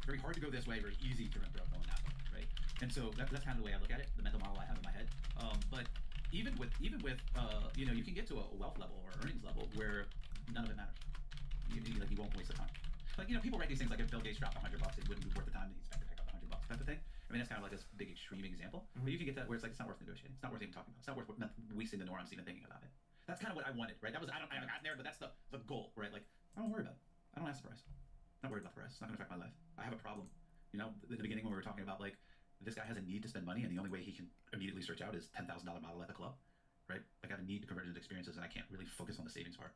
very hard to go this way, very easy to go going that way, right? And so that's kind of the way I look at it, the mental model I have in my head. But even with you know, you can get to a wealth level or earnings level where none of it matters. You won't waste the time. Like, you know, people write these things like if Bill Gates dropped $100, it wouldn't be worth the time that he spent to pick up $100 type of thing. I mean, that's kind of like this big extreme example. But you can get to that where it's like it's not worth negotiating. It's not worth even talking about. It's not worth wasting the neurons even thinking about it. That's kind of what I wanted, right? That was I haven't gotten there, but that's the goal, right? Like, I don't worry about it. I don't ask the price. I'm not worried about the price. It's not going to affect my life. I have a problem. You know, in the beginning when we were talking about like this guy has a need to spend money, and the only way he can immediately search out is $10,000 model at the club, right? Like I have a need to convert into experiences, and I can't really focus on the savings part,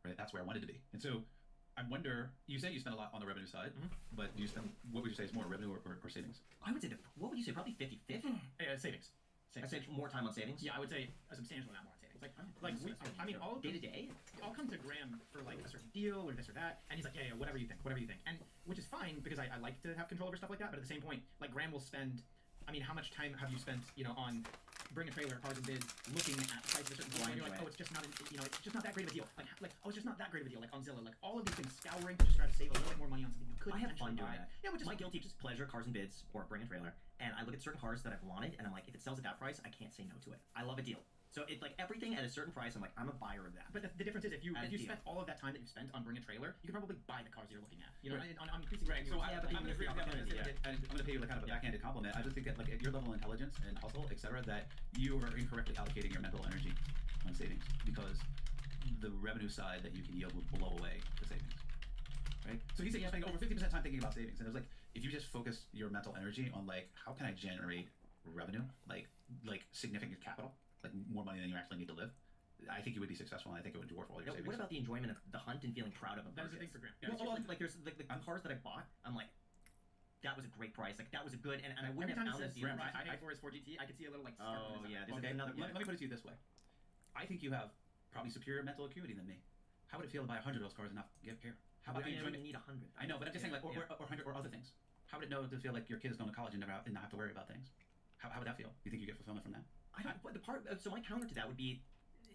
right? That's where I wanted to be, and so. I wonder. You say you spend a lot on the revenue side, but do you spend? What would you say is more revenue or savings? I would say what would you say? Probably 50-50. Savings. I'd say more time on savings. Yeah, I would say a substantial amount more on savings. I mean, all day to day. I'll come to Graham for like a certain deal or this or that, and he's like, yeah, whatever you think, and which is fine because I like to have control over stuff like that. But at the same point, like Graham will spend. I mean, how much time have you spent, you know, on Bring a Trailer, Cars and Bids, looking at the price of a certain deal, and you're like, oh, it's just not, it's just not that great of a deal. Like, oh, it's just not that great of a deal. Like on Zillow, like all of these things, scouring to just try to save a little bit more money on something you could. I have fun doing buy. that. Yeah, which is my guilty pleasure, Cars and Bids or Bring a Trailer, and I look at certain cars that I've wanted, and I'm like, if it sells at that price, I can't say no to it. I love a deal. So it's like everything at a certain price, I'm like, I'm a buyer of that. But the difference is if you spent all of that time that you spent on Bring a Trailer, you can probably buy the cars you're looking at. You know, on increasing. Right. So I'm going to pay you like kind of a backhanded compliment. I just think that like at your level of intelligence and hustle, etc., that you are incorrectly allocating your mental energy on savings because the revenue side that you can yield will blow away the savings. Right. So he said you're spending over 50% time thinking about savings, and it was like if you just focus your mental energy on like how can I generate revenue, like significant capital. Like more money than you actually need to live, I think you would be successful, and I think it would dwarf all your savings. What about the enjoyment of the hunt and feeling proud of a purchase? That was the thing for Graham. Yeah, well, like there's the cars that I bought, I'm like, that was a great price. Like that was a good, and I wouldn't have found this deal. I4 is 4GT. I could see a little like. Oh yeah, this okay. is another. Let me put it to you this way. I think you have probably superior mental acuity than me. How would it feel to buy 100 of those cars and not get care? How about you need 100? I know, but I'm just saying like or 100 or other things. How would it know to feel like your kid is going to college and not have to worry about things? How would that feel? You think you get fulfillment from that? So my counter to that would be,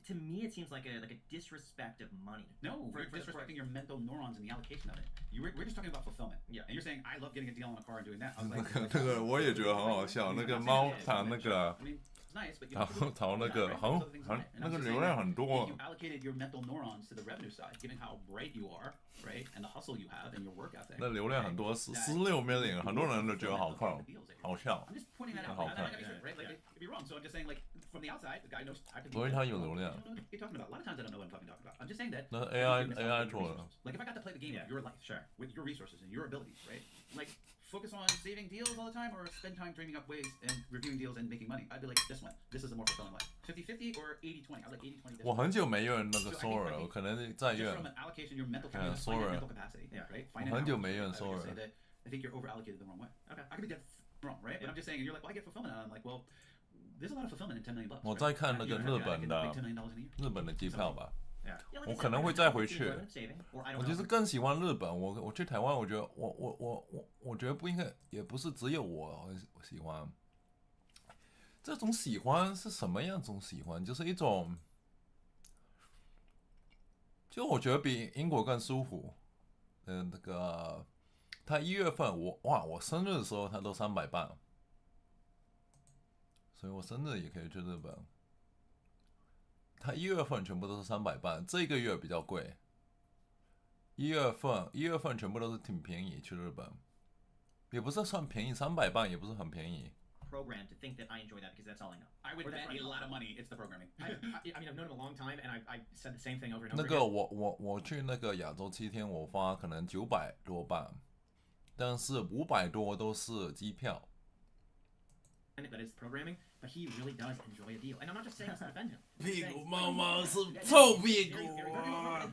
to me, it seems like a disrespect of money. No, we're disrespecting your mental neurons and the allocation of it. We're just talking about fulfillment. Yeah. And you're saying I love getting a deal on a car and doing that. I was 那 like, 个那个我也觉得很好笑，那个猫谈那个 I mean, it's nice, but you 淘那个很那个流量很多 You。allocated your mental neurons to the revenue side, given how bright you are, right, and the hustle you have and your work ethic. 那流量很多，16 million， 很多人都觉得好看，好笑。 I'm just pointing that out. I'm not gonna be sure, right? Like, it could be wrong. So I'm just saying, like, from the outside, the guy knows. 所以他有流量。 You're talking about a lot of times I don't know what I'm talking about. I'm just saying that. 那 AI 做了。 Like if I got to play the game of your life, with your resources and your abilities, right? Like focus on saving deals all the time, or spend time dreaming up ways and reviewing deals and making money. I'd be like this one. This is a more fulfilling life. 50-50 or 80-20. I was like 80-20. 我很久没用那个 Sora 了，可能在用。From an allocation, your mental capacity, right? 我很久没用 Sora。 I think you're over allocated the wrong way. Okay. I could be dead wrong, right? But I'm just saying, and you're like, well, I get fulfillment, and I'm like, well, there's a lot of fulfillment in $10 million. 我在看那个日本的机票吧。 我可能会再回去。我其实更喜欢日本。我去台湾，我觉得我觉得不应该，也不是只有我喜欢。这种喜欢是什么样种喜欢？就是一种，就我觉得比英国更舒服。那个，他1月份我生日的时候他都300磅，所以我生日也可以去日本。 他1月份全部都是300磅，这个月比较贵。1月份全部都是挺便宜，去日本，也不是算便宜，300磅也不是很便宜。 Programmed to think that I enjoy that because that's all I know. I would bet a lot of money. It's the programming. I mean, I've known him a long time, and I said the same thing over and over. 那个我去那个亚洲7天，我花可能900多磅，但是500多都是机票。 And that is programming, but he really does enjoy a deal. And I'm not just saying this to defend him. 屁股妈妈是臭屁股，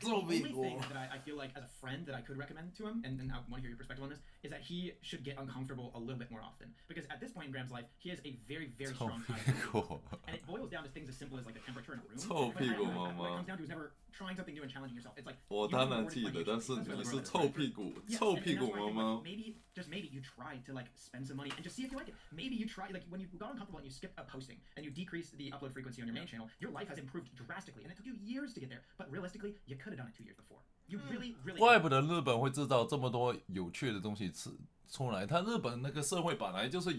臭屁 The 股。 only thing that I feel like as a friend that I could recommend to him, and I want to hear your perspective on this, is that he should get uncomfortable a little bit more often. Because at this point in Graham's life, he has a very, very strong tie. And it boils down to things as simple as like the temperature in a room. 臭屁股妈 What it 妈 comes。down to is never trying something new and challenging yourself. It's like 我当然记得，但是你是臭屁股， Yes, 臭 and 屁 that's 股 why I 妈 think, 妈 like,。maybe, just maybe, you try to like spend some money and just see if you like it. Maybe you try, like when you got uncomfortable and you skip a posting and you decrease the upload frequency on your main channel, your life has improved drastically, and it took you years to get there. But realistically, you could have done it 2 years before. You really, really. 怪不得日本会制造这么多有趣的东西出来。他日本那个社会本来就是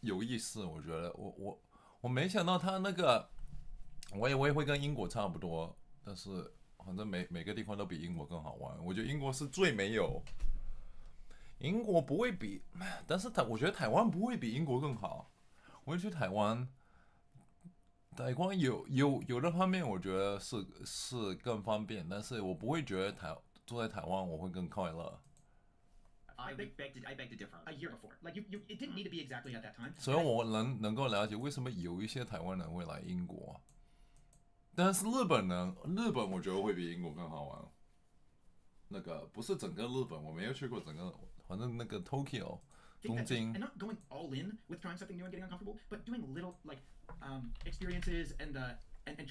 有意思，我觉得我没想到他那个，我以为会跟英国差不多，但是反正每个地方都比英国更好玩。我觉得英国是最没有，英国不会比，但是我觉得台湾不会比英国更好。我会去台湾有的方面我觉得是更方便，但是我不会觉得住在台湾我会更快乐。I beg to differ. A year before, like it didn't need to be exactly at that time. 所以我能够了解为什么有一些台湾人会来英国，但是日本我觉得会比英国更好玩。那个不是整个日本，我没有去过整个，反正那个 Tokyo 东京。And not going all in with trying something new and getting uncomfortable, but doing little like experiences and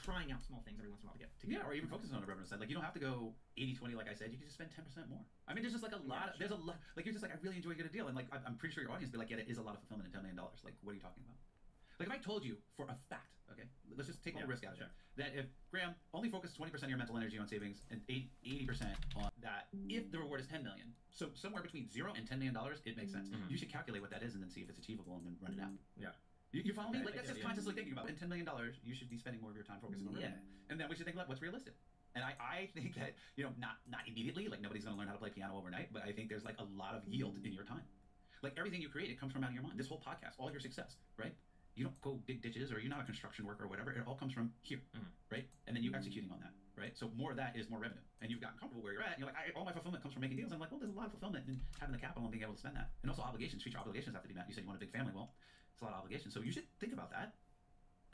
trying out small things every once in a while to get Yeah, or even focusing on the revenue side. Like you don't have to go 80-20 like I said. You can just spend 10% more. I mean, there's just like a lot. There's a lot. Like you're just like I really enjoy getting a deal, and like I'm pretty sure your audience will be like, yeah, it is a lot of fulfillment in $10 million. Like what are you talking about? Like if I told you for a fact, okay, let's just take all the risk out of it, that if Graham only focused 20% of your mental energy on savings and 80% on that, if the reward is $10 million, so somewhere between $0 and $10 million, it makes sense. You should calculate what that is and then see if it's achievable and then run it out. Yeah. You follow me? Like that's just consciously thinking about it. $10 million, you should be spending more of your time focusing on revenue. And then we should think about what's realistic. And I think that, not immediately, like nobody's gonna learn how to play piano overnight, but I think there's like a lot of yield in your time. Like everything you create, it comes from out of your mind. This whole podcast, all your success, right? You don't go dig ditches or you're not a construction worker or whatever. It all comes from here, right? And then you executing on that, right? So more of that is more revenue. And you've gotten comfortable where you're at. And you're like, all my fulfillment comes from making deals. I'm like, well, there's a lot of fulfillment in having the capital and being able to spend that. And also obligations, future obligations have to be met. You said you want a big family. Well, it's a lot of obligations. So you should think about that.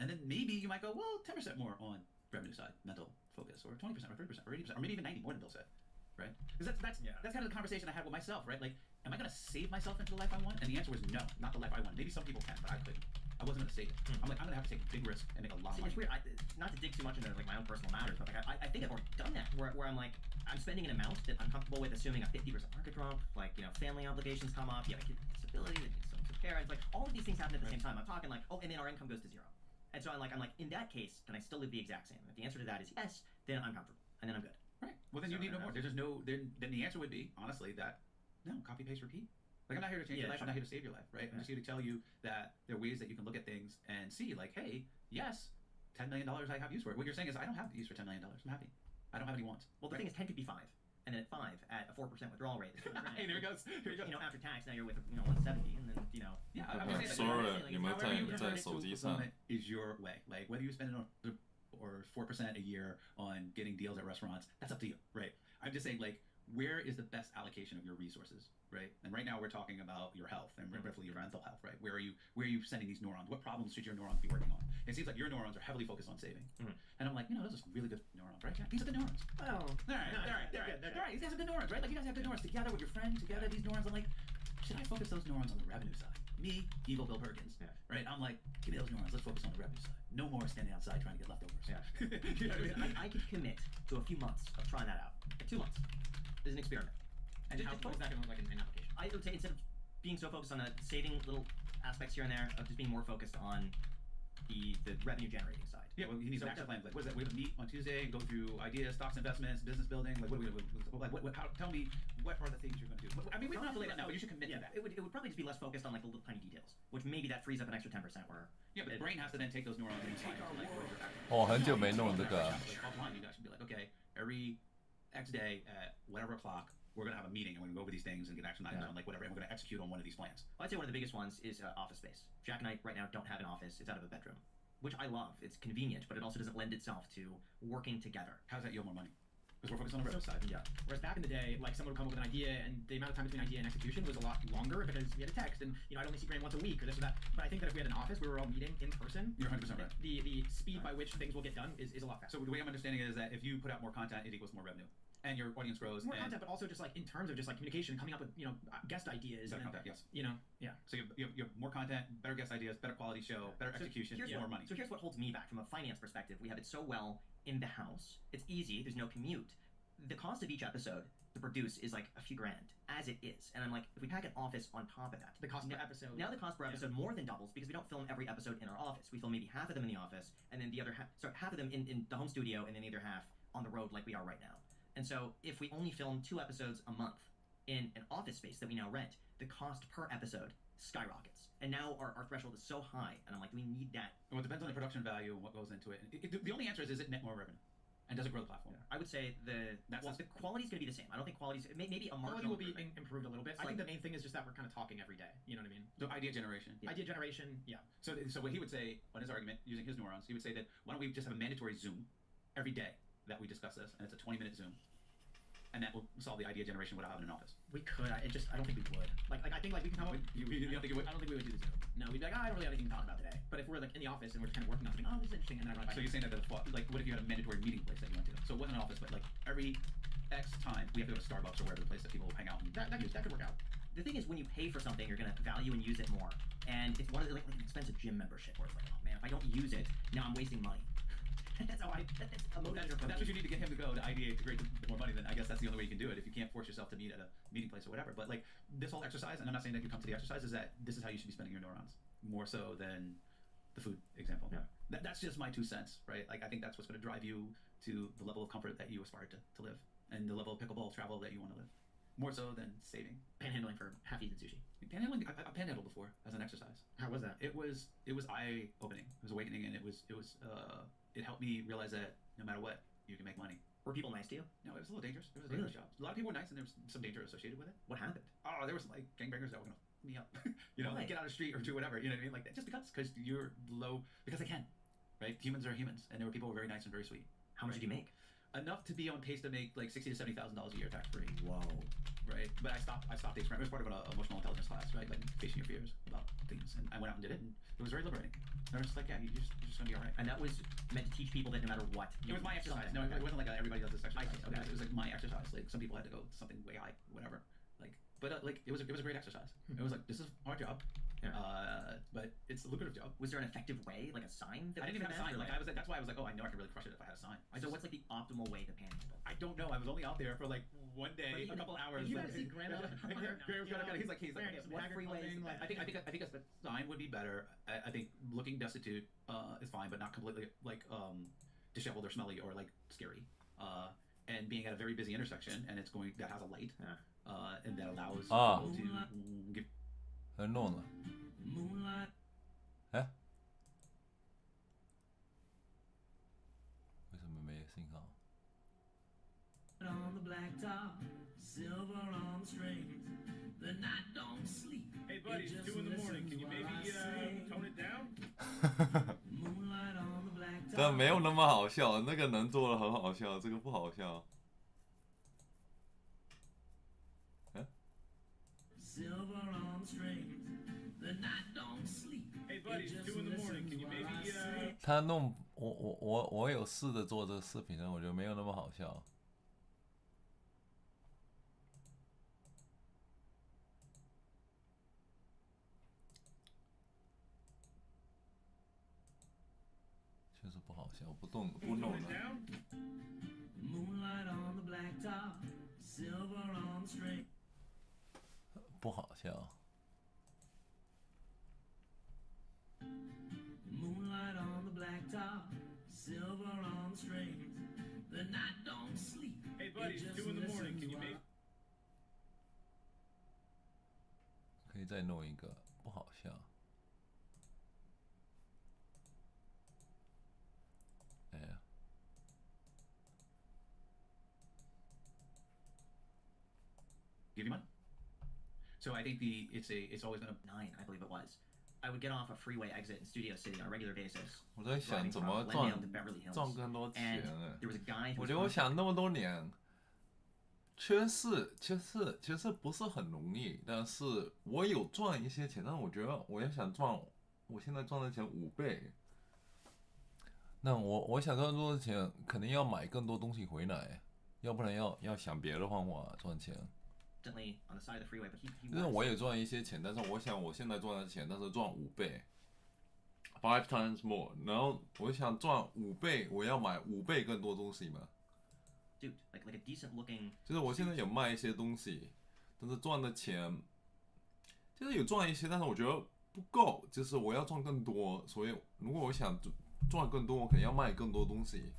And then maybe you might go, well, 10% more on revenue side, mental focus, or 20% or 30% or 80%, or maybe even 90 more than Bill said, right? Because that's kind of the conversation I had with myself, right? Like, am I going to save myself into the life I want? And the answer was no, not the life I want. Maybe some people can, but I couldn't. I wasn't going to save it. I'm like, I'm going to have to take a big risk and make a lot of money. It's weird. Not to dig too much into like my own personal matters, but like I think I've already done that. Where I'm like, I'm spending an amount that I'm comfortable with, assuming a 50% market drop. Like family obligations come up. You have a kid with disability that needs some care. It's like all of these things happen at the same time. I'm talking like, and then our income goes to zero. And so I'm like, in that case, can I still live the exact same? If the answer to that is yes, then I'm comfortable and then I'm good. Right. Well, then you need no more. There's just no. Then the answer would be honestly that no, copy paste repeat. Like I'm not here to change your life. I'm not here to save your life, right? I'm just here to tell you that there are ways that you can look at things and see, like, hey, yes, $10 million I have use for it. What you're saying is I don't have the use for $10 million. I'm happy. I don't have any wants. Well, the thing is, 10 could be 5, and then at 5 at a 4% withdrawal rate. Hey, there he goes. Here he goes. After tax, now you're with 170, and then Yeah, I'm sorry. You might is your way. Like whether you spend it on or 4% a year on getting deals at restaurants, that's up to you, right? I'm just saying, like, where is the best allocation of your resources, right? And right now we're talking about your health and briefly your mental health, right? Where are you sending these neurons? What problems should your neurons be working on? It seems like your neurons are heavily focused on saving. And I'm like, those are really good neurons, right? These are good neurons. Oh, all right. These guys are good neurons, right? Like you guys have good neurons together with your friend, together these neurons. I'm like, should I focus those neurons on the revenue side? Me, evil Bill Perkins, right? I'm like, give me those neurons. Let's focus on the revenue side. No more standing outside trying to get leftovers. You know what I mean? I could commit to a few months of trying that out. 2 months. There's an experiment. And how is that going to look like an application? I would say instead of being so focused on saving little aspects here and there, of just being more focused on the revenue generating side. Yeah, well, he needs an action plan. Like, what is that? We have to meet on Tuesday, go through ideas, stocks, investments, business building. Like, tell me what are the things you're going to do? I mean, we don't have to lay that now, but you should commit to that. It would probably just be less focused on like the little tiny details, which maybe that frees up an extra 10%. Where but the brain has to then take those neurons and apply it to like where's your action. 很久没弄这个。 Offline, you guys should be like, okay, every X day at whatever o'clock, we're going to have a meeting and we're going to go over these things and get action items on like whatever, and we're going to execute on one of these plans. Well, I'd say one of the biggest ones is office space. Jack and I right now don't have an office. It's out of a bedroom, which I love. It's convenient, but it also doesn't lend itself to working together. How does that yield more money? Because we're focused on the revenue side. Yeah. Whereas back in the day, like someone would come up with an idea, and the amount of time between idea and execution was a lot longer because you had a text, and I'd only see Graham once a week or this or that. But I think that if we had an office, we were all meeting in person. You're 100% right. The speed by which things will get done is a lot faster. So the way I'm understanding it is that if you put out more content, it equals more revenue, and your audience grows. More content, but also just like in terms of just like communication, coming up with guest ideas. Better content, yes. Yeah. So you have more content, better guest ideas, better quality show, better execution, more money. So here's what holds me back from a finance perspective. We have it so well in the house. It's easy. There's no commute. The cost of each episode to produce is like a few grand, as it is. And I'm like, if we pack an office on top of that, the cost per episode. Now the cost per episode more than doubles because we don't film every episode in our office. We film maybe half of them in the office, and then the other half of them in the home studio, and then the other half on the road like we are right now. And so if we only film 2 episodes a month in an office space that we now rent, the cost per episode skyrockets. And now our threshold is so high, and I'm like, we need that. Well, it depends on the production value and what goes into it. The only answer is it net more revenue? And does it grow the platform? I would say the quality is going to be the same. I don't think quality's maybe a quality marginal will be improved a little bit. I think the main thing is just that we're kind of talking every day. You know what I mean? So idea generation. Yeah. Idea generation, yeah. So what he would say on his argument, using his neurons, he would say that why don't we just have a mandatory Zoom every day that we discuss this, and it's a 20-minute Zoom, and that will solve the idea generation without having an office. We could. I don't think we would. Like I think like we can come up. You don't think you would? I don't think we would do the Zoom. No, we'd be like, I don't really have anything to talk about today. But if we're like in the office and we're just kind of working on something, this is interesting, and then I run it by. So you're saying that like what if you had a mandatory meeting place that you went to? So it wasn't an office, but like every X time we have to go to Starbucks or wherever the place that people hang out. And that could work out. The thing is, when you pay for something, you're gonna value and use it more. And it's one of the like an expensive gym membership where it's like, oh man, if I don't use it, now I'm wasting money. That's how that's a measure for me. That's what you need to get him to go to ideate to create more money. Then I guess that's the only way you can do it. If you can't force yourself to meet at a meeting place or whatever. But like this whole exercise, and I'm not saying that you come to the exercise, is that this is how you should be spending your neurons more so than the food example. Yeah. That's just my 2 cents, right? Like I think that's what's going to drive you to the level of comfort that you aspire to live, and the level of pickleball travel that you want to live, more so than saving. Panhandling for half-eaten sushi. Panhandling, I panhandled before as an exercise. How was that? It was eye-opening. It was awakening, and it helped me realize that no matter what, you can make money. Were people nice to you? No, it was a little dangerous. It was a dangerous job. A lot of people were nice, and there was some danger associated with it. What happened? Oh, there was like gangbangers that were gonna fuck me up. Why? Get out of the street or do whatever. You know what I mean? Like just because you're low, because they can, right? Humans are humans, and there were people who were very nice and very sweet. How much did you make? Enough to be on pace to make like $60,000 to $70,000 a year tax free. Whoa. Right, but I stopped the experiment. It was part of an emotional intelligence class, right? Like facing your fears about things, and I went out and did it, and it was very liberating. And I was just like, yeah, you're just gonna be all right. And that was meant to teach people that no matter what. It was my exercise. No, it wasn't like everybody does this exercise. It was like my exercise. Like some people had to go to something way high, whatever. Like, but like it was a great exercise. It was like this is our job. Yeah. But it's a lucrative job. Was there an effective way, like a sign? I didn't even have a sign. Like that's why I was like, oh, I know I can really crush it if I had a sign. So what's like the optimal way to panhandle? I don't know. I was only out there for like one day, a couple hours. You guys see Graham out He's like, what freeways? I think a sign would be better. I think looking destitute is fine, but not completely like disheveled or smelly or like scary. And being at a very busy intersection, and that has a light, and that allows people to give. 弄了，哎，为什么没信号？ On the blacktop, silver on the strings. The night don't sleep. Hey buddy, it's 2 in the morning. Can you maybe tone it down? Moonlight on the blacktop. 但没有那么好笑，那个能做的很好笑，这个不好笑。 Silver on the strings. The night don't sleep. Hey buddy, it's 2 in the morning. Can you maybe 他弄我有试着做这个视频，但我觉得没有那么好笑。确实不好笑，不弄了。 Moonlight on the blacktop, silver on the string. 不好笑。 Moonlight on the blacktop, silver on the strings. The night don't sleep. Hey buddy, it's 2 in the morning. Can you maybe 可以再弄一个，不好笑。哎呀。 Give you money. So I think it's always gonna 9, I believe it was. I would get off a freeway exit in Studio City on a regular basis. 我在想怎么赚更多钱哎。 There was a guy. 我觉得我想那么多年，其实不是很容易，但是我有赚一些钱，但是我觉得我也想赚，我现在赚的钱5倍。那我想赚更多的钱，肯定要买更多东西回来，要不然要想别的方法赚钱。 On the side of the freeway, but he 因为我也赚一些钱，但是我想我现在赚的钱，但是赚5倍，5 times more。然后我想赚5倍，我要买5倍更多东西嘛。Dude, like a decent looking. 就是我现在有卖一些东西，但是赚的钱，就是有赚一些，但是我觉得不够，就是我要赚更多。所以如果我想赚更多，我可能要卖更多东西。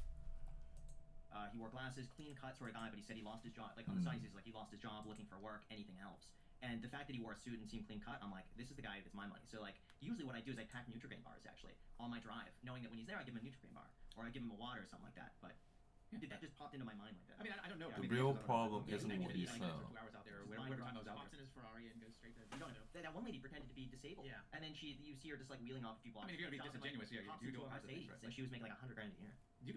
He wore glasses, clean cut sort of guy, but he said he lost his job. Like on the side, he's like he lost his job looking for work. Anything helps. And the fact that he wore a suit and seemed clean cut, I'm like, this is the guy that's my money. So like, usually what I do is I pack Nutri-Grain bars actually on my drive, knowing that when he's there, I give him a Nutri-Grain bar or I give him a water or something like that. But that just popped into my mind like that. I mean, I don't know. The real problem isn't what you sound. sound. 2 hours out there, or whatever time I was out Hops there. in his Ferrari and goes straight to. No, that one lady pretended to be disabled. Yeah. And then you see her just like wheeling off a few blocks. I mean, if you're gonna be disingenuous, yeah, you do all kinds of things, right? And she was making like $100,000 a year. You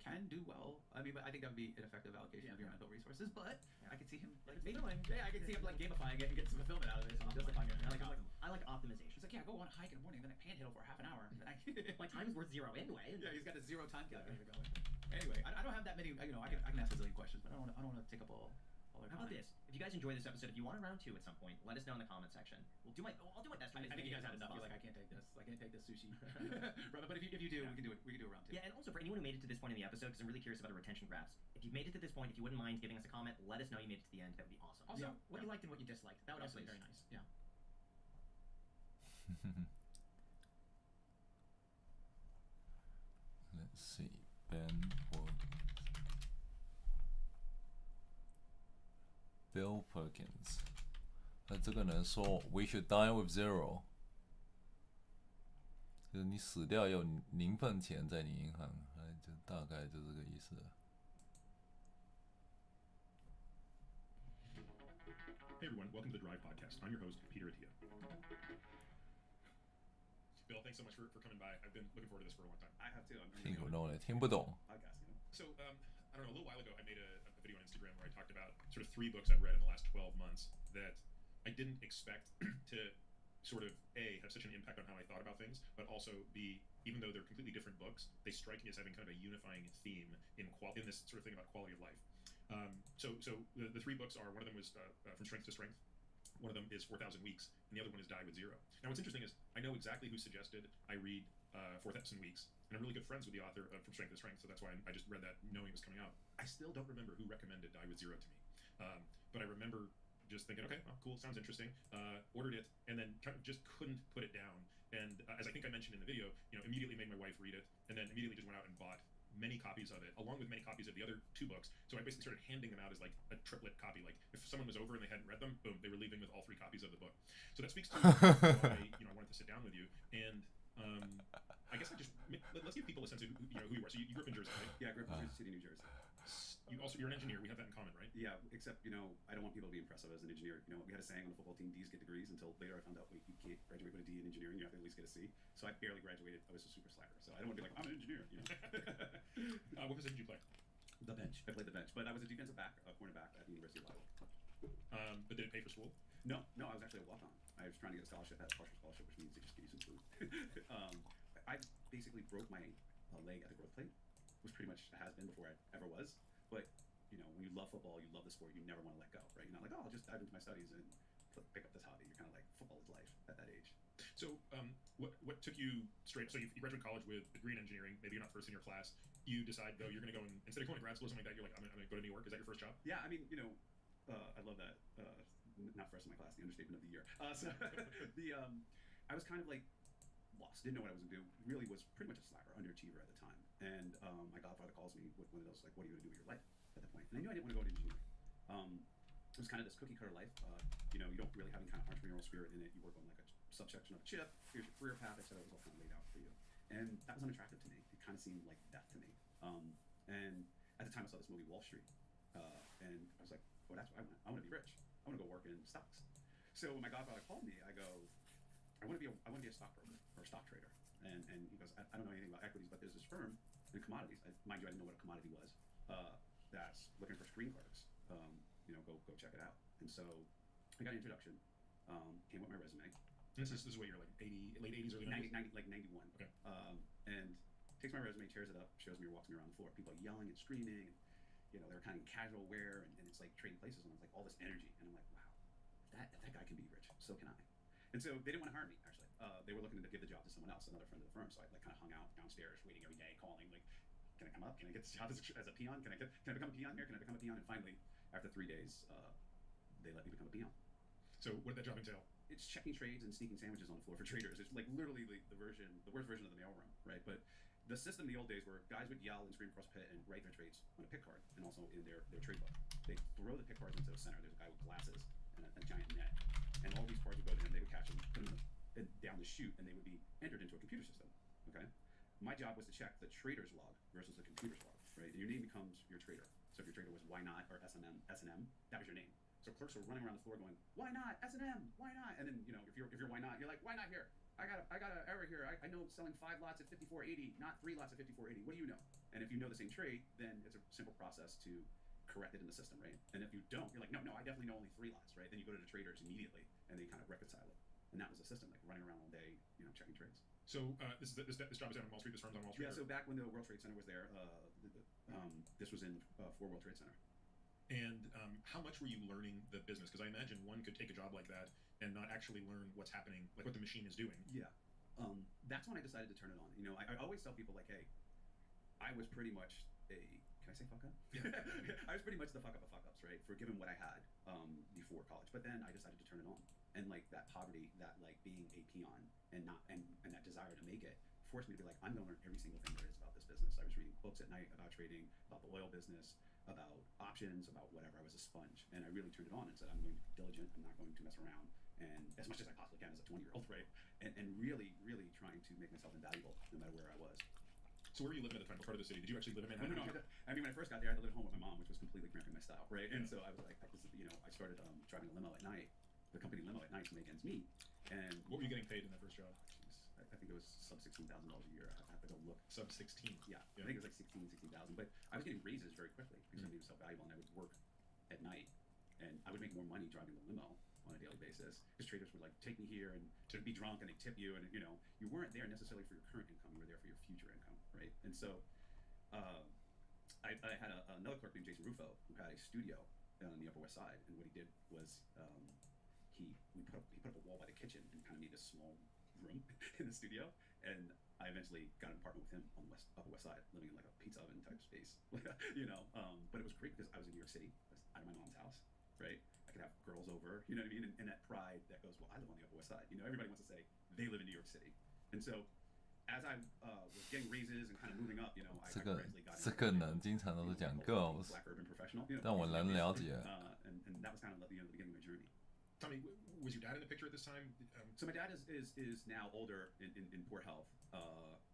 can do well. I mean, but I think that would be an effective allocation of your mental resources. But I could see him like I can see him like gamifying it and get some fulfillment out of this and justifying it. I like optimization. It's like, yeah, go on a hike in the morning, then I panhandle for half an hour. My time's worth 0 anyway. Yeah, he's got a 0 time calculator going. Anyway, I don't have that many. I can ask a zillion questions, but I don't want to take up all our How about time. this? If you guys enjoy this episode, if you want a round 2 at some point, let us know in the comment section. I'll do my best. I think you guys had enough. You're like, I can't take this. I can't take this sushi. But if you do, we can do it. We can do a round 2. Yeah, and also for anyone who made it to this point in the episode, because I'm really curious about the retention graphs. If you've made it to this point, if you wouldn't mind giving us a comment, let us know you made it to the end. That would be awesome. Also, what you liked and what you disliked. That would also be very nice. Yeah. Let's see, Ben or Bill Perkins。那这个人说 "We should die with zero"， 就是你死掉有0份钱在你银行，就大概就这个意思了。Hey everyone, welcome to the Drive Podcast. I'm your host, Peter Attia. Bill, thanks so much for coming by. I've been looking forward to this for a long time. I have too. I'm 听不懂的，听不懂。 podcast, you know? So, I don't know, a little while ago, I made a video on Instagram where I talked about sort of 3 books I've read in the last 12 months that I didn't expect to sort of, A, have such an impact on how I thought about things, but also B, even though they're completely different books, they strike me as having kind of a unifying theme in this sort of thing about quality of life. So the 3 books are, one of them was From Strength to Strength, one of them is 4,000 Weeks, and the other one is Die with Zero. Now what's interesting is I know exactly who suggested I read 4,000 Weeks, and I'm really good friends with the author of From Strength to Strength, so that's why I just read that knowing it was coming out. I still don't remember who recommended Die with Zero to me, but I remember just thinking, okay, well, cool, sounds interesting, ordered it, and then kind of just couldn't put it down, and as I think I mentioned in the video, immediately made my wife read it, and then immediately just went out and bought many copies of it, along with many copies of the other 2 books. So I basically started handing them out as like a triplet copy. Like if someone was over and they hadn't read them, boom, they were leaving with all 3 copies of the book. So that speaks to why I wanted to sit down with you. And I guess let's give people a sense of who you are. So you grew up in Jersey, right? Yeah, I grew up in Jersey City, New Jersey. You're an engineer. We have that in common, right? Yeah, except I don't want people to be impressive as an engineer. We had a saying on the football team: D's get degrees. Until later, I found out, wait, you can't graduate with a D in engineering. You have to at least get a C. So I barely graduated. I was a super slacker. So I don't want to be like, I'm an engineer. What position did you play? The bench. I played the bench, but I was a defensive back, a cornerback at the University of Iowa. But did it pay for school? No, I was actually a walk-on. I was trying to get a scholarship, had a partial scholarship, which means they just give you some food. I basically broke my leg at the growth plate. Was pretty much a has-been before I ever was. But when you love football, you love the sport, you never want to let go, right? You're not like, oh, I'll just dive into my studies and pick up this hobby. You're kind of like, football is life at that age. So what took you straight? So you graduated college with a degree in engineering. Maybe you're not first in your class. You decide, though, you're going to go and instead of going to grad school or something like that, you're like, I'm going to go to New York. Is that your first job? Yeah, I mean, I love that. Not first in my class, the understatement of the year. I was kind of like lost, didn't know what I was going to do. Really was pretty much a slacker, underachiever at the time. And my godfather calls me with one of those, like, what are you going to do with your life at that point? And I knew I didn't want to go to engineering. It was kind of this cookie cutter life. You don't really have any kind of entrepreneurial spirit in it. You work on like a subsection of a chip. Here's your career path, etc. It was all kind of laid out for you. And that was unattractive to me. It kind of seemed like death to me. And at the time I saw this movie, Wall Street. And I was like, well, that's what I want. I want to be rich. I want to go work in stocks. So when my godfather called me, I go, I want to be a stockbroker or a stock trader. And he goes, I don't know anything about equities, but there's this firm in commodities. Mind you, I didn't know what a commodity was. That's looking for screen clerks. Go check it out. And so I got an introduction. Came with my resume. This is what you're like late 80s, early 90s? Like 91. Okay. And takes my resume, tears it up, shows me, walks me around the floor. People are yelling and screaming. And, they were kind of in casual wear, and it's like trading places. And I was like, all this energy. And I'm like, wow, if that guy can be rich, so can I. And so they didn't want to hire me, actually. They were looking to give the job to someone else, another friend of the firm. So I like kind of hung out downstairs, waiting every day, calling, like, can I come up? Can I get this job as a peon? Can I become a peon here? Can I become a peon? And finally, after 3 days, they let me become a peon. So what did that job entail? It's checking trades and sneaking sandwiches on the floor for traders. It's like literally the worst version of the mailroom, right? But the system in the old days where guys would yell and scream across the pit and write their trades on a pit card and also in their trade book. They throw the pit cards into the center. There's a guy with glasses and a giant net, and all these cards would go to him. They would catch them, put them down the chute, and they would be entered into a computer system. Okay, my job was to check the trader's log versus the computer's log. Right, and your name becomes your trader. So if your trader was Why Not or S&M, that was your name. So clerks were running around the floor going, Why not S&M? Why not? And then if you're Why Not, you're like, Why not here? I got an error here. I know selling 5 lots at 54.80, not 3 lots at 54.80. What do you know? And if you know the same trade, then it's a simple process to correct it in the system, right? And if you don't, you're like, no, I definitely know only 3 lots, right? Then you go to the traders immediately, and they kind of reconcile it. And that was the system, like running around all day, checking trades. So this job is down on Wall Street. This firm's on Wall Street. Yeah. So back when the World Trade Center was there, this was in 4 World Trade Center. And how much were you learning the business? Because I imagine one could take a job like that and not actually learn what's happening, like what the machine is doing. Yeah. That's when I decided to turn it on. I always tell people like, hey, I was pretty much can I say fuck up? Yeah. I was pretty much the fuck up of fuck ups, right? For given what I had before college. But then I decided to turn it on. And like that poverty, that like being a peon and that desire to make it forced me to be like, I'm gonna learn every single thing there is about this business. I was reading books at night about trading, about the oil business, about options, about whatever. I was a sponge. And I really turned it on and said, I'm going to be diligent, I'm not going to mess around, and as much as I possibly can as a 20-year-old, right? And really, really trying to make myself invaluable no matter where I was. So where were you living at the time? What part of the city? Did you actually live in Manhattan? No. I mean, when I first got there, I had to live at home with my mom, which was completely cramping my style, right? Yeah. And so I was like, I started driving a limo at night, the company limo at night to make ends meet. And what were you getting paid in that first job? I think it was sub $16,000 a year. I have to go look. Sub 16. Yeah. I think it was like 16,000. But I was getting raises very quickly because I made myself valuable, and I would work at night, and I would make more money driving the limo on a daily basis because traders would like take me here and to be drunk and they tip you, and you weren't there necessarily for your current income, you were there for your future income, right? And so I had another clerk named Jason Rufo who had a studio on the Upper West Side, and what he did was he put up a wall by the kitchen and kind of made a small room in the studio, and I eventually got an apartment with him on the Upper West Side, living in like a pizza oven type space, but it was great because I was in New York City, I was out of my mom's house, right? I could have girls over, you know what I mean? And that pride that goes, well, I live on the Upper West Side. Everybody wants to say they live in New York City. And so as I was getting raises and kind of moving up, I gradually got into 这个呢，经常都是讲 girls， Black urban professional, 但我能了解。and that was kind of the beginning of my journey. Tell me, was your dad in the picture at this time? So my dad is now older in Port Health,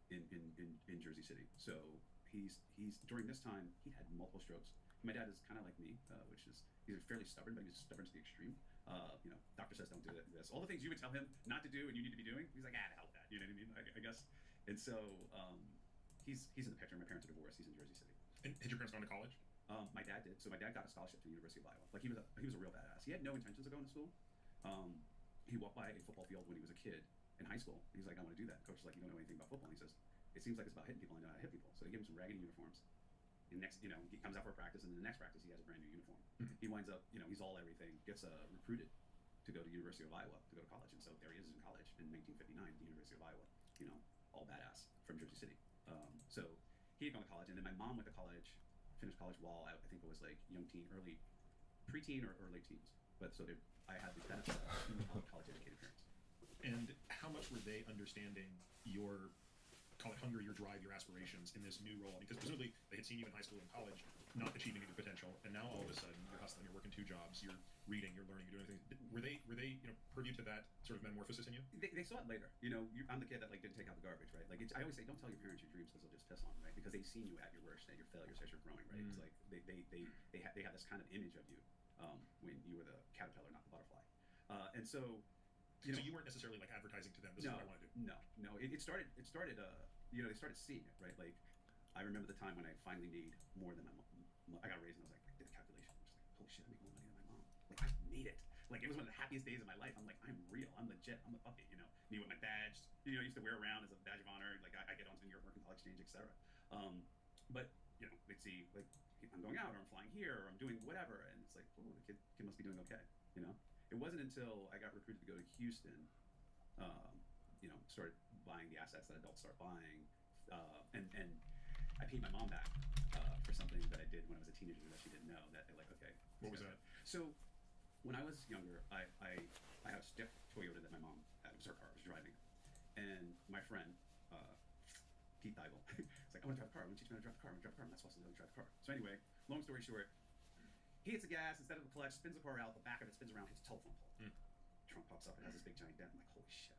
in Jersey City. So he's during this time he had multiple strokes. My dad is kind of like me, which is he's fairly stubborn, but he's stubborn to the extreme. Doctor says don't do this. All the things you would tell him not to do and you need to be doing, he's like, the hell with that. You know what I mean? I guess. And so he's in the picture. My parents are divorced. He's in Jersey City. And had your parents gone to college? My dad did. So my dad got a scholarship to the University of Iowa. Like he was a real badass. He had no intentions of going to school. He walked by a football field when he was a kid in high school. He's like, I want to do that. Coach is like, you don't know anything about football. And he says, it seems like it's about hitting people. I know how to hit people. So they give him some raggedy uniforms. And next, he comes out for a practice, and in the next practice, he has a brand new uniform. Mm-hmm. He winds up, he's all everything. Gets recruited to go to the University of Iowa to go to college. And so there he is in college in 1959, the University of Iowa. All badass from Jersey City. So he had gone to college, and then my mom went to college. Finished college while I think it was like preteen or early teens. But so I had the benefit of college-educated parents. And how much were they understanding your, call it hunger, your drive, your aspirations in this new role? Because presumably they had seen you in high school and college not achieving your potential, and now all of a sudden you're hustling, you're working 2 jobs, you're reading, you're learning, you're doing things. Were they privy to that sort of metamorphosis in you? They saw it later. I'm the kid that like didn't take out the garbage, right? Like I always say, don't tell your parents your dreams because they'll just piss on them, right? Because they've seen you at your worst, at your failures, as you're growing, right? It's like they have this kind of image of you when you were the caterpillar, not the butterfly, and so. So you weren't necessarily like advertising to them. This is what I want to do. No. It started. They started seeing it, right? Like I remember the time when I finally made more than my mom. I got a raise and I was like, I did a calculation. I was like, holy shit, I make more money than my mom. Like I made it. Like it was one of the happiest days of my life. I'm like, I'm real. I'm legit. I'm a puppy. Me with my badge. I used to wear around as a badge of honor. Like I get onto the New York Mercantile Exchange, etc. But they'd see like I'm going out or I'm flying here or I'm doing whatever, and it's like, oh, the kid must be doing okay. It wasn't until I got recruited to go to Houston, started buying the assets that adults start buying, and I paid my mom back for something that I did when I was a teenager that she didn't know. That they're like, okay. What was that? So when I was younger, I had a stiff Toyota that my mom had. It was her car. I was driving, and my friend Pete Thigel. It's like, I want to drive a car. I want to teach me how to drive a car. I want to drive a car. I'm not supposed to know how to drive a car. So anyway, long story short, he hits the gas instead of the clutch, spins the car out. The back of it spins around, hits a telephone pole. Trunk pops up. It has this big giant dent. I'm like, holy shit.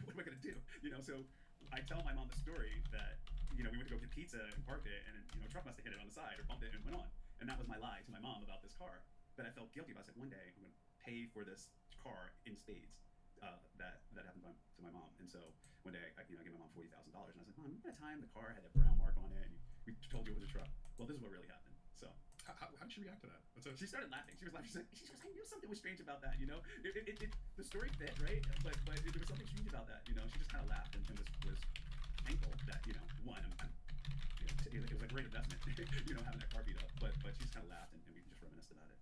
What am I gonna do? You know, so I tell my mom the story that, you know, we went to go get pizza and parked it, and you know, a truck must have hit it on the side or bumped it and went on. And that was my lie to my mom about this car that I felt guilty about. I said, one day I'm gonna pay for this car in spades. That happened to my mom. And so one day I gave my mom $40,000, and I was like, Mom, remember that time the car had that brown mark on it, and we told you it was a truck? Well, this is what really happened. So. How did she react to that? She started laughing. She was laughing. She goes, I knew something was strange about that, you know? The story fit, right? But there was something strange about that, you know? She just kind of laughed and was thankful that, you know, one, it was a great investment, you know, having that car beat up. But she just kind of laughed, and we just reminisced about it.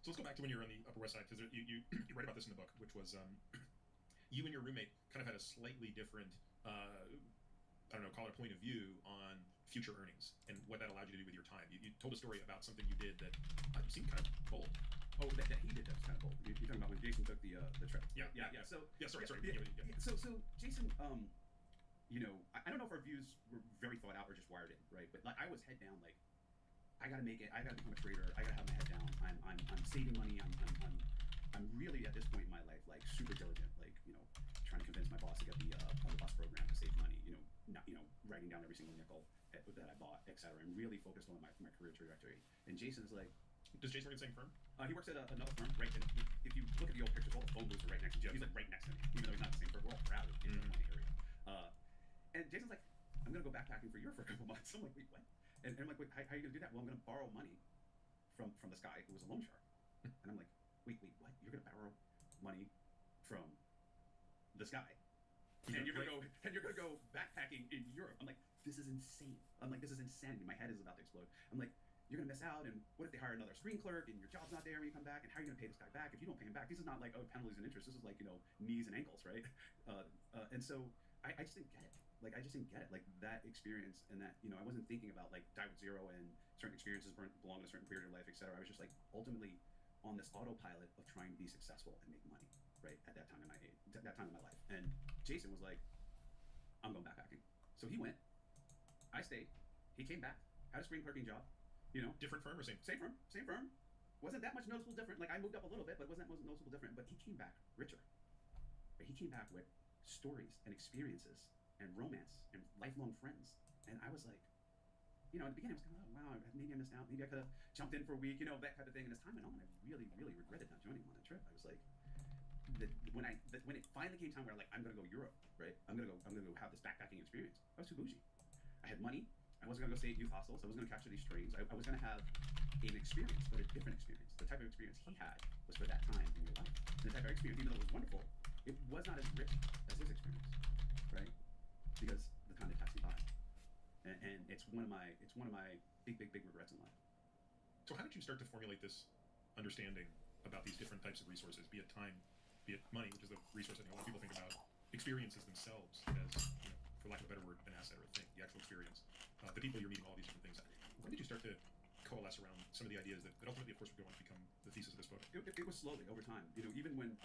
So let's go back to when you were on the Upper West Side, because you write about this in the book, which was you and your roommate kind of had a slightly different, I don't know, call it a point of view on future earnings and what that allowed you to do with your time. You told a story about something you did that seemed kind of bold. Oh, that he did that was kind of bold. You're talking about when Jason took the trip. Yeah. So sorry. So Jason, you know, I don't know if our views were very thought out or just wired in, right? But like I was head down, like I gotta make it. I gotta become a trader. I gotta have my head down. I'm saving money. I'm really at this point in my life like super diligent. Like, you know, trying to convince my boss to get the on the bus program to save money. You know, not, you know, writing down every single nickel that I bought, etc. I'm really focused on my career trajectory. And Jason's like, does Jason work at the same firm? He works at another firm, right? And if you look at the old pictures, all the phone booths are right next to each other. He's like right next to me, even though he's not the same firm. We're all crowded in the one area. And Jason's like, I'm gonna go backpacking for Europe for a couple months. I'm like, wait, what? And I'm like, wait, how are you gonna do that? Well, I'm gonna borrow money from this guy who was a loan shark. And I'm like, wait, what? You're gonna borrow money from this guy? And you're gonna go backpacking in Europe. I'm like, this is insane. I'm like, this is insanity. My head is about to explode. I'm like, you're gonna miss out, and what if they hire another screen clerk and your job's not there when you come back, and how are you gonna pay this guy back if you don't pay him back? This is not like, oh, penalties and interest. This is like, you know, knees and ankles, right? And so I just didn't get it. Like, I just didn't get it. Like, that experience and that, you know, I wasn't thinking about like Die with Zero and certain experiences belong to a certain period of life, etc. I was just like ultimately on this autopilot of trying to be successful and make money, right? At that time in my age, that time in my life. And Jason was like, I'm going backpacking. So he went. I stayed. He came back. Had a screen clerking job. You know, different firm or same? Same firm. Wasn't that much noticeable different. Like I moved up a little bit, but it wasn't that noticeable different. But he came back richer. But he came back with stories and experiences and romance and lifelong friends. And I was like, you know, at the beginning I was kind of, oh, wow, maybe I missed out. Maybe I could have jumped in for a week, you know, that type of thing. And as time went on, I really, really regretted not joining him on that trip. I was like, when it finally came time where like I'm gonna go Europe, right? I'm gonna go have this backpacking experience. I was too bougie. I had money. I wasn't gonna go stay at youth hostels. I wasn't gonna capture these trains. I was gonna have an experience, but a different experience. The type of experience he had was for that time in your life. And the type of experience, even though it was wonderful, it was not as rich as his experience, right? Because the time that passed me by, and it's one of my big regrets in life. So how did you start to formulate this understanding about these different types of resources, be it time, be it money, which is the resource I think a lot of people think about, experiences themselves as, you know, for lack of a better word, an asset or a thing, the actual experience, the people you're meeting, all these different things. When did you start to coalesce around some of the ideas that ultimately, of course, would go on to become the thesis of this book? It was slowly over time. You know, even when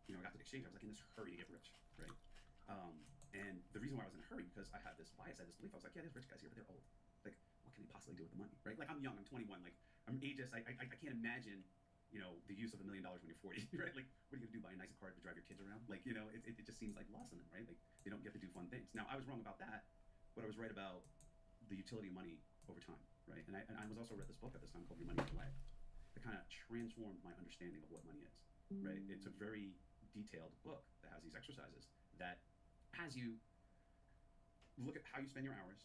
you know, I got to the exchange, I was like in this hurry to get rich, right? And the reason why I was in a hurry because I had this bias, I had this belief. I was like, yeah, there's rich guys here, but they're old. Like, what can they possibly do with the money, right? Like, I'm young, I'm 21, like I'm ageist. I can't imagine, you know, the use of $1 million when you're 40, right? Like, what are you gonna do? Buy a nicer car to drive your kids around? Like, you know, it just seems like lost on them, right? Like, they don't get to do fun things. Now, I was wrong about that, but I was right about the utility of money over time, right? And I was also read this book at this time called Your Money Your Life. It kind of transformed my understanding of what money is, right? It's a very detailed book that has these exercises that has you look at how you spend your hours,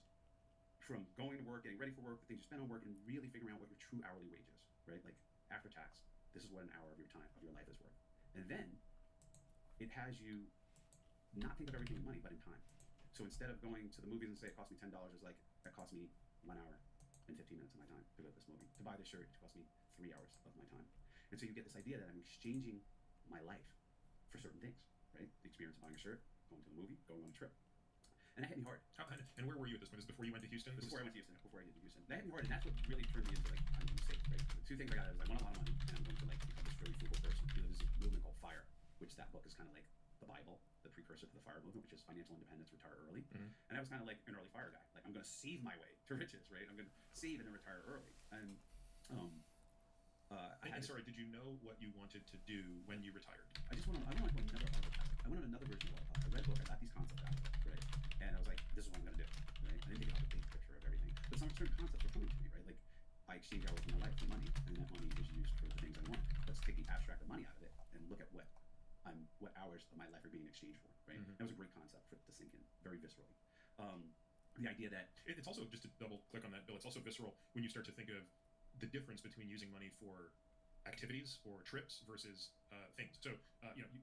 from going to work, getting ready for work, the things you spend on work, and really figuring out what your true hourly wage is, right? Like, after tax, this is what an hour of your time, of your life is worth. And then it has you not think of everything in money, but in time. So instead of going to the movies and say it cost me $10, it's like, it cost me 1 hour and 15 minutes of my time to go to this movie. To buy this shirt, it cost me 3 hours of my time. And so you get this idea that I'm exchanging my life for certain things, right? The experience of buying a shirt, going to the movie, going on a trip. And that hit me hard. And where were you at this point? This is before you went to Houston? Before I went to Houston. Before I did to Houston. That hit me hard, and that's what really turned me into, like, I'm going to be safe, right? The two things I got is I want a lot of money, and I'm going to, like, become this really frugal person. You know, there's this movement called FIRE, which that book is kind of like the Bible, the precursor to the FIRE movement, which is financial independence, retire early. Mm-hmm. And I was kind of like an early FIRE guy. Like, I'm going to save my way to riches, right? I'm going to save and then retire early. And sorry, did you know what you wanted to do when you retired? I wanted another archetype. I wanted another version of archetype. I read a book, I got these concepts out of it, right? And I was like, this is what I'm going to do, right? I didn't think about the big picture of everything. But some certain concepts were coming to me, right? Like, I exchange hours of my life for money, and that money is used for the things I want. Let's take the abstract of money out of it and look at what hours of my life are being exchanged for, right? Mm-hmm. That was a great concept for it to sink in very viscerally. The idea that it's also, just to double click on that, Bill, it's also visceral when you start to think of the difference between using money for activities or trips versus things. So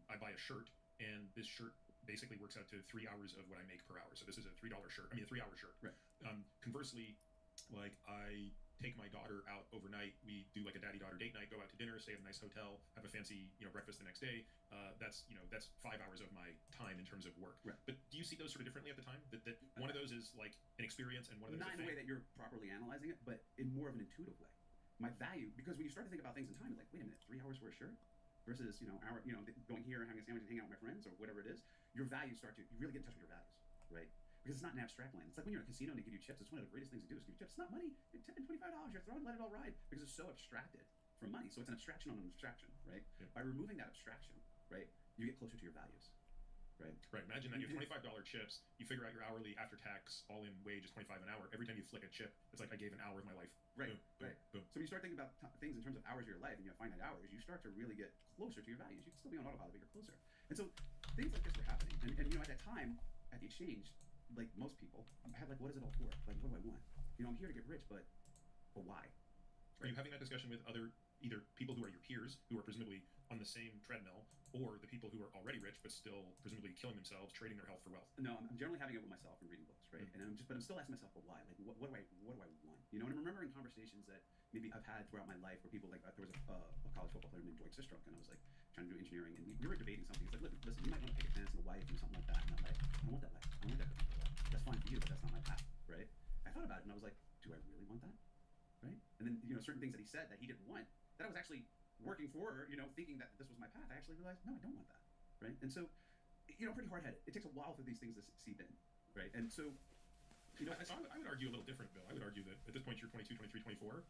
I buy a shirt, and this shirt basically works out to 3 hours of what I make per hour. So this is a $3 shirt. I mean, a 3-hour shirt. Right. Conversely, like, I take my daughter out overnight. We do like a daddy-daughter date night, go out to dinner, stay at a nice hotel, have a fancy breakfast the next day. That's 5 hours of my time in terms of work. Right. But do you see those sort of differently at the time? That one of those is like an experience, and one of those not is in a way that you're properly analyzing it, but in more of an intuitive way. My value, because when you start to think about things in time, it's like, wait a minute, 3 hours for a shirt versus hour, going here and having a sandwich and hanging out with my friends or whatever it is. Your values you really get in touch with your values, right? Because it's not an abstract land. It's like when you're in a casino and they give you chips. It's one of the greatest things to do is give you chips. It's not money. You're $10, $25. You're throwing, let it all ride, because it's so abstracted from money. So it's an abstraction on an abstraction, right? Yeah. By removing that abstraction, right, you get closer to your values, right? Right. Imagine that you have $25 chips. You figure out your hourly after tax all-in wage is $25 an hour. Every time you flick a chip, it's like I gave an hour of my life. Right. Boom, boom, Right. boom. So when you start thinking about things in terms of hours of your life, and you have finite hours, you start to really get closer to your values. You can still be on autopilot, but you're closer. And so things like this were happening. And at that time, at the exchange, like most people, I had like, what is it all for? Like, what do I want? I'm here to get rich, but why? Are you having that discussion with either people who are your peers, who are presumably on the same treadmill, or the people who are already rich but still presumably killing themselves, trading their health for wealth? No, I'm generally having it with myself and reading books, right? Mm-hmm. And I'm still asking myself, but why? Like, what do I want? And I'm remembering conversations that maybe I've had throughout my life where people like, there was a college football player named Dwight Sistrunk, and I was like trying to do engineering, and we were debating something. He's like, look, listen, you might want to take a chance and a wife and something like that. And I'm like, I don't want that life. I want that particular life. That's fine for you, but that's not my path, right? I thought about it and I was like, do I really want that? Right? And then certain things that he said that he didn't want, that I was actually working for, thinking that this was my path, I actually realized, no, I don't want that, right? And so, pretty hard-headed. It takes a while for these things to seep in, right? And so, I would argue a little different, Bill. I would argue that at this point you're 22, 23, 24.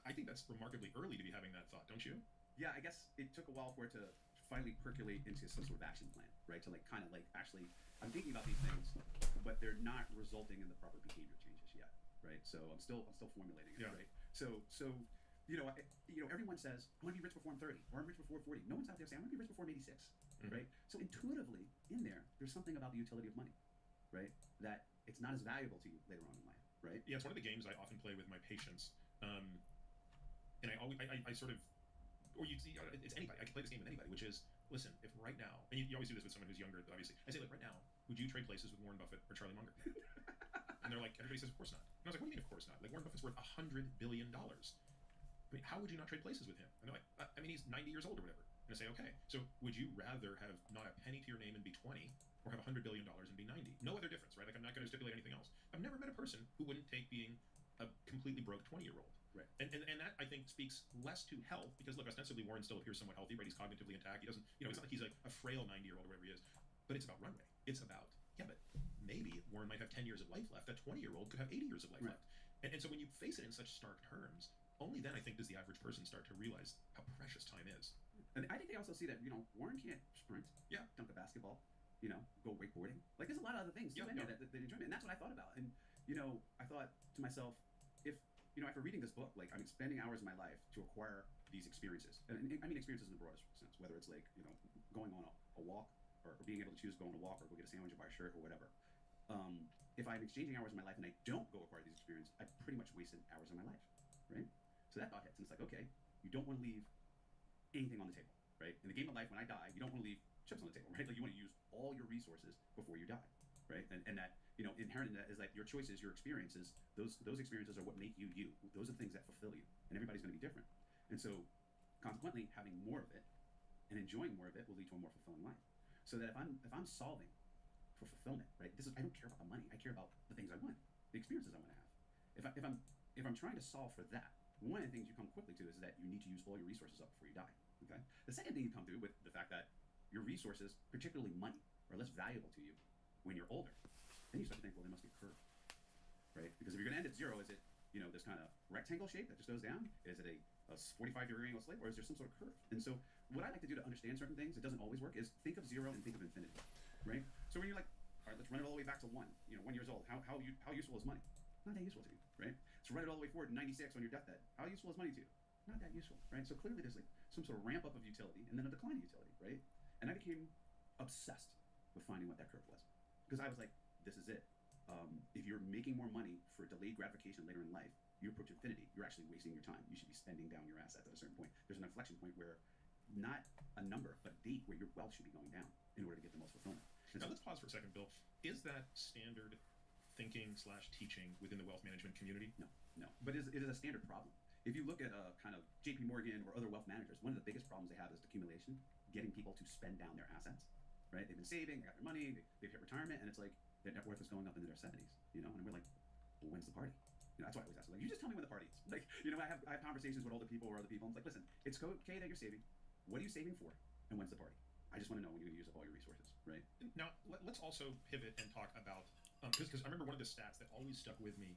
I think that's remarkably early to be having that thought, don't you? Yeah, I guess it took a while for it to finally percolate into some sort of action plan, right? To actually, I'm thinking about these things, but they're not resulting in the proper behavior changes yet, right? So I'm still formulating it, Yeah. right? So everyone says, I want to be rich before I'm 30, or I'm rich before 40. No one's out there saying, I want to be rich before I'm 86, right? So intuitively, in there's something about the utility of money, right? That it's not as valuable to you later on in life, right? Yeah, it's one of the games I often play with my patients. And I sort of, or it's anybody, I can play this game with anybody, which is, listen, if right now, and you always do this with someone who's younger, obviously, I say, look, right now, would you trade places with Warren Buffett or Charlie Munger? And they're like, everybody says, of course not. And I was like, what do you mean, of course not? Like, Warren Buffett's worth $100 billion. I mean, how would you not trade places with him? And they're like, I mean, he's 90 years old or whatever. And I say, okay, so would you rather have not a penny to your name and be 20, or have $100 billion and be 90? No other difference, right? Like, I'm not going to stipulate anything else. I've never met a person who wouldn't take being a completely broke 20-year-old. Right. And that, I think, speaks less to health, because, look, ostensibly Warren still appears somewhat healthy, right? He's cognitively intact. He doesn't, it's not like he's like a frail 90-year-old or whatever he is. But it's about runway. It's about, yeah, but maybe Warren might have 10 years of life left. That 20-year-old could have 80 years of life left. And so when you face it in such stark terms, only then I think does the average person start to realize how precious time is. And I think they also see that, Warren can't sprint, dunk a basketball, go wakeboarding. Like, there's a lot of other things too in there that enjoy me. And that's what I thought about. And, I thought to myself, if, after reading this book, like, I'm spending hours of my life to acquire these experiences. And I mean experiences in the broadest sense, whether it's like, going on a walk, or being able to choose to go on a walk, or go get a sandwich or buy a shirt or whatever. If I'm exchanging hours of my life and I don't go acquire these experiences, I've pretty much wasted hours of my life, right? So that thought hits, and it's like, okay, you don't want to leave anything on the table, right? In the game of life, when I die, you don't want to leave chips on the table, right? Like, you want to use all your resources before you die, right? And that, inherent in that is that your choices, your experiences, those experiences are what make you you. Those are the things that fulfill you, and everybody's going to be different. And so, consequently, having more of it and enjoying more of it will lead to a more fulfilling life. So that if I'm solving for fulfillment, right? I don't care about the money. I care about the things I want, the experiences I want to have. If I'm trying to solve for that, one of the things you come quickly to is that you need to use all your resources up before you die. Okay. The second thing you come to with the fact that your resources, particularly money, are less valuable to you when you're older, then you start to think, well, there must be a curve, right? Because if you're going to end at 0, is it, you know, this kind of rectangle shape that just goes down? Is it a 45-degree angle slope, or is there some sort of curve? And so what I like to do to understand certain things, it doesn't always work, is think of 0 and think of infinity, right? So when you're like, all right, let's run it all the way back to 1, you know, 1 years old. How useful is money? Not that useful to you, right? So run it all the way forward to 96 on your deathbed. How useful is money to you? Not that useful, right? So clearly there's like some sort of ramp up of utility and then a decline of utility, right? And I became obsessed with finding what that curve was, because I was like, this is it. If you're making more money for delayed gratification later in life, you approach infinity, you're actually wasting your time. You should be spending down your assets at a certain point. There's an inflection point where not a number, but a date where your wealth should be going down in order to get the most fulfillment. And now let's pause for a second, Bill. Is that standard thinking / teaching within the wealth management community? No. But it is a standard problem. If you look at kind of JP Morgan or other wealth managers, one of the biggest problems they have is accumulation, getting people to spend down their assets, right? They've been saving, they got their money, they've hit retirement, and it's like their net worth is going up into their 70s, you know? And we're like, well, when's the party? You know, that's why I always ask, like, you just tell me when the party is. Like, you know, I have conversations with older people or other people, and it's like, listen, it's okay that you're saving. What are you saving for? And when's the party? I just want to know when you're going to use up all your resources, right? Now, let's also pivot and talk about, because I remember one of the stats that always stuck with me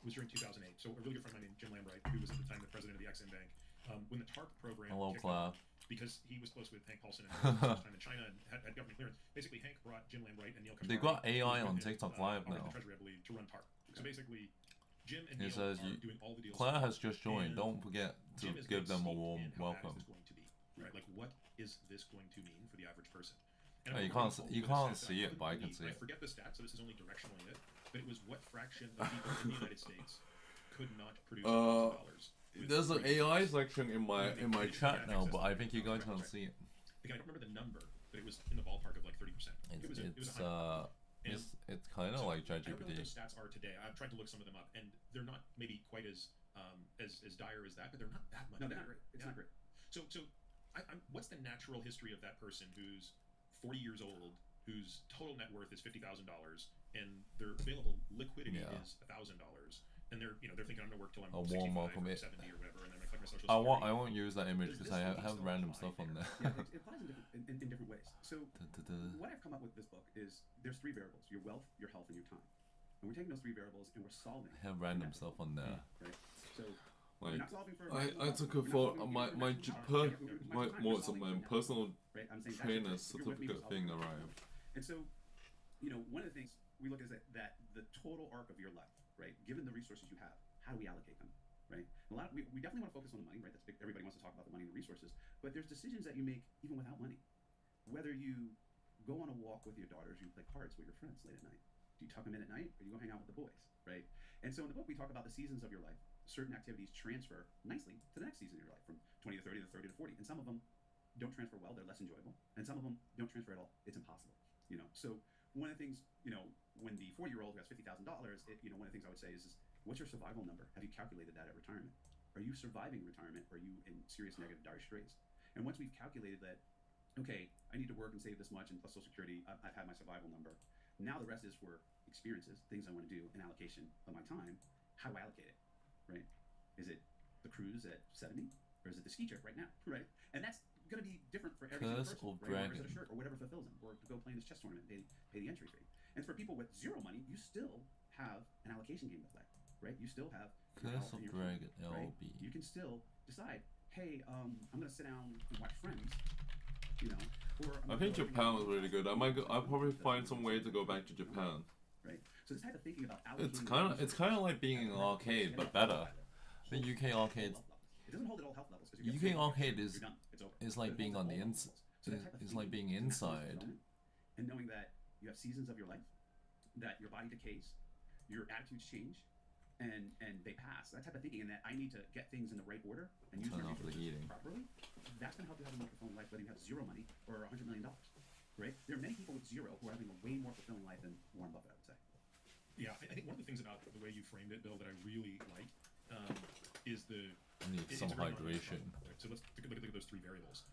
was during 2008. So a really good friend of mine named Jim Lambright, who was at the time the president of the Exim Bank, when the TARP program kicked off, because he was close with Hank Paulson and time in China and had government clearance. Basically, Hank brought Jim Lambright and Neil Kashkari. They got AI on TikTok Live now. The Treasury, I believe, to run TARP. So basically, Jim and He Neil says are doing all the deals. Claire has just joined. Don't forget to Jim is give them a warm in how welcome. bad is this going to be, right? Like, what is this going to mean for the average person? Oh, And you I can't see it, but I can see I it. forget the stats, so this is only directionally it. But it was what fraction of people in the United States could not produce $1,000. There's an AI section in my chat now, but I think you guys can't see it. Again, I don't remember the number, but it was in the ballpark of like 30%. It's kind of like I don't know what ChatGPT. those stats are today. I've tried to look some of them up, and they're not maybe quite as dire as that, but they're not that much. No, they're not great. It's not great. So what's the natural history of that person who's 40 years old, whose total net worth is $50,000, and their available liquidity is $1,000, and they're thinking, I'm gonna work till I'm 65 or 70 or whatever, and then I collect my social security. I won't use that image because I have random stuff on there. Yeah, it applies in different ways. So what I've come up with this book is there's 3 variables: your wealth, your health, and your time. And we're taking those 3 variables and we're solving. I have random stuff on there. Right. So Like, we're not solving for. I took a photo. My personal right? I'm saying trainer that's if you're with me, certificate we're thing solving. arrived. And so, one of the things we look at is that the total arc of your life, right? Given the resources you have, how do we allocate them, right? We definitely want to focus on the money, right? That's big. Everybody wants to talk about the money and the resources, but there's decisions that you make even without money. Whether you go on a walk with your daughters, or you play cards with your friends late at night. Do you tuck them in at night, or you go hang out with the boys, right? And so in the book we talk about the seasons of your life. Certain activities transfer nicely to the next season of your life, from 20 to 30 to 30 to 40, and some of them don't transfer well, they're less enjoyable, and some of them don't transfer at all. It's impossible, So one of the things, when the 40-year-old who has $50,000, one of the things I would say is what's your survival number? Have you calculated that at retirement? Are you surviving retirement? Or are you in serious negative dire straits? And once we've calculated that, okay, I need to work and save this much, and plus Social Security, I've had my survival number. Now the rest is for experiences, things I want to do, and allocation of my time. How do I allocate it, right? Is it the cruise at 70, or is it the ski trip right now, right? And that's going to be different for every single person, right? Or is it a shirt, or whatever fulfills them, or to go play in this chess tournament, pay the entry fee. And for people with 0 money, you still have an allocation game to play, right? You still have Curse of Dragon right? LB. You can still decide, hey, I'm going to sit down and watch Friends, or I think Japan was really good. I'll probably find some way to go back to Japan. Right. So this type of thinking about allocating It's kind of like being in an arcade, but better. The UK arcade. It doesn't hold at all health levels. UK arcade is it's like being on the inside. It's like being inside. And knowing that you have seasons of your life, that your body decays, your attitudes change, and they pass. That type of thinking, and that I need to get things in the right order and use my resources properly. That's going to help you have a more fulfilling life, whether you have 0 money or $100 million. Right? There are many people with 0 who are having a way more fulfilling life than Warren Buffett, I would say. Yeah, I think one of the things about the way you framed it, Bill, that I really like is I need some hydration. So let's look at those 3 variables.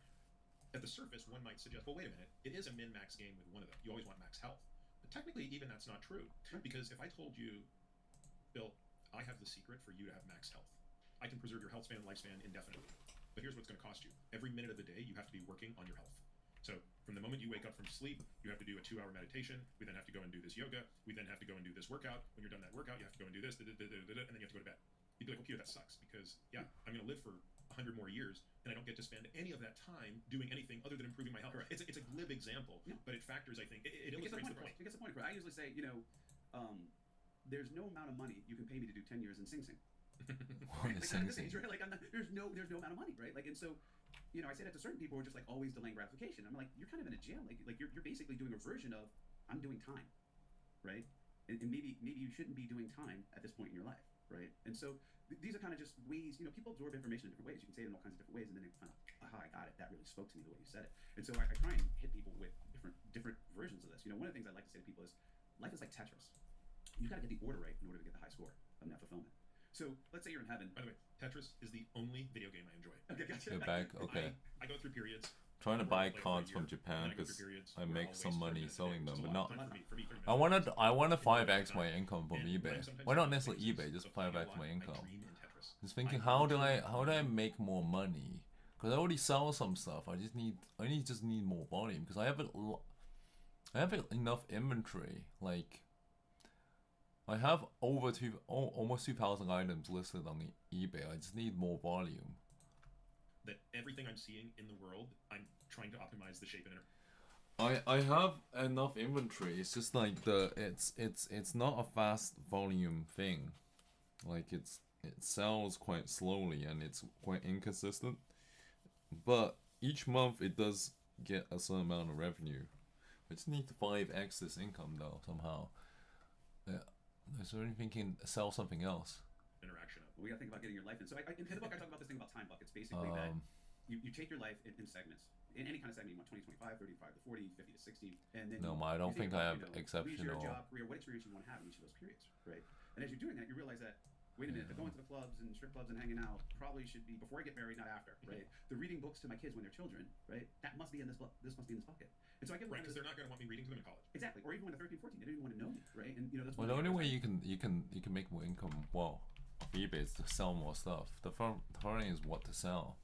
At the surface, one might suggest, well, wait a minute, it is a min-max game with one of them. You always want max health. But technically, even that's not true. Because if I told you, Bill, I have the secret for you to have max health. I can preserve your lifespan indefinitely. But here's what's going to cost you. Every minute of the day, you have to be working on your health. So from moment you wake up from sleep, you have to do a 2-hour meditation. We then have to go and do this yoga. We then have to go and do this workout. When you're done that workout, you have to go and do this, and then you have to go to bed. You'd be like, okay, that sucks because I'm going to live for 100 more years, and I don't get to spend any of that time doing anything other than improving my health. Correct. It's a glib example, but it factors. I think it illustrates the point. It gets the point. I usually say, there's no amount of money you can pay me to do 10 years in Sing Sing. Right? Like, Sing this Sing. age, right? Like there's no amount of money, right? Like, and so, I say that to certain people who are just like always delaying gratification. I'm like, you're kind of in a jail. Like you're basically doing a version of I'm doing time, right? And maybe you shouldn't be doing time at this point in your life, right? And so these are kind of just ways, people absorb information in different ways. You can say it in all kinds of different ways, and then they find out, aha, I got it. That really spoke to me the way you said it. And so I try and hit people with different versions of this. One of the things I like to say to people is life is like Tetris. You got to get the order right in order to get the high score of net fulfillment. So let's say you're in heaven. By the way, Tetris is the only video game I enjoy. Okay, gotcha. You're back. Okay. I go through periods. Trying to buy cards from Japan because I make some money selling them, but not. I want to 5x my income from eBay. Why not necessarily eBay? Just 5x my income. Just thinking, how do I make more money? Because I already sell some stuff. I just need more volume because I have enough inventory. Like I have almost 2,000 items listed on eBay. I just need more volume. That everything I'm seeing in the world, I'm trying to optimize the shape and I have enough inventory. It's just like it's not a fast volume thing. Like it sells quite slowly and it's quite inconsistent. But each month it does get a certain amount of revenue. I just need to 5x this income though somehow. Yeah. Is there anything can sell something else? interaction of. We got to think about getting your life in. So in the book, I talk about this thing about time buckets. Basically, that you take your life in segments. In any kind of segment, you want 20, 25, 35 to 40, 50 to 60, and then I don't think I have exceptional. Leisure, job, career, what experience you want to have in each of those periods, right? And as you're doing that, you realize that wait a minute, the going to the clubs and strip clubs and hanging out probably should be before I get married, not after, right? The reading books to my kids when they're children, right? That must be in this book. This must be in this bucket. And so I get right because they're not going to want me reading to them in college. Exactly, or even when they're 13, 14, they don't even want to know me, right? And that's the only way you can make more income off eBay is to sell more stuff. The fun thing is what to sell.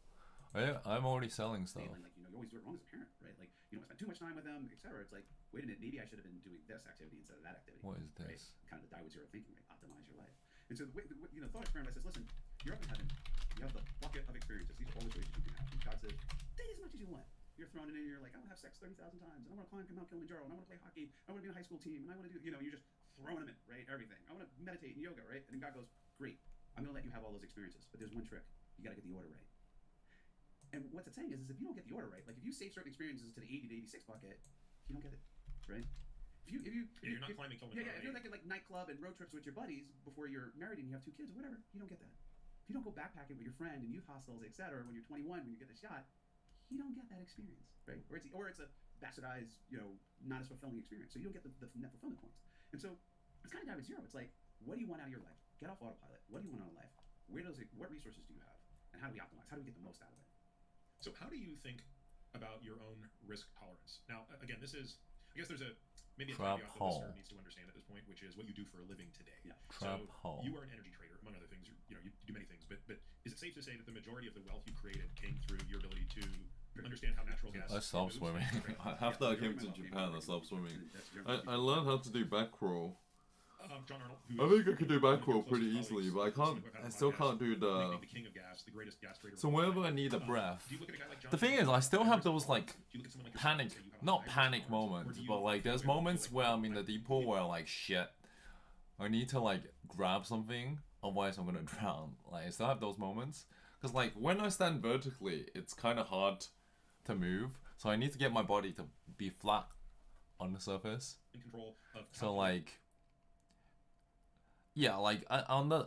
I'm already selling stuff. Like, you always do it wrong as a parent, right? Like, I spend too much time with them, etc. It's like, wait a minute, maybe I should have been doing this activity instead of that activity. What is this? Right? Kind of the die with zero thinking, right? Optimize your life. And so the thought experiment says, listen, you're up in heaven. You have the bucket of experiences. These are all the choices you can have. And God says, date as much as you want. You're thrown in and you're like, I want to have sex 30,000 times, and I want to climb Mount Kilimanjaro, and I want to play hockey, I want to be in a high school team, and I want to do, you're just throwing them in, right? Everything. I want to meditate and yoga, right? And God goes, great. I'm going to let you have all those experiences, but there's one trick. You got to get the order right. And what's it saying is if you don't get the order right, like if you save certain experiences to the 80 to 86 bucket, you don't get it, right? If you're not climbing Kilimanjaro. If you're like nightclub and road trips with your buddies before you're married and you have 2 kids or whatever, you don't get that. If you don't go backpacking with your friend in youth hostels, etc., when you're 21, when you get the shot, you don't get that experience, right? Or it's a bastardized, not as fulfilling experience. So you don't get the net fulfillment points. And so it's kind of down to zero. It's like, what do you want out of your life? Get off autopilot. What do you want out of life? What resources do you have? And how do we optimize? How do we get the most out of it? So how do you think about your own risk tolerance? Now, again, I guess there's maybe a caveat that the listener needs to understand at this point, which is what you do for a living today. Yeah. You are an energy trader, among other things. You do many things, but is it safe to say that the majority of the wealth you created came through your ability to understand how natural gas? I stopped swimming. After I came to Japan, I stopped swimming. I learned how to do back row. John Arnold, I think I could do back row pretty easily, but I still can't do the king of gas, the greatest gas trader. So whenever I need a breath, the thing is, I still have those not panic moments, but like there's moments where I'm in the deep pool where like shit, I need to like grab something, otherwise I'm gonna drown. Like I still have those moments, because like when I stand vertically, it's kind of hard to move, so I need to get my body to be flat on the surface. In control of. So like. Yeah, like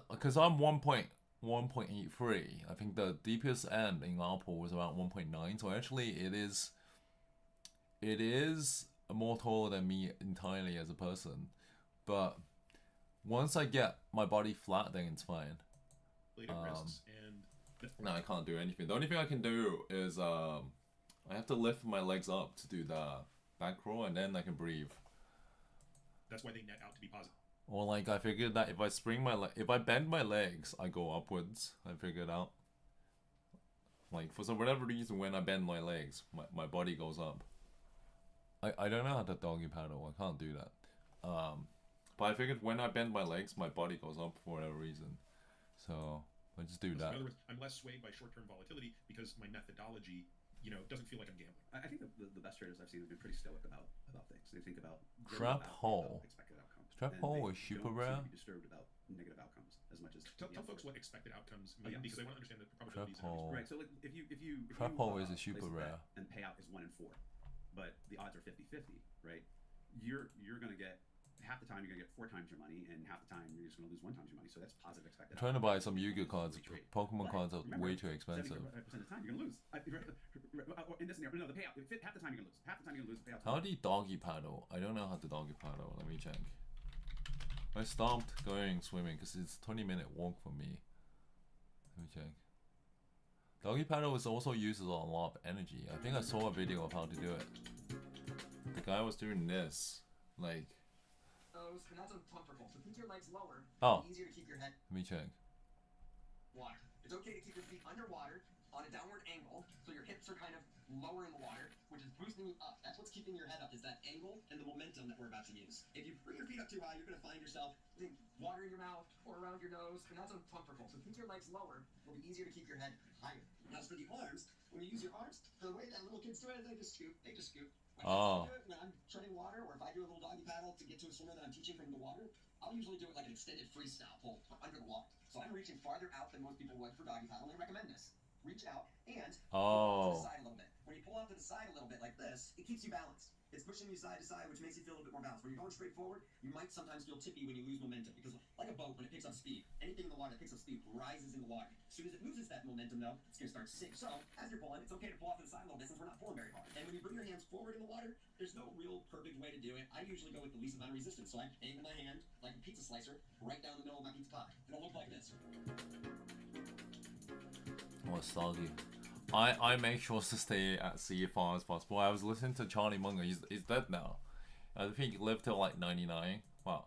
because I'm 1.83. I think the deepest end in our pool was around 1.9. So actually, it is more taller than me entirely as a person. But once I get my body flat, then it's fine. No, I can't do anything. The only thing I can do is I have to lift my legs up to do the back row, and then I can breathe. That's why they net out to be positive. Or like I figured that if I bend my legs, I go upwards. I figured out. Like for whatever reason, when I bend my legs, my body goes up. I don't know how to doggy paddle. I can't do that. But I figured when I bend my legs, my body goes up for whatever reason. So I just do that. In other words, I'm less swayed by short-term volatility because my methodology, doesn't feel like I'm gambling. I think the best traders I've seen have been pretty stoic about things. They think about Trap hole. expected outcomes. Trap hole is super rare. Be disturbed about negative outcomes as much as tell folks what expected outcomes mean because they want to understand the probabilities. Trap hole. Right. So like if you Trap hole is a super rare. And payout is 1 in 4, but the odds are 50-50, right? You're gonna get half the time you're gonna get 4 times your money, and half the time you're just gonna lose 1 times your money. So that's positive expected. I'm trying to buy some Yu-Gi-Oh cards. Pokemon cards are way too expensive. 75% of the time you're gonna lose. In this scenario, no, the payout half the time you're gonna lose. Half the time you're gonna lose the payout. How do you doggy paddle? I don't know how to doggy paddle. Let me check. I stopped going swimming because it's 20-minute walk for me. Let me check. Doggy paddle is also uses a lot of energy. I think I saw a video of how to do it. The guy was doing this, like. And that's uncomfortable. So keep your legs lower. Oh. It's easier to keep your head. Let me check. Water. It's okay to keep your feet underwater on a downward angle, so your hips are kind of lower in the water, which is boosting you up. That's what's keeping your head up, is that angle and the momentum that we're about to use. If you bring your feet up too high, you're going to find yourself getting water in your mouth or around your nose, and that's uncomfortable. So keep your legs lower. It'll be easier to keep your head higher. Now, as for the arms, when you use your arms, the way that little kids do it, they just scoop. When I'm treading water, or if I do a little doggy paddle to get to a swimmer that I'm teaching from the water, I'll usually do it like an extended freestyle pull under the water. So I'm reaching farther out than most people would for doggy paddle, and I recommend this. Reach out and pull off to the side a little bit. When you pull off to the side a little bit like this, it keeps you balanced. It's pushing you side to side, which makes you feel a little bit more balanced. When you're going straight forward, you might sometimes feel tippy when you lose momentum, because like a boat, when it picks up speed, anything in the water that picks up speed rises in the water. As soon as it loses that momentum, though, it's going to start to sink. So, as you're pulling, it's okay to pull off to the side a little bit since we're not pulling very hard. And when you bring your hands forward in the water, there's no real perfect way to do it. I usually go with the least amount of resistance. So I angle my hand like a pizza slicer right down the middle of my pizza pie. It'll look like this. Oh, soggy. I make sure to stay at sea as far as possible. I was listening to Charlie Munger. He's dead now. I think he lived till like 99. Wow.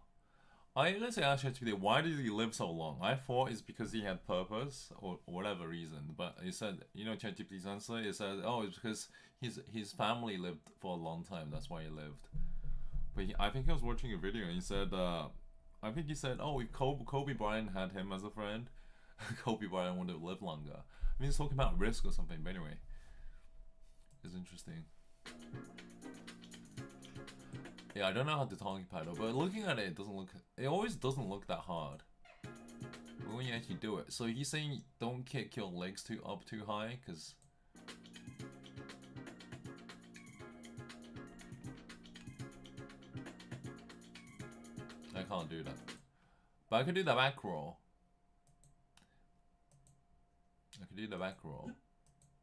I didn't say actually, why did he live so long? I thought it's because he had purpose or whatever reason. But he said, ChatGPT's answer, it said, oh, it's because his family lived for a long time. That's why he lived. But I think I was watching a video and he said, oh, if Kobe Bryant had him as a friend, Kobe Bryant would have lived longer. I mean, he's talking about risk or something, but anyway. It's interesting. Yeah, I don't know how to doggy paddle, but looking at it, it always doesn't look that hard. But when you actually do it. So he's saying don't kick your legs up too high, because... I can't do that. But I can do the back roll.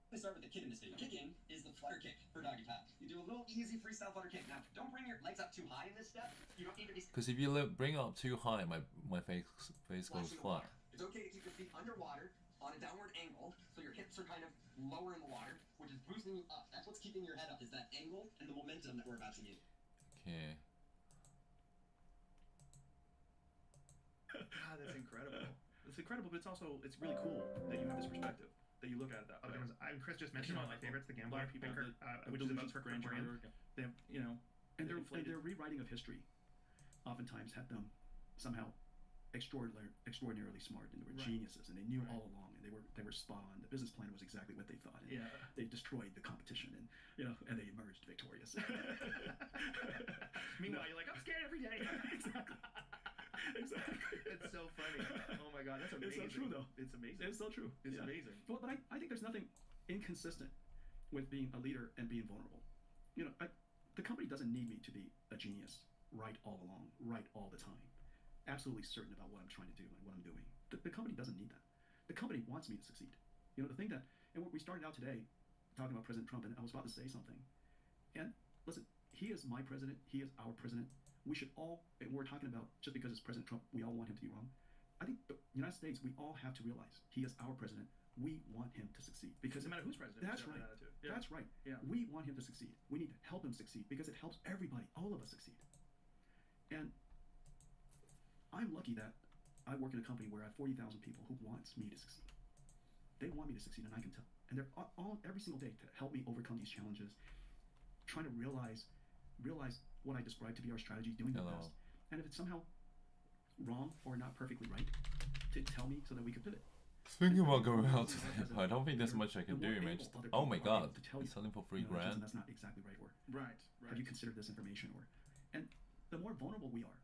Let's start with the kick in this video. Kicking is the flutter kick for doggy paddle. You do a little easy freestyle flutter kick. Now, don't bring your legs up too high in this step. You don't need to be... Because if you bring it up too high, my face goes flat. It's okay to keep your feet underwater on a downward angle, so your hips are kind of lower in the water, which is boosting you up. That's what's keeping your head up, is that angle and the momentum that we're about to use. Okay. God, that's incredible. It's incredible, but it's really cool that you have this perspective, that you look at it that way. Chris just mentioned one of my favorites, The Gambler, which is about Kirk Grandin. They have, and their rewriting of history oftentimes had them somehow extraordinarily smart, and they were geniuses, and they knew all along, and they were spot on. The business plan was exactly what they thought, and they destroyed the competition, and and they emerged victorious. Meanwhile, you're like, I'm scared every day. Exactly. It's so funny. Oh my God, that's amazing. It's so true, though. It's amazing. It's so true. It's amazing. But I think there's nothing inconsistent with being a leader and being vulnerable. The company doesn't need me to be a genius, right all along, right all the time, absolutely certain about what I'm trying to do and what I'm doing. The company doesn't need that. The company wants me to succeed. The thing that, and we started out today talking about President Trump, and I was about to say something. And listen, he is my president. He is our president. We should all, and we're talking about just because it's President Trump, we all want him to be wrong. I think the United States, we all have to realize he is our president. We want him to succeed, because no matter who's president. That's right. That's right. Yeah. We want him to succeed. We need to help him succeed because it helps everybody, all of us succeed. And I'm lucky that I work in a company where I have 40,000 people who wants me to succeed. They want me to succeed, and I can tell. And they're all every single day to help me overcome these challenges, trying to realize realize what I described to be our strategy, doing the best. And if it's somehow wrong or not perfectly right, to tell me so that we could pivot. Speaking about going out, I don't think there's much I can do. Man. Just, oh my God, he's selling for $3 grand. That's not exactly right. Or right. Have you considered this information? Or, and the more vulnerable we are,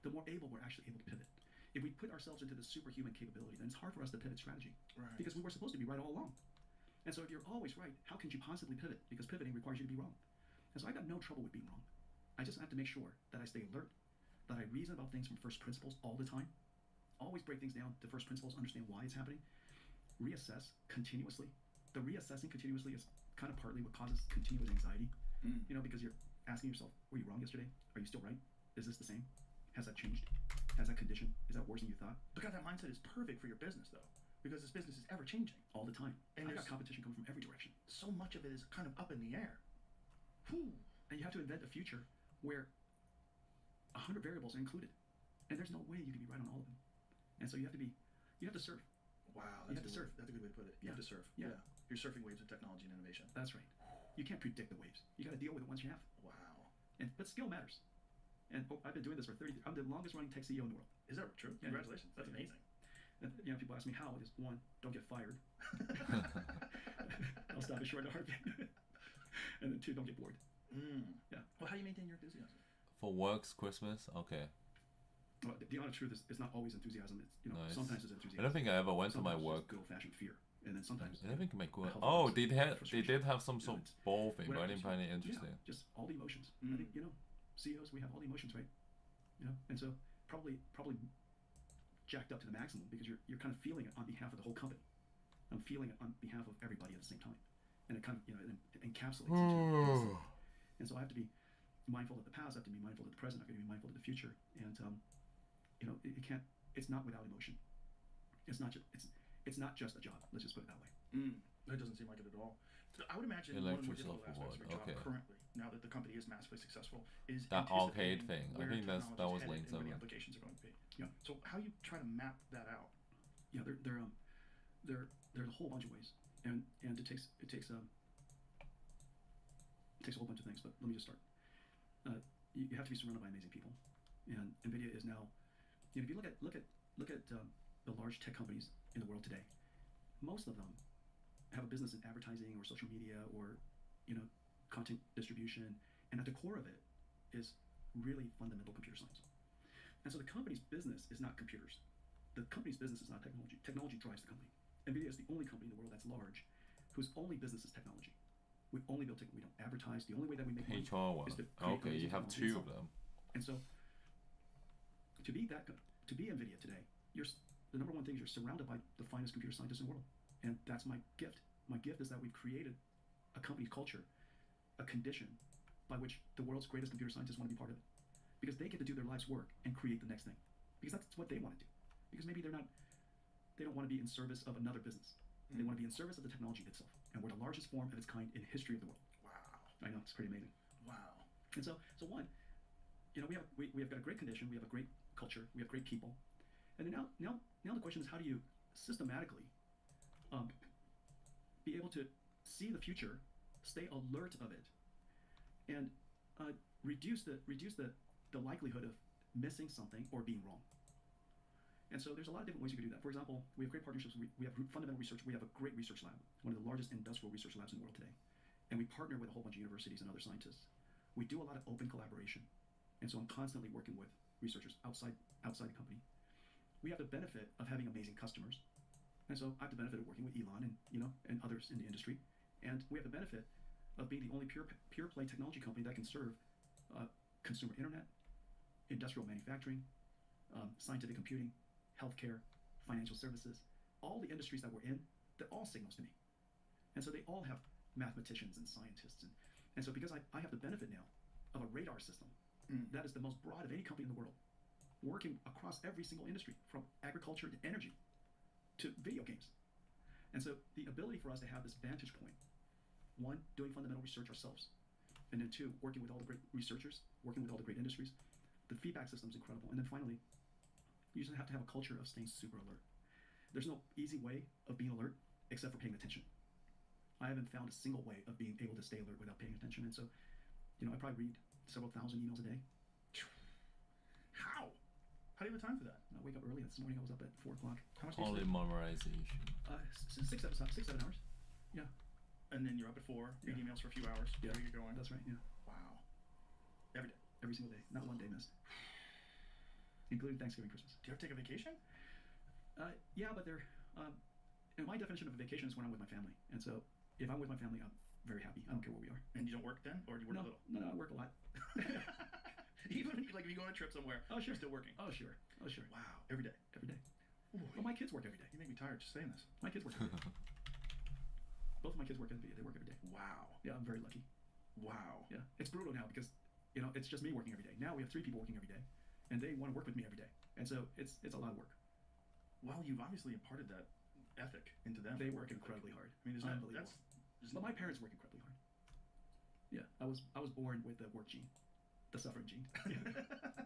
the more able we're actually able to pivot. If we put ourselves into the superhuman capability, then it's hard for us to pivot strategy. Right. Because we were supposed to be right all along. And so if you're always right, how can you possibly pivot? Because pivoting requires you to be wrong. And so I got no trouble with being wrong. I just have to make sure that I stay alert, that I reason about things from first principles all the time. Always break things down to first principles, understand why it's happening. Reassess continuously. The reassessing continuously is kind of partly what causes continuous anxiety. You know, because you're asking yourself, were you wrong yesterday? Are you still right? Is this the same? Has that changed? Has that condition? Is that worse than you thought? But God, that mindset is perfect for your business, though, because this business is ever changing all the time. And I've got competition coming from every direction. So much of it is kind of up in the air. Whew. And you have to invent a future where 100 variables are included, and there's no way you can be right on all of them. And so you have to surf. Wow, you have to surf. That's a good way to put it. You have to surf. Yeah. You're surfing waves of technology and innovation. That's right. You can't predict the waves. You got to deal with it once you have. Wow. But skill matters. And I've been doing this for 30 years. I'm the longest running tech CEO in the world. Is that true? Yeah. Congratulations. That's amazing. And, you know, people ask me how. It is, one, don't get fired. I'll stop it short and heartbeat. And then two, don't get bored. Yeah. Well, how do you maintain your enthusiasm? For works, Christmas, okay. Well, the honest truth is, it's not always enthusiasm. It's, you know, nice. Sometimes it's enthusiasm. I don't think I ever went sometimes to my work. Good old-fashioned fear, and then sometimes. I don't think my good. Oh, they did have some sort of both thing, but I didn't find it interesting. Yeah, just all the emotions. I think, you know, CEOs, we have all the emotions, right? You know, and so probably jacked up to the maximum because you're kind of feeling it on behalf of the whole company. I'm feeling it on behalf of everybody at the same time, and it kind of, you know, it encapsulates it. And so I have to be mindful of the past. I have to be mindful of the present. I have to be mindful of the future. And you know, it can't. It's not without emotion. It's not just a job. Let's just put it that way. It doesn't seem like it at all. So I would imagine one of the more difficult aspects of your job currently, now that the company is massively successsul, is that arcade thing. I think that was linked to where the applications are going to be. Yeah. So how you try to map that out? Yeah, there's a whole bunch of ways, and it takes a whole bunch of things. But let me just start. You have to be surrounded by amazing people, and NVIDIA is now. You know, if you look at the large tech companies in the world today, most of them have a business in advertising or social media or, you know, content distribution, and at the core of it is really fundamental computer science. And so the company's business is not computers. The company's business is not technology. Technology drives the company. NVIDIA is the only company in the world that's large whose only business is technology. We only build technology. We don't advertise. The only way that we make money is to create okay, you have two of them. And so to be NVIDIA today, the number one thing is you're surrounded by the finest computer scientists in the world. And that's my gift. My gift is that we've created a company culture, a condition by which the world's greatest computer scientists want to be part of it. Because they get to do their life's work and create the next thing. Because that's what they want to do. Because maybe they don't want to be in service of another business. They want to be in service of the technology itself. And we're the largest form of its kind in the history of the world. Wow. I know, it's pretty amazing. Wow. And so one, you know, we have got a great condition, we have a great culture, we have great people. And then now the question is, how do you systematically be able to see the future, stay alert of it, and reduce the likelihood of missing something or being wrong. And so there's a lot of different ways you can do that. For example, we have great partnerships. We have fundamental research. We have a great research lab, one of the largest industrial research labs in the world today. And we partner with a whole bunch of universities and other scientists. We do a lot of open collaboration. And so I'm constantly working with researchers outside the company. We have the benefit of having amazing customers. And so I have the benefit of working with Elon and others in the industry. And we have the benefit of being the only pure play technology company that can serve consumer internet, industrial manufacturing, scientific computing, healthcare, financial services, all the industries that we're in, they're all signals to me. And so they all have mathematicians and scientists. And so because I have the benefit now of a radar system that is the most broad of any company in the world, working across every single industry, from agriculture to energy to video games. And so the ability for us to have this vantage point, one, doing fundamental research ourselves, and then two, working with all the great researchers, working with all the great industries, the feedback system is incredible. And then finally, you just have to have a culture of staying super alert. There's no easy way of being alert except for paying attention. I haven't found a single way of being able to stay alert without paying attention. And so I probably read several thousand emails a day. How? How do you have time for that? I wake up early. This morning I was up at 4 o'clock. How much do you Only sleep? memorization. 6, 7 hours. Yeah, And then you're up at 4, read Yeah. emails for a few hours Yeah. before you get going. that's right. Yeah, Wow. Every day. every single day, not one day missed, including Thanksgiving, Christmas. Do you ever take a vacation? Yeah, but they're. My definition of a vacation is when I'm with my family, and so if I'm with my family, I'm very happy. I don't care where we are. And you don't work then, or do you work a little? No, I work a lot. Even when if you go on a trip somewhere, Oh, sure. you're still working. Oh, sure. Wow. Every day. Every day. Ooh, Well, my kids work every day. you make me tired just saying this. My kids work every day. Both of my kids work every day. They work every day. Wow. Yeah, I'm very lucky. Wow. Yeah, it's brutal now because it's just me working every day. Now we have 3 people working every day, and they want to work with me every day, and so it's a lot of work. Well, you've obviously imparted that ethic into them. They work incredibly hard. I mean, is Unbelievable. that's But my parents work incredibly hard. Yeah, I was born with the work gene, the suffering gene.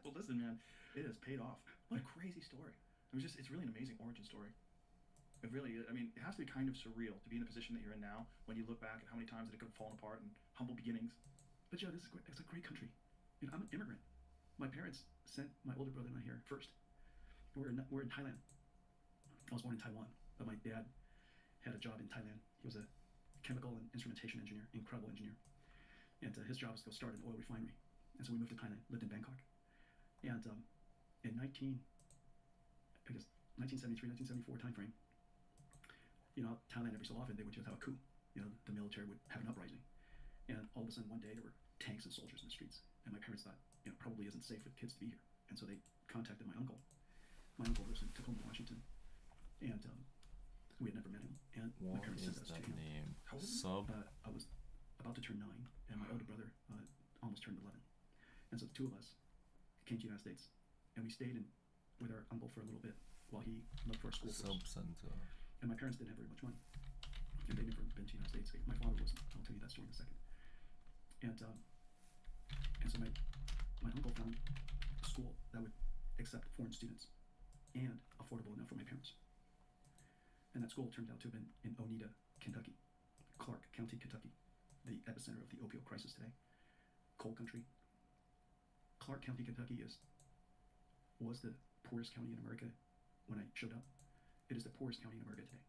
well, listen, man, it has paid off. What a crazy story. It's really an amazing origin story. It really, I mean, it has to be kind of surreal to be in the position that you're in now when you look back at how many times that it could have fallen apart and humble beginnings. But Joe, it's a great country. I'm an immigrant. My parents sent my older brother and I here first. We're in Thailand. I was born in Taiwan, but my dad had a job in Thailand. He was a chemical and instrumentation engineer, incredible engineer. And his job was to go start an oil refinery. And so we moved to Thailand, lived in Bangkok. And in 1973, 1974 timeframe, Thailand every so often they would just have a coup. The military would have an uprising. And all of a sudden one day there were tanks and soldiers in the streets. And my parents thought, probably isn't safe for kids to be here. And so they contacted my uncle. My uncle lives in Tacoma, Washington. And we had never met him. And my What parents is sent us to that him. name? How old are you? Sub. I was about to turn 9, and my older brother almost turned 11. And so the 2 of us came to the United States, and we stayed with our uncle for a little bit while he looked for a school for us. Sub center. And my parents didn't have very much money, and they never been to the United States. My father wasn't. I'll tell you that story in a second. And so my uncle found a school that would accept foreign students and affordable enough for my parents. And that school turned out to have been in Oneida, Kentucky, Clark County, Kentucky, the epicenter of the opioid crisis today. Coal country. Clark County, Kentucky was the poorest county in America when I showed up. It is the poorest county in America today.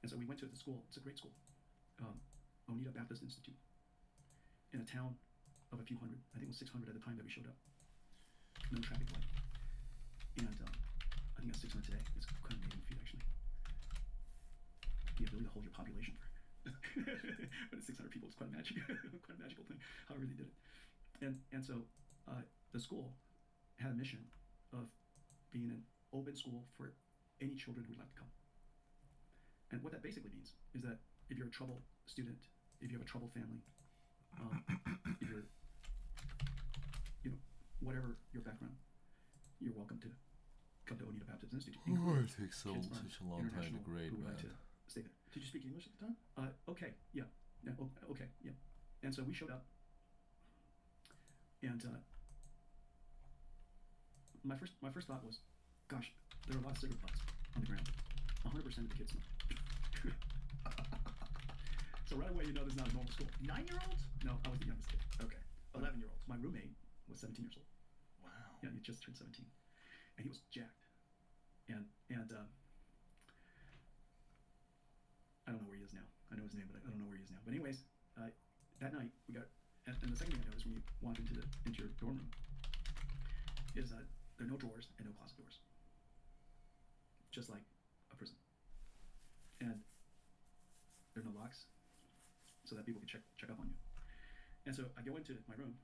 And so we went to the school. It's a great school. Oneida Baptist Institute. In a town of a few hundred. I think it was 600 at the time that we showed up. No traffic light. And I think that's 600 today. It's kind of amazing feat, actually. The ability to hold your population for but it's 600 people. It's quite a magical thing. However they did it. And so the school had a mission of being an open school for any children who would like to come. And what that basically means is that if you're a troubled student, if you have a troubled family, if you're, whatever your background, you're welcome to come to Oneida Baptist Institute. It takes such Kids a from long time to international grade, who would like man. to stay there. Did you speak English at the time? Okay, yeah. Okay, yeah. And so we showed up, and my first thought was, gosh, there are a lot of cigarette butts on the ground. 100% of the kids smoke. So right away, this is not a normal school. 9-year-olds? No, I was the youngest kid. Okay. 11-year-olds. My roommate was 17 years old. Wow. Yeah, he just turned 17, and he was jacked. And I don't know where he is now. I know his name, but I don't know where he is now. But anyways, that night we got, and the second thing I noticed when you walk into your dorm room is there are no drawers and no closet doors, just like a prison. And there are no locks, so that people can check up on you. And so I go into my room,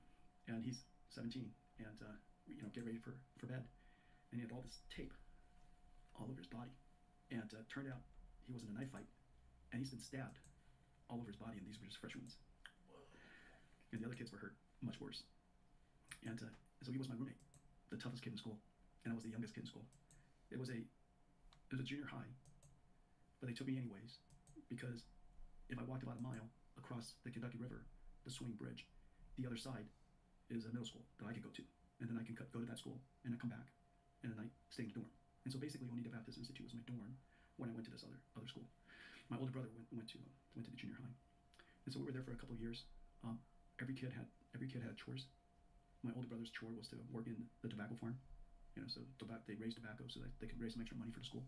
and he's 17, and get ready for bed, and he had all this tape all over his body, and turned out he was in a knife fight, and he's been stabbed all over his body, and these were just fresh wounds. And the other kids were hurt much worse. And so he was my roommate, the toughest kid in school, and I was the youngest kid in school. It was a junior high, but they took me anyways, because if I walked about a mile across the Kentucky River, the Swing Bridge, the other side is a middle school that I could go to, and then I can go to that school and I come back, and then I stay in the dorm. And so basically, Oneida Baptist Institute was my dorm when I went to this other school. My older brother went to the junior high, and so we were there for a couple of years. every kid had chores. My older brother's chore was to work in the tobacco farm. So they raised tobacco so that they could raise some extra money for the school,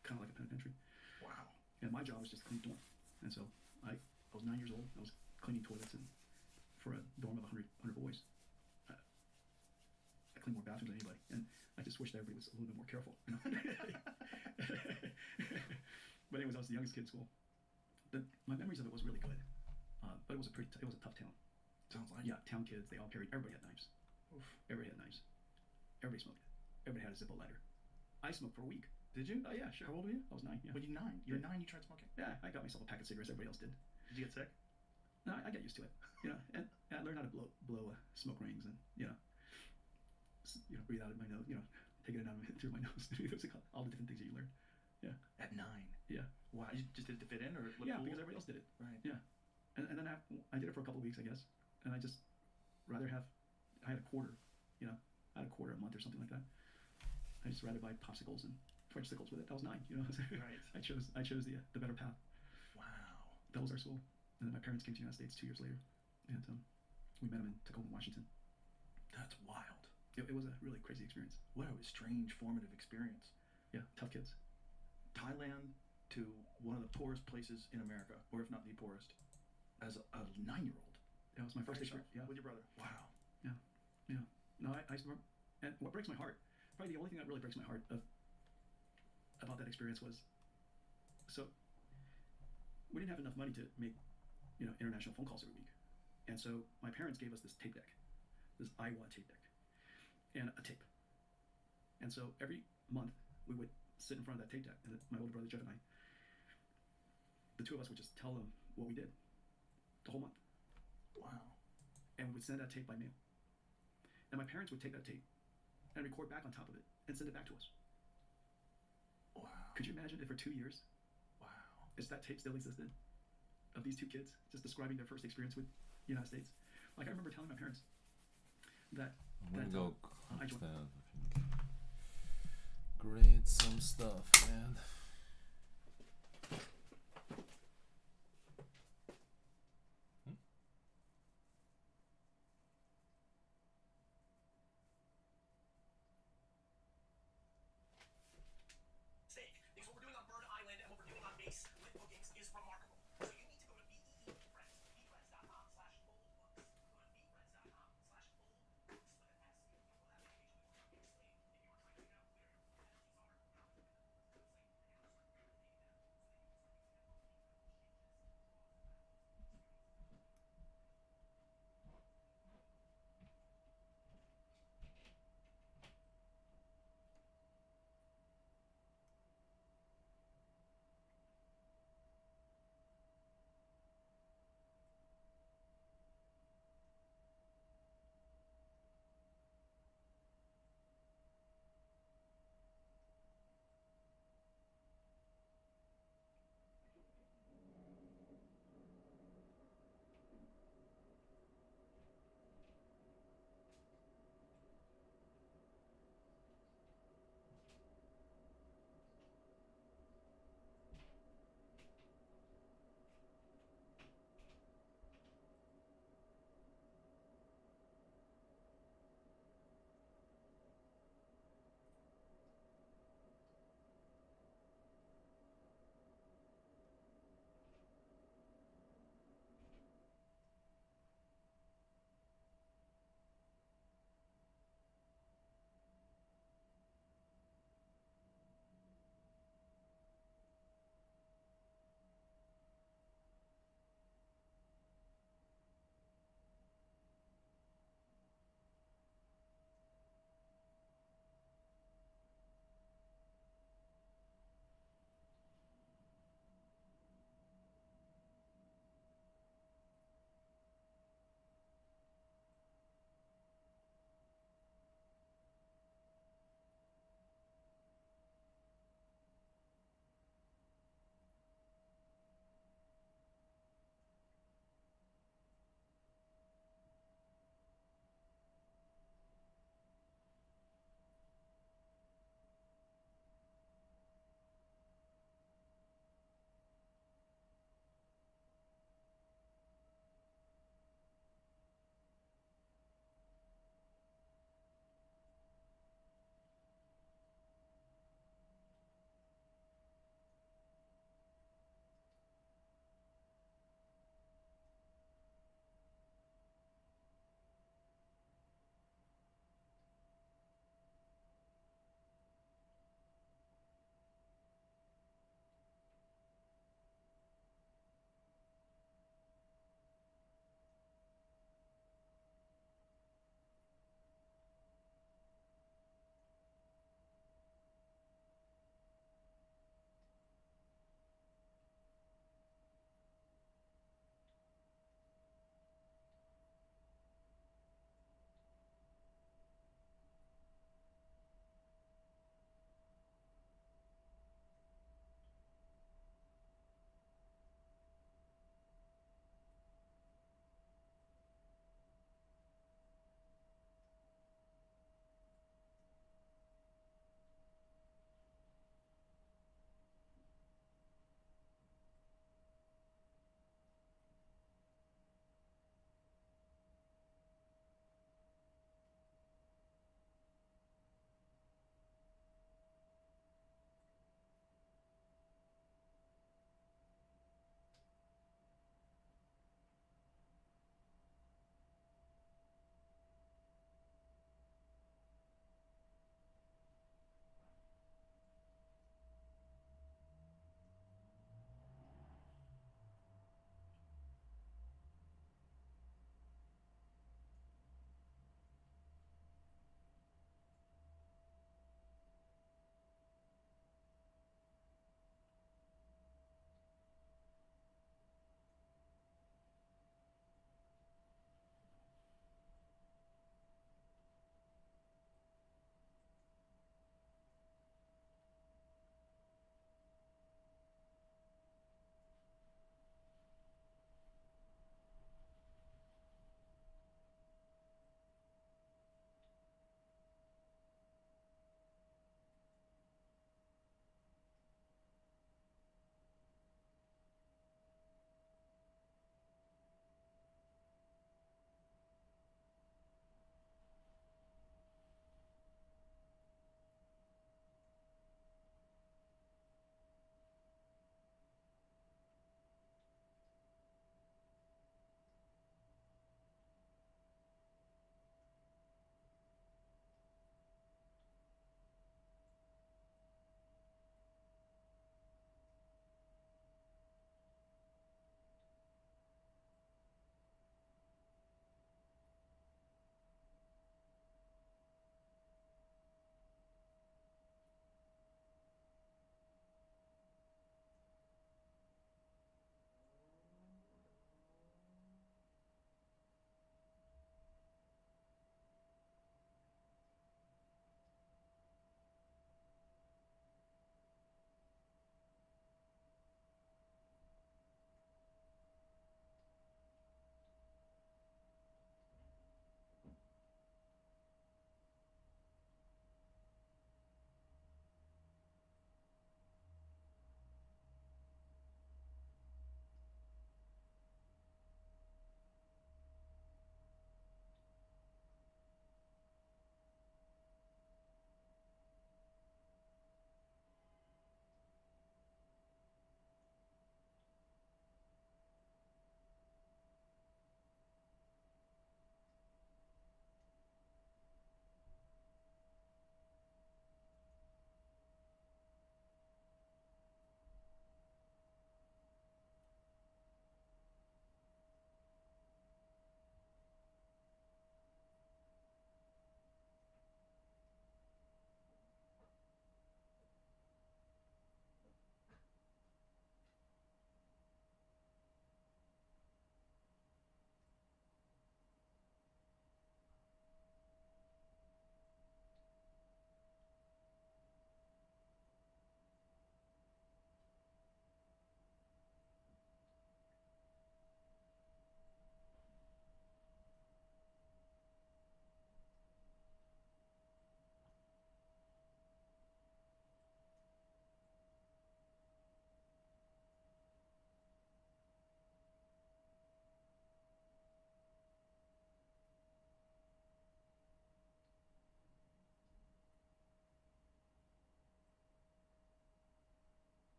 kind of like a penitentiary. Wow. And my job was just to clean the dorm. And so I was 9 years old. I was cleaning toilets and for a dorm of 100 boys. I cleaned more bathrooms than anybody, and I just wish that everybody was a little bit more careful. But anyways, I was the youngest kid in school. My memories of it was really good, but it was a tough town. Sounds like town kids. Everybody had knives. Oof. Everybody had knives. Everybody smoked. Everybody had a Zippo lighter. I smoked for a week. Did you? Oh yeah, sure. How old were you? I was 9. Yeah. But you're 9. You're 9. You tried smoking. Yeah, I got myself a pack of cigarettes. Everybody else did. Did you get sick? No, I got used to it. And I learned how to blow smoke rings and breathe out of my nose. Take it out through my nose. All the different things that you learn. Yeah. At 9. Yeah. Why? You just did it to fit in, or yeah, cool? because everybody else did it. Right. Yeah. And then I did it for a couple of weeks, I guess. And I just rather have. I had a quarter. I had a quarter a month or something like that. I just rather buy popsicles and Frenchsicles with it. I was 9. Right. I chose the better path. Wow. That was our school. And then my parents came to the United States 2 years later, and we met them in Tacoma, Washington. That's wild. It was a really crazy experience. What a strange, formative experience. Yeah, tough kids. Thailand to one of the poorest places in America, or if not the poorest, as a 9-year-old. That was my first experience. Yeah. With your brother. Wow. Yeah. Yeah. No, I remember, and what breaks my heart, probably the only thing that really breaks my heart about that experience was, so we didn't have enough money to make, international phone calls every week, and so my parents gave us this tape deck, this Iowa tape deck, and a tape, and so every month we would sit in front of that tape deck, and my older brother Jeff and I, the two of us would just tell them what we did, the whole month. Wow. And we would send that tape by mail. And my parents would take that tape and record back on top of it and send it back to us. Wow. Could you imagine if for 2 years, wow, if that tape still existed, of these two kids just describing their first experience with the United States? Like, I remember telling my parents that I'm gonna go I joined. that. Grade some stuff, man. Because what we're doing on Bird Island and what we're doing on base with bookings is remarkable. So you need to go to BEE Friends, beefriends.com/oldbooks. Go to beefriends.com/oldbooks with an S. You'll have an occasionally work on being slave if you are trying to figure out where the entities are, how to find them.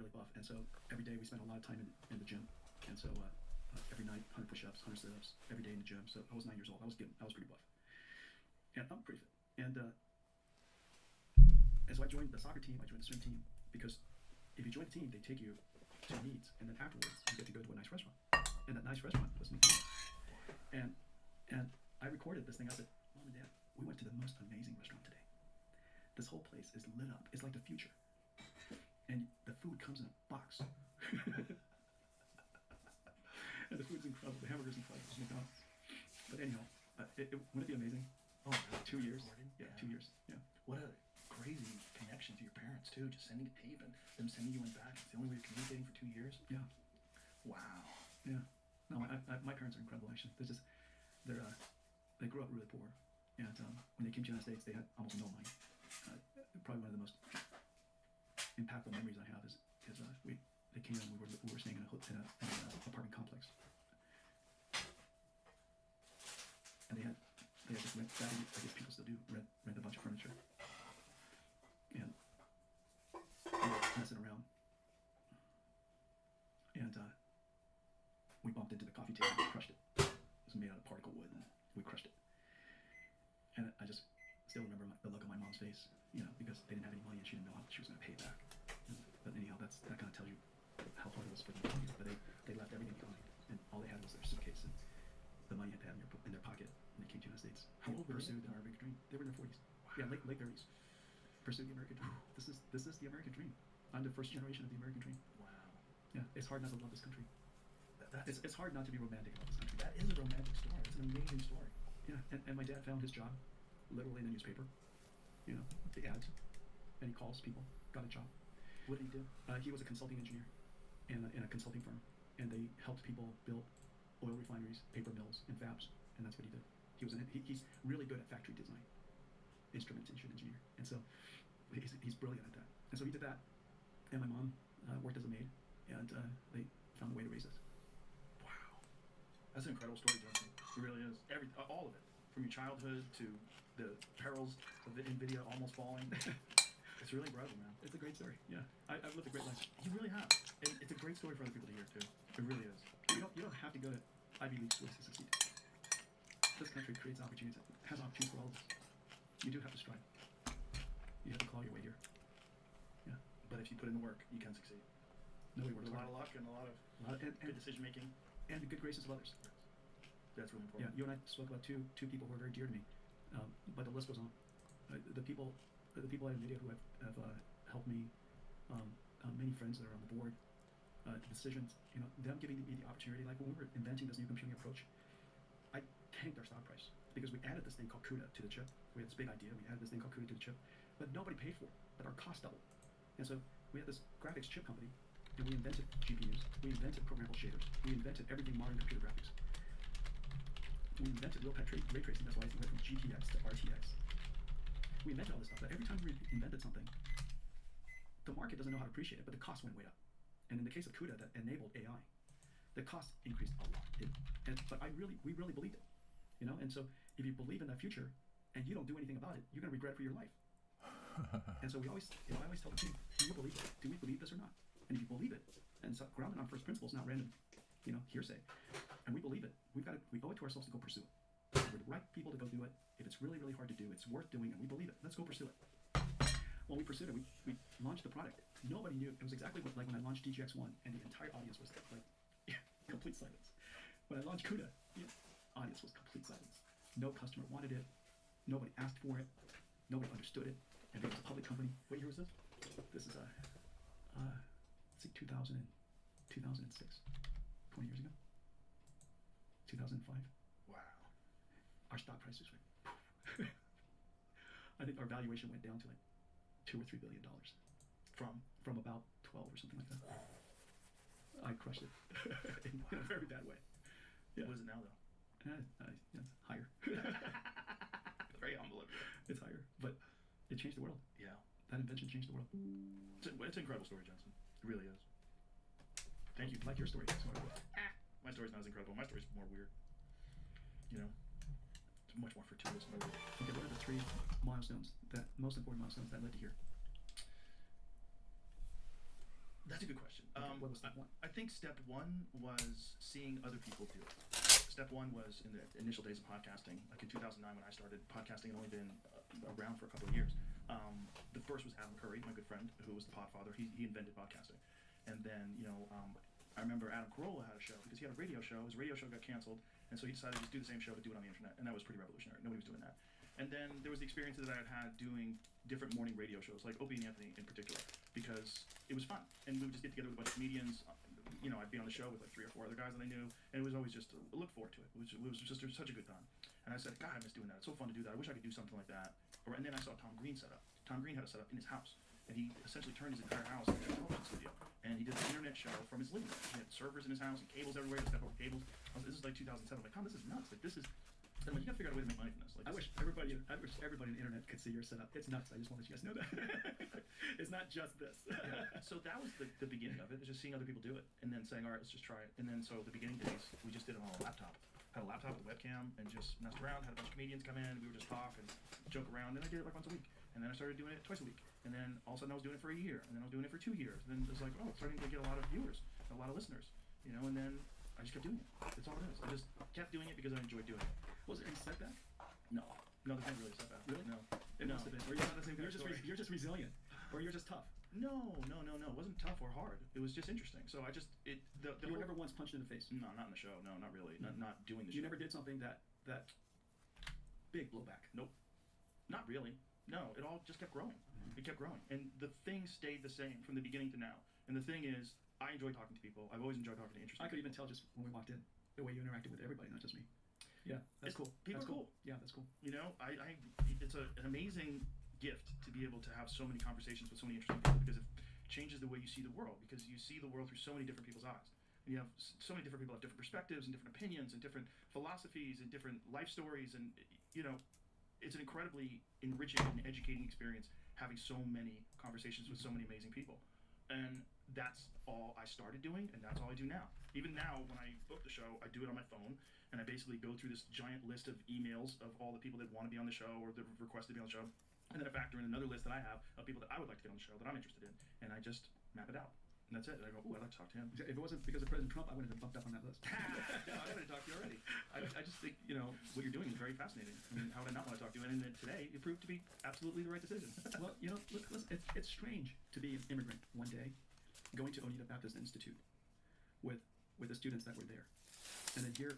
really buff, and so every day we spent a lot of time in the gym, and so every night 100 push-ups, 100 sit-ups, every day in the gym. So I was 9 years old. I was pretty buff, and I'm pretty fit. And so I joined the soccer team. I joined the swim team because if you join the team, they take you to meets, and then afterwards you get to go to a nice restaurant, and that nice restaurant was McDonald's. And I recorded this thing. I said, Mom and Dad, we went to the most amazing restaurant today. This whole place is lit up. It's like the future. And the food comes in a box. And the food's incredible. The hamburger's incredible. It's McDonald's. But anyhow, wouldn't it be amazing? Oh, 2 years. Yeah, 2 years. Yeah. What a crazy connection to your parents too. Just sending a tape and them sending you one back. It's the only way you're communicating for 2 years. Yeah. Wow. Yeah. No, my parents are incredible. Actually, they grew up really poor, and when they came to the United States, they had almost no money. Probably one of the most impactful memories I have is they came and we were staying in an apartment complex, and they had just rent. That I guess people still do rent a bunch of furniture, and we were messing around, and we bumped into the coffee table and crushed it. It was made out of particle wood, and we crushed it. And I just still remember the look on my mom's face, because they didn't have any money and she didn't know how she was going to pay it back. But anyhow, that kind of tells you how hard it was for them. But they left everything behind, and all they had was their suitcase and the money they had in their pocket when they came to the United States. How old were they? Pursued the American dream. They were in their 40s. Wow. Yeah, late 30s. Pursued the American dream. This is the American dream. I'm the first generation of the American dream. Wow. Yeah, it's hard not to love this country. It's hard not to be romantic about this country. That is a romantic story. It's an amazing story. Yeah, and my dad found his job literally in the newspaper, the ads, and he calls people, got a job. What did he do? He was a consulting engineer in a consulting firm, and they helped people build oil refineries, paper mills, and fabs, and that's what he did. He's really good at factory design, instrumentation engineer, and so he's brilliant at that. And so he did that, and my mom worked as a maid, and they found a way to raise us. That's an incredible story, Justin. It really is. All of it, from your childhood to the perils of NVIDIA almost falling. It's really incredible, man. It's a great story. Yeah, I've lived a great life. You really have, and it's a great story for other people to hear too. It really is. You don't have to go to Ivy League schools to succeed. This country creates opportunities. Has opportunities for all of us. You do have to strive. You have to claw your way here. Yeah. But if you put in the work, you can succeed. Nobody works With a hard. lot of luck and a lot of good decision making. And the good graces of others. That's really important. Yeah, you and I spoke about two people who are very dear to me, but the list goes on. The people at NVIDIA who have helped me, many friends that are on the board, decisions, them giving me the opportunity. Like when we were inventing this new computing approach, I tanked our stock price because we added this thing called CUDA to the chip. We had this big idea. We added this thing called CUDA to the chip, but nobody paid for it. But our cost doubled, and so we had this graphics chip company. And we invented GPUs, we invented programmable shaders, we invented everything modern computer graphics. We invented real-time ray tracing, that's why it went from GTX to RTX. We invented all this stuff, but every time we invented something, the market doesn't know how to appreciate it, but the cost went way up. And in the case of CUDA that enabled AI, the cost increased a lot. But we really believed it, And so if you believe in that future and you don't do anything about it, you're going to regret it for your life. And so I always tell the team, do you believe it? Do we believe this or not? And if you believe it, and it's grounded on first principles, not random, hearsay, and we believe it, we owe it to ourselves to go pursue it. We're the right people to go do it. If it's really, really hard to do, it's worth doing, and we believe it. Let's go pursue it. When we pursued it, we launched the product. Nobody knew. It was exactly like when I launched DGX1, and the entire audience was like complete silence. When I launched CUDA, the audience was complete silence. No customer wanted it. Nobody asked for it. Nobody understood it. And it was a public company. What year was this? This is 2006, 20 years ago, 2005. Wow. Our stock price just went poof. I think our valuation went down to like $2 or $3 billion from about 12 or something like that. I crushed it in a very bad way. Yeah. What is it now though? It's higher. Very humble of you. It's higher, but it changed the world. Yeah. That invention changed the world. It's an incredible story, Jensen. It really is. Thank you. Like your story. My story's not as incredible. My story's more weird. It's much more fortuitous. Okay, what are the 3 milestones, most important milestones that led to here? That's a good question. What was step one? I think step one was seeing other people do it. Step one was in the initial days of podcasting, like in 2009 when I started. Podcasting had only been around for a couple of years. The first was Adam Curry, my good friend, who was the podfather. He invented podcasting. And then, I remember Adam Carolla had a show because he had a radio show. His radio show got canceled, and so he decided to just do the same show but do it on the internet, and that was pretty revolutionary. Nobody was doing that. And then there was the experiences that I had doing different morning radio shows, like Opie and Anthony in particular, because it was fun. And we would just get together with a bunch of comedians. I'd be on the show with like 3 or 4 other guys that I knew, and it was always just a look forward to it. It was just such a good time. And I said, God, I miss doing that. It's so fun to do that. I wish I could do something like that. And then I saw Tom Green set up. Tom Green had a setup in his house, and he essentially turned his entire house into a television studio. And he did an internet show from his living room. He had servers in his house and cables everywhere to step over cables. This is like 2007. I'm like, Tom, this is nuts. Like, this is. And I'm like, you gotta figure out a way to make money from this. Like, I wish everybody on the internet could see your setup. It's nuts. I just wanted you guys to know that. It's not just this. So that was the beginning of it. Just seeing other people do it, and then saying, all right, let's just try it. And then so the beginning days, we just did it on a laptop. Had a laptop with a webcam and just messed around. Had a bunch of comedians come in. We would just talk and joke around. And I did it like once a week. And then I started doing it twice a week. And then all of a sudden I was doing it for a year. And then I was doing it for 2 years. And then it was like, oh, it's starting to get a lot of viewers, a lot of listeners, And then I just kept doing it. That's all it is. I just kept doing it because I enjoyed doing it. Was there any setback? No, there's not really a setback. Really? No. It must have been. Or you're not the same kind of story. You're just resilient, or you're just tough. No. It wasn't tough or hard. It was just interesting. So I just you were never once punched in the face. No, not in the show. No, not really. Not doing the show. You never did something that big blowback. Nope. Not really. No, it all just kept growing. It kept growing, and the thing stayed the same from the beginning to now. And the thing is, I enjoy talking to people. I've always enjoyed talking to interesting. I could even tell just when we walked in, the way you interacted with everybody, not just me. Yeah, that's cool. People that's are cool. Yeah, that's cool. It's an amazing gift to be able to have so many conversations with so many interesting people because it changes the way you see the world. Because you see the world through so many different people's eyes. And you have so many different people have different perspectives and different opinions and different philosophies and different life stories. And it's an incredibly enriching and educating experience having so many conversations with so many amazing people. And that's all I started doing, and that's all I do now. Even now, when I book the show, I do it on my phone, and I basically go through this giant list of emails of all the people that want to be on the show or that requested to be on the show, and then I factor in another list that I have of people that I would like to get on the show that I'm interested in, and I just map it out. And that's it. And I go, ooh, I'd like to talk to him. If it wasn't because of President Trump, I wouldn't have bumped up on that list. No, I would have talked to you already. I just think, what you're doing is very fascinating. I mean, how would I not want to talk to you? And then today, it proved to be absolutely the right decision. Well, listen, it's strange to be an immigrant one day, going to Oneida Baptist Institute with the students that were there. And then here,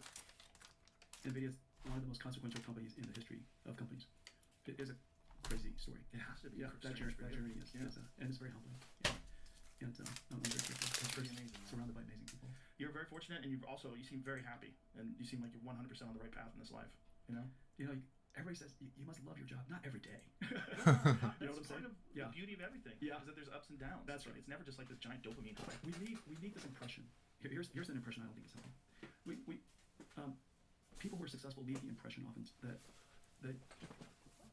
NVIDIA is one of the most consequential companies in the history of companies. It is a crazy story. It has to be. Yeah, that journey is. Yeah. And it's very humbling. Yeah. And I'm very grateful. It's pretty amazing. Surrounded by amazing people. You're very fortunate, and you seem very happy, and you seem like you're 100% on the right path in this life. Everybody says you must love your job. Not every day. That's part of the beauty of everything. Yeah. Is that there's ups and downs. That's right. It's never just like this giant dopamine high. We need this impression. Here's an impression I don't think is helpful. People who are successful leave the impression often that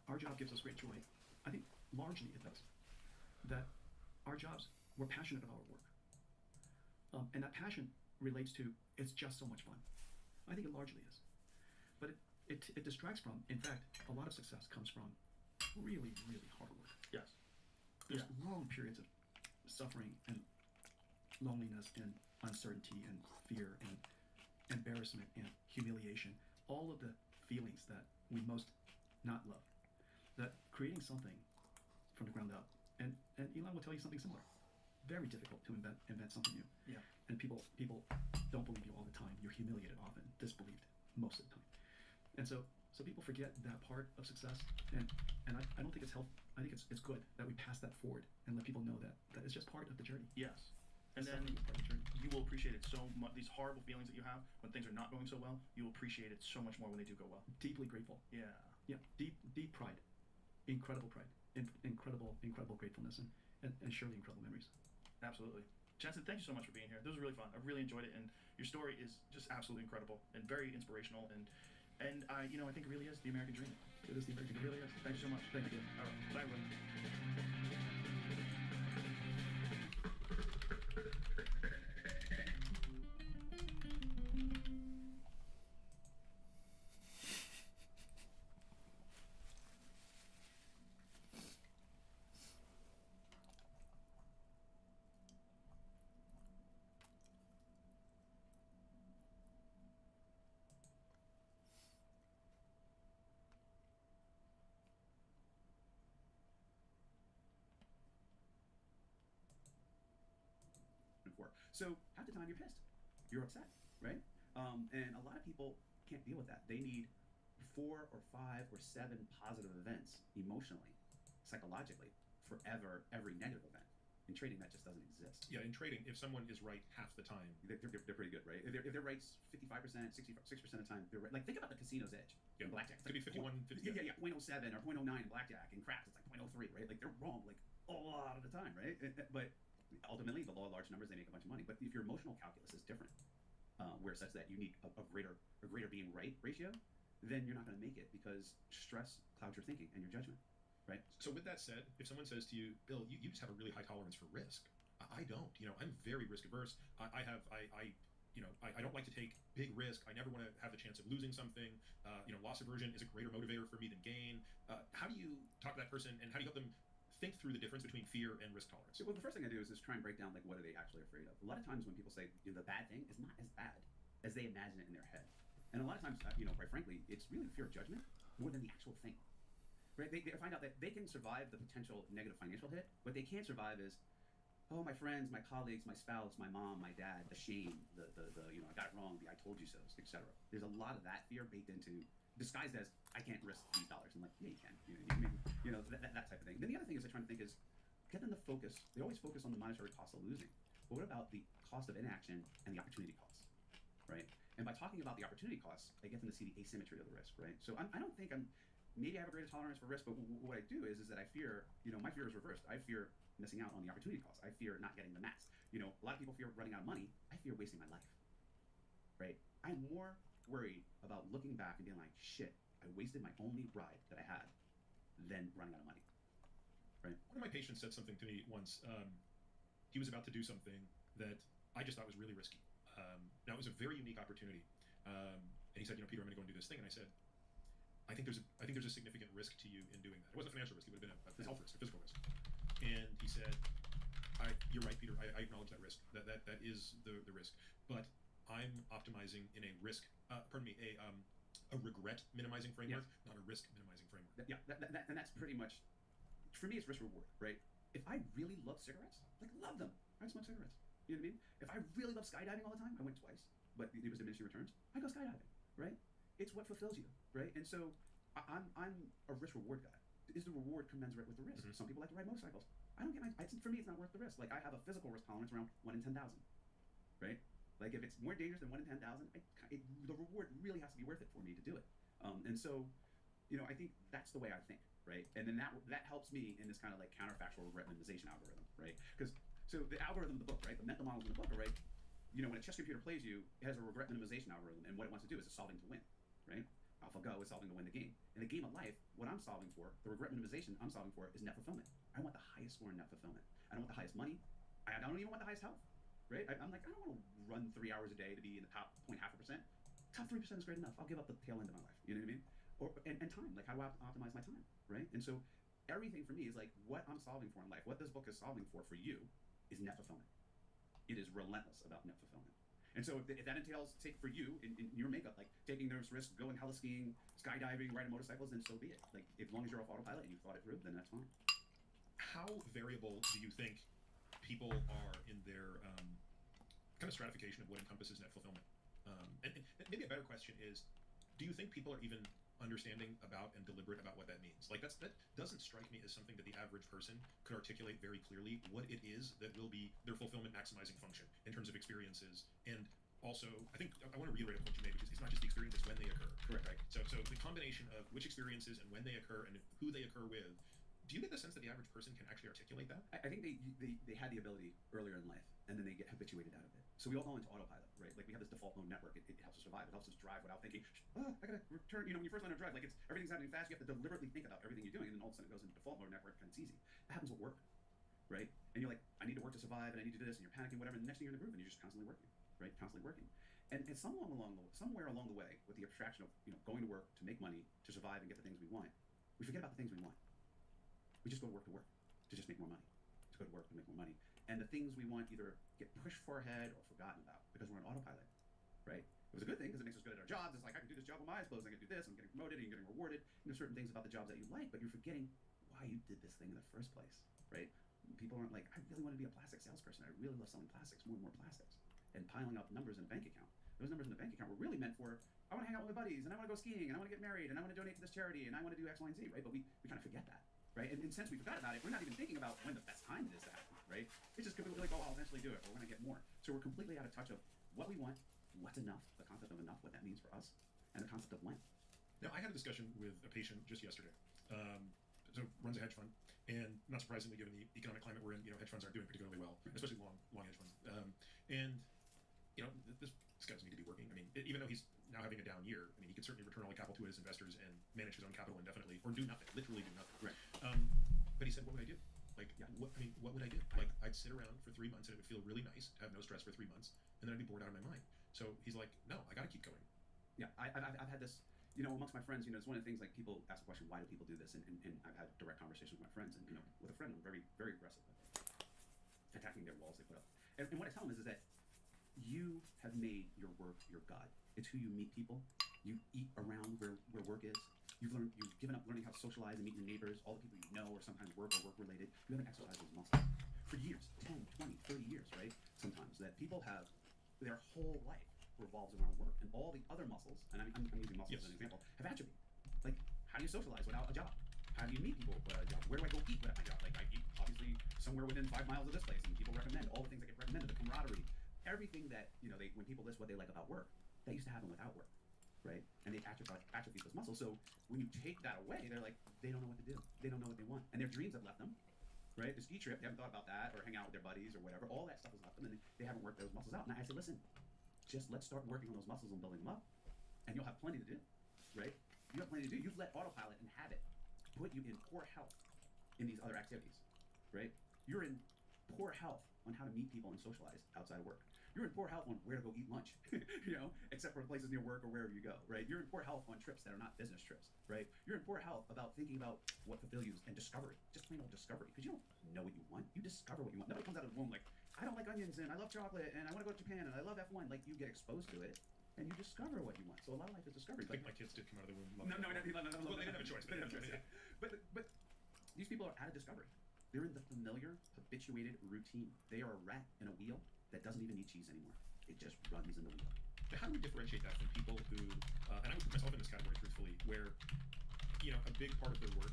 our job gives us great joy. I think largely it does. That our jobs, we're passionate about our work. And that passion relates to it's just so much fun. I think it largely is. But it distracts from, in fact, a lot of success comes from really, really hard work. Yes. There's long periods of suffering and loneliness and uncertainty and fear and embarrassment and humiliation, all of the feelings that we most not love. That creating something from the ground up, and Elon will tell you something similar. Very difficult to invent something new. Yeah. And people don't believe you all the time. You're humiliated often, disbelieved most of the time. And so people forget that part of success, and I don't think it's healthy. I think it's good that we pass that forward and let people know that it's just part of the journey. Yes. And then you will appreciate it so much. These horrible feelings that you have when things are not going so well, you will appreciate it so much more when they do go well. Deeply grateful. Yeah. Yeah. Deep pride. Incredible pride. Incredible gratefulness and surely incredible memories. Absolutely. Jensen, thank you so much for being here. This was really fun. I really enjoyed it, and your story is just absolutely incredible and very inspirational. And I think it really is the American dream. It is the American dream. It really is. Thank you so much. Thank you. All right. Bye, everyone. for. So half the time you're pissed, you're upset, right? And a lot of people can't deal with that. They need 4 or 5 or 7 positive events emotionally, psychologically, for every negative event. In trading, that just doesn't exist. Yeah, in trading, if someone is right half the time, they're pretty good, right? If they're right 55%, 66% of the time, they're right. Like, think about the casino's edge in blackjack. It could be 51, 50. Yeah, 0.07 or 0.09 in blackjack. In craps, it's like 0.03, right? Like, they're wrong, like, a lot of the time, right? But ultimately, the law of large numbers, they make a bunch of money. But if your emotional calculus is different, where it's such that you need a greater being right ratio, then you're not going to make it, because stress clouds your thinking and your judgment. Right. So with that said, if someone says to you, Bill, you just have a really high tolerance for risk. I don't. I'm very risk averse. I don't like to take big risk. I never want to have the chance of losing something. Loss aversion is a greater motivator for me than gain. How do you talk to that person, and how do you help them think through the difference between fear and risk tolerance? Well, the first thing I do is try and break down, like, what are they actually afraid of. A lot of times when people say the bad thing is not as bad as they imagine it in their head, and a lot of times, quite frankly, it's really the fear of judgment more than the actual thing. Right? They find out that they can survive the potential negative financial hit. What they can't survive is, oh, my friends, my colleagues, my spouse, my mom, my dad, the shame, the I got it wrong, the I told you so, etc. There's a lot of that fear baked into, disguised as, I can't risk these dollars. I'm like, yeah, you can. That type of thing. Then the other thing is they're trying to think is, get them to focus. They always focus on the monetary cost of losing. But what about the cost of inaction and the opportunity costs, right? And by talking about the opportunity costs, I get them to see the asymmetry of the risk, right? So I don't think maybe I have a greater tolerance for risk, but what I do is that I fear, my fear is reversed. I fear missing out on the opportunity cost. I fear not getting the max. A lot of people fear running out of money. I fear wasting my life, right? I'm more worried about looking back and being like, shit, I wasted my only ride that I had than running out of money, right? One of my patients said something to me once. He was about to do something that I just thought was really risky. Now, it was a very unique opportunity. And he said, Peter, I'm going to go and do this thing. And I said, I think there's a significant risk to you in doing that. It wasn't a financial risk; it would have been a health risk, a physical risk. And he said, "You're right, Peter. I acknowledge that risk. That is the risk. But I'm optimizing in a risk, a regret minimizing framework, not a risk minimizing framework." Yeah, and that's pretty much, for me, it's risk reward, right? If I really love cigarettes, love them, I'd smoke cigarettes. You know what I mean? If I really love skydiving all the time, I went twice, but it was diminishing returns. I go skydiving, right? It's what fulfills you, right? And so I'm a risk reward guy. Is the reward commensurate with the risk? Some people like to ride motorcycles. I don't get for me, it's not worth the risk. Like, I have a physical risk tolerance around 1 in 10,000, right? Like, if it's more dangerous than 1 in 10,000, the reward really has to be worth it for me to do it. And so, I think that's the way I think, right? And then that helps me in this kind of like counterfactual regret minimization algorithm, right? So the algorithm of the book, right? The mental models in the book are, right? When a chess computer plays you, it has a regret minimization algorithm, and what it wants to do is it's solving to win, right? AlphaGo is solving to win the game. In the game of life, what I'm solving for, the regret minimization I'm solving for, is net fulfillment. I want the highest score in net fulfillment. I don't want the highest money. I don't even want the highest health, right? I'm like, I don't want to run 3 hours a day to be in the top 0.5%. Top 3% is great enough. I'll give up the tail end of my life. You know what I mean? And time, like, how do I optimize my time, right? And so everything for me is like what I'm solving for in life. What this book is solving for you is net fulfillment. It is relentless about net fulfillment. And so if that entails, for you, in your makeup, like taking those risks, going heli skiing, skydiving, riding motorcycles, then so be it. Like, as long as you're off autopilot and you thought it through, then that's fine. How variable do you think people are in their kind of stratification of what encompasses net fulfillment? And maybe a better question is, do you think people are even understanding about and deliberate about what that means? Like, that doesn't strike me as something that the average person could articulate very clearly what it is that will be their fulfillment maximizing function in terms of experiences. And also, I think I want to reiterate a point you made, because it's not just the experience, it's when they occur. Correct. Right? So the combination of which experiences and when they occur and who they occur with, do you get the sense that the average person can actually articulate that? I think they had the ability earlier in life, and then they get habituated out of it. So we all go into autopilot, right? Like, we have this default mode network. It helps us survive. It helps us drive without thinking, I gotta return. When you first learn to drive, like, everything's happening fast. You have to deliberately think about everything you're doing, and then all of a sudden it goes into default mode network, and it's easy. That happens with work, right? And you're like, I need to work to survive, and I need to do this, and you're panicking, whatever. And the next thing you're in the groove, and you're just constantly working, right? Constantly working. And somewhere along the way, with the abstraction of going to work to make money to survive and get the things we want, we forget about the things we want. We just go to work to just make more money, to go to work to make more money. And the things we want either get pushed far ahead or forgotten about because we're on autopilot, right? It was a good thing because it makes us good at our jobs. It's like, I can do this job with my eyes closed. I can do this. I'm getting promoted and you're getting rewarded. And there's certain things about the jobs that you like, but you're forgetting why you did this thing in the first place, right? People aren't like, I really want to be a plastic salesperson. I really love selling plastics, more and more plastics, and piling up numbers in a bank account. Those numbers in the bank account were really meant for, I want to hang out with my buddies, and I want to go skiing, and I want to get married, and I want to donate to this charity, and I want to do X, Y, and Z, right? But we kind of forget that, right? And since we forgot about it, we're not even thinking about when the best time it is to happen, right? It's just like, oh, I'll eventually do it, or we're going to get more. So we're completely out of touch of what we want, what's enough, the concept of enough, what that means for us, and the concept of when. Now, I had a discussion with a patient just yesterday. So runs a hedge fund, and not surprisingly, given the economic climate we're in, hedge funds aren't doing particularly well, especially long hedge funds. And this guy doesn't need to be working. I mean, even though he's now having a down year, I mean, he could certainly return all the capital to his investors and manage his own capital indefinitely, or do nothing, literally do nothing. Right. But he said, what would I do? Like, what would I do? Like, I'd sit around for 3 months and it would feel really nice to have no stress for 3 months, and then I'd be bored out of my mind. So he's like, no, I got to keep going. Yeah, I've had this, amongst my friends, it's one of the things, like, people ask the question, why do people do this? And I've had direct conversations with my friends, and, with a friend, I'm very, very aggressive with attacking their walls they put up. And what I tell them is that you have made your work your God. It's who you meet people. You eat around where work is. You've given up learning how to socialize and meet your neighbors, all the people you know, or sometimes work or work related. You haven't exercised those muscles for years, 10, 20, 30 years, right? Sometimes that people have their whole life revolves around work, and all the other muscles, and I'm using muscles as an example, have atrophy. Like, how do you socialize without a job? How do you meet people without a job? Where do I go eat without my job? Like, I eat obviously somewhere within 5 miles of this place, and people recommend all the things that get recommended, the camaraderie, everything that when people list what they like about work, that used to happen without work, right? And they atrophy those muscles. So when you take that away, they're like, they don't know what to do. They don't know what they want, and their dreams have left them. Right? The ski trip, they haven't thought about that, or hang out with their buddies or whatever. All that stuff has left them, and they haven't worked those muscles out. And I said, listen, just let's start working on those muscles and building them up, and you'll have plenty to do, right? You have plenty to do. You've let autopilot and habit put you in poor health in these other activities, right? You're in poor health on how to meet people and socialize outside of work. You're in poor health on where to go eat lunch, except for places near work or wherever you go, right? You're in poor health on trips that are not business trips, right? You're in poor health about thinking about what fulfills you and discovery, just plain old discovery, because you don't know what you want. You discover what you want. Nobody comes out of the womb like, I don't like onions, and I love chocolate, and I want to go to Japan, and I love F1. Like, you get exposed to it, and you discover what you want. So a lot of life is discovery. I think my kids did come out of the womb. No. Well, they didn't have a choice. They didn't have a choice. Yeah. But these people are out of discovery. They're in the familiar, habituated routine. They are a rat in a wheel that doesn't even need cheese anymore. It just runs in the wheel. But how do we differentiate that from people who, and I would put myself in this category truthfully, where, a big part of their work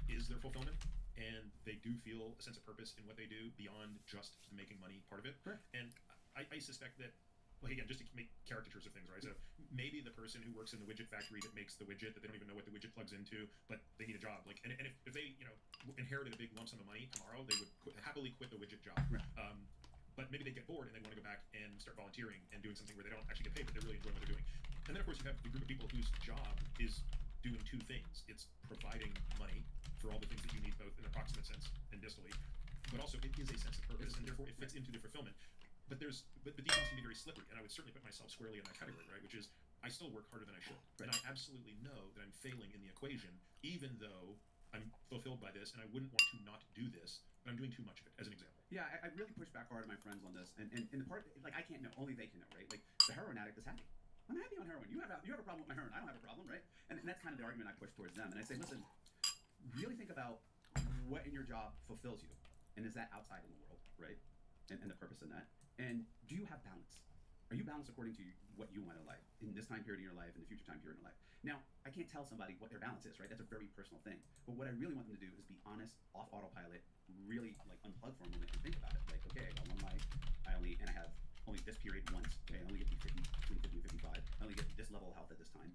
is their fulfillment, and they do feel a sense of purpose in what they do beyond just the making money part of it. Correct. And I suspect that, like, again, just to make caricatures of things, right? So maybe the person who works in the widget factory that makes the widget, that they don't even know what the widget plugs into, but they need a job. Like, and if they, inherited a big lump sum of money tomorrow, they would happily quit the widget job. Right. But maybe they get bored and they want to go back and start volunteering and doing something where they don't actually get paid, but they really enjoy what they're doing. And then, of course, you have the group of people whose job is doing two things. It's providing money for all the things that you need, both in an approximate sense and distally, but also it is a sense of purpose, and therefore it fits into the fulfillment. But these things can be very slippery, and I would certainly put myself squarely in that category, right? Which is, I still work harder than I should, and I absolutely know that I'm failing in the equation, even though I'm fulfilled by this, and I wouldn't want to not do this, but I'm doing too much of it, as an example. Yeah, I really push back hard at my friends on this, and the part, like, I can't know, only they can know, right? Like, the heroin addict is happy. I'm happy on heroin. You have a problem with my heroin. I don't have a problem, right? And that's kind of the argument I push towards them. And I say, listen, really think about what in your job fulfills you, and is that outside in the world, right? And the purpose in that. And do you have balance? Are you balanced according to what you want in life, in this time period in your life, in the future time period in your life? Now, I can't tell somebody what their balance is, right? That's a very personal thing. But what I really want them to do is be honest, off autopilot, really, like, unplug for a moment and think about it. Like, okay, I got one life, and I have only this period once. Okay, I only get to be 50, between 50 and 55. I only get this level of health at this time.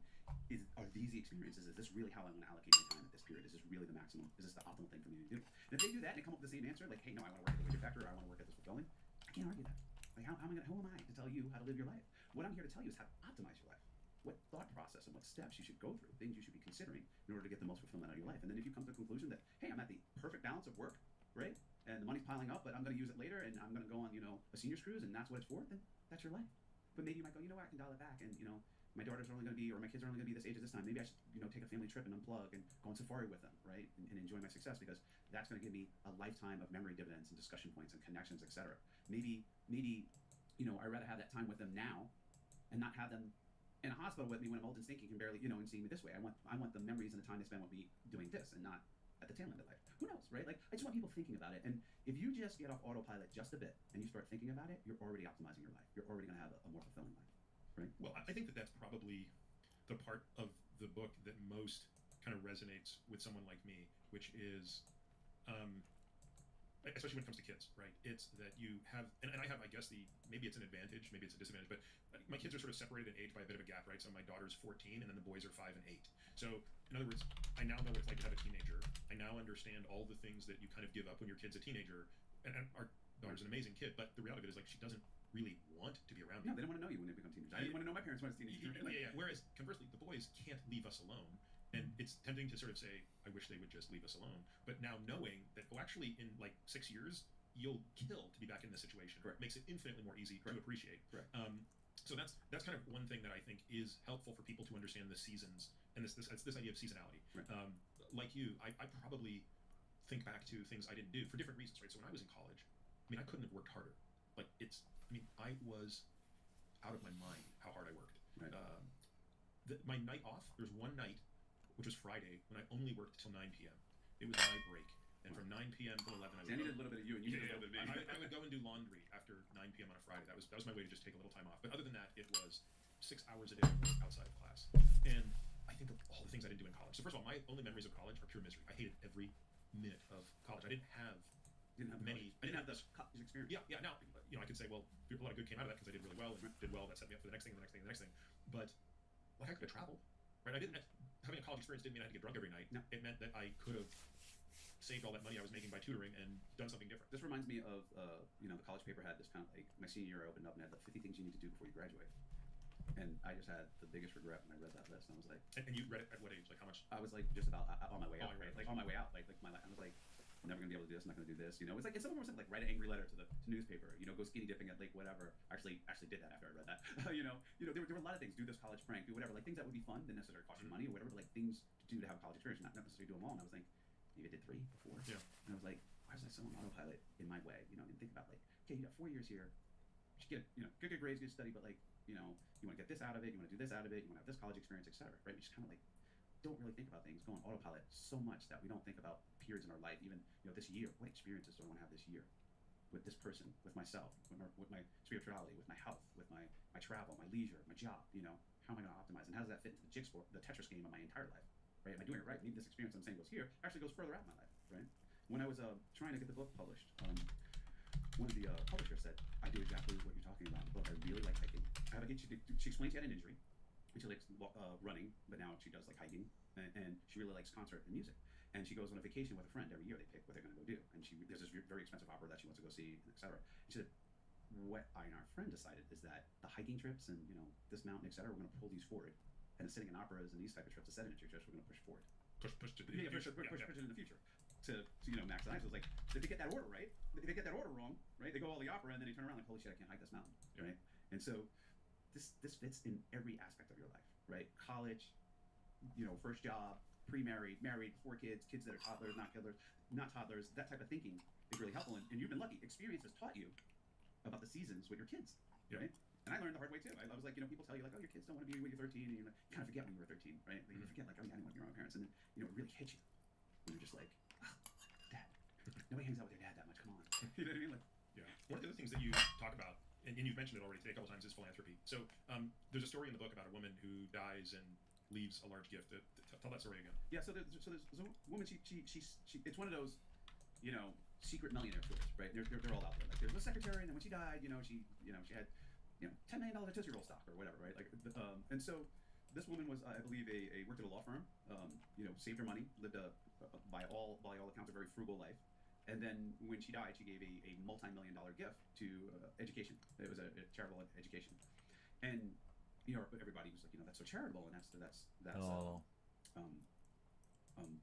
Are these the experiences? Is this really how I'm going to allocate my time at this period? Is this really the maximum? Is this the optimal thing for me to do? And if they do that and they come up with the same answer, like, hey, no, I want to work at the widget factory, or I want to work at this fulfilling, I can't argue that. Like, who am I to tell you how to live your life? What I'm here to tell you is how to optimize your life. What thought process and what steps you should go through, things you should be considering in order to get the most fulfillment out of your life. And then if you come to the conclusion that, hey, I'm at the perfect balance of work, right? And the money's piling up, but I'm going to use it later, and I'm going to go on, a senior's cruise, and that's what it's for, then that's your life. But maybe you might go, I can dial it back, and, my daughters are only going to be, or my kids are only going to be this age at this time. Maybe I should, take a family trip and unplug and go on safari with them, right? And enjoy my success, because that's going to give me a lifetime of memory dividends and discussion points and connections, etc. Maybe, I'd rather have that time with them now and not have them in a hospital with me when I'm old and stinky, can barely, and seeing me this way. I want the memories and the time they spend with me doing this, and not at the tail end of life. Who knows, right? Like, I just want people thinking about it. And if you just get off autopilot just a bit and you start thinking about it, you're already optimizing your life. You're already going to have a more fulfilling life, right? Well, I think that that's probably the part of the book that most kind of resonates with someone like me, which is, especially when it comes to kids, right? It's that you have, and I have, I guess, maybe it's an advantage, maybe it's a disadvantage, but my kids are sort of separated in age by a bit of a gap, right? So my daughter's 14, and then the boys are 5 and 8. So, in other words, I now know what it's like to have a teenager. I now understand all the things that you kind of give up when your kid's a teenager. And our daughter's an amazing kid, but the reality of it is, like, she doesn't really want to be around you. No, they don't want to know you when they become teenagers. I didn't want to know my parents when I was teenagers. Yeah. Whereas, conversely, the boys can't leave us alone. And it's tempting to sort of say, I wish they would just leave us alone. But now knowing that, actually, in like 6 years, you'll kill to be back in this situation. Correct. Makes it infinitely more easy to appreciate. Correct. So that's kind of one thing that I think is helpful for people to understand the seasons and this idea of seasonality. Right. Like you, I probably think back to things I didn't do for different reasons, right? So when I was in college, I mean, I couldn't have worked harder. Like I was out of my mind how hard I worked. Right. My night off, there was one night, which was Friday, when I only worked till 9 p.m. It was my break. And from 9 p.m. till 11, I would Danny did a little bit of you, and you did a little bit of me. I would go and do laundry after 9 p.m. on a Friday. That was my way to just take a little time off. But other than that, it was 6 hours a day of work outside of class. And I think of all the things I didn't do in college. So first of all, my only memories of college are pure misery. I hated every minute of college. I didn't have many. I didn't have this college experience. Yeah. Now, I could say, well, a lot of good came out of that because I did really well and did well. That set me up for the next thing, the next thing, the next thing. But I could have traveled, right? Having a college experience didn't mean I had to get drunk every night. No. It meant that I could have saved all that money I was making by tutoring and done something different. This reminds me of, the college paper had this kind of like, my senior year I opened up and had the 50 things you need to do before you graduate. And I just had the biggest regret when I read that list. And I was like... And you read it at what age? Like how much? I was like just about on my way out, right? Like on my way out. Like my life. I was like, I'm never going to be able to do this. I'm not going to do this. It's like, it's something more simple, like write an angry letter to the newspaper, go skinny dipping at like whatever. Actually did that after I read that. There were a lot of things. Do this college prank, do whatever. Like things that would be fun, didn't necessarily cost you money or whatever, but like things to do to have a college experience, not necessarily do them all. And I was like, maybe I did 3 before. Yeah. And I was like, why was I so on autopilot in my way? And think about like, okay, you got 4 years here. Just get, good grades, good study, but like, you want to get this out of it, you want to do this out of it, you want to have this college experience, etc. Right? We just kind of like don't really think about things, go on autopilot so much that we don't think about periods in our life, even this year. What experiences do I want to have this year with this person, with myself, with my spirituality, with my health, with my travel, my leisure, my job? How am I going to optimize, and how does that fit into the jigsaw, the Tetris game of my entire life? Right? Am I doing it right? Maybe this experience I'm saying goes here actually goes further out in my life. Right? When I was trying to get the book published, one of the publishers said, I do exactly what you're talking about, but I really like hiking. She explained she had an injury, and she likes running, but now she does like hiking, and she really likes concert and music. And she goes on a vacation with a friend every year. They pick what they're going to go do, and there's this very expensive opera that she wants to go see, etc. She said, what I and our friend decided is that the hiking trips and this mountain, etc. We're going to pull these forward, and the sitting in operas and these type of trips, the sedentary trips, we're going to push forward. Push to the future. Push it in the future. To maximize. It was like, if they get that order right, if they get that order wrong, right, they go all the opera and then they turn around like, holy shit, I can't hike this mountain, right? And so this fits in every aspect of your life, right? College, first job, pre-married, married, 4 kids, kids that are toddlers, not toddlers, that type of thinking is really helpful. And you've been lucky. Experience has taught you about the seasons with your kids, right? And I learned the hard way too. I was like, people tell you like, oh, your kids don't want to be when you're 13, and you kind of forget when you were 13, right? Like, you forget like, oh yeah, I didn't want to be around my parents, and then it really hits you. And you're just like, oh, Dad. Nobody hangs out with their dad that much. Come on. You know what I mean? Like, yeah. One of the other things that you talk about, and you've mentioned it already today a couple times, is philanthropy. So there's a story in the book about a woman who dies and leaves a large gift. Tell that story again. Yeah. So there's a woman. She it's one of those, secret millionaire stories, right? They're all out there. Like there's a secretary, and then when she died, she had $10 million of Tootsie Roll stock or whatever, right? Like, and so this woman was, I believe, worked at a law firm. Saved her money, lived by all accounts a very frugal life, and then when she died, she gave a multi-million-dollar gift to education. It was a charitable education, and everybody was like, that's so charitable, and that's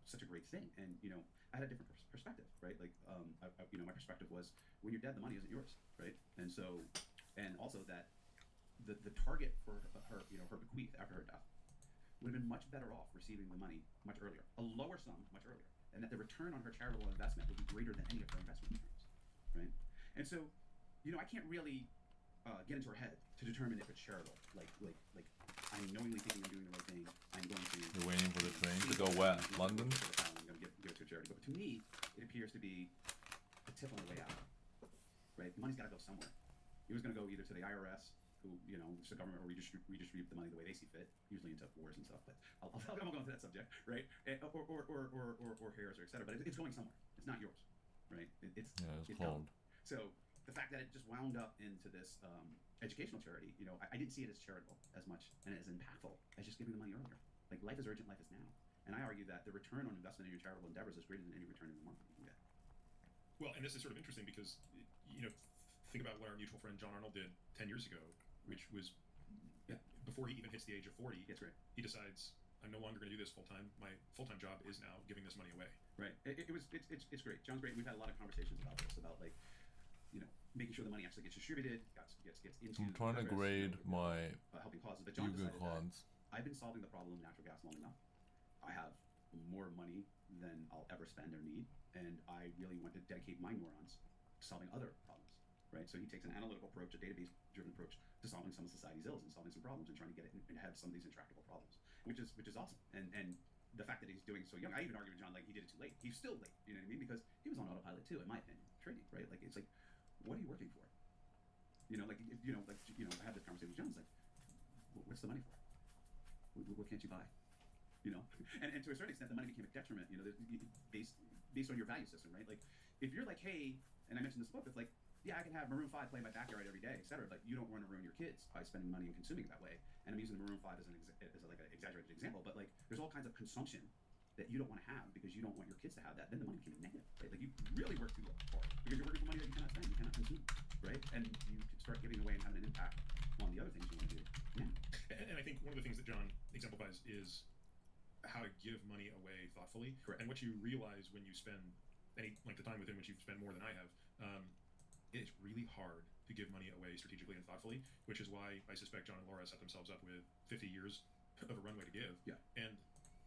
such a great thing. And I had a different perspective, right? Like my perspective was, when you're dead, the money isn't yours, right? And so, and also that the target for her, her bequeath after her death would have been much better off receiving the money much earlier, a lower sum much earlier, and that the return on her charitable investment would be greater than any of her investment returns, right? And so, I can't really get into her head to determine if it's charitable. Like I'm knowingly thinking I'm doing the right thing. I'm going to. You're waiting for the train to go where? London? I'm going to give it to a charity. But to me, it appears to be a tip on the way out. Right? The money's got to go somewhere. It was going to go either to the IRS, who, you know, the government will redistribute the money the way they see fit, usually into wars and stuff. But I won't go into that subject, right? Or hairs, or et cetera. But it's going somewhere. It's not yours, right? It's called. So the fact that it just wound up into this educational charity, you know, I didn't see it as charitable as much and as impactful as just giving the money earlier. Like, life is urgent, life is now. And I argue that the return on investment in your charitable endeavors is greater than any return in the market you can get. Well, and this is sort of interesting because, you know, think about what our mutual friend John Arnold did 10 years ago, which was before he even hits the age of 40. That's right. He decides, I'm no longer going to do this full time. My full time job is now giving this money away. Right. It's great. John's great. We've had a lot of conversations about this, about, like, you know, making sure the money actually gets distributed, gets into. I'm trying to grade my helping causes. But John decided cons. I've been solving the problem of natural gas long enough. I have more money than I'll ever spend or need, and I really want to dedicate my neurons to solving other problems. Right. So he takes an analytical approach, a database-driven approach to solving some of society's ills and solving some problems and trying to get it and have some of these intractable problems, which is awesome. And the fact that he's doing so young, I even argue with John, like, he did it too late. He's still late. You know what I mean? Because he was on autopilot too, in my opinion, trading. Right. Like, it's like, what are you working for? You know, I had this conversation with John. It's like, what's the money for? What can't you buy? You know, and to a certain extent, the money became a detriment. You know, based on your value system, right? Like, if you're like, hey, and I mentioned this book, it's like, yeah, I can have Maroon 5 play in my backyard every day, et cetera, but you don't want to ruin your kids by spending money and consuming it that way. And I'm using the Maroon 5 as like an exaggerated example, but, like, there's all kinds of consumption that you don't want to have because you don't want your kids to have that. Then the money can be negative, right? Like, you really work too hard because you're working for money that you cannot spend, you cannot consume, right? And you can start giving away and having an impact on the other things you want to do. Yeah. And I think one of the things that John exemplifies is how to give money away thoughtfully. Correct. And what you realize when you spend any length of time with him, which you spend more than I have, it's really hard to give money away strategically and thoughtfully, which is why I suspect John and Laura set themselves up with 50 years of a runway to give. Yeah. And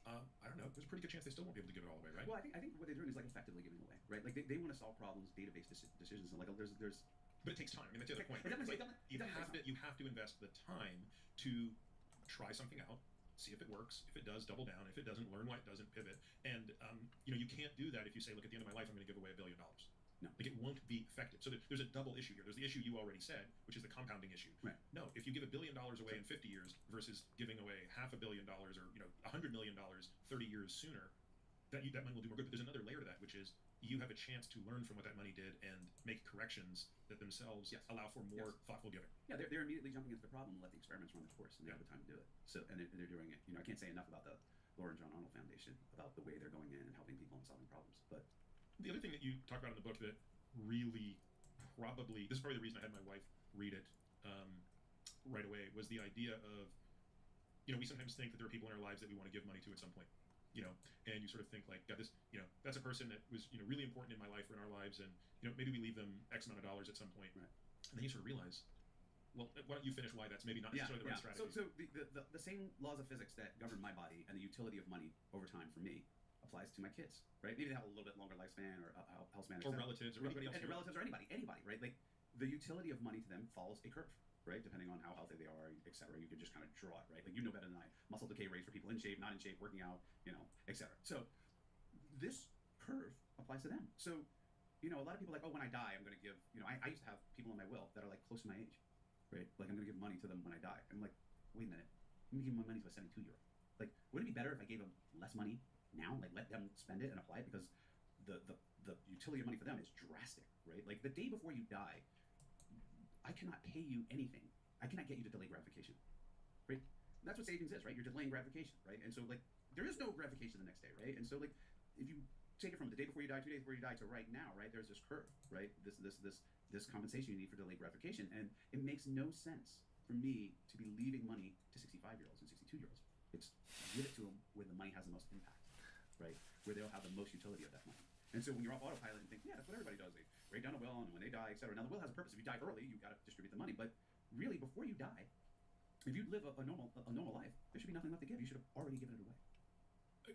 I don't know, there's a pretty good chance they still won't be able to give it all away, right? Well, I think what they're doing is, like, effectively giving it away, right? Like, they want to solve problems, database decisions, and, like, there's. But it takes time. I mean, that's the other point. It Right? definitely- You have to invest the time to try something out, see if it works. If it does, double down. If it doesn't, learn why it doesn't, pivot. And you know, you can't do that if you say, look, at the end of my life, I'm going to give away $1 billion. No. Like, it won't be effective. So there's a double issue here. There's the issue you already said, which is the compounding issue. Right. No, if you give $1 billion away in 50 years versus giving away $500 million or, you know, $100 million 30 years sooner, that money will do more good. But there's another layer to that, which is you have a chance to learn from what that money did and make corrections that themselves allow for more thoughtful giving. Yeah, they're immediately jumping into the problem and let the experiments run the course, and they have the time to do it. So, and they're doing it. You know, I can't say enough about the Laura and John Arnold Foundation, about the way they're going in and helping people and solving problems. But the other thing that you talk about in the book that really this is probably the reason I had my wife read it right away, was the idea of, you know, we sometimes think that there are people in our lives that we want to give money to at some point, you know, and you sort of think, like, God, this, you know, that's a person that was, you know, really important in my life or in our lives, and, you know, maybe we leave them X amount of dollars at some point. Right. And then you sort of realize, well, why don't you finish why that's maybe not necessarily the right strategy. So the same laws of physics that govern my body and the utility of money over time for me applies to my kids, right? Maybe they have a little bit longer lifespan or health span, or relatives or anybody else. And relatives or anybody, right? Like, the utility of money to them follows a curve, right? Depending on how healthy they are, et cetera. You can just kind of draw it, right? Like, you know better than I. Muscle decay rates for people in shape, not in shape, working out, you know, et cetera. So this curve applies to them. So, you know, a lot of people are like, oh, when I die, I'm going to give, you know, I used to have people in my will that are, like, close to my age, right? Like, I'm going to give money to them when I die. I'm like, wait a minute. I'm going to give my money to a 72-year-old. Like, wouldn't it be better if I gave them less money now? Like, let them spend it and apply it, because the utility of money for them is drastic, right? Like, the day before you die, I cannot pay you anything. I cannot get you to delay gratification, right? And that's what savings is, right? You're delaying gratification, right? And so, like, there is no gratification the next day, right? And so, like, if you take it from the day before you die, 2 days before you die, to right now, right? There's this curve, right? This compensation you need for delayed gratification, and it makes no sense for me to be leaving money to 65-year-olds and 62-year-olds. It's give it to them where the money has the most impact, right? Where they'll have the most utility of that money. And so when you're off autopilot and think, yeah, that's what everybody does. They write down a will, and when they die, et cetera. Now, the will has a purpose. If you die early, you got to distribute the money. But really, before you die, if you live a normal life, there should be nothing left to give. You should have already given it away.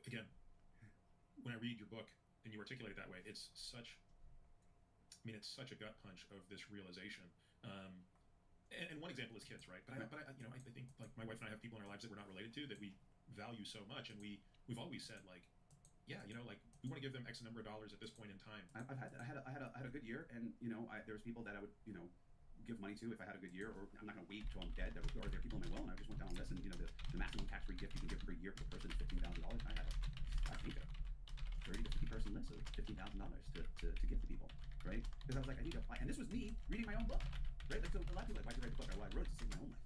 Again, when I read your book and you articulate it that way, it's such a gut punch of this realization. And one example is kids, right? But I think, like, my wife and I have people in our lives that we're not related to that we value so much, and we've always said, like, yeah, you know, like, we want to give them X number of dollars at this point in time. I've had that. I had a good year, and there was people that I would give money to if I had a good year, or I'm not going to wait till I'm dead. Or there are people in my will, and I just went down and listened. The maximum tax-free gift you can give per year per person is $15,000. I had I think a 30 to 50 person list of $15,000 to give to people, right? Because I was like, I need to apply, and this was me reading my own book, right? Like, so a lot of people are like, why'd you write the book? Well, I wrote it to save my own life,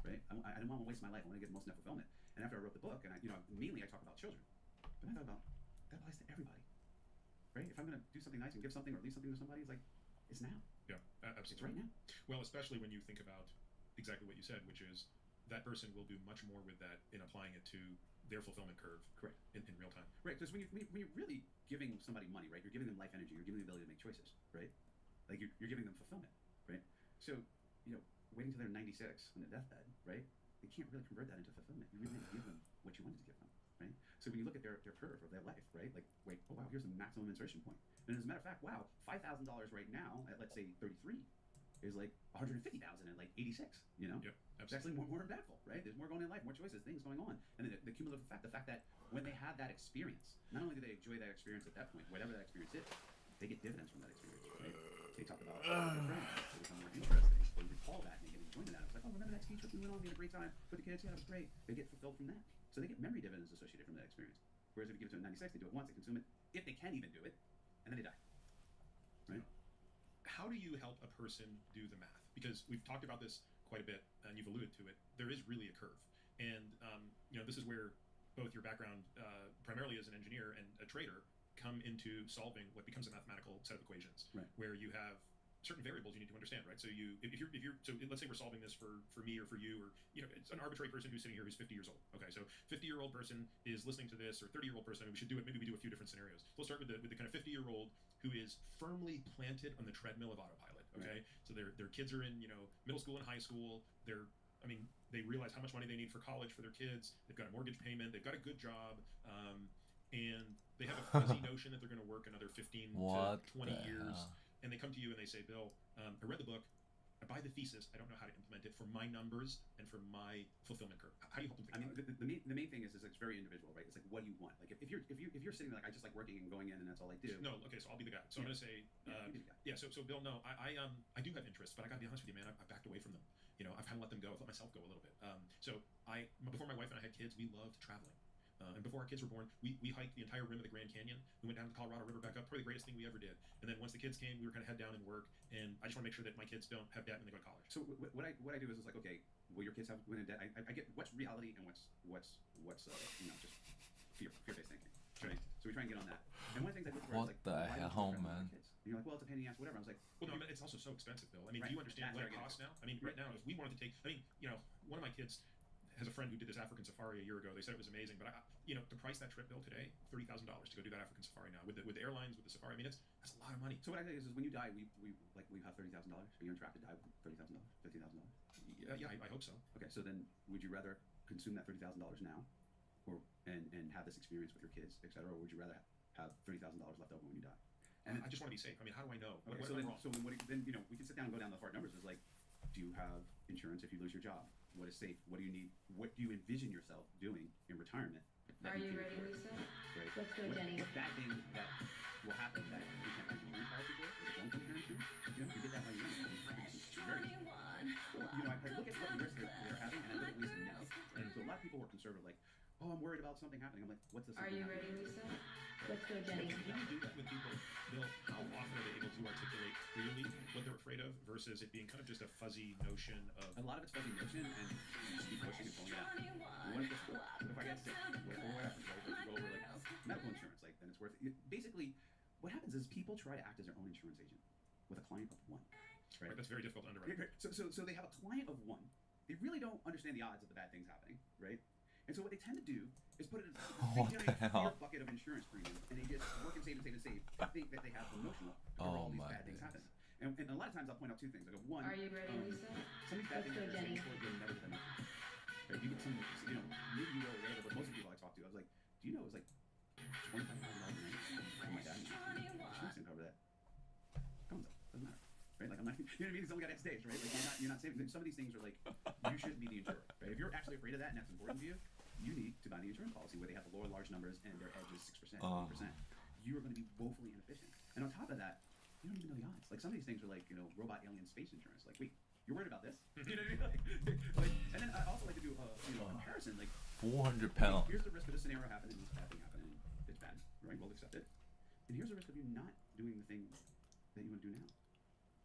right? I didn't want to waste my life. I want to get the most net fulfillment. And after I wrote the book, and mainly I talk about children, but I thought about that applies to everybody, right? If I'm going to do something nice and give something or leave something to somebody, it's like it's now. Yeah, absolutely. It's right now. Well, especially when you think about exactly what you said, which is that person will do much more with that in applying it to their fulfillment curve. Correct. In real time. Right, because when you're really giving somebody money, right, you're giving them life energy, you're giving them the ability to make choices, right? Like you're giving them fulfillment, right? So waiting till they're 96 on their deathbed, right? You can't really convert that into fulfillment. You really need to give them what you wanted to give them, right? So when you look at their curve of their life, right? Like, wait, oh wow, here's the maximum inspiration point. And as a matter of fact, wow, $5,000 right now at let's say 33 is like $150,000 at like 86. Yep, it's actually more impactful, right? There's more going on in life, more choices, things going on, and then the cumulative effect, the fact that when they have that experience, not only do they enjoy that experience at that point, whatever that experience is, they get dividends from that experience, right? They talk about their friends, they become more interesting, they recall that and they get enjoyment out of it. It's like, oh, remember that ski trip we went on, we had a great time with the kids, yeah, that was great. They get fulfilled from that, so they get memory dividends associated from that experience. Whereas if you give it to them at 96, they do it once, they consume it, if they can even do it, and then they die, right? How do you help a person do the math? Because we've talked about this quite a bit, and you've alluded to it. There is really a curve, and this is where both your background, primarily as an engineer and a trader, come into solving what becomes a mathematical set of equations, right, where you have certain variables you need to understand, right? So let's say we're solving this for me or for you, or it's an arbitrary person who's sitting here who's 50 years old. Okay, so 50-year-old person is listening to this, or 30-year-old person. We should do it. Maybe we do a few different scenarios. We'll start with the kind of 50-year-old who is firmly planted on the treadmill of autopilot. Okay, right. So their kids are in middle school and high school. They realize how much money they need for college for their kids. They've got a mortgage payment. They've got a good job. And they have a fuzzy notion that they're going to work another 15 to 20 years. And they come to you and they say, Bill, I read the book. I buy the thesis. I don't know how to implement it for my numbers and for my fulfillment curve. How do you help them think about it? The main thing is it's very individual, right? It's like, what do you want? Like if you're sitting there like, I just like working and going in and that's all I do. No, okay, so I'll be the guy. So I'm going to say, so Bill, no, I do have interests, but I got to be honest with you, man. I've backed away from them. I've kind of let them go. I've let myself go a little bit. Before my wife and I had kids, we loved traveling. And before our kids were born, we hiked the entire rim of the Grand Canyon. We went down the Colorado River back up. Probably the greatest thing we ever did. And then once the kids came, we were kind of head down and work. And I just want to make sure that my kids don't have debt when they go to college. So what I do is like, okay, will your kids have when in debt? I get what's reality and what's just fear-based thinking. Right? So we try and get on that. And one of the things I look for is like, why do you man? Kids? And you're like, well, it's a pain in the ass, whatever. I was like, well, no, but it's also so expensive, Bill. I mean, do you understand what it costs now? I mean, right now, if we wanted to take, one of my kids has a friend who did this African safari a year ago. They said it was amazing, but to price that trip, Bill, today, $30,000 to go do that African safari now with the airlines, with the safari. I mean, that's a lot of money. So what I think is when you die, we have $30,000. Are you on track to die with $30,000, $50,000? Yeah, I hope so. Okay, so then would you rather consume that $30,000 now, and have this experience with your kids, etc., or would you rather have $30,000 left over when you die? And I just want to be safe. I mean, how do I know? Okay, so then we can sit down and go down the hard numbers. It's like, do you have insurance if you lose your job? What is safe? What do you need? What do you envision yourself doing in retirement? Are you ready, Lisa? Right. Let's go, Jenny. What's that thing that will happen that you can't find insurance policy for? Is it going to your insurance? You get that by your own. It's very I look at what risks they're having, and I look at least now. And so a lot of people who are conservative, like, oh, I'm worried about something happening. I'm like, what's this? Are you ready, Lisa? Let's go, Jenny. When you do that with people, Bill, how often are they able to articulate clearly what they're afraid of versus it being kind of just a fuzzy notion of... A lot of it's fuzzy notion, and you just keep pushing and pulling it out. What if I get sick? What happens, right? Like, you go over, like, medical insurance, like, then it's worth it. Basically, what happens is people try to act as their own insurance agent with a client of one. Right? That's very difficult to underwrite. So they have a client of one. They really don't understand the odds of the bad things happening, right? And so what they tend to do is put it in a big giant bucket of insurance premiums, and they just work and save and save and save. I think that they have the notion of all these bad things happen. And a lot of times I'll point out two things. I go, one, are you ready, Lisa? Some of these bad things are saying will never been mentioned. Right? You get some, maybe you know whatever, but most of the people I talk to, I was like, do you know it was like $25,000 a night for my dad? Insurance didn't cover that. Comes up, doesn't matter. Right? Like I'm not, you know what I mean? It's only got X days, right? Like you're not saving. Some of these things are like, you shouldn't be the insurer, right? If you're actually afraid of that and that's important to you, you need to buy the insurance policy where they have the lower large numbers and their edge is 6%, 8%. you are going to be woefully inefficient. And on top of that, you don't even know the odds. Like some of these things are like, you know, robot alien space insurance. Like, wait, you're worried about this? You know what I mean? Like, and then I also like to do a comparison. Like 400 pounds. Here's the risk of this scenario happening, this bad thing happening. It's bad, right? We'll accept it. And here's the risk of you not doing the thing that you want to do now.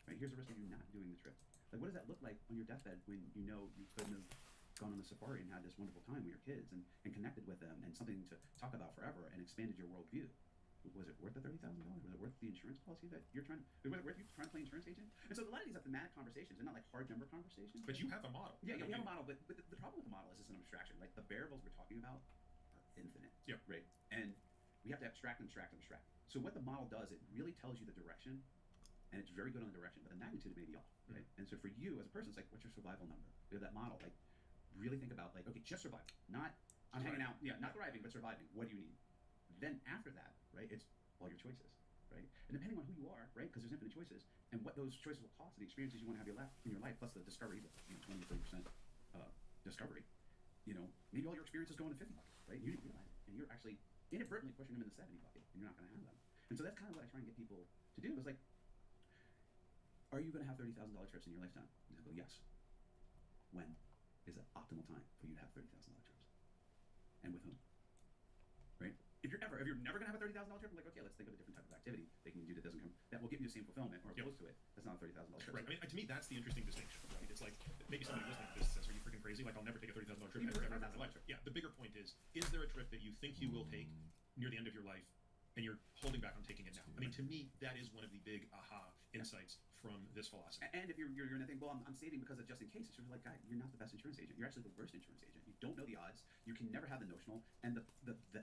Right? Here's the risk of you not doing the trip. Like, what does that look like on your deathbed when you know you couldn't have gone on the safari and had this wonderful time with your kids and connected with them and something to talk about forever and expanded your worldview? Was it worth the $30,000? Was it worth the insurance policy that you're trying? Was it worth you trying to play insurance agent? And so a lot of these are thematic conversations. They're not like hard number conversations. But you have a model. Yeah, we have a model. But the problem with the model is it's an abstraction. Like the variables we're talking about are infinite. Yeah. Right. And we have to abstract and abstract and abstract. So what the model does, it really tells you the direction, and it's very good on the direction, but the magnitude may be off. Right. And so for you as a person, it's like, what's your survival number? We have that model. Like, really think about like, okay, just survival, not I'm hanging out. Yeah, not thriving, but surviving. What do you need? Then after that, right, it's all your choices, right? And depending on who you are, right, because there's infinite choices, and what those choices will cost, and the experiences you want to have in your life, plus the discovery, 20 to 30% discovery, you know, maybe all your experiences go in the 50 bucket, right? You didn't realize it, and you're actually inadvertently pushing them in the 70 bucket, and you're not going to have them. And so that's kind of what I try and get people to do is like, are you going to have $30,000 trips in your lifetime? And they'll go, yes. When is the optimal time for you to have $30,000 trips? And with whom? Right? If you're never gonna have a $30,000 trip, I'm like, okay, let's think of a different type of activity they can do that doesn't come that will give you the same fulfillment or close to it. That's not a $30,000 trip. Right. I mean, to me, that's the interesting distinction. Right? It's like maybe somebody listening to this says, "Are you freaking crazy? Like, I'll never take a $30,000 trip ever in my life." Yeah. The bigger point is there a trip that you think you will take near the end of your life, and you're holding back on taking it now? I mean, to me, that is one of the big aha insights from this philosophy. And if you're gonna think, well, I'm saving because of just in case, it's sort of like, guy, you're not the best insurance agent. You're actually the worst insurance agent. You don't know the odds. You can never have the notional and the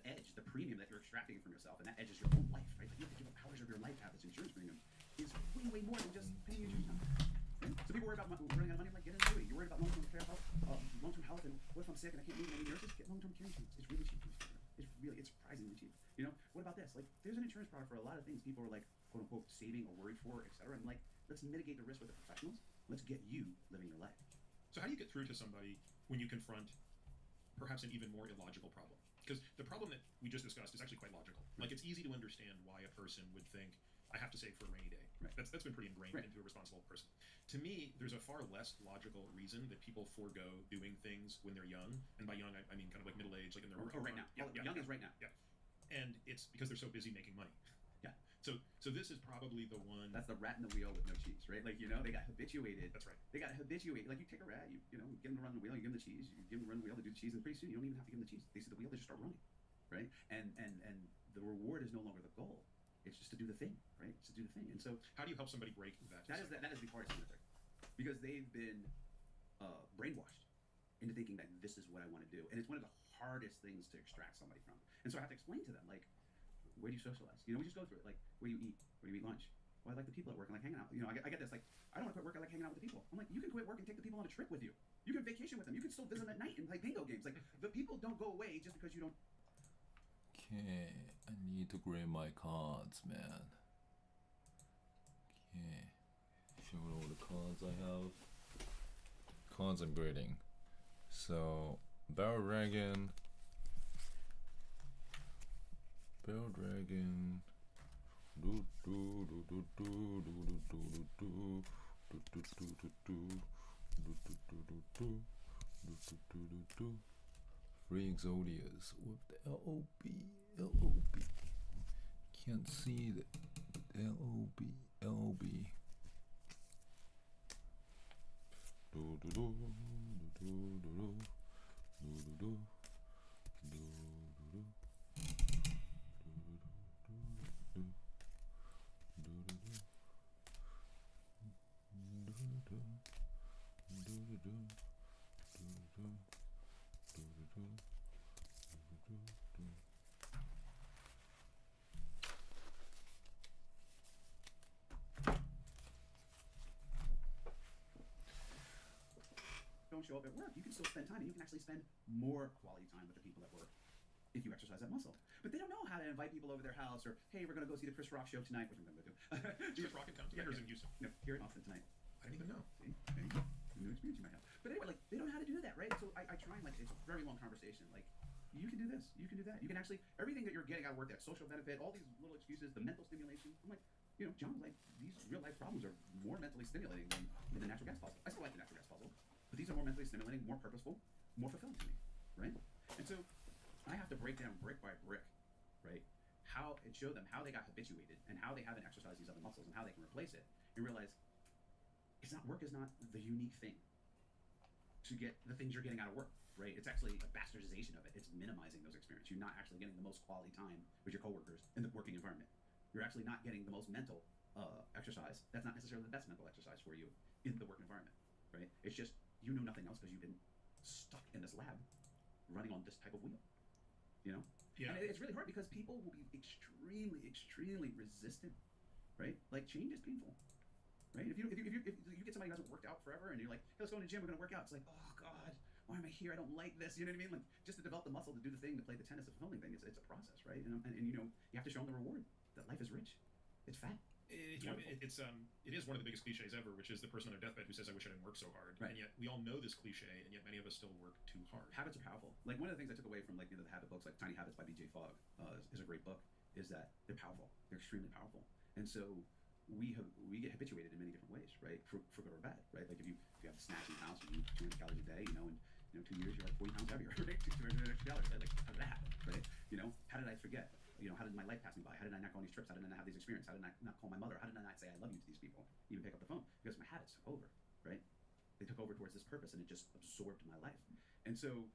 edge, the premium that you're extracting from yourself, and that edge is your own life, right? Like you have to give up hours of your life to have this insurance premium is way more than just paying your insurance. Right? So people worry about running out of money. I'm like, get an annuity. You're worried about long-term care health, long-term health, and what if I'm sick and I can't move any nurses? Get long-term care insurance. It's really cheap. It's surprisingly cheap. You know, what about this? Like, there's an insurance product for a lot of things people are like, quote unquote, saving or worried for, etc. And like, let's mitigate the risk with the professionals. Let's get you living your life. So how do you get through to somebody when you confront perhaps an even more illogical problem? Because the problem that we just discussed is actually quite logical. Like, it's easy to understand why a person would think, I have to save for a rainy day. Right. That's been pretty ingrained into a responsible person. To me, there's a far less logical reason that people forego doing things when they're young. And by young, I mean kind of like middle age, like in their right now. Young is right now. Yeah. And it's because they're so busy making money. Yeah. So this is probably the one. That's the rat in the wheel with no cheese, right? Like, you know, they got habituated. That's right. They got habituated. Like, you take a rat, you know, give them to run the wheel, you give them the cheese, you give them to run the wheel, they do the cheese, and pretty soon you don't even have to give them the cheese. They see the wheel, they just start running, right? And the reward is no longer the goal. It's just to do the thing, right? It's to do the thing. And so, how do you help somebody break that? That is the hardest thing, because they've been brainwashed into thinking that this is what I want to do, and it's one of the hardest things to extract somebody from. And so I have to explain to them, like, where do you socialize? You know, we just go through it. Like, where do you eat? Where do you eat lunch? Well, I like the people at work. I like hanging out. You know, I get this, like, I don't want to quit work. I like hanging out with the people. I'm like, you can quit work and take the people on a trip with you. You can vacation with them. You can still visit them at night and play bingo games. Like, the people don't go away just because you don't. Okay, I need to grade my cards, man. Okay, show all the cards I have. Cards I'm grading. So, Barrel Dragon. Do do do do do do do do do do do do do do do. Free Exodius with the LOB. Can't see the LOB. Do do do do do do do do do. Don't show up at work, you can still spend time, and you can actually spend more quality time with the people at work if you exercise that muscle. But they don't know how to invite people over their house, or, hey, we're going to go see the Chris Rock show tonight, which I'm going to go do. Chris Rock in town tonight, or is it in Houston? No, here in Austin tonight. I didn't even know. See? There you go. A new experience you might have. But anyway, like, they don't know how to do that, right? So I try and, like, it's a very long conversation. Like, you can do this, you can do that. You can actually, everything that you're getting out of work, that social benefit, all these little excuses, the mental stimulation. I'm like, John's like, these real life problems are more mentally stimulating than the natural gas puzzle. I still like the natural gas puzzle, but these are more mentally stimulating, more purposeful, more fulfilling to me, right? And so I have to break down brick by brick, right? How and show them how they got habituated and how they haven't exercised these other muscles and how they can replace it, and realize work is not the unique thing to get the things you're getting out of work, right? It's actually a bastardization of it. It's minimizing those experiences. You're not actually getting the most quality time with your coworkers in the working environment. You're actually not getting the most mental exercise. That's not necessarily the best mental exercise for you in the work environment, right? It's just you know nothing else because you've been stuck in this lab running on this type of wheel, Yeah. And it's really hard because people will be extremely, extremely resistant, right? Like change is painful, right? If you get somebody who hasn't worked out forever and you're like, hey, let's go to the gym, we're gonna work out. It's like, oh God, why am I here? I don't like this. You know what I mean? Like just to develop the muscle to do the thing, to play the tennis, the filming thing, it's a process, right? And you have to show them the reward that life is rich. It's fat. It is one of the biggest cliches ever, which is the person on their deathbed who says, I wish I didn't work so hard. Right. And yet we all know this cliche, and yet many of us still work too hard. Habits are powerful. Like one of the things I took away from the habit books, like Tiny Habits by BJ Fogg, is a great book, is that they're powerful. They're extremely powerful. And so we get habituated in many different ways, right? For good or bad, right? Like if you have snacks in the house and you eat 200 calories a day, in 2 years you're like 40 pounds heavier, right? 200 extra calories, right? Like how did that happen, right? How did I forget? How did my life pass me by? How did I not go on these trips? How did I not have these experiences? How did I not call my mother? How did I not say I love you to these people? Even pick up the phone? Because my habits took over, right? They took over towards this purpose and it just absorbed my life. And so,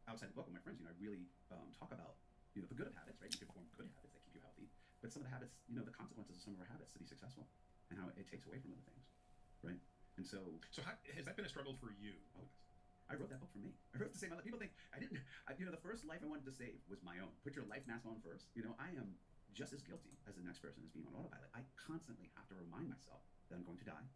outside the book with my friends, I really talk about, the good of habits, right? You can form good habits that keep you healthy, but some of the habits, the consequences of some of our habits to be successful and how it takes away from other things, right? And so has that been a struggle for you? Oh, I wrote that book for me. I wrote to save my life. People think I didn't. The first life I wanted to save was my own. Put your life mask on first. I am just as guilty as the next person as being on autopilot. I constantly have to remind myself that I'm going to die,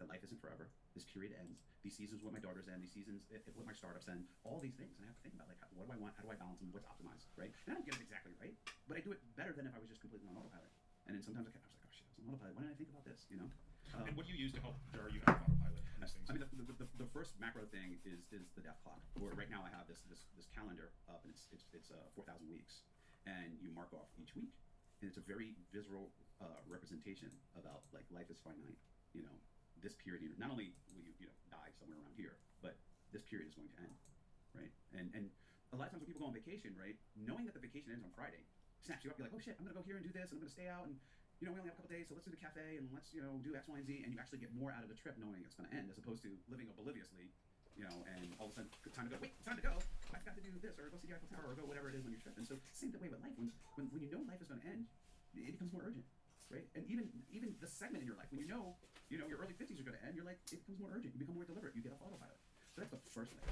that life isn't forever. This period ends. These seasons with my daughters end. These seasons with my startups end. All these things, and I have to think about what do I want? How do I balance them? What's optimized, right? And I don't get it exactly right, but I do it better than if I was just completely on autopilot. And then sometimes I was like, oh shit, I was on autopilot. Why didn't I think about this? And what do you use to help jar you out of autopilot? I mean, the first macro thing is the death clock. Where right now I have this calendar up, and it's 4,000 weeks, and you mark off each week, and it's a very visceral representation about like life is finite. This period, not only will you die somewhere around here, but this period is going to end, right? And a lot of times when people go on vacation, right, knowing that the vacation ends on Friday snaps you up. You're like, oh shit, I'm gonna go here and do this, and I'm gonna stay out, and we only have a couple days, so let's do the cafe and let's do X, Y, and Z, and you actually get more out of the trip knowing it's going to end as opposed to living obliviously, and all of a sudden time to go. Wait, time to go. I've got to do this or go see the Eiffel Tower or go whatever it is on your trip. And so same way with life. When you know life is going to end, it becomes more urgent, right? And even the segment in your life when you know your early 50s are going to end, you're like it becomes more urgent. You become more deliberate. You get off autopilot. So that's the first thing.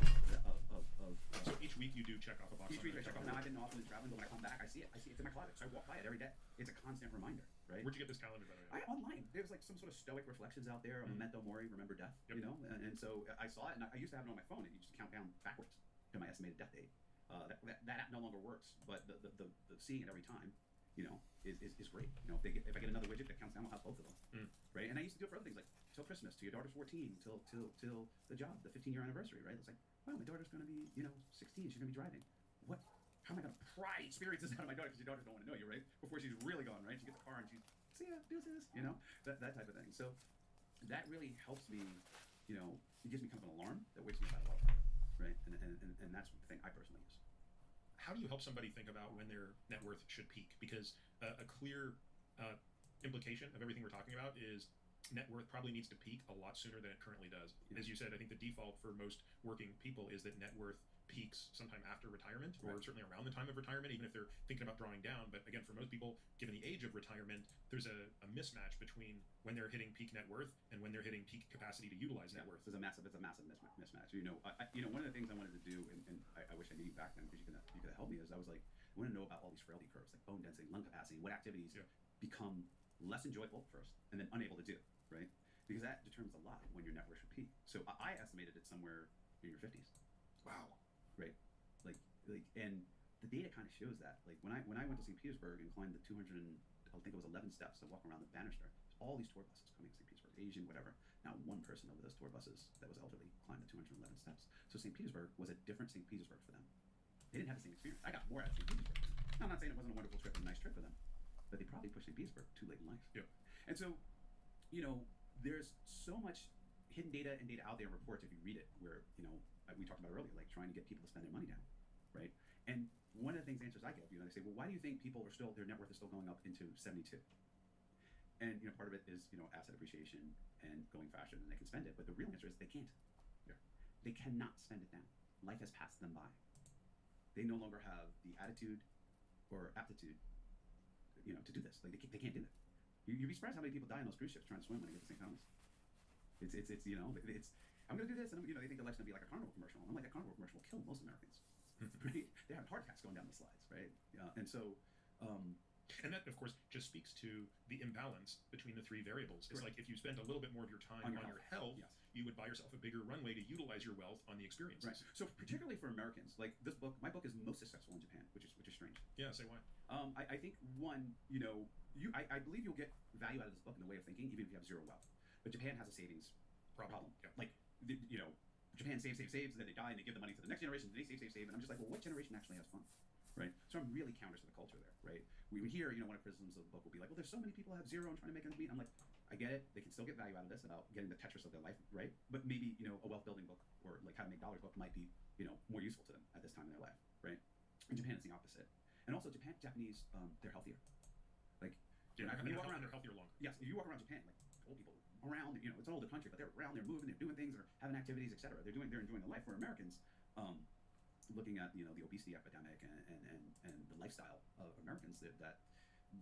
So each week you do check off a box. Each week I check off. Now I've been often traveling, but when I come back, I see it. It's in my closet. So I walk by it every day. It's a constant reminder, right? Where'd you get this calendar, by the way? Online. There's like some sort of stoic reflections out there. Memento mori, remember death. Yep. And so I saw it, and I used to have it on my phone, and you just count down backwards to my estimated death date. That app no longer works, but the seeing it every time, is great. If I get another widget that counts down, I'll have both of them, right? And I used to do it for other things like till Christmas, till your daughter's 14, till the job, the 15-year anniversary, right? It's like, wow, my daughter's going to be 16, she's going to be driving. What? How am I going to pry experiences out of my daughter because your daughter don't want to know you, right? Before she's really gone, right? She gets a car and she's, see ya, deuces, that type of thing. So that really helps me, it gives me kind of an alarm that wakes me up out of autopilot, right? And that's the thing I personally use. How do you help somebody think about when their net worth should peak? Because a clear implication of everything we're talking about is net worth probably needs to peak a lot sooner than it currently does. Yeah. As you said, I think the default for most working people is that net worth peaks sometime after retirement, or certainly around the time of retirement, even if they're thinking about drawing down. But again, for most people, given the age of retirement, there's a mismatch between when they're hitting peak net worth and when they're hitting peak capacity to utilize net worth. It's a massive mismatch. One of the things I wanted to do, and I wish I knew you back then because you could help me, is I was like, I want to know about all these frailty curves, like bone density, lung capacity, what activities become less enjoyable first and then unable to do, right? Because that determines a lot when your net worth should peak. So I estimated it somewhere in your 50s. Wow. Right. Like, and the data kind of shows that. Like when I went to St. Petersburg and climbed the 200, I think it was 11 steps to walk around the banister. All these tour buses coming to St. Petersburg, Asian, whatever. Now, one person over those tour buses that was elderly climbed the 211 steps. So St. Petersburg was a different St. Petersburg for them. They didn't have the same experience. I got more out of St. Petersburg. Now, I'm not saying it wasn't a wonderful trip and a nice trip for them, but they probably pushed St. Petersburg too late in life. Yeah. And so, there's so much hidden data and data out there in reports if you read it, where, we talked about earlier, like trying to get people to spend their money down, right? And one of the answers I give, they say, well, why do you think people are still, their net worth is still going up into 72? And, part of it is, asset appreciation and going faster than they can spend it. But the real answer is they can't. Yeah. They cannot spend it down. Life has passed them by. They no longer have the attitude or aptitude, to do this. Like they can't do it. You'd be surprised how many people die on those cruise ships trying to swim when they get to St. Thomas. It's I'm going to do this, and they think the life's going to be like a Carnival commercial. I'm like, a Carnival commercial will kill most Americans. Right? They're having heart attacks going down the slides, right? And so, and that, of course, just speaks to the imbalance between the three variables. It's like if you spent a little bit more of your time on your health, yes, you would buy yourself a bigger runway to utilize your wealth on the experiences. Right. So particularly for Americans, like this book, my book is most successful in Japan, which is strange. Yeah, say why. I think one, I believe you'll get value out of this book in the way of thinking, even if you have zero wealth. But Japan has a savings problem. Yeah. Like, Japan saves, and then they die, and they give the money to the next generation, and they save, and I'm just like, well, what generation actually has fun? Right? So I'm really counter to the culture there, right? We hear, one of the criticisms of the book will be like, well, there's so many people who have zero and trying to make ends meet. I'm like, I get it. They can still get value out of this about getting the Tetris of their life, right? But maybe, a wealth building book or like how to make dollars book might be, more useful to them at this time in their life, right? In Japan, it's the opposite. And also Japanese, they're healthier. Like, yeah, you walk around, they're healthier longer. Yes, you walk around Japan, like old people around, it's an older country, but they're around, they're moving, they're doing things, they're having activities, etc. They're enjoying the life. Where Americans, looking at the obesity epidemic and the lifestyle of Americans, that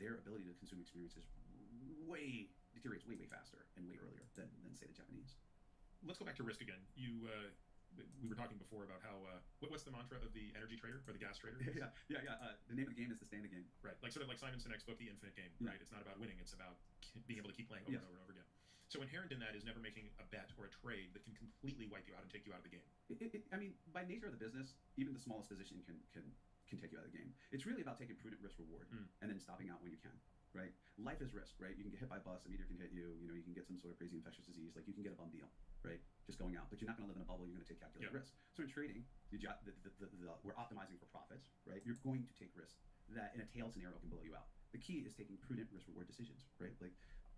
their ability to consume experiences deteriorates way faster and way earlier than say the Japanese. Let's go back to risk again. We were talking before about how what's the mantra of the energy trader or the gas trader? Yeah. The name of the game is to stay in the game. Right, like sort of like Simon Sinek's book, The Infinite Game. Yeah. Right, it's not about winning; it's about being able to keep playing over and over again. So inherent in that is never making a bet or a trade that can completely wipe you out and take you out of the game. I mean, by nature of the business, even the smallest position can take you out of the game. It's really about taking prudent risk reward and then stopping out when you can. Right? Life is risk, right? You can get hit by a bus, a meteor can hit you. You can get some sort of crazy infectious disease. Like you can get a bum deal, right? Just going out, but you're not going to live in a bubble. You're going to take calculated risk. So in trading, we're optimizing for profits, right? You're going to take risks that in a tail scenario can blow you out. The key is taking prudent risk reward decisions, right? Like,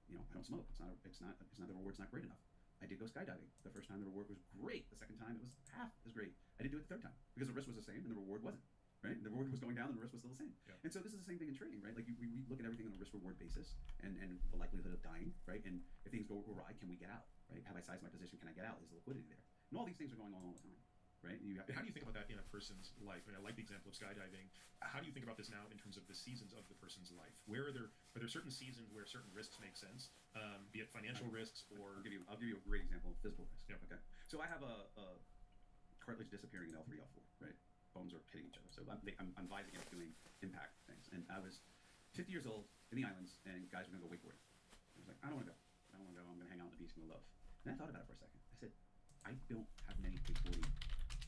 I don't smoke. It's not the reward's not great enough. I did go skydiving. The first time the reward was great. The second time it was half as great. I didn't do it the third time because the risk was the same and the reward wasn't. Right? The reward was going down and the risk was still the same. Yeah. And so this is the same thing in trading, right? Like we look at everything on a risk reward basis and the likelihood of dying, right? And if things go awry, can we get out? Right? Have I sized my position? Can I get out? Is the liquidity there? And all these things are going on all the time, right? How do you think about that in a person's life? I mean, I like the example of skydiving. How do you think about this now in terms of the seasons of the person's life? Are there certain seasons where certain risks make sense, be it financial risks or? I'll give you a great example of physical risk. Yep. Okay. So I have a cartilage disappearing in L3, L4, right? Bones are hitting each other. So I'm advising against doing impact things. And I was 50 years old in the islands, and guys were going to go wakeboarding. I was like, I don't want to go. I'm going to hang out on the beach and go love. And I thought about it for a second. I said, I don't have many wakeboarding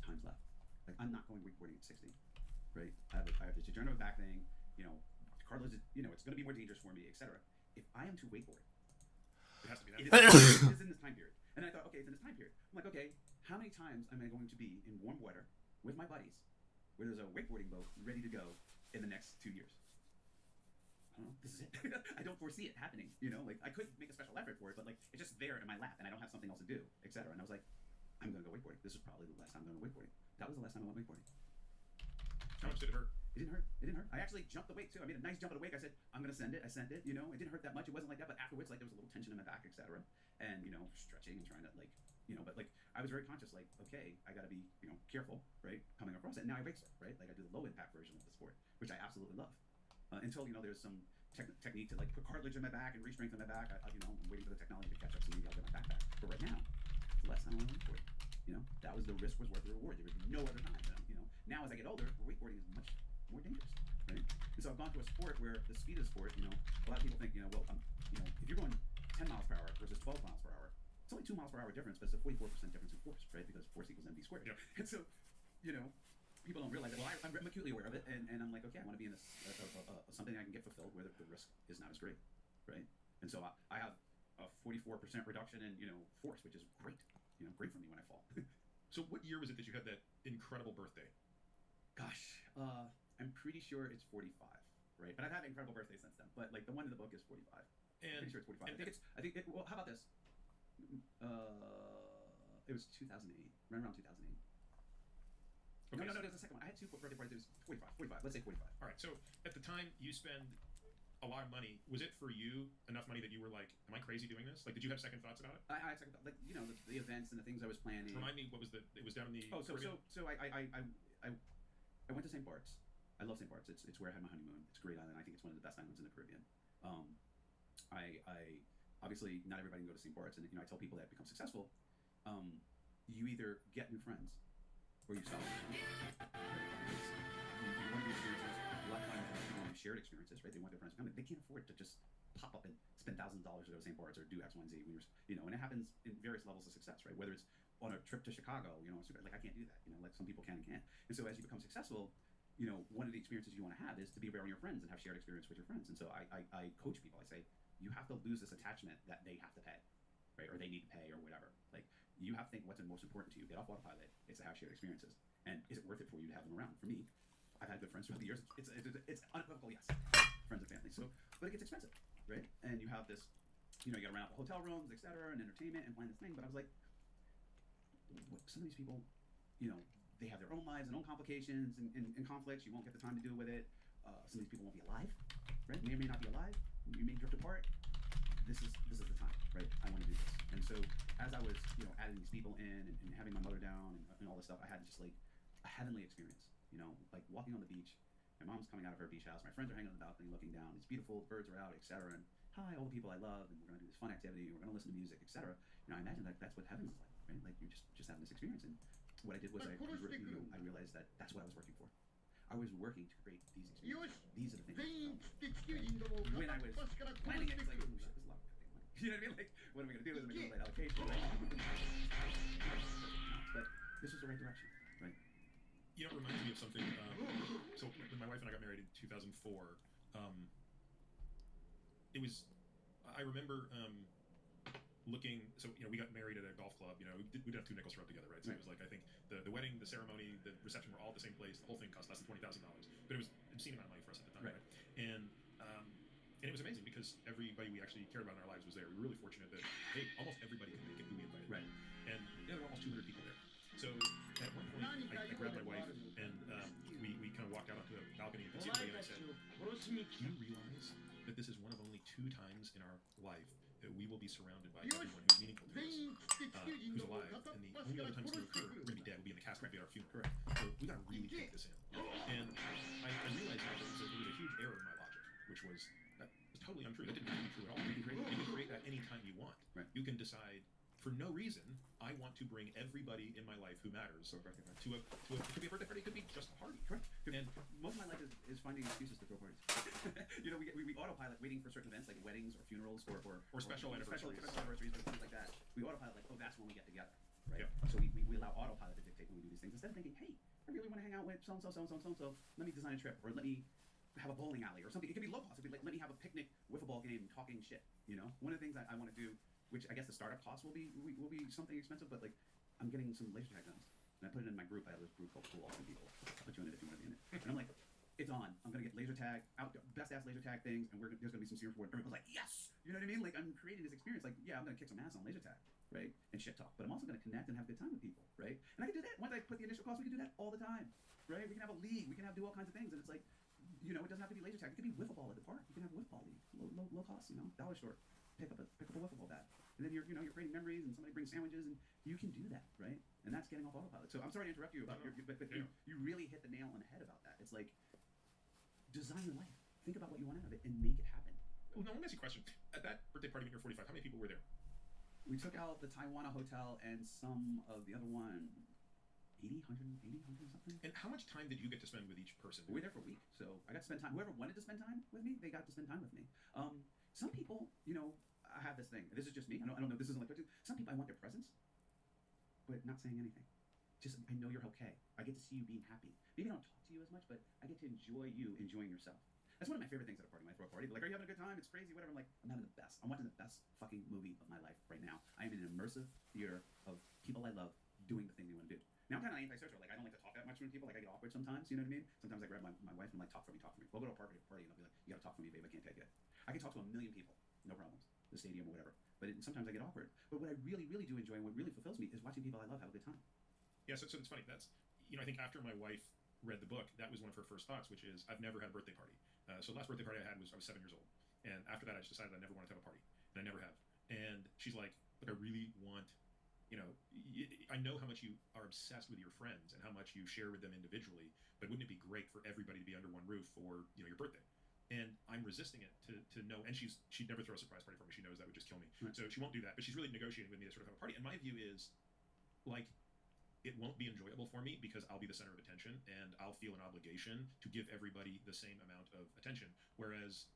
times left. Like, I'm not going wakeboarding at 60, right? I have this degenerative back thing, cartilage, it's going to be more dangerous for me, etc. If I am to wakeboard, it has to be it is in this time period. And I thought, okay, it's in this time period. I'm like, okay, how many times am I going to be in warm weather with my buddies where there's a wakeboarding boat ready to go in the next 2 years? I don't know. This is it. I don't foresee it happening. Like I could make a special effort for it, but like it's just there in my lap, and I don't have something else to do, etc. And I was like, I'm going to go wakeboarding. This is probably the last time I'm going to wakeboarding. That was the last time I went wakeboarding. How much did it hurt? It didn't hurt. I actually jumped the wake too. I made a nice jump at the wake. I said, I'm going to send it. I sent it. It didn't hurt that much. It wasn't like that, but afterwards, like there was a little tension in my back, etc. And stretching and trying to but like I was very conscious, like, okay, I got to be, careful, right, coming across it. And now I racer, right? Like I do the low impact version of the sport, which I absolutely love. Until there's some technique to like put cartilage in my back and re-strengthen my back. I'm waiting for the technology to catch up, so maybe I'll get my back back. But right now, it's the last time I went wakeboarding. That was the risk was worth the reward. There was no other time. Now as I get older, wakeboarding is much more dangerous, right? And so I've gone to a sport where the speed of the sport, a lot of people think, if you're going 10 miles per hour versus 12 miles per hour, it's only 2 miles per hour difference, but it's a 44% difference in force, right? Because force equals mv squared. Yep. And so, people don't realize that. Well, I'm acutely aware of it, and I'm like, okay, I want to be in this something I can get fulfilled where the risk is not as great, right? And so I have a 44% reduction in force, which is great. Great for me when I fall. So what year was it that you had that incredible birthday? Gosh, I'm pretty sure it's 45, right? But I've had an incredible birthday since then. But like the one in the book is 45. And I'm pretty sure it's 45. Well, how about this? It was 2008, right around 2008. Okay, No, there's a second one. I had two birthday parties. It was 45. Let's say 45. All right. So at the time you spend a lot of money. Was it for you enough money that you were like, "Am I crazy doing this?" Like, did you have second thoughts about it? I had second thought, like the events and the things I was planning. Remind me, what was the? It was down in the. Oh, so Caribbean? I went to St. Bart's. I love St. Bart's. It's where I had my honeymoon. It's a great island. I think it's one of the best islands in the Caribbean. I obviously not everybody can go to St. Bart's, and I tell people that become successful. You either get new friends or you stop. You want to be experiences. A lot of times people want shared experiences, right? They want their friends to come. They can't afford to just pop up and spend $1,000s to go to St. Bart's or do X, Y, and Z when you're, and it happens in various levels of success, right? Whether it's on a trip to Chicago, like I can't do that, like some people can and can't. And so as you become successful, one of the experiences you want to have is to be around your friends and have shared experience with your friends. And so I coach people. I say, you have to lose this attachment that they have to pay, right? Or they need to pay or whatever. Like, you have to think what's the most important to you. Get off autopilot. It's to have shared experiences. And is it worth it for you to have them around? For me, I've had good friends throughout the years. It's unequivocal, yes. Friends and family. So, but it gets expensive, right? And you have this, you got to rent out the hotel rooms, etc., and entertainment, and plan this thing. But I was like, some of these people, they have their own lives and own complications and conflicts. You won't get the time to deal with it. Some of these people won't be alive, right? May or may not be alive. You may drift apart. This is the time, right? I want to do this. And so as I was, adding these people in and having my mother down and all this stuff, I had just like a heavenly experience, like walking on the beach. My mom's coming out of her beach house. My friends are hanging on the balcony looking down. It's beautiful. Birds are out, etc. And hi, all the people I love. And we're going to do this fun activity. We're going to listen to music, etc. I imagine that's what heaven is like, right? Like you're just having this experience. And what I did was I realized that that's what I was working for. I was working to create these experiences. These are the things. When I was planning it, it's like, oh shit, this is a lot of goddamn money. You know what I mean? Like, what am I going to do? Is I'm going to lay allocation, right? But this was the right direction, right? It reminds me of something. So when my wife and I got married in 2004, it was. I remember looking. So we got married at a golf club. We didn't have 2 nickels to rub together, right? So it was like, I think the wedding, the ceremony, the reception were all at the same place. The whole thing cost less than $20,000, but it was an obscene amount of money for us at the time, right? And it was amazing because everybody we actually cared about in our lives was there. We were really fortunate that almost everybody could make it who we invited, right? And there were almost 200 people there. So at one point, I grabbed my wife and we kind of walked out onto a balcony conceivably, and I said, "Do you realize that this is one of only 2 times in our life that we will be surrounded by everyone who's meaningful to us, who's alive, and the only other times to occur, we're going to be dead, we'll be in the casket, we'll be at our funeral. So we got to really take this in." And I realized that there was a huge error in my logic, which was that was totally untrue. That didn't have to be true at all. You can create that any time you want. Right. You can decide, for no reason, I want to bring everybody in my life who matters to a it could be a birthday party, it could be just a party. Correct. And most of my life is finding excuses to throw parties. We autopilot waiting for certain events like weddings or funerals or special anniversaries or things like that. We autopilot like, oh, that's when we get together, right? Yeah. So we allow autopilot to dictate when we do these things instead of thinking, hey, I really want to hang out with so and so. Let me design a trip, or let me have a bowling alley or something. It could be low cost. It could be like, let me have a picnic, wiffle ball game, talking shit. One of the things I want to do, which I guess the startup cost will be something expensive, but like I'm getting some laser tag guns, and I put it in my group. I have this group called Cool Awesome People. I'll put you in it if you want to be in it. And I'm like, it's on. I'm gonna get laser tag best ass laser tag things, and there's gonna be some serious reward. Everyone's like, yes, you know what I mean? Like I'm creating this experience. Like, yeah, I'm gonna kick some ass on laser tag, right? And shit talk, but I'm also gonna connect and have a good time with people, right? And I can do that once I put the initial cost. We can do that all the time, right? We can have a league. We can do all kinds of things, and it's like, it doesn't have to be laser tag. It could be wiffle ball at the park. You can have a wiffle ball league, low cost, dollar store. Pick up a wiffle ball bat, and then you're creating memories, and somebody brings sandwiches, and you can do that, right? And that's getting off autopilot. So I'm sorry to interrupt you about you really hit the nail on the head about that. It's like, design your life. Think about what you want out of it and make it happen. Well, now let me ask you a question. At that birthday party when you were 45, how many people were there? We took out the Taiwan hotel and some of the other one, 100 something. And how much time did you get to spend with each person? We were there for a week, so I got to spend time. Whoever wanted to spend time with me, they got to spend time with me. Some people, I have this thing. This is just me. I don't know. This isn't like some people. I want their presence, but not saying anything. Just I know you're okay. I get to see you being happy. Maybe I don't talk to you as much, but I get to enjoy you enjoying yourself. That's one of my favorite things at a party. When I throw a party, they're like, "Are you having a good time? It's crazy, whatever." I'm like, "I'm having the best. I'm watching the best fucking movie of my life right now. I am in an immersive theater of people I love doing the thing they want to do." Now I'm kind of antisocial. Like I don't like to talk that much with people. Like I get awkward sometimes. You know what I mean? Sometimes I grab my wife and I'm like, "Talk for me, talk for me." We'll go to a party and I'll be like, "You gotta talk for me, babe. I can't take it." I can talk to a million people, no problems, the stadium or whatever. But sometimes I get awkward. But what I really, really do enjoy and what really fulfills me is watching people I love have a good time. Yeah, so it's funny. That's, I think after my wife read the book, that was one of her first thoughts, which is, I've never had a birthday party. So the last birthday party I had was, I was 7 years old. And after that, I just decided I never wanted to have a party. And I never have. And she's like, "Look, I really want, I know how much you are obsessed with your friends and how much you share with them individually, but wouldn't it be great for everybody to be under one roof for, your birthday?" And I'm resisting it to know, and she'd never throw a surprise party for me. She knows that would just kill me. Right. So she won't do that, but she's really negotiating with me to sort of have a party. And my view is, like, it won't be enjoyable for me because I'll be the center of attention and I'll feel an obligation to give everybody the same amount of attention. Whereas,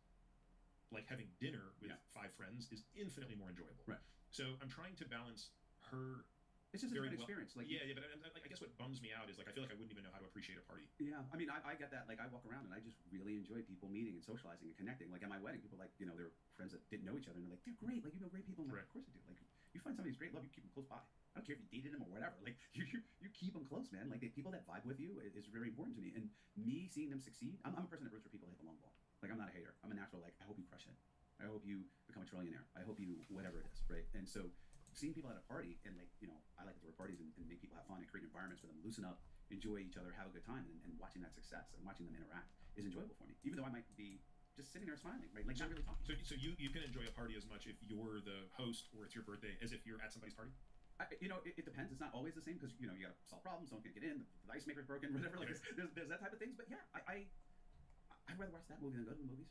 like, having dinner with 5 friends is infinitely more enjoyable. Right. So I'm trying to balance her. It's just a different experience. Like but I guess what bums me out is, like, I feel like I wouldn't even know how to appreciate a party. Yeah, I mean, I get that. Like, I walk around and I just really enjoy people meeting and socializing and connecting. Like at my wedding, people, like, they were friends that didn't know each other and they're like, "They're great. Like, you know great people." And I'm like, "Of course I do. Like, you find somebody who's great, love you, keep them close by. I don't care if you dated them or whatever. Like, you keep them close, man. Like, the people that vibe with you is very important to me. And me seeing them succeed, I'm a person that roots for people to hit the long ball. Like, I'm not a hater. I'm a natural, like, I hope you crush it. I hope you become a trillionaire. I hope you whatever it is, right? And so seeing people at a party and, like, I like to throw parties and make people have fun and create environments for them, loosen up, enjoy each other, have a good time, and watching that success and watching them interact is enjoyable for me. Even though I might be just sitting there smiling, right? Like, not really talking. So you can enjoy a party as much if you're the host or it's your birthday as if you're at somebody's party? It depends. It's not always the same because, you gotta solve problems, someone can get in, the ice maker's broken, whatever. Like, there's that type of things. But yeah, I'd rather watch that movie than go to the movies.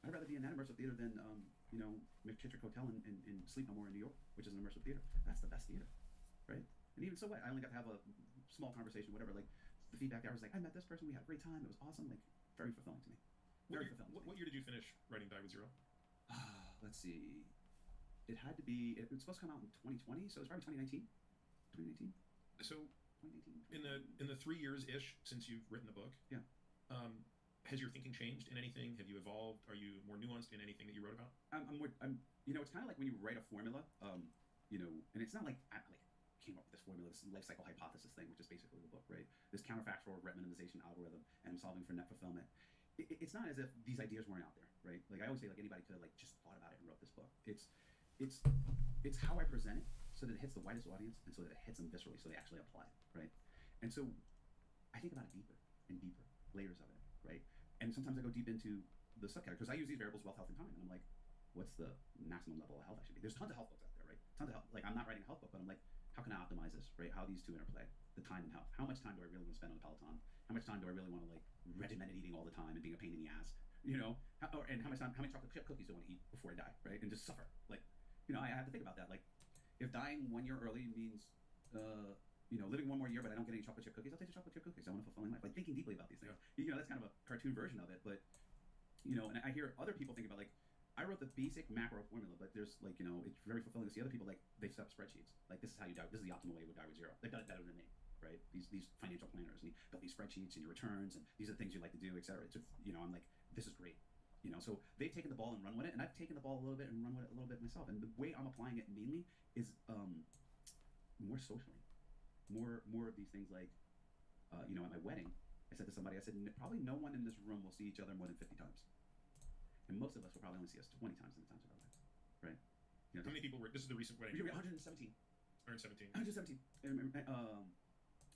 I'd rather be in that immersive theater than, McKittrick Hotel in Sleep No More in New York, which is an immersive theater. That's the best theater, right? And even so what? I only got to have a small conversation, whatever. Like, the feedback there was like, "I met this person, we had a great time, it was awesome." Like, very fulfilling to me. Very fulfilling. What year did you finish writing Die with Zero? Let's see. It had to be. It was supposed to come out in 2020, so it was probably 2019. 2019. So 2019. in the 3 years ish since you've written the book, yeah, has your thinking changed in anything? Have you evolved? Are you more nuanced in anything that you wrote about? I'm it's kind of like when you write a formula, and it's not like I came up with this formula, this life cycle hypothesis thing, which is basically the book, right? This counterfactual reminimization algorithm, and I'm solving for net fulfillment. It's not as if these ideas weren't out there, right? Like, I always say, like, anybody could have, like, just thought about it and wrote this book. It's how I present it so that it hits the widest audience and so that it hits them viscerally, so they actually apply it, right? And so I think about it deeper and deeper, layers of it, right? And sometimes I go deep into the subcategory because I use these variables: wealth, health, and time. And I'm like, what's the maximum level of health I should be? There's tons of health books out there, right? Tons of health. Like, I'm not writing a health book, but I'm like, how can I optimize this, right? How these two interplay, the time and health. How much time do I really want to spend on the Peloton? How much time do I really want to, like, regimented eating all the time and being a pain in the ass? And how many chocolate chip cookies do I want to eat before I die, right? And just suffer. Like, I have to think about that. Like, if dying 1 year early means, living 1 more year, but I don't get any chocolate chip cookies, I'll take the chocolate chip cookies. I want a fulfilling life. Like, thinking deeply about these things. Yeah. That's kind of a cartoon version of it, but, and I hear other people think about, like, I wrote the basic macro formula, but there's, like, it's very fulfilling to see other people, like, they've set up spreadsheets. Like, this is how you die. This is the optimal way you would die with zero. They've done it better than me, right? These financial planners, and you built these spreadsheets and your returns, and these are the things you like to do, et cetera. It's, I'm like, this is great. So they've taken the ball and run with it, and I've taken the ball a little bit and run with it a little bit myself. And the way I'm applying it mainly is more socially, more of these things like, at my wedding, I said to somebody, I said, probably no one in this room will see each other more than 50 times. And most of us will probably only see us 20 times in the times of our lives, right? How many people were? This is the recent wedding. 117. 117. 117.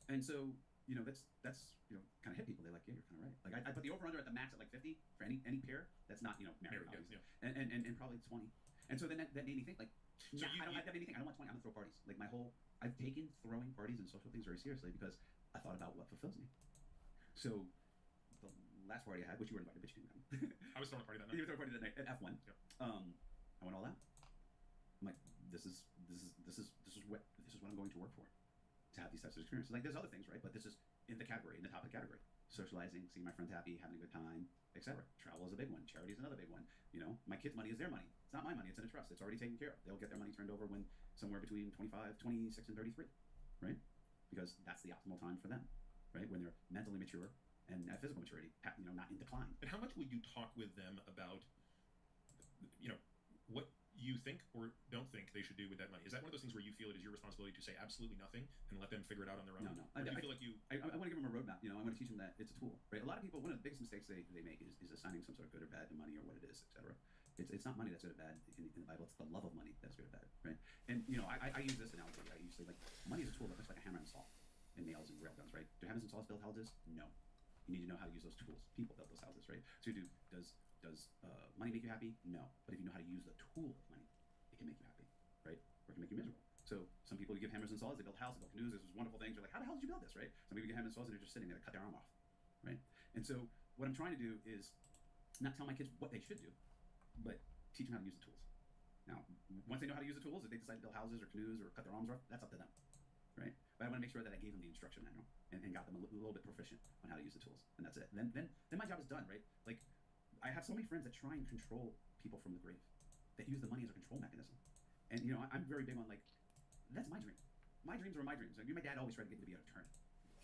And so that's kind of hit people. They're like, yeah, you're kind of right. Like, I put the over under at the max at like 50 for any pair that's not married, yeah. and probably 20. And so then that made me think, like, So I don't want 20. I'm gonna throw parties. Like, I've taken throwing parties and social things very seriously because I thought about what fulfills me. So the last party I had, which you were invited, but you didn't come. I was throwing a party that night. You were throwing a party that night at F1. Yep. I went all out. I'm like, this is what I'm going to work for, to have these types of experiences. Like, there's other things, right? But this is in the top of the category. Socializing, seeing my friends happy, having a good time, etc. Travel is a big one. Charity is another big one. My kids' money is their money. It's not my money. It's in a trust. It's already taken care of. They'll get their money turned over when somewhere between 26 and 33, right? Because that's the optimal time for them, right? When they're mentally mature and physical maturity, not in decline. And how much would you talk with them about, what you think or don't think they should do with that money? Is that one of those things where you feel it is your responsibility to say absolutely nothing and let them figure it out on their own? No. Or do you feel like you... I want to give them a roadmap. I want to teach them that it's a tool, right? A lot of people, one of the biggest mistakes they make is assigning some sort of good or bad to money or what it is, etc. It's not money that's good or bad in the Bible. It's the love of money that's good or bad, right? And I use this analogy. I usually money is a tool that looks like a hammer and saw and nails and railguns, right? Do hammers and saws build houses? No. You need to know how to use those tools. People build those houses, right? So does money make you happy? No. But if you know how to use the tool of money, it can make you happy, right? Or it can make you miserable. So some people, you give hammers and saws, they build houses, they build canoes, there's wonderful things. You're like, how the hell did you build this, right? Some people get hammers and saws and they're just sitting there to cut their arm off, right? And so what I'm trying to do is not tell my kids what they should do, but teach them how to use the tools. Now, once they know how to use the tools, if they decide to build houses or canoes or cut their arms off, that's up to them, right? But I want to make sure that I gave them the instruction manual and got them a little bit proficient on how to use the tools, and that's it. Then my job is done, right? Like, I have so many friends that try and control people from the grave, that use the money as a control mechanism. And I'm very big on that's my dream. My dreams are my dreams. My dad always tried to get me to be an attorney.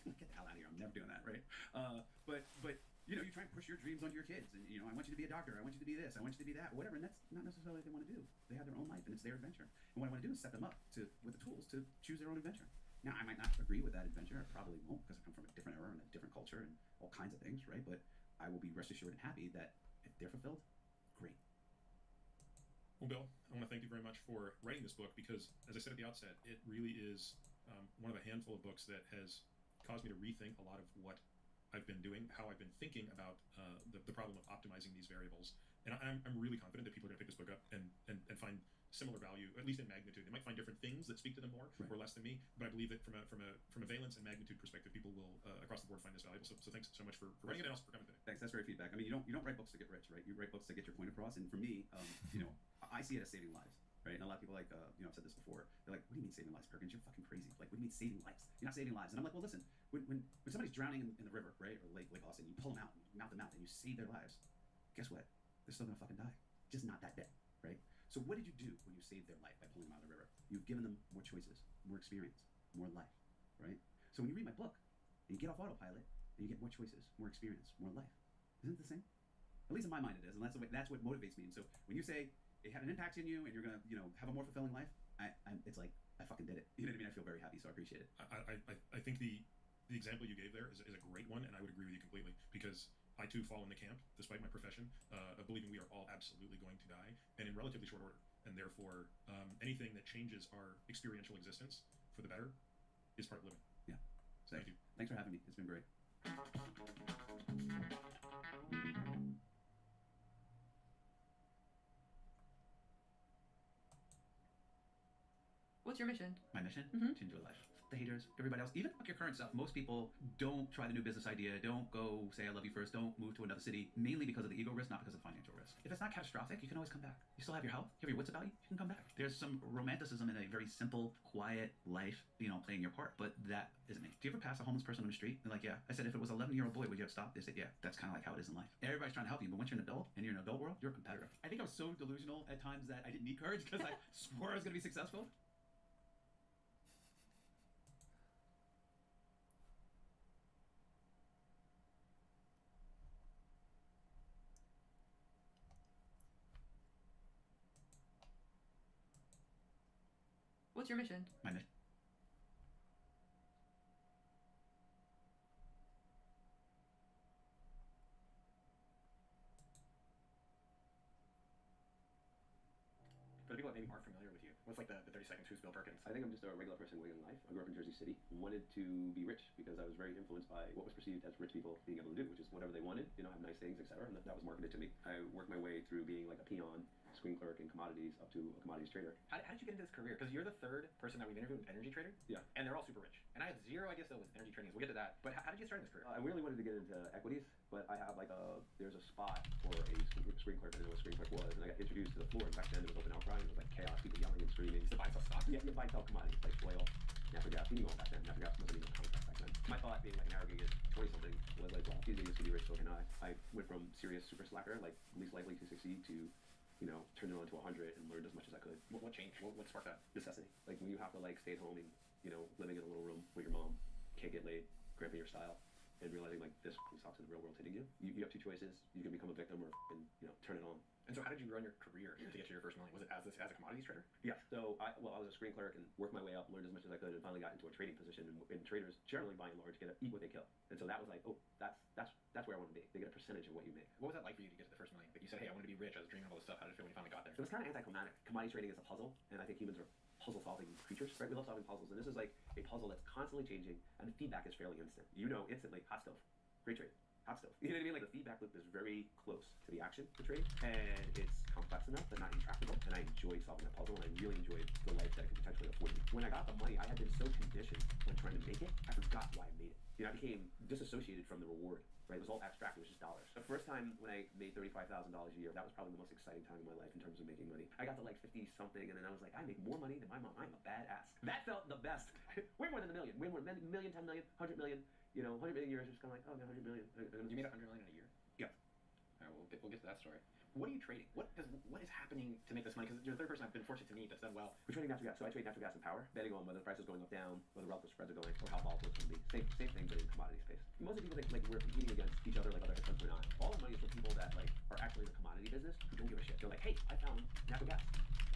Get the hell out of here! I'm never doing that, right? But you try and push your dreams onto your kids, and I want you to be a doctor. I want you to be this. I want you to be that. Whatever. And that's not necessarily what they want to do. They have their own life, and it's their adventure. And what I want to do is set them up with the tools to choose their own adventure. Now, I might not agree with that adventure. I probably won't, because I come from a different era and a different culture and all kinds of things, right? But I will be rest assured and happy that if they're fulfilled, great. Well, Bill, I want to thank you very much for writing this book, because, as I said at the outset, it really is one of a handful of books that has caused me to rethink a lot of what I've been doing, how I've been thinking about the problem of optimizing these variables. And I'm really confident that people are going to pick this book up and find similar value, at least in magnitude. They might find different things that speak to them more or less than me, but I believe that from a valence and magnitude perspective, people will across the board find this valuable. So thanks so much for writing it and also for coming today. Thanks. That's great feedback. I mean, you don't write books to get rich, right? You write books to get your point across. And for me, I see it as saving lives, right? And a lot of people I've said this before. They're like, "What do you mean saving lives, Perkins? You're fucking crazy. Like, what do you mean saving lives? You're not saving lives." And I'm like, "Well, listen. When somebody's drowning in the river, right, or Lake Austin, you pull them out, you mount them out, and you save their lives. Guess what? They're still gonna fucking die. Just not that day, right? So what did you do when you saved their life by pulling them out of the river? You've given them more choices, more experience, more life, right? So when you read my book, and you get off autopilot, and you get more choices, more experience, more life. Isn't it the same? At least in my mind it is, and that's what motivates me. And so when you say it had an impact in you, and you're gonna have a more fulfilling life, it's like I fucking did it. You know what I mean? I feel very happy, so I appreciate it. I think the example you gave there is a great one, and I would agree with you completely, because I too fall in the camp, despite my profession, of believing we are all absolutely going to die, and in relatively short order. And therefore, anything that changes our experiential existence for the better is part of living. Yeah. So thank you. Thanks for having me. It's been great. What's your mission? My mission? Mhm. To enjoy life. The haters, everybody else, even fuck your current stuff. Most people don't try the new business idea, don't go say I love you first, don't move to another city, mainly because of the ego risk, not because of the financial risk. If it's not catastrophic, you can always come back. You still have your health, you have your wits about you, you can come back. There's some romanticism in a very simple, quiet life, playing your part, but that isn't me. Do you ever pass a homeless person on the street? They're like, yeah. I said, if it was an 11-year-old boy, would you have stopped? They said, yeah. That's kind of like how it is in life. Everybody's trying to help you, but once you're an adult and you're in an adult world, you're a competitor. I think I was so delusional at times that I didn't need courage because I swore I was going to be successful. What's your mission? My mission. For the people that maybe aren't familiar with you, what's like the 30 seconds? Who's Bill Perkins? I think I'm just a regular person living life. I grew up in Jersey City and wanted to be rich because I was very influenced by what was perceived as rich people being able to do, which is whatever they wanted, have nice things, etc. And that was marketed to me. I worked my way through being like a peon, screen clerk in commodities, up to a commodities trader. How did you get into this career? Because you're the third person that we've interviewed with energy trader. Yeah. And they're all super rich. And I have zero idea still with energy trading. We'll get to that. But how did you get started in this career? I really wanted to get into equities, but I have there's a spot for a screen clerk. I didn't know what a screen clerk was, and I got introduced to the floor. And back then it was open outcry, and it was like chaos, people yelling and screaming. To buy sell stock? Yeah, buy sell commodities like oil, natural gas. You know back then. Natural gas wasn't even a concept back then. My thought, being like an arrogant 20-something, was like, well, it's easy to be rich, so can I. I went from serious super slacker, like least likely to succeed, to turn it on to 100 and learned as much as I could. What changed? What sparked that? Necessity. Like when you have to stay at home and living in a little room with your mom, can't get laid, cramping your style, and realizing like this sucks in the real world hitting you. You have two choices. You can become a victim or turn it on. And so how did you run your career to get to your first million? Was it as a commodities trader? Yeah. So I was a screen clerk and worked my way up, learned as much as I could, and finally got into a trading position. And traders generally, by and large, eat what they kill. And so that was like, oh, that's where I want to be. They get a percentage of what you make. What was that like for you to get to the first million? Like you said, hey, I want to be rich. I was dreaming of all this stuff. How did it feel when you finally got there? It was kind of anticlimactic. Commodity trading is a puzzle, and I think humans are puzzle-solving creatures, right? We love solving puzzles, and this is like a puzzle that's constantly changing, and the feedback is fairly instant. You know instantly, hot stove, great trade, hot stove. You know what I mean? Like the feedback loop is very close to the action, the trade, and it's complex enough but not intractable. And I enjoy solving that puzzle, and I really enjoyed the life that it could potentially afford me. When I got the money, I had been so conditioned when trying to make it, I forgot why I made it. You know, I became disassociated from the reward. Right, it was all abstract. It was just dollars. The first time when I made $35,000 a year, that was probably the most exciting time in my life in terms of making money. I got to like 50 something, and then I was like, I make more money than my mom. I'm a badass. That felt the best. Way more than a million. Way more than a million, 10 million, 100 million. You know, 100 million years. Just kind of like, oh, I got 100 million. You made 100 million in a year? Yeah. All right, we'll get to that story. What are you trading? What is happening to make this money? Because you're the third person I've been fortunate to meet that's done well. We're trading natural gas. So I trade natural gas and power, betting on whether the price is going up, down, whether relative spreads are going, or how volatile it's going to be. Same thing, but in commodity space. Most of the people think like we're competing against each other like other hedge funds. We're not. All the money is from people that like are actually in the commodity business who don't give a shit. They're like, hey, I found natural gas,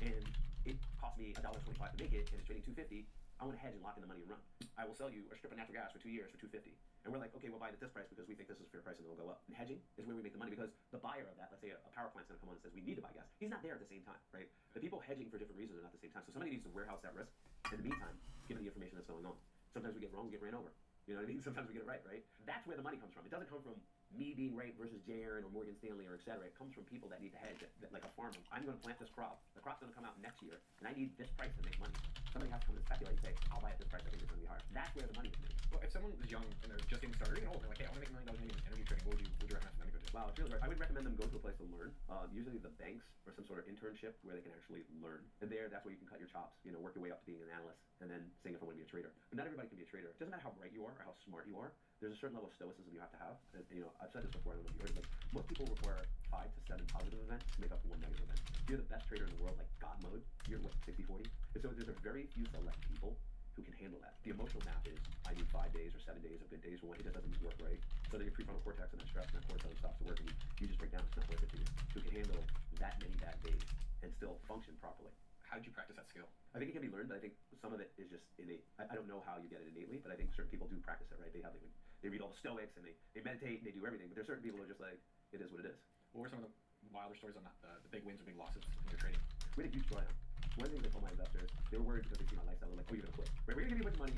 and it cost me $1.25 to make it, and it's trading $2.50. I want to hedge and lock in the money and run. I will sell you a strip of natural gas for 2 years for $2.50. And we're like, okay, we'll buy it at this price because we think this is a fair price and it'll go up. And hedging is where we make the money because the buyer of that, let's say a power plant's gonna come on and says we need to buy gas. He's not there at the same time, right? The people hedging for different reasons are not at the same time. So somebody needs to warehouse that risk. In the meantime, given the information that's going on. Sometimes we get wrong, we get ran over. You know what I mean? Sometimes we get it right, right? That's where the money comes from. It doesn't come from me being right versus Jay Aaron or Morgan Stanley or et cetera. It comes from people that need to hedge, that like a farmer. I'm going to plant this crop. The crop's going to come out next year, and I need this price to make money. Somebody has to come and speculate and say, I'll buy at this price. I think it's going to be higher. That's where the money is made. Well, if someone is young and they're just getting started, or even old, they're like, hey, I want to make $1 million in energy trading, what would you recommend for them to go to? Wow, it's really hard. I would recommend them go to a place to learn. Usually the banks or some sort of internship where they can actually learn. And that's where you can cut your chops. You know, work your way up to being an analyst, and then saying if I want to be a trader. But not everybody can be a trader. It doesn't matter how bright you are or how smart you are. There's a certain level of stoicism you have to have. And, you know, I've said this before. I don't know if you heard, like most people require 5 to 7 positive events to make up for 1 negative event. If you're the best trader in the world, like God mode, you're what, 60-40? And so there's a very few select people who can handle that. The emotional map is I need 5 days or 7 days of good days when it just doesn't work right. So then your prefrontal cortex and that stress and that cortisol stops to work, and you just break down. It's not worth it to you. Who can handle that many bad days and still function properly? How did you practice that skill? I think it can be learned, but I think some of it is just innate. I don't know how you get it innately, but I think certain people do practice it, right? They read all the Stoics and they meditate and they do everything, but there's certain people who are just like, it is what it is. What were some of the wilder stories on the big wins or big losses in your trading? We had a huge drawdown. One of the things I told my investors, they were worried because they see my lifestyle. They're like, oh, you're going to quit. Right? We're going to give you a bunch of money,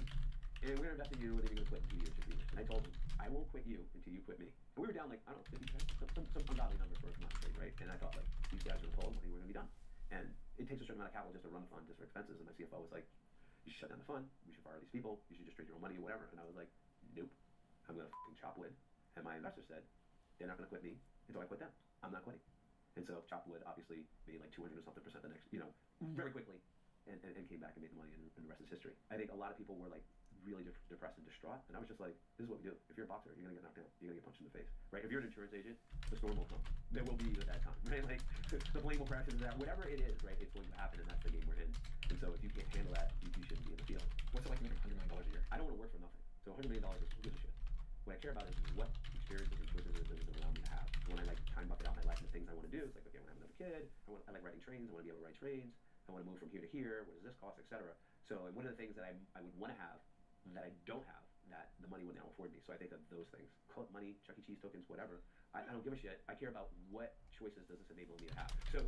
and we're going to invest in you, and then you're going to quit in 2 years or 3 years. And I told them, I won't quit you until you quit me. And we were down like, I don't know, 50%, some ungodly number for a commodity trade, right? And I thought, like, these guys are going to pull money, we're going to be done. And it takes a certain amount of capital just to run the fund, just for expenses. And my CFO was like, you should shut down the fund. We should fire these people. You should just trade your own money or whatever. And I was like, nope. I'm going to fucking chop wood. And my investor said, they're not going to quit me until I quit them. I'm not quitting. And so chop wood obviously made like 200 or something percent the next, you know, very quickly. And came back and made the money, and the rest is history. I think a lot of people were like really depressed and distraught. And I was just like, this is what we do. If you're a boxer, you're going to get knocked down. You're going to get punched in the face. Right? If you're an insurance agent, the storm will come. There will be at that time. Right? Like the plane will crash into that. Whatever it is, right? It's going to happen, and that's the game we're in. And so if you can't handle that, you shouldn't be in the field. What's it like making $100 million a year? I don't want to work for nothing. So $100 million is who gives a shit. What I care about is what experiences and choices does it allow me to have. When I like time bucket out my life and the things I want to do, it's like, okay, I want to have another kid. I like writing trains. I want to be able to write trains. I want to move from here to here. What does this cost, etc. So one of the things that I would want to have that I don't have, that the money would now afford me. So I think of those things. Call it money, Chuck E. Cheese tokens, whatever. I don't give a shit. I care about what choices does this enable me to have. So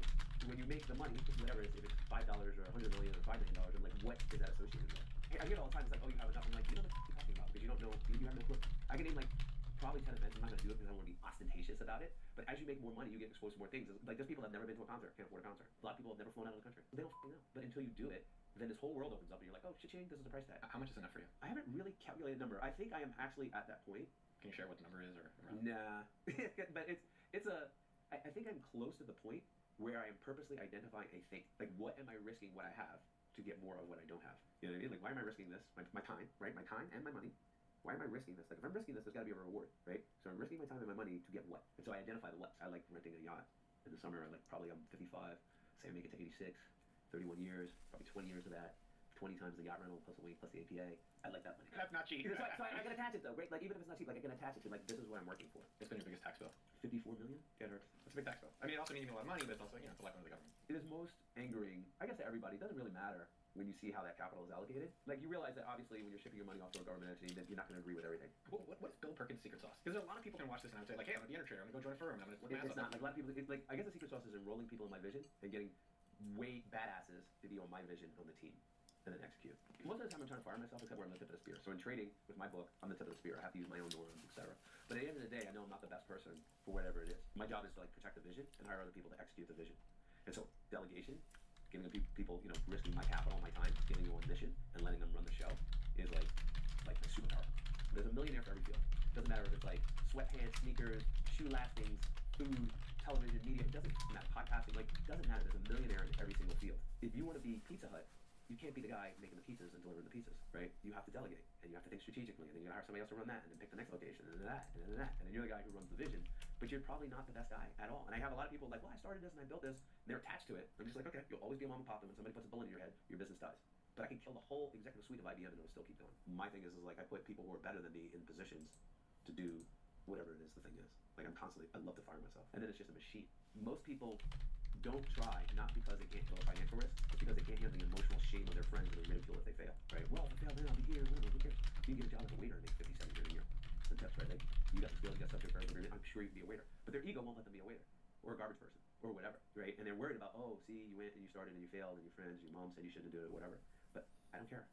when you make the money, whatever it is, if it's $5 or $100 million or $5 million, I'm like, what is that associated with? Hey, I hear it all the time. It's like, oh, you have enough. I'm like, you don't know what you're talking about because you don't know. You have no clue. I can name like probably 10 events. I'm not going to do it because I don't want to be ostentatious about it. But as you make more money, you get exposed to more things. Like there's people that have never been to a concert, can't afford a concert. A lot of people have never flown out of the country. They don't know. But until you do it, then this whole world opens up and you're like, oh, cha-ching, this is the price tag. How much is enough for you? I haven't really calculated a number. I think I am actually at that point. Can you share what the number is or around? Nah. But I think I'm close to the point where I am purposely identifying a thing. Like, what am I risking what I have to get more of what I don't have? You know what I mean? Like, why am I risking this? My time, right? My time and my money. Why am I risking this? Like, if I'm risking this, there's got to be a reward, right? So I'm risking my time and my money to get what? And so I identify the what's. I like renting a yacht in the summer. Like, probably I'm 55. Say I make it to 86, 31 years, probably 20 years of that. 20 times the yacht rental plus a wing plus the APA. I like that money. That's not cheap. So I can attach it though, right? Like even if it's not cheap, like I can attach it to like this is what I'm working for. It's been your biggest tax bill. 54 million? Yeah, it hurts. It's a big tax bill. I mean, it also means you make a lot of money, but it's also, you know, it's a lot of the government. It is most angering, I guess, to everybody. It doesn't really matter when you see how that capital is allocated. Like you realize that obviously when you're shipping your money off to a government entity, that you're not going to agree with everything. What's Bill Perkins' secret sauce? Because a lot of people can watch this and I would say like, hey, I'm a beginner trader. I'm going to go join a firm. And I'm going to It's not like a lot of people. It's like I guess the secret sauce is enrolling people in my vision and getting way badasses to be on my vision on the team and then execute. Most of the time I'm trying to fire myself except where I'm the tip of the spear. So in trading with my book, I'm the tip of the spear. I have to use my own norms, etc. But at the end of the day, I know I'm not the best person for whatever it is. My job is to like protect the vision and hire other people to execute the vision. And so delegation, giving people, you know, risking my capital, my time, getting them on mission and letting them run the show is like my superpower. There's a millionaire for every field. Doesn't matter if it's like sweatpants, sneakers, shoe lastings, food, television, media. It doesn't matter. Podcasting, like it doesn't matter. There's a millionaire in every single field. If you want to be Pizza Hut, you can't be the guy making the pizzas and delivering the pizzas, right? You have to delegate, and you have to think strategically, and then you gotta hire somebody else to run that, and then pick the next location, and then that, and then that, and then you're the guy who runs the vision, but you're probably not the best guy at all. And I have a lot of people like, well, I started this and I built this, and they're attached to it. I'm just like, okay, you'll always be a mom and pop, and when somebody puts a bullet in your head, your business dies. But I can kill the whole executive suite of IBM and it'll still keep going. My thing is like I put people who are better than me in positions to do whatever it is the thing is. Like I love to fire myself, and then it's just a machine. Most people don't try, not because they can't handle a financial risk, but because they can't handle the emotional shame of their friends and the ridicule if they fail, right? Well, if I fail, then I'll be here. Who cares? You can get a job as a waiter and make $57 grand a year. That's tips, right? Like, you got the skills, you got subject matter, I'm sure you can be a waiter. But their ego won't let them be a waiter or a garbage person or whatever, right? And they're worried about, oh, see, you went and you started and you failed and your friends, your mom said you shouldn't do it, whatever. But I don't care.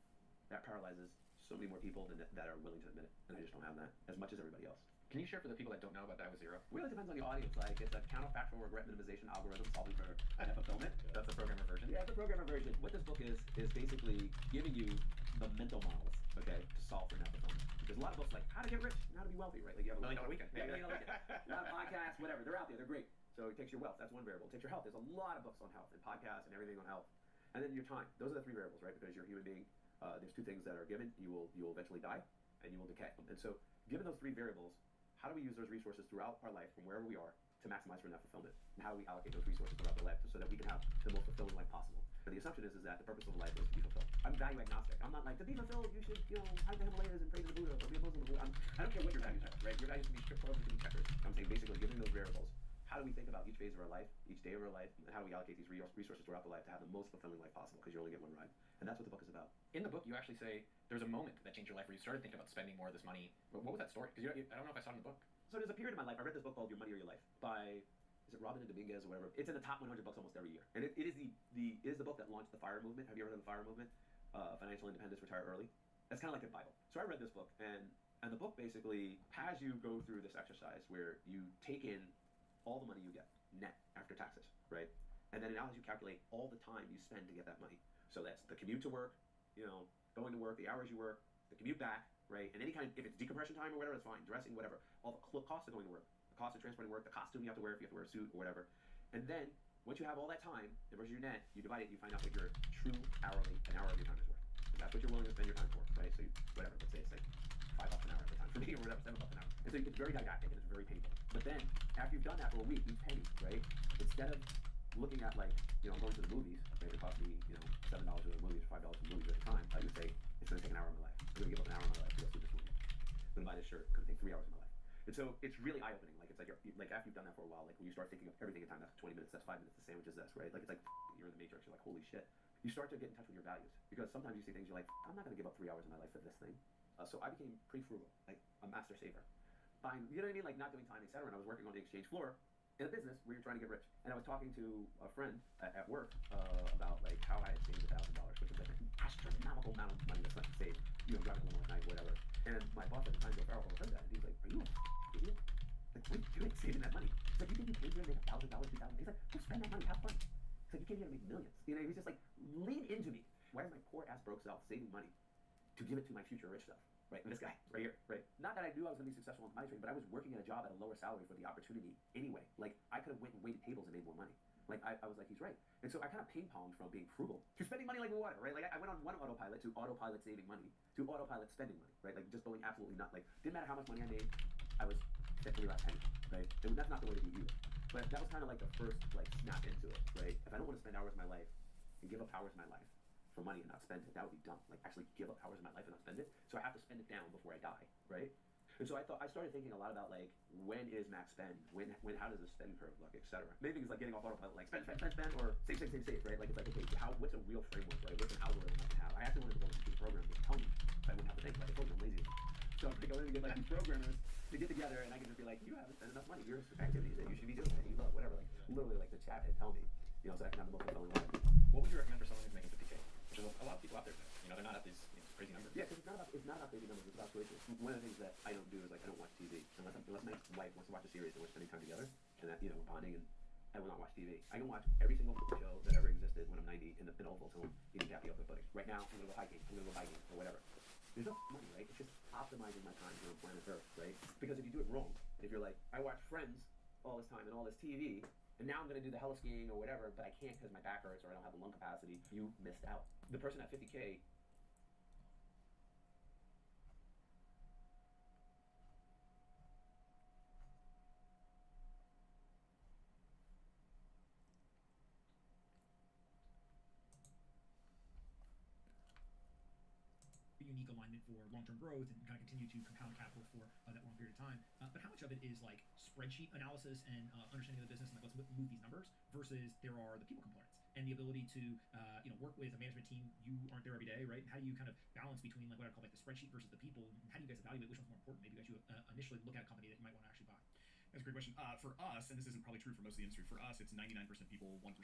That paralyzes so many more people that are willing to admit it, and I just don't have that as much as everybody else. Can you share for the people that don't know about Die with Zero? Really depends on the audience. Like, it's a counterfactual regret minimization algorithm solving for net fulfillment. That's the programmer version? Yeah, it's the programmer version. What this book is basically giving you the mental models, okay, to solve for net fulfillment. There's a lot of books like how to get rich and how to be wealthy, right? Like you have a $1 Million Weekend. Yeah, $1 Million Weekend. You have podcasts, whatever. They're out there. They're great. So it takes your wealth. That's one variable. It takes your health. There's a lot of books on health and podcasts and everything on health. And then your time. Those are the three variables, right? Because you're a human being. There's two things that are given. You will eventually die, and you will decay. And so, given those three variables, how do we use those resources throughout our life from wherever we are to maximize for net fulfillment? And how do we allocate those resources throughout our life so that we can have the most fulfilling life possible? And the assumption is that the purpose of life is to be fulfilled. I'm value agnostic. I'm not like, to be fulfilled, you should, hike the Himalayas and praise the Buddha or be a Muslim. I don't care what your values are, right? Your values can be strip clubs, can be checkers. I'm saying basically giving those variables. How do we think about each phase of our life, each day of our life, and how do we allocate these resources throughout the life to have the most fulfilling life possible? Because you only get one ride. And that's what the book is about. In the book, you actually say there's a moment that changed your life where you started thinking about spending more of this money. What was that story? Because I don't know if I saw it in the book. So there's a period in my life, I read this book called Your Money or Your Life by, is it Robin Dominguez or whatever? It's in the top 100 books almost every year. And it is the book that launched the FIRE movement. Have you ever heard of the FIRE movement? Financial Independence, Retire Early. That's kind of like the Bible. So I read this book, and the book basically has you go through this exercise where you take in all the money you get, net, after taxes, right? And then it allows you to calculate all the time you spend to get that money. So that's the commute to work, going to work, the hours you work, the commute back, right? And any kind of, if it's decompression time or whatever, that's fine. Dressing, whatever. All the costs of going to work, the cost of transporting work, the costume you have to wear if you have to wear a suit or whatever. And then once you have all that time versus your net, you divide it, you find out what your true hourly, an hour of your time is worth. And that's what you're willing to spend your time for, right? So whatever, let's say it's like $5 an hour at the time for me or whatever, $7 an hour. And so it's very didactic and it's very painful. But then after you've done that for a week, each penny, right? Instead of looking at like, going to the movies, right? It cost me, $7 for the movies, $5 for the movies at the time. I would say it's going to take an hour of my life. I'm going to give up an hour of my life to go through this movie. I'm going to buy this shirt. It's going to take 3 hours of my life. And so it's really eye-opening. Like it's like after you've done that for a while, like when you start thinking of everything in time, that's 20 minutes, that's 5 minutes, the sandwich is this, right? Like it's like you're in the Matrix. You're like, holy shit. You start to get in touch with your values because sometimes you see things you're like, I'm not going to give up 3 hours of my life for this thing. So I became pretty frugal, like a master saver. Buying, you know what I mean? Like not doing time, etc. And I was working on the exchange floor in a business where you're trying to get rich. And I was talking to a friend at work about like how I had saved $1,000, which is like an astronomical amount of money that's not to save, driving along at night, whatever. And my boss at the time, Joe Farrell, heard that, and he was like, "Are you a idiot? Like, what are you doing saving that money?" He's like, "You think you came here to make $1,000, $2,000?" He's like, "Go spend that money, have fun." He's like, "You came here to make millions." He's just like, lean into me. Why is my poor ass broke self saving money to give it to my future rich stuff? Right, and this guy right here, right? Not that I knew I was going to be successful in money trading, but I was working at a job at a lower salary for the opportunity anyway. Like I could have went and waited tables and made more money. Like I was like, he's right. And so I kind of ping-ponged from being frugal to spending money like water, right? Like I went on one autopilot to autopilot saving money to autopilot spending money, right? Like just going absolutely not like didn't matter how much money I made, I was definitely last penny, right? And that's not the way to be either. But that was kind of like the first like snap into it, right? If I don't want to spend hours of my life and give up hours of my life for money and not spend it. That would be dumb. Like actually give up hours of my life and not spend it. So I have to spend it down before I die, right? And so I started thinking a lot about like when is max spend, when how does the spend curve look, etc. Maybe things like getting off autopilot, like spend, or save, right? Like it's like okay, what's a real framework, right? What's an algorithm I can have? I actually wanted to develop a program that tell me so I wouldn't have to think. Like I told you, I'm lazy. So I'm like I wanted to get like these programmers to get together and I can just be like, you haven't spent enough money. Here's activities that you should be doing that you love, whatever. Like literally like the chat and tell me, you know, so I can have the most fulfilling life. What would you recommend for someone who's making 50K? Which is a lot of people out there today. You know, they're not at these crazy numbers. Yeah, because it's not about crazy numbers. It's about choices. One of the things that I don't do is like I don't watch TV unless my wife wants to watch a series and we're spending time together and that we're bonding, and I will not watch TV. I can watch every single show that ever existed when I'm 90 in the Oval Film eating tapioca pudding. Right now, I'm gonna go hiking. I'm gonna go biking or whatever. There's no money, right? It's just optimizing my time here on planet Earth, right? Because if you do it wrong, if you're like, I watch Friends all this time and all this TV, and now I'm gonna do the heli skiing or whatever, but I can't because my back hurts or I don't have the lung capacity, you missed out. The person at 50K. Unique alignment for long-term growth and kind of continue to compound capital for that long period of time. But how much of it is like spreadsheet analysis and understanding of the business and like let's move these numbers versus there are the people components and the ability to work with a management team. You aren't there every day, right? And how do you kind of balance between like what I call like the spreadsheet versus the people? And how do you guys evaluate which one's more important? Maybe you guys initially look at a company that you might want to actually buy. That's a great question. For us, and this isn't probably true for most of the industry, for us, it's 99% people, 1%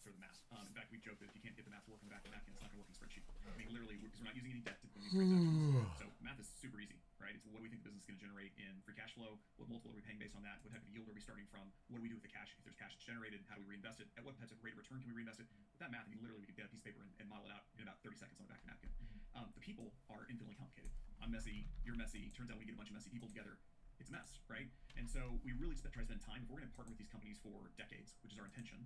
for the math. In fact, we joke that if you can't get the math to work on the back of the napkin, it's not going to work in a spreadsheet. I mean, literally, because we're not using any debt to put these transactions. So math is super easy, right? It's what do we think the business is going to generate in free cash flow? What multiple are we paying based on that? What type of yield are we starting from? What do we do with the cash? If there's cash that's generated, how do we reinvest it? At what type of rate of return can we reinvest it? With that math, I mean, literally, we could get a piece of paper and model it out in about 30 seconds on the back of the napkin. The people are infinitely complicated. I'm messy, you're messy. Turns out we get a bunch of messy people together. It's a mess, right? And so we really try to spend time. If we're going to partner with these companies for decades, which is our intention,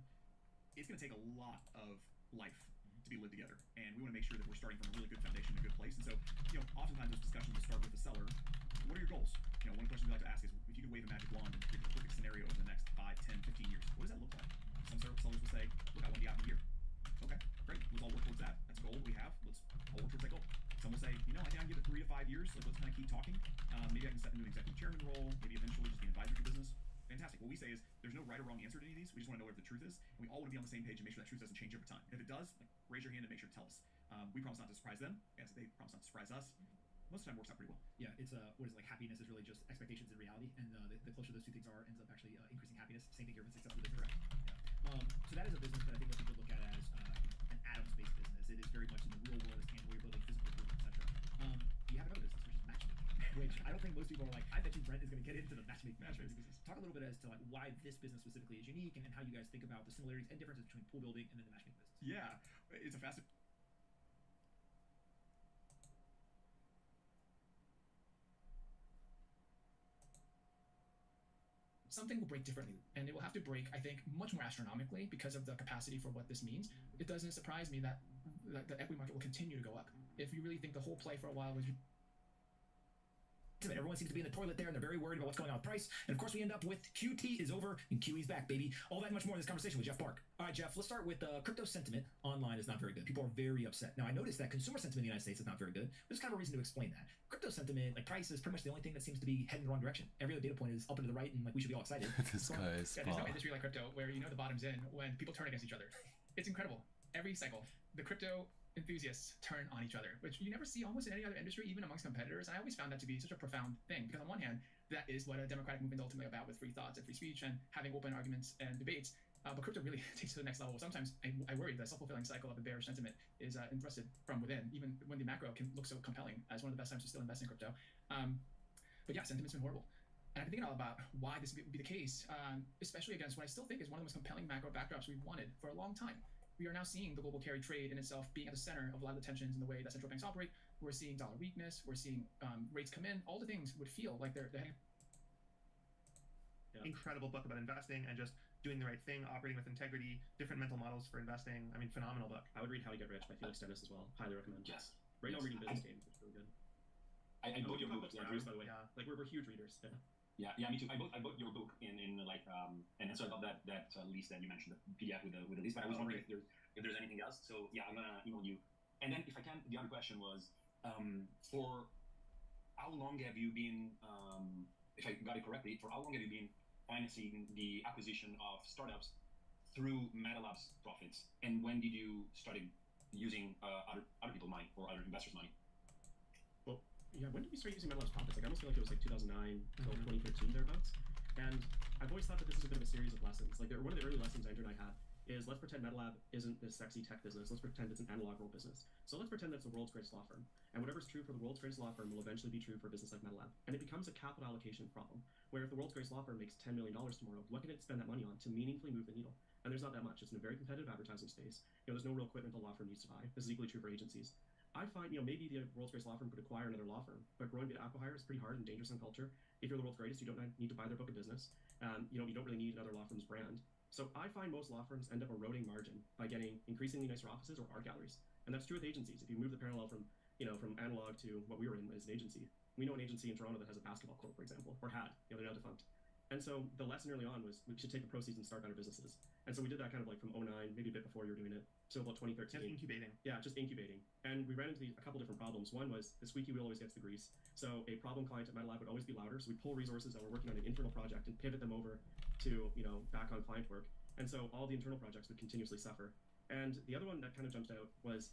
it's going to take a lot of life to be lived together. And we want to make sure that we're starting from a really good foundation, a good place. And so, oftentimes those discussions will start with the seller. What are your goals? One question we like to ask is, if you could wave a magic wand and create the perfect scenario over the next 5, 10, 15 years, what does that look like? Some sellers will say, look, I want to be out in a year. Okay, great. Let's all work towards that. That's a goal we have. Let's all work towards that goal. Some will say, I think I can give it 3 to 5 years. So let's kind of keep talking. Maybe I can step into an executive chairman role. Maybe eventually just be an advisor to business. Fantastic. What we say is there's no right or wrong answer to any of these. We just want to know where the truth is, and we all want to be on the same page and make sure that truth doesn't change over time. And if it does, raise your hand and make sure to tell us. We promise not to surprise them. Yes, they promise not to surprise us. Most of the time, it works out pretty well. Yeah, it's what is like happiness is really just expectations and reality, and the closer those two things are, ends up actually increasing happiness. Same thing here with successful business. Correct. Yeah. So that is a business that I think most people look at as an atoms-based business. It is very much in the real world, it's tangible. You're building physical goods, etc. You have another business, which is matchmaking, which I don't think most people are like, I bet you Brent is going to get into the matchmaking business. Talk a little bit as to like why this business specifically is unique and how you guys think about the similarities and differences between pool building and then the matchmaking business. Yeah, it's a fascinating. Something will break differently, and it will have to break, I think, much more astronomically because of the capacity for what this means. It doesn't surprise me that the equity market will continue to go up. If you really think the whole play for a while was everyone seems to be in the toilet there, and they're very worried about what's going on with price. And of course, we end up with QT is over and QE's back, baby. All that and much more in this conversation with Jeff Park. All right, Jeff, let's start with crypto sentiment online is not very good. People are very upset. Now, I noticed that consumer sentiment in the United States is not very good. There's kind of a reason to explain that. Crypto sentiment, like price, is pretty much the only thing that seems to be heading the wrong direction. Every other data point is up and to the right, and like we should be all excited. This guy is there's no industry like crypto where the bottom's in when people turn against each other. It's incredible. Every cycle, the crypto enthusiasts turn on each other, which you never see almost in any other industry, even amongst competitors. And I always found that to be such a profound thing, because on one hand, that is what a democratic movement is ultimately about, with free thoughts and free speech and having open arguments and debates. But crypto really takes it to the next level. Sometimes I worry that self-fulfilling cycle of a bearish sentiment is thrusted from within, even when the macro can look so compelling as one of the best times to still invest in crypto. But yeah, sentiment's been horrible. And I've been thinking all about why this would be the case, especially against what I still think is one of the most compelling macro backdrops we've wanted for a long time. We are now seeing the global carry trade in itself being at the center of a lot of the tensions in the way that central banks operate. We're seeing dollar weakness. We're seeing rates come in. All the things would feel like they're heading. Yeah. Incredible book about investing and just doing the right thing, operating with integrity, different mental models for investing. I mean, phenomenal book. I would read How to Get Rich by Felix Dennis as well. Highly recommend. Yes. Right now, reading Business Games is really good. I bought your book, by the way. Yeah, like we're huge readers. Yeah, me too. I bought your book in like and so I got that list that you mentioned, the PDF with the list. But I was wondering if there's anything else. So yeah, I'm gonna email you And then, if I can, the other question was, for how long have you been, if I got it correctly, for how long have you been financing the acquisition of startups through MetaLab's profits? And when did you started using other people's money or other investors' money? Well, yeah, when did we start using MetaLab's profits? Like, I almost feel like it was like 2009 till 2013 thereabouts. And I've always thought that this is a bit of a series of lessons. Like, one of the early lessons Andrew and I had is let's pretend MetaLab isn't this sexy tech business. Let's pretend it's an analog role business. So let's pretend that it's the world's greatest law firm. And whatever's true for the world's greatest law firm will eventually be true for a business like MetaLab. And it becomes a capital allocation problem, where if the world's greatest law firm makes $10 million tomorrow, what can it spend that money on to meaningfully move the needle? And there's not that much. It's in a very competitive advertising space. There's no real equipment a law firm needs to buy. This is equally true for agencies. I find, maybe the world's greatest law firm could acquire another law firm, but growing via acquihire is pretty hard and dangerous in culture. If you're the world's greatest, you don't need to buy their book of business. You don't really need another law firm's brand. So I find most law firms end up eroding margin by getting increasingly nicer offices or art galleries. And that's true with agencies. If you move the parallel from analog to what we were in as an agency, we know an agency in Toronto that has a basketball court, for example, or had, they're now defunct. And so the lesson early on was we should take the proceeds and start better businesses. And so we did that kind of like from 09, maybe a bit before you were doing it, to about 2013. Just incubating. Yeah, just incubating. And we ran into a couple different problems. One was the squeaky wheel always gets the grease. So a problem client at MetaLab would always be louder. So we'd pull resources that were working on an internal project and pivot them over to, back on client work. And so all the internal projects would continuously suffer. And the other one that kind of jumped out was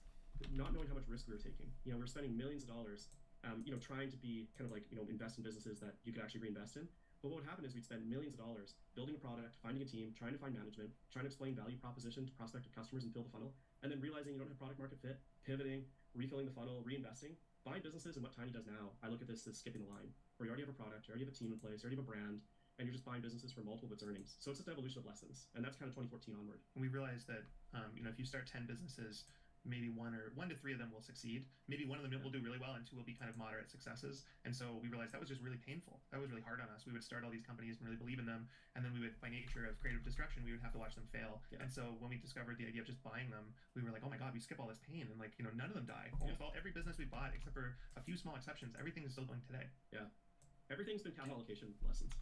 not knowing how much risk we were taking. We were spending millions of dollars, trying to be kind of like, invest in businesses that you could actually reinvest in. But what would happen is we'd spend millions of dollars building a product, finding a team, trying to find management, trying to explain value proposition to prospective customers and fill the funnel, and then realizing you don't have product market fit, pivoting, refilling the funnel, reinvesting. Buying businesses and what Tiny does now, I look at this as skipping the line, where you already have a product, you already have a team in place, you already have a brand, and you're just buying businesses for multiple of its earnings. So it's just an evolution of lessons, and that's kind of 2014 onward. And we realized that, if you start 10 businesses, maybe one to three of them will succeed. Maybe one of them will do really well, and two will be kind of moderate successes. And so we realized that was just really painful. That was really hard on us. We would start all these companies and really believe in them, and then we would, by nature of creative destruction, we would have to watch them fail. Yeah. And so when we discovered the idea of just buying them, we were like, oh my god, we skip all this pain, and none of them die. Almost every business we bought, except for a few small exceptions, everything is still going today. Yeah, everything's been capital allocation lessons.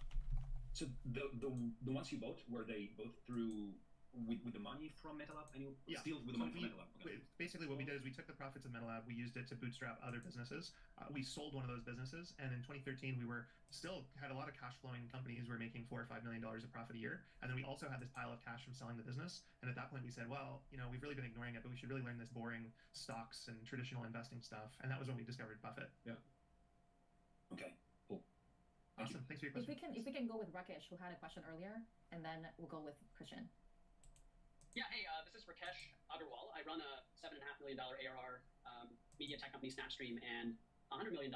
So the ones you bought, were they both through with the money from MetaLab, and still with the money from MetaLab? Okay. Basically, what we did is we took the profits of MetaLab, we used it to bootstrap other businesses. We sold one of those businesses, and in 2013, we had a lot of cash flowing companies. We were making $4 or $5 million of profit a year, and then we also had this pile of cash from selling the business. And at that point, we said, well, we've really been ignoring it, but we should really learn this boring stocks and traditional investing stuff. And that was when we discovered Buffett. Yeah. Okay. Cool. Awesome. Thanks for your question. If we can go with Rakesh, who had a question earlier, and then we'll go with Christian. Yeah, hey, this is Rakesh Agarwal. I run a $7.5 million ARR media tech company, Snapstream, and a $100 million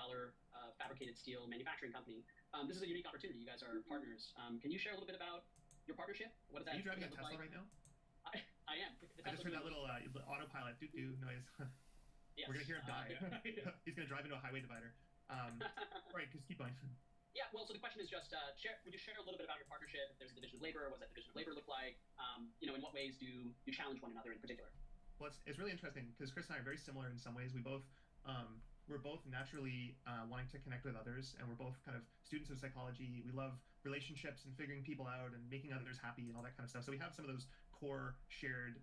fabricated steel manufacturing company. This is a unique opportunity. You guys are partners. Can you share a little bit about your partnership? What does that? Are you driving a Tesla right now? I am. I just heard that little autopilot doo-doo noise. Yes. We're gonna hear him die. He's gonna drive into a highway divider. Right, just keep going. Yeah, well, so the question is just, would you share a little bit about your partnership? If there's a division of labor, what does that division of labor look like? In what ways do you challenge one another in particular? Well, it's really interesting because Chris and I are very similar in some ways. We're both naturally wanting to connect with others, and we're both kind of students of psychology. We love relationships and figuring people out and making others happy and all that kind of stuff. So we have some of those core shared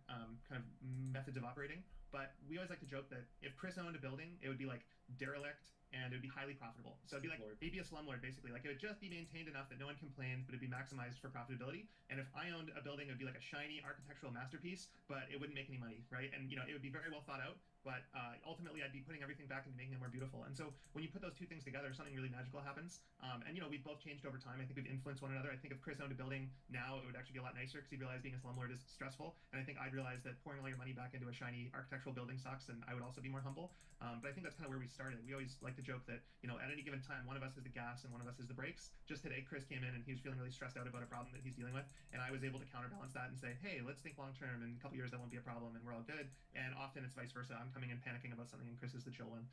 kind of methods of operating. But we always like to joke that if Chris owned a building, it would be like derelict, and it would be highly profitable. So it'd be like, he'd be a slumlord, basically. Like, it would just be maintained enough that no one complains, but it'd be maximized for profitability. And if I owned a building, it would be like a shiny architectural masterpiece, but it wouldn't make any money, right? And, it would be very well thought out, but ultimately I'd be putting everything back into making it more beautiful. And so when you put those two things together, something really magical happens. And, we've both changed over time. I think we've influenced one another. I think if Chris owned a building now, it would actually be a lot nicer because he'd realize being a slumlord is stressful. And I think I'd realize that pouring all your money back into a shiny architectural building sucks, and I would also be more humble. But I think that's kind of where we started. We always like to joke that, at any given time, one of us is the gas and one of us is the brakes. Just today, Chris came in and he was feeling really stressed out about a problem that he's dealing with. And I was able to counterbalance that and say, hey, let's think long term. In a couple years, that won't be a problem and we're all good. And often it's vice versa. I'm coming in panicking about something and Chris is the chill one.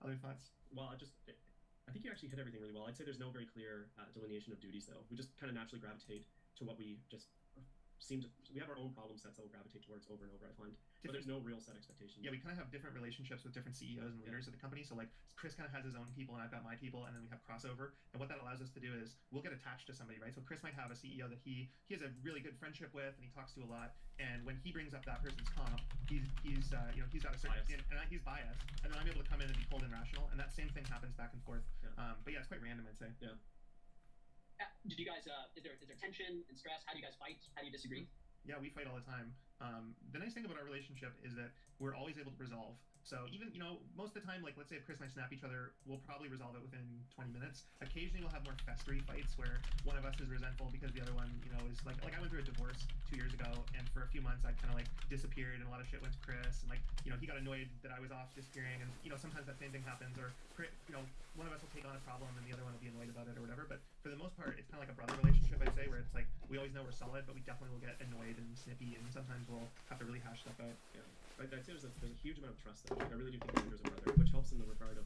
Other thoughts? Well, I think you actually hit everything really well. I'd say there's no very clear delineation of duties, though. We just kind of naturally gravitate to what we just we have our own problem sets that we'll gravitate towards over and over, I find. But there's no real set expectations. Yeah, we kind of have different relationships with different CEOs and leaders of the company. So like Chris kind of has his own people and I've got my people, and then we have crossover. And what that allows us to do is we'll get attached to somebody, right? So Chris might have a CEO that he has a really good friendship with and he talks to a lot. And when he brings up that person's comp, he's got a certain he's biased, and then I'm able to come in and be cold and rational. And that same thing happens back and forth. But yeah, it's quite random, I'd say. Yeah. Did you guys? Is there tension and stress? How do you guys fight? How do you disagree? Yeah, we fight all the time. The nice thing about our relationship is that we're always able to resolve. So even, most of the time, like let's say if Chris and I snap each other, we'll probably resolve it within 20 minutes. Occasionally we'll have more festery fights where one of us is resentful because the other one, is like I went through a divorce 2 years ago, and for a few months I kind of like disappeared and a lot of shit went to Chris, and he got annoyed that I was off disappearing, and sometimes that same thing happens, or one of us will take on a problem and the other one will be annoyed about it or whatever. But for the most part, it's kind of like a brother relationship, I'd say, where it's like we always know we're solid, but we definitely will get annoyed and snippy, and sometimes we'll have to really hash stuff out. Yeah. I'd say there's a huge amount of trust there. I really do think Andrew's a brother, which helps in the regard of,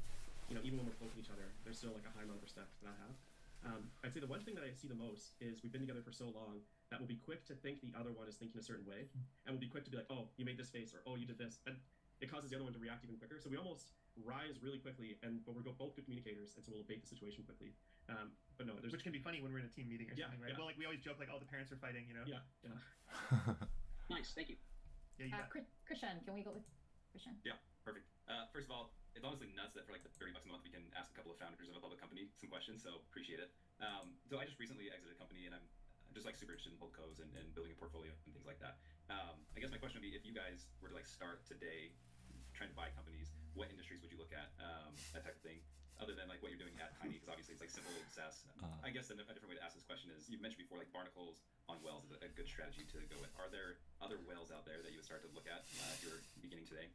even when we're close with each other, there's still like a high amount of respect that I have. I'd say the one thing that I see the most is we've been together for so long that we'll be quick to think the other one is thinking a certain way, and we'll be quick to be like, oh, you made this face, or oh, you did this, and it causes the other one to react even quicker. So we almost rise really quickly, but we're both good communicators, and so we'll abate the situation quickly. But no, which can be funny when we're in a team meeting or something, right? Yeah. Well, like we always joke like, oh, the parents are fighting, Yeah. Nice, thank you. Yeah, you bet. Christian, can we go with Christian? Yeah, perfect. First of all, it's honestly nuts that for like the $30 a month we can ask a couple of founders of a public company some questions, so appreciate it. So I just recently exited a company, and I'm just like super interested in holdcos and building a portfolio and things like that. I guess my question would be, if you guys were to like start today trying to buy companies, what industries would you look at, that type of thing, other than like what you're doing at Tiny, because obviously it's like simple SaaS. I guess a different way to ask this question is, you mentioned before like barnacles on wells is a good strategy to go with. Are there other wells out there that you would start to look at if you're beginning today?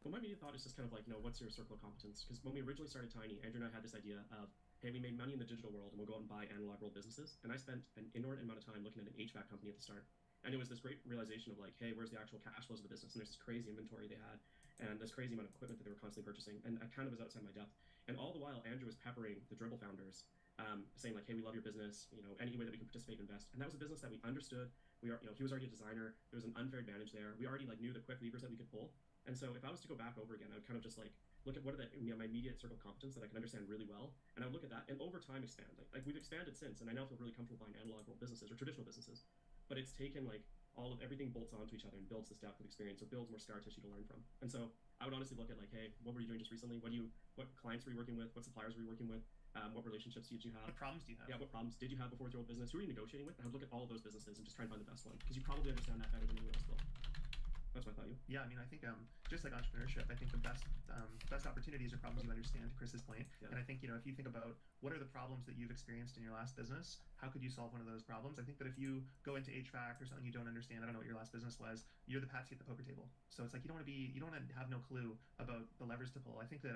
Well, my immediate thought is just kind of like, what's your circle of competence? Because when we originally started Tiny, Andrew and I had this idea of, hey, we made money in the digital world and we'll go out and buy analog world businesses. And I spent an inordinate amount of time looking at an HVAC company at the start. And it was this great realization of like, hey, where's the actual cash flows of the business? And there's this crazy inventory they had, and this crazy amount of equipment that they were constantly purchasing. And I kind of was outside my depth. And all the while, Andrew was peppering the Dribbble founders, saying like, hey, we love your business, any way that we can participate and invest. And that was a business that we understood. We are, he was already a designer. There was an unfair advantage there. We already like knew the quick levers that we could pull. And so if I was to go back over again, I would kind of just like look at what are my immediate circle of competence that I can understand really well, and I would look at that and over time expand. Like we've expanded since, and I now feel really comfortable buying analog world businesses or traditional businesses. But it's taken like all of everything bolts onto each other and builds this depth of experience, or builds more scar tissue to learn from. And so I would honestly look at like, hey, what were you doing just recently? What clients were you working with? What suppliers were you working with? What relationships did you have? What problems do you have? Yeah, what problems did you have before with your old business? Who were you negotiating with? And I would look at all of those businesses and just try and find the best one, because you probably understand that better than anyone else will. That's my thought. Yeah, I mean, I think just like entrepreneurship, I think the best opportunities are problems you understand, to Chris's point. Yeah. And I think, if you think about what are the problems that you've experienced in your last business, how could you solve one of those problems? I think that if you go into HVAC or something you don't understand, I don't know what your last business was, you're the patsy at the poker table. So it's like you don't want to have no clue about the levers to pull. I think that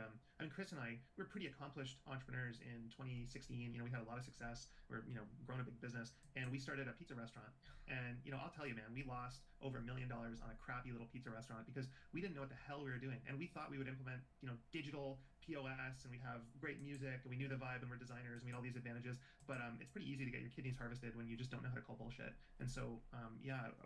Chris and I, we're pretty accomplished entrepreneurs in 2016. We had a lot of success. We're grown a big business, and we started a pizza restaurant. And I'll tell you, man, we lost over $1 million on a crappy little pizza restaurant because we didn't know what the hell we were doing, and we thought we would implement digital POS, and we'd have great music, and we knew the vibe, and we're designers, and we had all these advantages. But it's pretty easy to get your kidneys harvested when you just don't know how to call bullshit. And so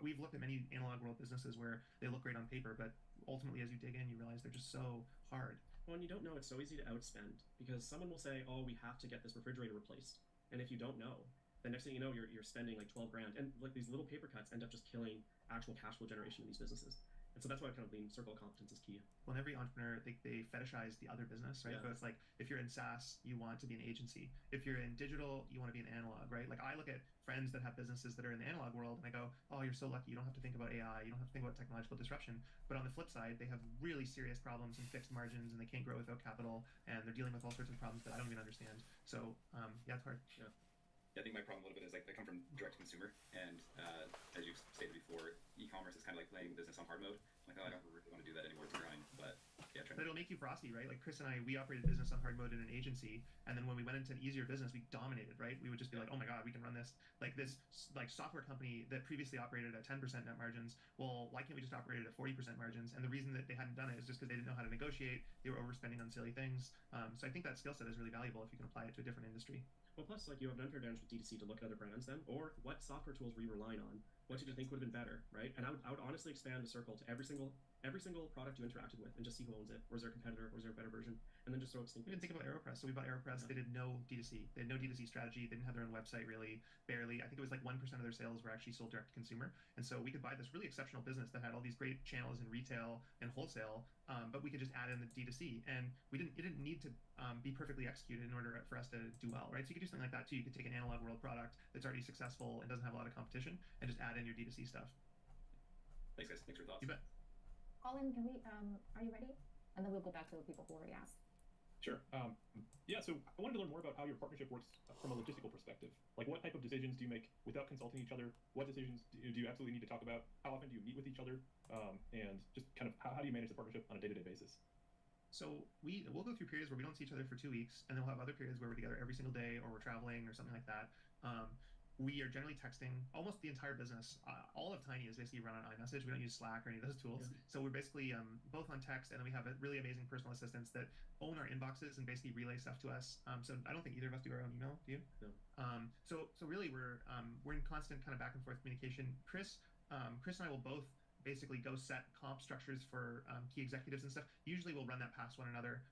we've looked at many analog world businesses where they look great on paper, but ultimately as you dig in, you realize they're just so hard. Well, and you don't know, it's so easy to outspend, because someone will say, oh, we have to get this refrigerator replaced, and if you don't know, the next thing you know, you're spending like 12 grand, and like these little paper cuts end up just killing actual cash flow generation in these businesses. And so that's why I kind of lean circle of competence is key. Well, every entrepreneur, they fetishize the other business, right? Yeah. So it's like, if you're in SaaS, you want to be an agency. If you're in digital, you want to be an analog, right? Like I look at friends that have businesses that are in the analog world, and I go, oh, you're so lucky. You don't have to think about AI. You don't have to think about technological disruption. But on the flip side, they have really serious problems and fixed margins, and they can't grow without capital, and they're dealing with all sorts of problems that I don't even understand. So it's hard. Yeah. I think my problem a little bit is like I come from direct to consumer, and as you've stated before, e-commerce is kind of like playing business on hard mode. like, oh, I don't really want to do that anymore. It's a grind, but yeah. But it'll make you frosty, right? Like Chris and I, we operated business on hard mode in an agency, and then when we went into an easier business, we dominated, right? We would just be like, oh my god, we can run this software company that previously operated at 10% net margins. Well, why can't we just operate at 40% margins? And the reason that they hadn't done it is just because they didn't know how to negotiate. They were overspending on silly things. So I think that skill set is really valuable if you can apply it to a different industry. Well, plus, like, you have an unfair advantage with D2C to look at other brands then, or what software tools were you relying on? What did you think would have been better, right? And I would honestly expand the circle to every single product you interacted with and just see who owns it. Or is there a competitor? Or is there a better version? And then just throw it We didn't think about AeroPress. So we bought AeroPress. Yeah. They did no D2C. They had no D2C strategy. They didn't have their own website, really, barely. I think it was like 1% of their sales were actually sold direct to consumer. And so we could buy this really exceptional business that had all these great channels in retail and wholesale, but we could just add in the D2C. And it didn't need to be perfectly executed in order for us to do well, right? So you could do something like that too. You could take an Analog World product that's already successful and doesn't have a lot of competition and just add in your D2C stuff. Thanks, guys. Thanks for your thoughts. You bet. Colin, can we, are you ready? And then we'll go back to the people who already asked. Sure. Yeah, so I wanted to learn more about how your partnership works from a logistical perspective. Like, what type of decisions do you make without consulting each other? What decisions do you absolutely need to talk about? How often do you meet with each other? And just kind of how do you manage the partnership on a day-to-day basis? So we'll go through periods where we don't see each other for 2 weeks, and then we'll have other periods where we're together every single day, or we're traveling, or something like that. We are generally texting almost the entire business. All of Tiny is basically run on iMessage. We don't use Slack or any of those tools. Yeah. So we're basically both on text, and then we have really amazing personal assistants that own our inboxes and basically relay stuff to us. So I don't think either of us do our own email. Do you? No. So really we're in constant kind of back and forth communication. Chris and I will both basically go set comp structures for key executives and stuff. Usually we'll run that past one another.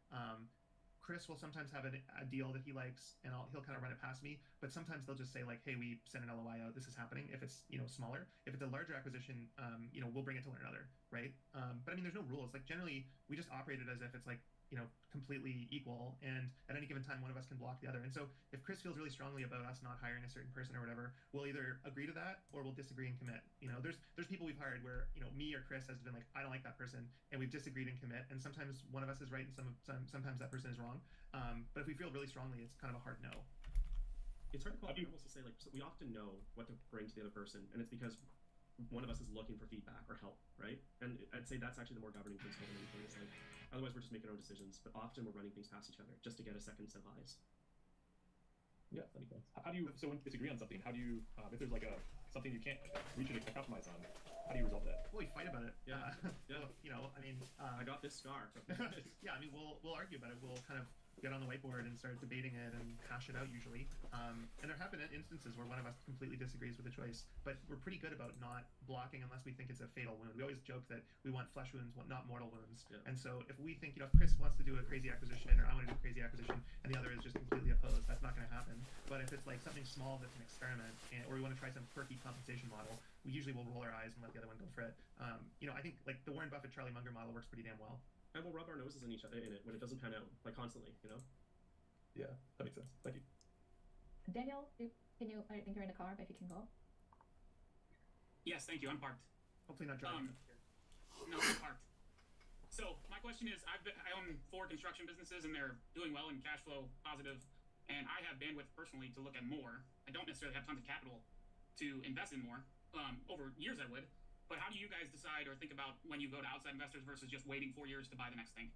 Chris will sometimes have a deal that he likes, and he'll kind of run it past me. But sometimes they'll just say like, "Hey, we sent an LOI out. This is happening." If it's smaller, if it's a larger acquisition, we'll bring it to one another, right? But I mean, there's no rules. Like generally, we just operate it as if it's like completely equal, and at any given time, one of us can block the other. And so if Chris feels really strongly about us not hiring a certain person or whatever, we'll either agree to that or we'll disagree and commit. There's people we've hired where me or Chris has been like, I don't like that person, and we've disagreed and commit. And sometimes one of us is right, and sometimes that person is wrong. But if we feel really strongly, it's kind of a hard no. It's hard to call almost to say, like, so we often know what to bring to the other person, and it's because one of us is looking for feedback or help, right? And I'd say that's actually the more governing principle than anything. It's like, otherwise we're just making our own decisions, but often we're running things past each other just to get a second set of eyes. Yeah, that makes sense. How do you, so when you disagree on something, how do you, if there's like something you can't reach a compromise on, how do you resolve that? Well, we fight about it. Yeah. Well, I got this scar. Yeah, I mean, we'll argue about it. We'll kind of get on the whiteboard and start debating it and hash it out usually. And there have been instances where one of us completely disagrees with a choice, but we're pretty good about not blocking unless we think it's a fatal wound. We always joke that we want flesh wounds, not mortal wounds. Yeah. And so if we think, if Chris wants to do a crazy acquisition, or I want to do a crazy acquisition, and the other is just completely opposed, that's not going to happen. But if it's like something small that's an experiment, or we want to try some quirky compensation model, we usually will roll our eyes and let the other one go for it. I think like the Warren Buffett, Charlie Munger model works pretty damn well. And we'll rub our noses in it when it doesn't pan out, like constantly, Yeah, that makes sense. Thank you. Daniel, I think you're in the car, but if you can go. Yes, thank you. I'm parked. Hopefully not driving. No, I'm parked. So my question is, I own 4 construction businesses, and they're doing well and cash flow positive, and I have bandwidth personally to look at more. I don't necessarily have tons of capital to invest in more. Over years I would. But how do you guys decide or think about when you go to outside investors versus just waiting 4 years to buy the next thing?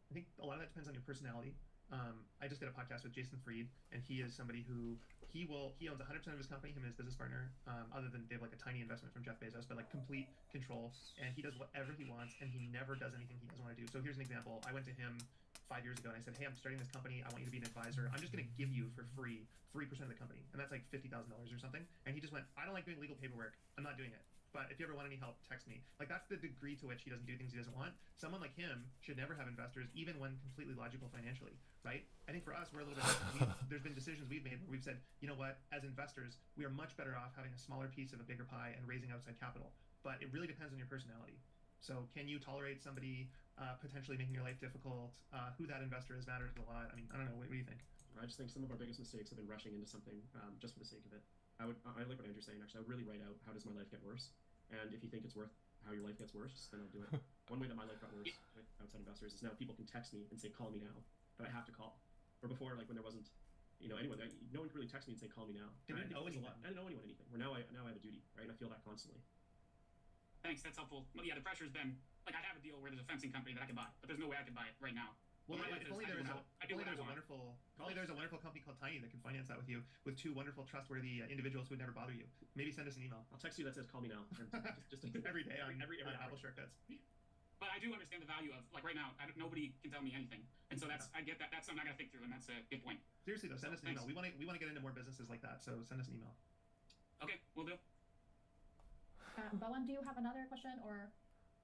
I think a lot of that depends on your personality. I just did a podcast with Jason Fried, and he is somebody who he owns 100% of his company, him and his business partner, other than they have like a tiny investment from Jeff Bezos, but like complete control, and he does whatever he wants, and he never does anything he doesn't want to do. So here's an example. I went to him 5 years ago and I said, hey, I'm starting this company. I want you to be an advisor. I'm just going to give you for free 3% of the company, and that's like $50,000 or something. And he just went, I don't like doing legal paperwork. I'm not doing it. But if you ever want any help, text me. Like, that's the degree to which he doesn't do things he doesn't want. Someone like him should never have investors, even when completely logical financially, right? I think for us, we're a little bit there's been decisions we've made where we've said, you know what, as investors, we are much better off having a smaller piece of a bigger pie and raising outside capital. But it really depends on your personality. So can you tolerate somebody potentially making your life difficult? Who that investor is matters a lot. I mean, I don't know. What do you think? I just think some of our biggest mistakes have been rushing into something just for the sake of it. I like what Andrew's saying, actually. I would really write out, how does my life get worse? And if you think it's worth how your life gets worse, then I'll do it. One way that my life got worse with outside investors is now people can text me and say, call me now. But I have to call. Or before, like when there wasn't, anyone, no one could really text me and say, call me now. I didn't owe anyone anything. Where now I have a duty, right? And I feel that constantly. Thanks, that's helpful. Well, yeah, the pressure's been like I have a deal where there's a fencing company that I can buy, but there's no way I can buy it right now. Well, My if life is, only I there do was what I- I do what I want. there's a wonderful company called Tiny that can finance that with you, with two wonderful, trustworthy individuals who would never bother you. Maybe send us an email. I'll text you that says "call me now." just every day on every on hour. Apple shortcuts. But I do understand the value of like right now. Nobody can tell me anything, and so I get that. That's something I gotta think through, and that's a good point. Seriously though, send us an thanks. email. We want to get into more businesses like that, so send us an email. Okay, we'll do. Bowen, do you have another question or?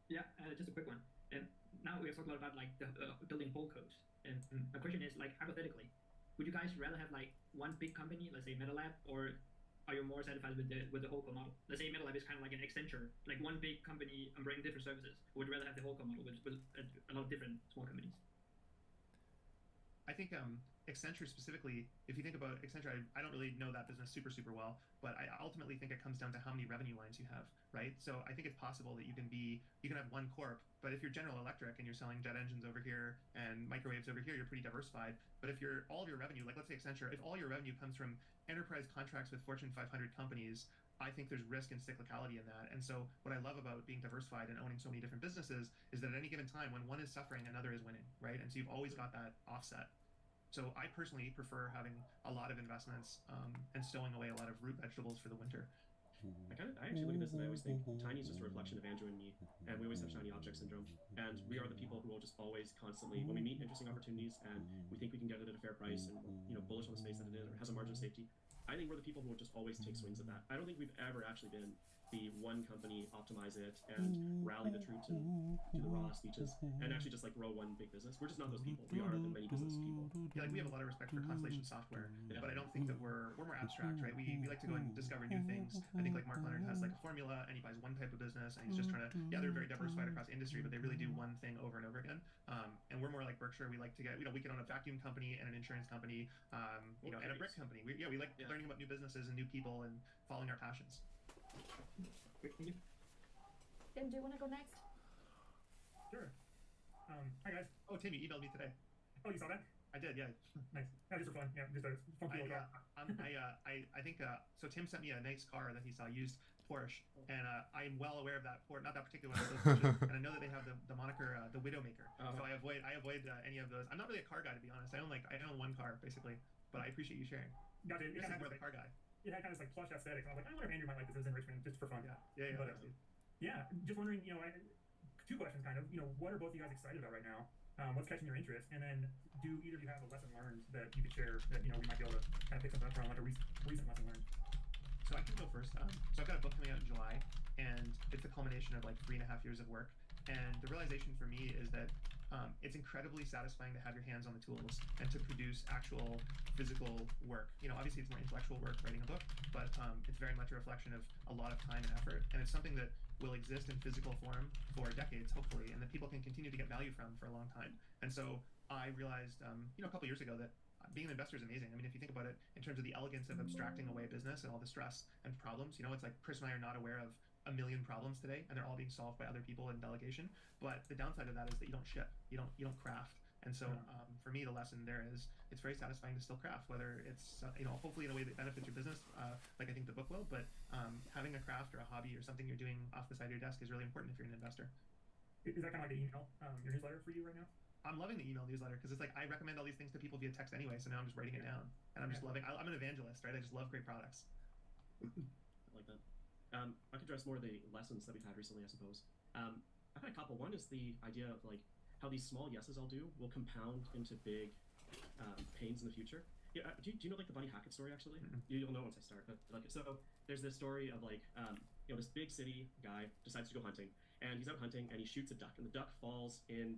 Yeah, just a quick one. And now we are talking about like the building holdcos. And my question is like hypothetically, would you guys rather have like one big company, let's say MetaLab, or are you more satisfied with the holdco model? Let's say MetaLab is kind of like an Accenture, like one big company and bringing different services. Would you rather have the holdco model with a lot of different small companies? I think Accenture specifically, if you think about Accenture, I don't really know that business super well, but I ultimately think it comes down to how many revenue lines you have, right? So I think it's possible that you can have one corp, but if you're General Electric and you're selling jet engines over here and microwaves over here, you're pretty diversified. But if all of your revenue, like let's say Accenture, if all your revenue comes from enterprise contracts with Fortune 500 companies, I think there's risk and cyclicality in that. And so what I love about being diversified and owning so many different businesses is that at any given time, when one is suffering, another is winning, right? And so you've always got that offset. So I personally prefer having a lot of investments and stowing away a lot of root vegetables for the winter. I actually look at this and I always think Tiny is just a reflection of Andrew and me, and we always have shiny object syndrome. And we are the people who will just always constantly, when we meet interesting opportunities and we think we can get it at a fair price and bullish on the space that it is or has a margin of safety, I think we're the people who will just always take swings at that. I don't think we've ever actually been the one company, optimize it, and rally the troops and do the raw speeches, and actually just like grow one big business. We're just not those people. We are the many business people. Yeah, like we have a lot of respect for Constellation Software, but I don't think that we're more abstract, right? We like to go and discover new things. I think like Mark Leonard has like a formula, and he buys one type of business, and he's just trying to. Yeah, they're very diversified across industry, but they really do one thing over and over again. And we're more like Berkshire. We like to get, we can own a vacuum company and an insurance company, and a brick company. We like learning about new businesses and new people and following our passions. Tim, do you want to go next? Sure. Hi guys. Oh, Tim, you emailed me today. Oh, you saw that? I did, yeah. Nice. Yeah, just for fun. Yeah, just a funky little car. I think so. Tim sent me a nice car that he saw, used Porsche, and I'm well aware of that Porsche, not that particular one, and I know that they have the moniker the Widowmaker. So I avoid any of those. I'm not really a car guy, to be honest. I own one car basically, but I appreciate you sharing. Gotcha. This is more the car guy. It had kind of this like plush aesthetic. And I was like, I wonder if Andrew might like this as enrichment, just for fun. Yeah. But, yeah, just wondering, two questions kind of. What are both of you guys excited about right now? What's catching your interest? And then, do either of you have a lesson learned that you could share that we might be able to kind of pick something up from, like a recent lesson learned? So I can go first. So I've got a book coming out in July, and it's a culmination of like 3.5 years of work. And the realization for me is that it's incredibly satisfying to have your hands on the tools and to produce actual physical work. Obviously it's more intellectual work writing a book, but it's very much a reflection of a lot of time and effort, and it's something that will exist in physical form for decades, hopefully, and that people can continue to get value from for a long time. And so I realized, a couple years ago that being an investor is amazing. I mean, if you think about it in terms of the elegance of abstracting away business and all the stress and problems, it's like Chris and I are not aware of a million problems today, and they're all being solved by other people in delegation. But the downside of that is that you don't ship, you don't craft. And so for me, the lesson there is it's very satisfying to still craft, whether it's hopefully in a way that benefits your business, like I think the book will. But having a craft or a hobby or something you're doing off the side of your desk is really important if you're an investor. Is that kind of like the email, your newsletter for you right now? I'm loving the email newsletter because it's like I recommend all these things to people via text anyway, so now I'm just writing it down, and I'm just loving. I'm an evangelist, right? I just love great products. I like that. I could address more of the lessons that we've had recently, I suppose. I've had a couple. One is the idea of like how these small yeses I'll do will compound into big pains in the future. Yeah, do you know like the Buddy Hackett story actually? You'll know once I start. But like, so there's this story of like this big city guy decides to go hunting, and he's out hunting and he shoots a duck, and the duck falls in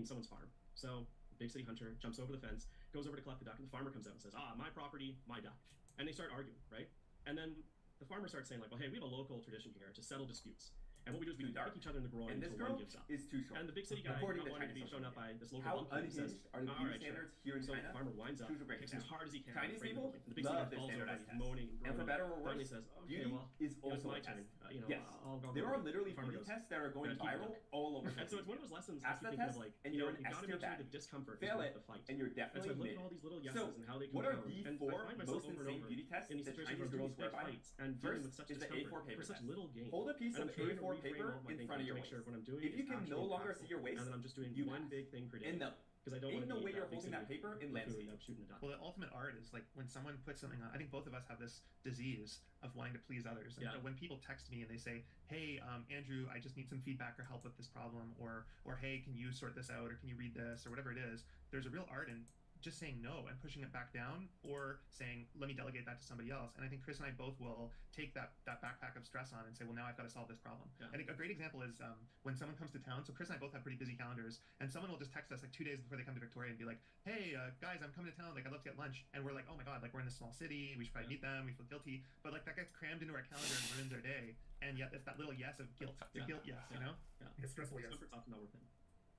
someone's farm. So the big city hunter jumps over the fence, goes over to collect the duck, and the farmer comes out and says, my property, my duck. And they start arguing, right? And then the farmer starts saying like, well, hey, we have a local tradition here to settle disputes. And what we do is we kick each other in the groin And this until girl one gives up. is too short. And the big city guy According not to wanting to Chinese be shown social up by media. this local How bumper who says, unhinged are the "All beauty right, sure." standards here in So China? the farmer winds up, Choose a great kicks as example. hard as he can. Chinese afraid of people the big city love guy their falls over, standardized he's tests. moaning, And for groaning. better or Finally worse, says, "Okay, beauty well, is it's also my a test. turn. Yes. I'll go." There are literally The farmer beauty goes, tests that are going "Gotta keep viral going." all over. And so it's one of those lessons I Pass keep that thinking of, test, like, and you you're know, an you S gotta tier make sure bad. the discomfort Fail is it, worth the fight. and you're And so I definitely look mid. at all these little So, yeses and how they what are compound, the and I four find myself most over and insane over beauty tests in these that situations Chinese where I'm doing girls these swear big by? fights and dealing First with such is the discomfort A4 paper for such test. little gain. Hold a piece And I'm of trying to A4 reframe paper all of my in thinking front of to your make waist. sure what I'm doing If you is can no actually longer impactful, see your waist, and then I'm just doing you one pass. big thing per day. In the because I don't ain't want to no way be you're that big holding that city paper in who landscape. end up shooting the duck. Well, the ultimate art is like when someone puts something on. I think both of us have this disease of wanting to please others. And Yeah. so when people text me and they say, "Hey, Andrew, I just need some feedback or help with this problem," or "Hey, can you sort this out, or can you read this, or whatever it is," there's a real art in just saying no and pushing it back down, or saying, "Let me delegate that to somebody else." And I think Chris and I both will take that backpack of stress on and say, "Well, now I've got to solve this problem." Yeah. And a great example is when someone comes to town. So Chris and I both have pretty busy calendars, and someone will just text us like 2 days before they come to Victoria and be like, "Hey, guys, I'm coming to town. Like, I'd love to get lunch." And we're like, "Oh my god, like we're in this small city. We should probably meet them. We feel guilty." But like that gets crammed into our calendar and ruins our day. And yet it's that little yes of guilt. The guilt yes, you know? Yeah. It's stressful, yes. Discomfort's often not worth it.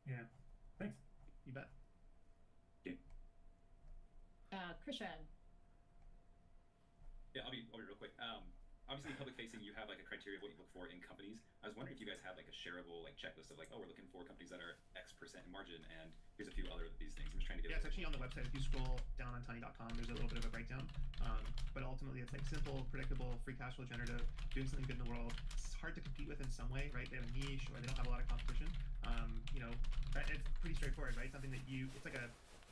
Yeah. Thanks. You bet. Christian. Yeah, I'll be real quick. Obviously, public facing, you have like a criteria of what you look for in companies. I was wondering if you guys had like a shareable like checklist of like, oh, we're looking for companies that are X% in margin, and here's a few other of these things. I'm just trying to get. Yeah, it's actually on the website. If you scroll down on tiny.com, there's a little bit of a breakdown. But ultimately, it's like simple, predictable, free cash flow generative, doing something good in the world. It's hard to compete with in some way, right? They have a niche, or they don't have a lot of competition. You know, it's pretty straightforward, right? Something that it's like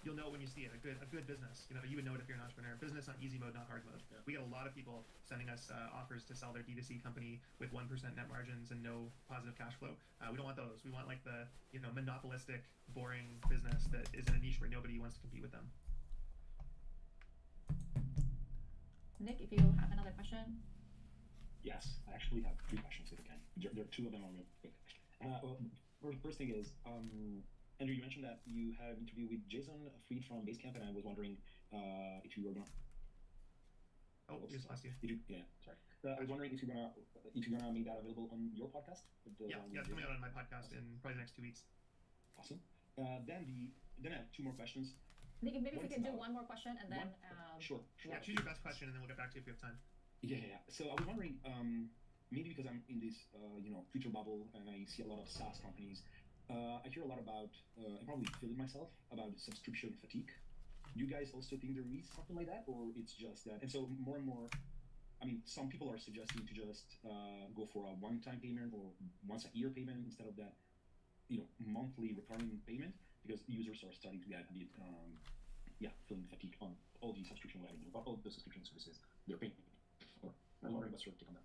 you'll know when you see it. A good business. You know, you would know it if you're an entrepreneur. Business on easy mode, not hard mode. Yeah. We get a lot of people sending us offers to sell their D2C company with 1% net margins and no positive cash flow. We don't want those. We want like the monopolistic, boring business that is in a niche where nobody wants to compete with them. Nick, if you have another question. Yes, I actually have 3 questions if I can. There are 2 of them are real quick. First thing is, Andrew, you mentioned that you had an interview with Jason Fried from Basecamp, and I was wondering if you were gonna. Oh, just lost you. Yeah, sorry. I was wondering if you're gonna make that available on your podcast. Yeah, it's coming out on my podcast in probably the next 2 weeks. Awesome. Then I have 2 more questions. Nick, maybe if we One's can do about- one more question and then. Sure. Yeah, choose your best question and then we'll get back to you if we have time. Yeah. So I was wondering, maybe because I'm in this, future bubble and I see a lot of SaaS companies, I hear a lot about, I probably feel it myself, about subscription fatigue. Do you guys also think there is something like that, or it's just that? And so more and more, I mean, some people are suggesting to just go for a one-time payment or once-a-year payment instead of that, monthly recurring payment, because users are starting to get a bit, feeling fatigue on all the subscription revenue, all the subscription services they're paying for. I'm wondering what's your take on that.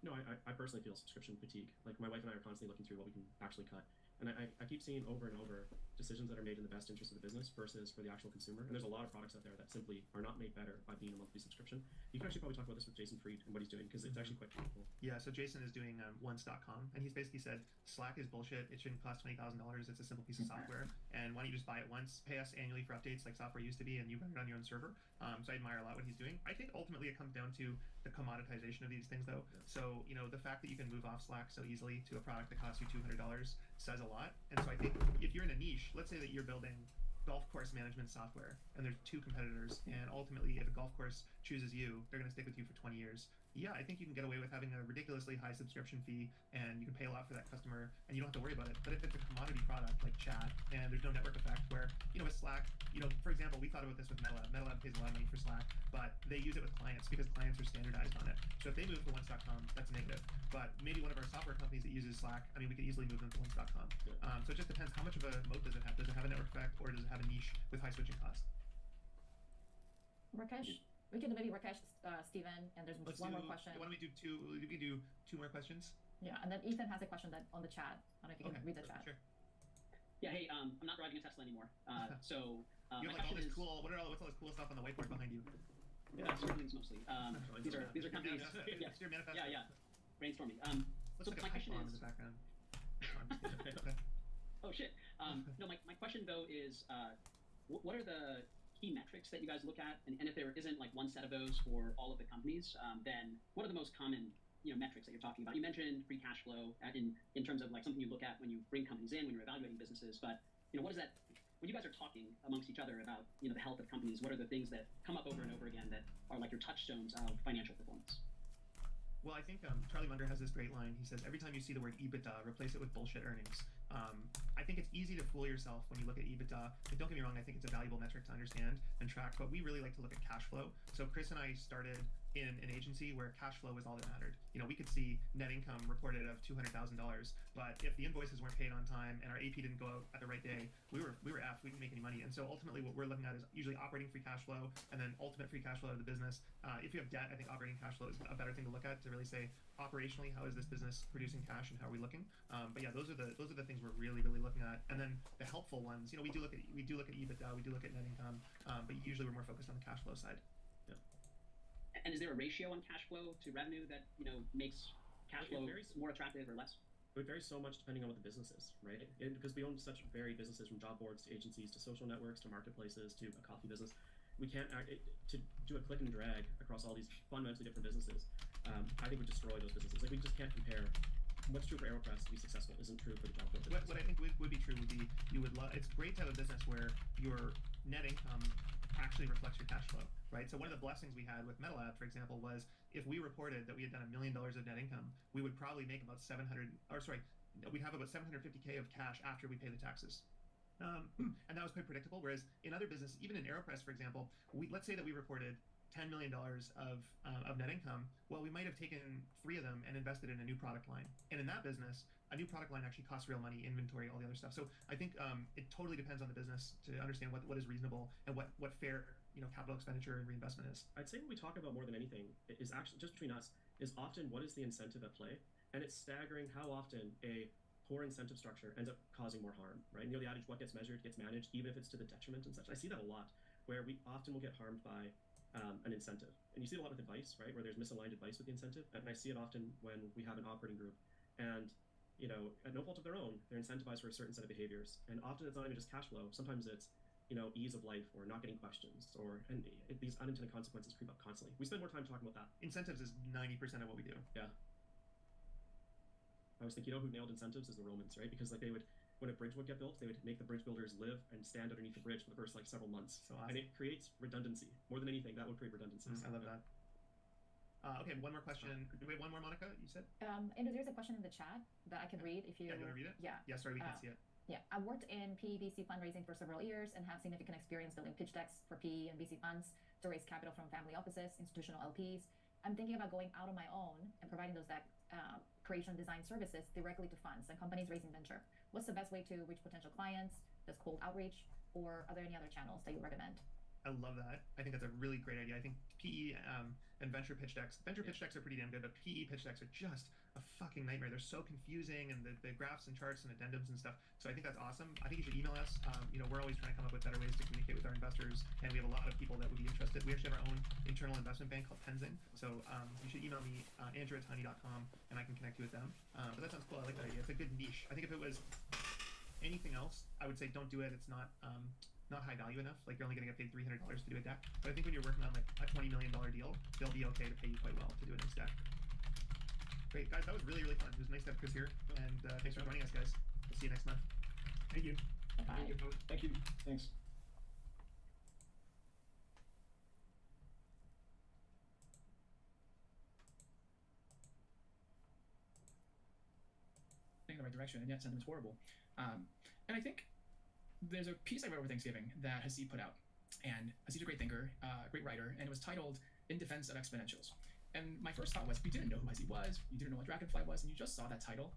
No, I personally feel subscription fatigue. Like, my wife and I are constantly looking through what we can actually cut. And I keep seeing over and over decisions that are made in the best interest of the business versus for the actual consumer. And there's a lot of products out there that simply are not made better by being a monthly subscription. You can actually probably talk about this with Jason Fried and what he's doing, because it's actually quite powerful. Yeah, so Jason is doing once.com, and he's basically said Slack is bullshit. It shouldn't cost $20,000. It's a simple piece of software, and why don't you just buy it once, pay us annually for updates like software used to be, and you run it on your own server. So I admire a lot what he's doing. I think ultimately it comes down to the commoditization of these things, though. Yeah. So the fact that you can move off Slack so easily to a product that costs you $200 says a lot. And so I think if you're in a niche, let's say that you're building golf course management software and there's 2 competitors, and ultimately if a golf course chooses you, they're going to stick with you for 20 years. Yeah, I think you can get away with having a ridiculously high subscription fee, and you can pay a lot for that customer, and you don't have to worry about it. But if it's a commodity product like chat, and there's no network effect, where with Slack, for example, we thought about this with MetaLab. MetaLab pays a lot of money for Slack, but they use it with clients because clients are standardized on it. So if they move to once.com, that's negative. But maybe one of our software companies that uses Slack, we could easily move them to once.com. So it just depends, how much of a moat does it have? Does it have a network effect, or does it have a niche with high switching costs? Rakesh? We can maybe Rakesh, Steven, and there's one more question. Why don't we do 2? We can do 2 more questions. Yeah, and then Ethan has a question that on the chat. I don't know if you can read the chat. Sure. Yeah, hey, I'm not driving a Tesla anymore. So you have my all this question is, cool. What's all this cool stuff on the whiteboard behind you? Yeah, buildings mostly. These are companies. It's your manifesto. Yeah. Brainstorming. Looks So like my a question pipe bomb is. in the background. Okay. Oh shit. No, my question though is, what are the key metrics that you guys look at, and if there isn't like one set of those for all of the companies, then what are the most common metrics that you're talking about. You mentioned free cash flow in terms of like something you look at when you bring companies in, when you're evaluating businesses. But what is that? When you guys are talking amongst each other about the health of companies, what are the things that come up over and over again that are like your touchstones of financial performance? Well, I think Charlie Munger has this great line. He says, every time you see the word EBITDA, replace it with bullshit earnings. I think it's easy to fool yourself when you look at EBITDA. And don't get me wrong, I think it's a valuable metric to understand and track, but we really like to look at cash flow. So Chris and I started in an agency where cash flow was all that mattered. We could see net income reported of $200,000, but if the invoices weren't paid on time and our AP didn't go out at the right day, we were effed. We didn't make any money. And so ultimately what we're looking at is usually operating free cash flow and then ultimate free cash flow of the business. If you have debt, I think operating cash flow is a better thing to look at to really say operationally, how is this business producing cash and how are we looking? But yeah, those are the things we're really looking at. And then the helpful ones, we do look at EBITDA, we do look at net income, but usually we're more focused on the cash flow side. Yeah. And is there a ratio on cash flow to revenue that makes cash flow more attractive or less? It would vary so much depending on what the business is, right? Because we own such varied businesses, from job boards to agencies to social networks to marketplaces to a coffee business. We can't to do a click and drag across all these fundamentally different businesses. I think would destroy those businesses. Like, we just can't compare. What's true for AeroPress to be successful isn't true for the job board. What I think would be true would be it's great to have a business where your net income actually reflects your cash flow, right? So one of the blessings we had with MetaLab, for example, was if we reported that we had done $1 million of net income, we would probably make about we'd have about $750K of cash after we pay the taxes. And that was quite predictable. Whereas in other businesses, even in AeroPress, for example, let's say that we reported $10 million of net income. Well, we might have taken 3 of them and invested in a new product line. And in that business, a new product line actually costs real money, inventory, all the other stuff. So I think it totally depends on the business to understand what is reasonable and what fair capital expenditure and reinvestment is. I'd say what we talk about more than anything is actually, just between us, is often what is the incentive at play. And it's staggering how often a poor incentive structure ends up causing more harm, right? The adage, what gets measured gets managed, even if it's to the detriment and such. I see that a lot, where we often will get harmed by an incentive. And you see it a lot with advice, right? Where there's misaligned advice with the incentive. And I see it often when we have an operating group and, at no fault of their own, they're incentivized for a certain set of behaviors. And often it's not even just cash flow. Sometimes it's, ease of life or not getting questions and these unintended consequences creep up constantly. We spend more time talking about that. Incentives is 90% of what we do. Yeah. I always think, who nailed incentives is the Romans, right? Because they would, when a bridge would get built, they would make the bridge builders live and stand underneath the bridge for the first several months. So awesome. And it creates redundancy. More than anything, that would create redundancies. I love that. Okay, one more question. Do we have one more, Monica, you said? Andrew, there's a question in the chat that I can read if you... Yeah, you want to read it? Yeah. Yeah, sorry, we can't see it. Yeah, I've worked in PE VC fundraising for several years and have significant experience building pitch decks for PE and VC funds to raise capital from family offices, institutional LPs. I'm thinking about going out on my own and providing those deck creation design services directly to funds and companies raising venture. What's the best way to reach potential clients? Does cold outreach, or are there any other channels that you recommend? I love that. I think that's a really great idea. I think PE and venture pitch decks. Venture pitch decks are pretty damn good, but PE pitch decks are just a fucking nightmare. They're so confusing, and the graphs and charts and addendums and stuff. So I think that's awesome. I think you should email us. We're always trying to come up with better ways to communicate with our investors, and we have a lot of people that would be interested. We actually have our own internal investment bank called Penzing. So you should email me, andrew@honey.com, and I can connect you with them. But that sounds cool. I like that idea. It's a good niche. I think if it was anything else, I would say don't do it. It's not high value enough. Like, you're only going to get paid $300 to do a deck. But I think when you're working on like a $20 million deal, they'll be okay to pay you quite well to do a nice deck. Great, guys, that was really really fun. It was nice to have Chris here, and thanks for joining us, guys. We'll see you next month. Thank you. Bye. Thank you. Thanks. In the right direction, and yet sentiment's horrible. And I think there's a piece I wrote over Thanksgiving that Haseeb put out, and Haseeb's a great thinker, great writer, and it was titled "In Defense of Exponentials." And my first thought was, you didn't know who Haseeb was, you didn't know what Dragonfly was, and you just saw that title.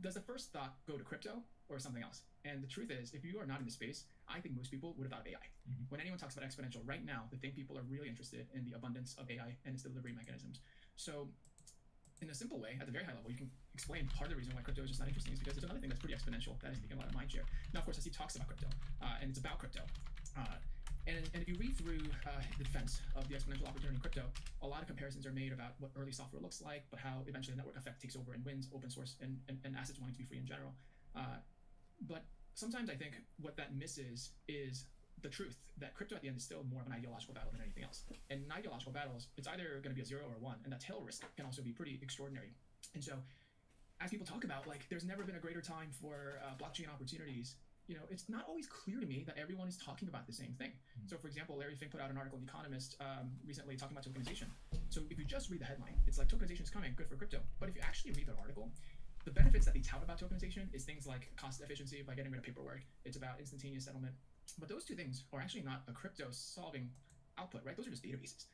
Does the first thought go to crypto or something else? And the truth is, if you are not in the space, I think most people would have thought of AI. Mm-hmm. When anyone talks about exponential right now, the thing people are really interested in the abundance of AI and its delivery mechanisms. So in a simple way, at the very high level, you can explain part of the reason why crypto is just not interesting is because there's another thing that's pretty exponential that is taking a lot of mind share. Now, of course, Haseeb talks about crypto, and it's about crypto. And if you read through the defense of the exponential opportunity in crypto, a lot of comparisons are made about what early software looks like, but how eventually the network effect takes over and wins open source and assets wanting to be free in general. But sometimes I think what that misses is the truth that crypto at the end is still more of an ideological battle than anything else. And in ideological battles, it's either going to be a 0 or a 1, and that tail risk can also be pretty extraordinary. And so, as people talk about, like, there's never been a greater time for blockchain opportunities. You know, it's not always clear to me that everyone is talking about the same thing. So, for example, Larry Fink put out an article in The Economist recently talking about tokenization. So if you just read the headline, it's like tokenization is coming, good for crypto. But if you actually read the article, the benefits that they tout about tokenization is things like cost efficiency by getting rid of paperwork. It's about instantaneous settlement. But those two things are actually not a crypto solving output, right? Those are just databases.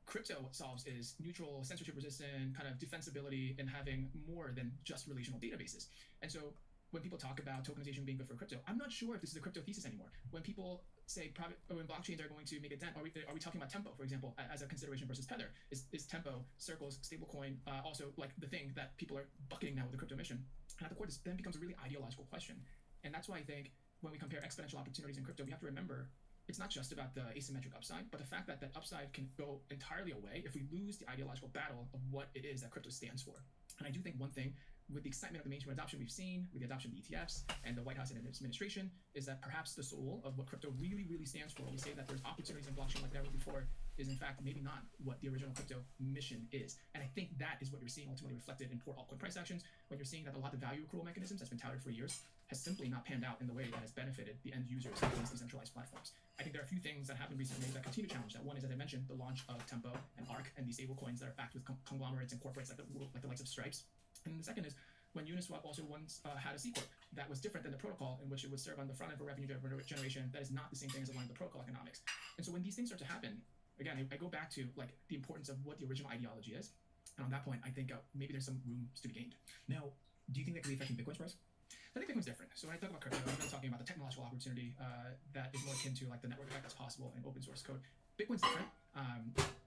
Crypto what solves is neutral, censorship resistant, kind of defensibility, and having more than just relational databases. And so when people talk about tokenization being good for crypto, I'm not sure if this is a crypto thesis anymore. When people say when blockchains are going to make a dent, are we talking about Tempo, for example, as a consideration versus Tether? Is Tempo, Circle's stablecoin also like the thing that people are bucketing now with the crypto mission? And at the core, this then becomes a really ideological question. And that's why I think when we compare exponential opportunities in crypto, we have to remember it's not just about the asymmetric upside, but the fact that that upside can go entirely away if we lose the ideological battle of what it is that crypto stands for. And I do think one thing, with the excitement of the mainstream adoption we've seen, with the adoption of the ETFs and the White House and its administration, is that perhaps the soul of what crypto really, really stands for, when we say that there's opportunities in blockchain like never before, is in fact maybe not what the original crypto mission is. And I think that is what you're seeing ultimately reflected in poor altcoin price actions, when you're seeing that a lot of the value accrual mechanisms that's been touted for years has simply not panned out in the way that has benefited the end users of these decentralized platforms. I think there are a few things that happened recently that continue to challenge that. One is, as I mentioned, the launch of Tempo and ARK and these stablecoins that are backed with conglomerates and corporates like the likes of Stripes. And the second is when Uniswap also once had a C Corp that was different than the protocol, in which it would serve on the front end for revenue generation that is not the same thing as aligned with the protocol economics. And so when these things start to happen, again, I go back to like the importance of what the original ideology is. And on that point, I think maybe there's some room to be gained. Now, do you think that could be affecting Bitcoin's price? I think Bitcoin's different. So when I talk about crypto, I'm really talking about the technological opportunity that is more akin to like the network effect that's possible in open source code. Bitcoin's different.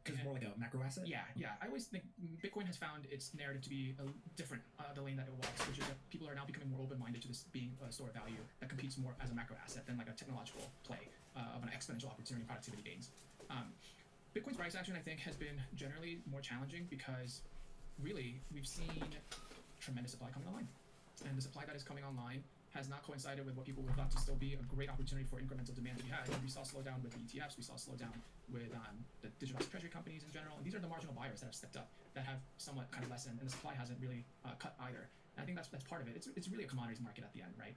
Because it's more like a macro asset? Yeah. I always think Bitcoin has found its narrative to be different, the lane that it walks, which is that people are now becoming more open-minded to this being a store of value that competes more as a macro asset than like a technological play of an exponential opportunity productivity gains. Bitcoin's price action, I think, has been generally more challenging because really we've seen tremendous supply coming online. And the supply that is coming online has not coincided with what people would thought to still be a great opportunity for incremental demand to be had. And we saw slowdown with the ETFs, we saw slowdown with the digital treasury companies in general, and these are the marginal buyers that have stepped up, that have somewhat kind of lessened, and the supply hasn't really cut either. And I think that's part of it. It's really a commodities market at the end, right?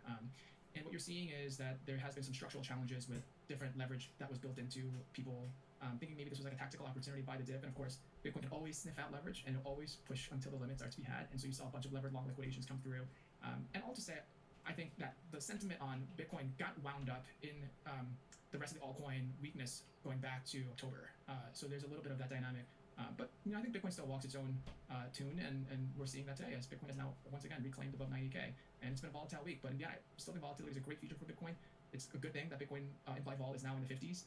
And what you're seeing is that there has been some structural challenges with different leverage that was built into people thinking maybe this was like a tactical opportunity by the dip. And of course, Bitcoin can always sniff out leverage and always push until the limits are to be had. And so you saw a bunch of levered long liquidations come through. And all to say, I think that the sentiment on Bitcoin got wound up in the rest of the altcoin weakness going back to October. So there's a little bit of that dynamic. But I think Bitcoin still walks its own tune, and we're seeing that today as Bitcoin has now once again reclaimed above 90K. And it's been a volatile week, but in the end, I still think volatility is a great feature for Bitcoin. It's a good thing that Bitcoin implied vol is now in the 50s.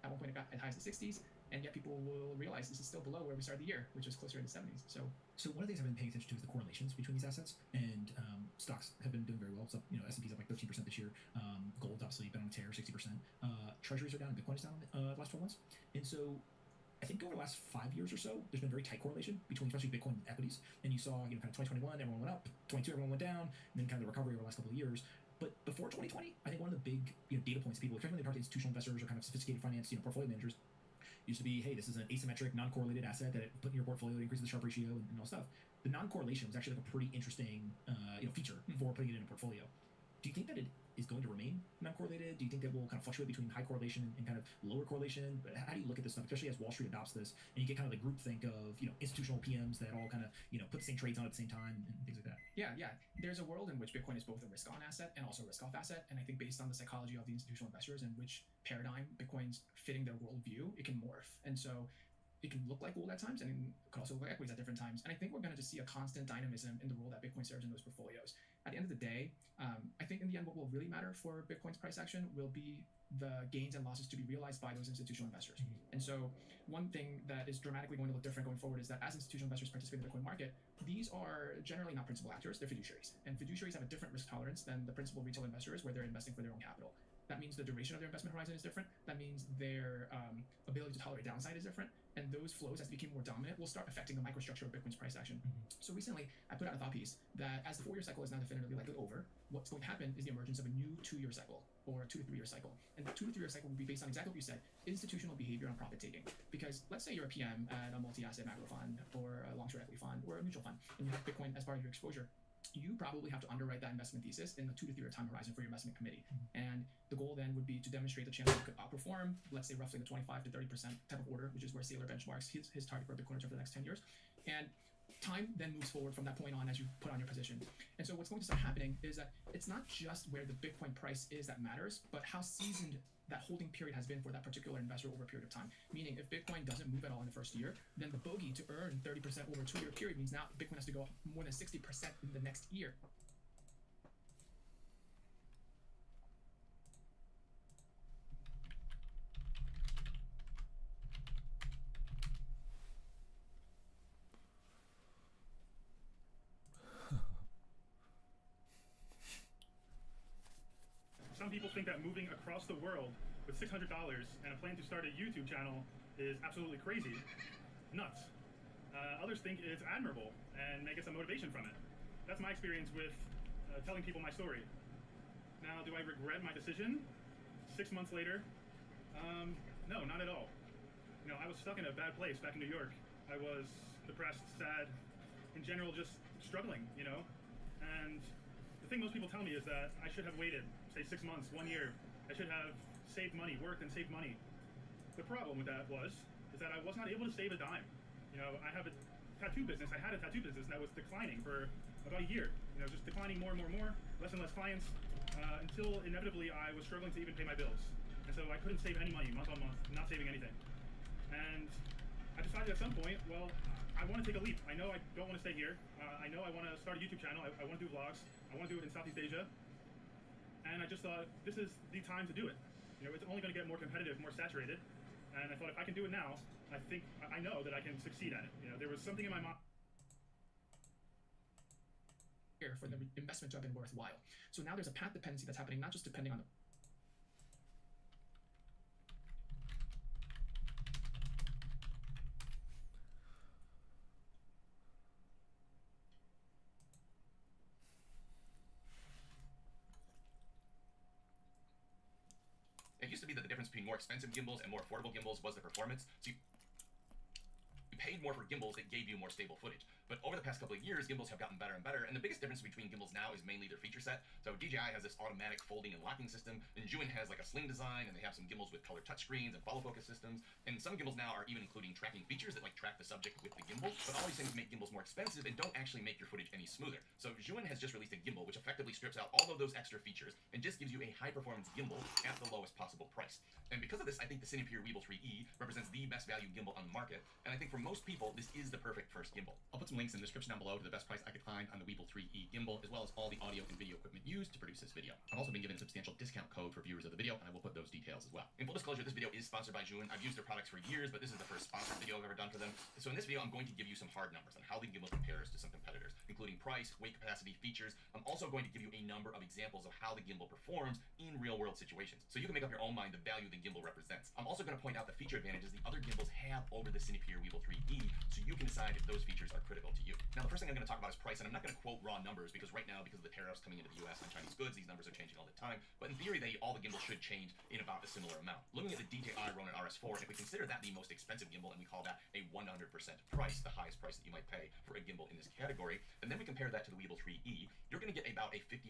At one point it got as high as the 60s, and yet people will realize this is still below where we started the year, which was closer in the 70s. So one of the things I've been paying attention to is the correlations between these assets, and stocks have been doing very well. So S&P's up like 13% this year. Gold's obviously been on a tear, 60%. Treasuries are down, and Bitcoin is down the last 12 months. And so I think over the last 5 years or so, there's been very tight correlation between especially Bitcoin and equities. And you saw, kind of 2021, everyone went up, 22, everyone went down, and then kind of the recovery over the last couple of years. But before 2020, I think one of the big data points people, especially when they talk to institutional investors or kind of sophisticated finance portfolio managers, used to be, hey, this is an asymmetric, non-correlated asset that put in your portfolio, it increases the Sharpe ratio and all stuff. The non-correlation was actually like a pretty interesting feature for putting it in a portfolio. Do you think that it is going to remain non-correlated? Do you think that will kind of fluctuate between high correlation and kind of lower correlation? But how do you look at this stuff, especially as Wall Street adopts this, and you get kind of the groupthink of institutional PMs that all kind of put the same trades on at the same time and things like that? Yeah. There's a world in which Bitcoin is both a risk-on asset and also a risk-off asset, and I think based on the psychology of the institutional investors and which paradigm Bitcoin's fitting their worldview, it can morph. And so it can look like gold at times, and it could also look like equities at different times. And I think we're going to just see a constant dynamism in the role that Bitcoin serves in those portfolios. At the end of the day, I think in the end, what will really matter for Bitcoin's price action will be the gains and losses to be realized by those institutional investors. And so one thing that is dramatically going to look different going forward is that as institutional investors participate in the Bitcoin market, these are generally not principal actors, they're fiduciaries. And fiduciaries have a different risk tolerance than the principal retail investors where they're investing for their own capital. That means the duration of their investment horizon is different. That means their ability to tolerate downside is different. And those flows, as they became more dominant, will start affecting the microstructure of Bitcoin's price action. So recently, I put out a thought piece that as the 4-year cycle is now definitively likely over, what's going to happen is the emergence of a new 2-year cycle or a 2 to 3 year cycle. And the 2 to 3 year cycle will be based on exactly what you said, institutional behavior on profit taking. Because let's say you're a PM at a multi-asset macro fund or a long-short equity fund or a mutual fund, and you have Bitcoin as part of your exposure. You probably have to underwrite that investment thesis in the 2 to 3 year time horizon for your investment committee. And the goal then would be to demonstrate the chance you could outperform, let's say roughly the 25 to 30% type of order, which is where Saylor benchmarks his target for Bitcoin return for the next 10 years. And time then moves forward from that point on as you put on your position. And so what's going to start happening is that it's not just where the Bitcoin price is that matters, but how seasoned that holding period has been for that particular investor over a period of time. Meaning if Bitcoin doesn't move at all in the first year, then the bogey to earn 30% over a 2-year period means now Bitcoin has to go up more than 60% in the next year. Some people think that moving across the world with $600 and a plan to start a YouTube channel is absolutely crazy, nuts. Others think it's admirable and may get some motivation from it. That's my experience with telling people my story. Now, do I regret my decision 6 months later? No, not at all. You know, I was stuck in a bad place back in New York. I was depressed, sad, in general just struggling, you know? And the thing most people tell me is that I should have waited, say 6 months, 1 year. I should have saved money, worked and saved money. The problem with that is that I was not able to save a dime. You know, I have a tattoo business. I had a tattoo business that was declining for about a year. You know, just declining more and more, less and less clients, until inevitably I was struggling to even pay my bills. And so I couldn't save any money month on month, not saving anything. And I decided at some point, well, I want to take a leap. I know I don't want to stay here. I know I want to start a YouTube channel. I want to do vlogs. I want to do it in Southeast Asia. And I just thought, this is the time to do it. You know, it's only going to get more competitive, more saturated. And I thought if I can do it now, I know that I can succeed at it. You know, there was something in my mind for the investment to have been worthwhile. So now there's a path dependency that's happening, not just depending on the It used to be that the difference between more expensive gimbals and more affordable gimbals was the performance. So you paid more for gimbals that gave you more stable footage. But over the past couple of years, gimbals have gotten better and better, and the biggest difference between gimbals now is mainly their feature set. So DJI has this automatic folding and locking system, and Zhiyun has like a sling design, and they have some gimbals with color touchscreens and follow focus systems. And some gimbals now are even including tracking features that like track the subject with the gimbal. But all these things make gimbals more expensive and don't actually make your footage any smoother. So Zhiyun has just released a gimbal which effectively strips out all of those extra features and just gives you a high performance gimbal at the lowest possible price. And because of this, I think the Cinepeer Weebill 3E represents the best value gimbal on the market. And I think for most people, this is the perfect first gimbal. I'll put some links in the description down below to the best price I could find on the Weebill 3E gimbal, as well as all the audio and video equipment used to produce this video. I've also been given a substantial discount code for viewers of the video, and I will put those details as well. In full disclosure, this video is sponsored by Zhiyun. I've used their products for years, but this is the first sponsored video I've ever done for them. So in this video, I'm going to give you some hard numbers on how the gimbal compares to some competitors, including price, weight capacity, features. I'm also going to give you a number of examples of how the gimbal performs in real-world situations, so you can make up your own mind the value the gimbal represents. I'm also going to point out the feature advantages the other gimbals have over the Cinepeer Weebill 3E, so you can decide if those features are critical to you. Now, the first thing I'm going to talk about is price, and I'm not going to quote raw numbers because right now, because of the tariffs coming into the US on Chinese goods, these numbers are changing all the time. But in theory, all the gimbals should change in about a similar amount. Looking at the DJI Ronin RS4, if we consider that the most expensive gimbal and we call that a 100% price, the highest price that you might pay for a gimbal in this category, and then we compare that to the Weebill 3E, you're going to get about a 55%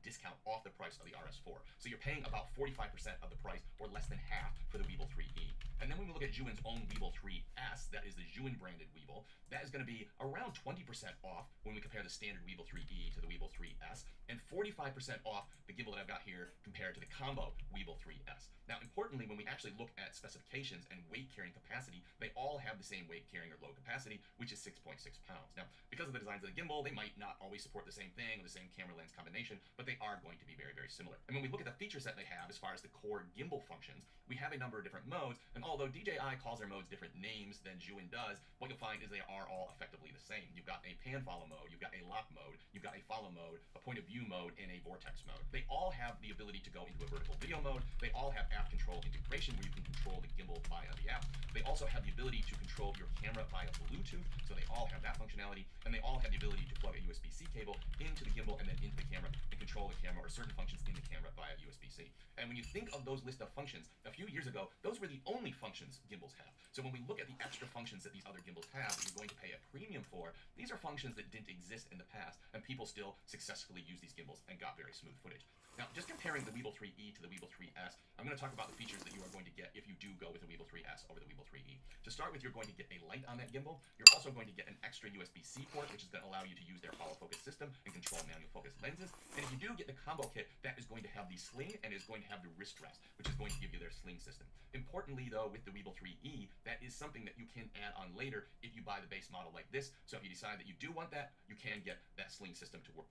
discount off the price of the RS4. So you're paying about 45% of the price, or less than half, for the Weebill 3E. And then when we look at Zhiyun's own Weebill 3S, that is the Zhiyun branded Weebill, that is going to be around 20% off when we compare the standard Weebill 3E to the Weebill 3S, and 45% off the gimbal that I've got here compared to the combo Weebill 3S. Now, importantly, when we actually look at specifications and weight carrying capacity, they all have the same weight carrying or load capacity, which is 6.6 pounds. Now, because of the designs of the gimbal, they might not always support the same thing or the same camera lens combination, but they are going to be very, very similar. And when we look at the feature set they have as far as the core gimbal functions, we have a number of different modes, and although DJI calls their modes different names than Zhiyun does, what you'll find is they are all effectively the same. You've got a pan follow mode, you've got a lock mode, you've got a follow mode, a point of view mode, and a vortex mode. They all have the ability to go into a vertical video mode. They all have app control integration where you can control the gimbal via the app. They also have the ability to control your camera via Bluetooth, so they all have that functionality, and they all have the ability to plug a USB-C cable into the gimbal and then into the camera and control the camera or certain functions in the camera via USB-C. And when you think of those list of functions, a few years ago, those were the only functions gimbals have. So when we look at the extra functions that these other gimbals have that you're going to pay a premium for, these are functions that didn't exist in the past, and people still successfully use these gimbals and got very smooth footage. Now, just comparing the Weebill 3E to the Weebill 3S, I'm going to talk about the features that you are going to get if you do go with the Weebill 3S over the Weebill 3E. To start with, you're going to get a light on that gimbal. You're also going to get an extra USB-C port, which is going to allow you to use their follow focus system and control manual focus lenses. And if you do get the combo kit, that is going to have the sling and is going to have the wrist rest, which is going to give you their sling system. Importantly, though, with the Weebill 3E, that is something that you can add on later if you buy the base model like this. So if you decide that you do want that, you can get that sling system to work.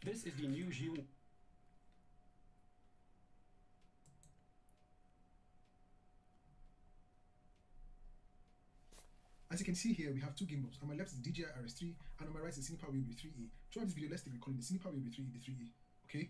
This is the new Zhiyun. As you can see here, we have two gimbals. On my left is the DJI RS3, and on my right is the Cinepower Weebill 3E. Throughout this video, let's take recording the Cinepower Weebill 3E, the 3E. Okay?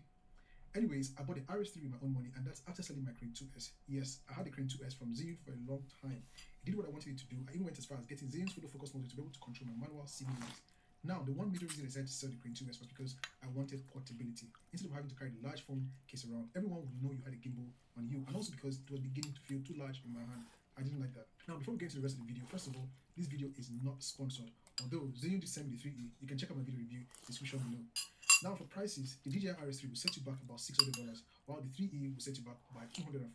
Anyways, I bought the RS3 with my own money, and that's after selling my Crane 2S. Yes, I had the Crane 2S from Zhiyun for a long time. It did what I wanted it to do. I even went as far as getting Zhiyun's photo focus motor to be able to control my manual CV lens. Now, the one major reason I decided to sell the Crane 2S was because I wanted portability. Instead of having to carry the large phone case around, everyone would know you had a gimbal on you, and also because it was beginning to feel too large in my hand. I didn't like that. Now, before we get into the rest of the video, first of all, this video is not sponsored. Although Zhiyun did send me the 3E, you can check out my video review in the description below. Now, for prices, the DJI RS3 will set you back about $600, while the 3E will set you back by $249.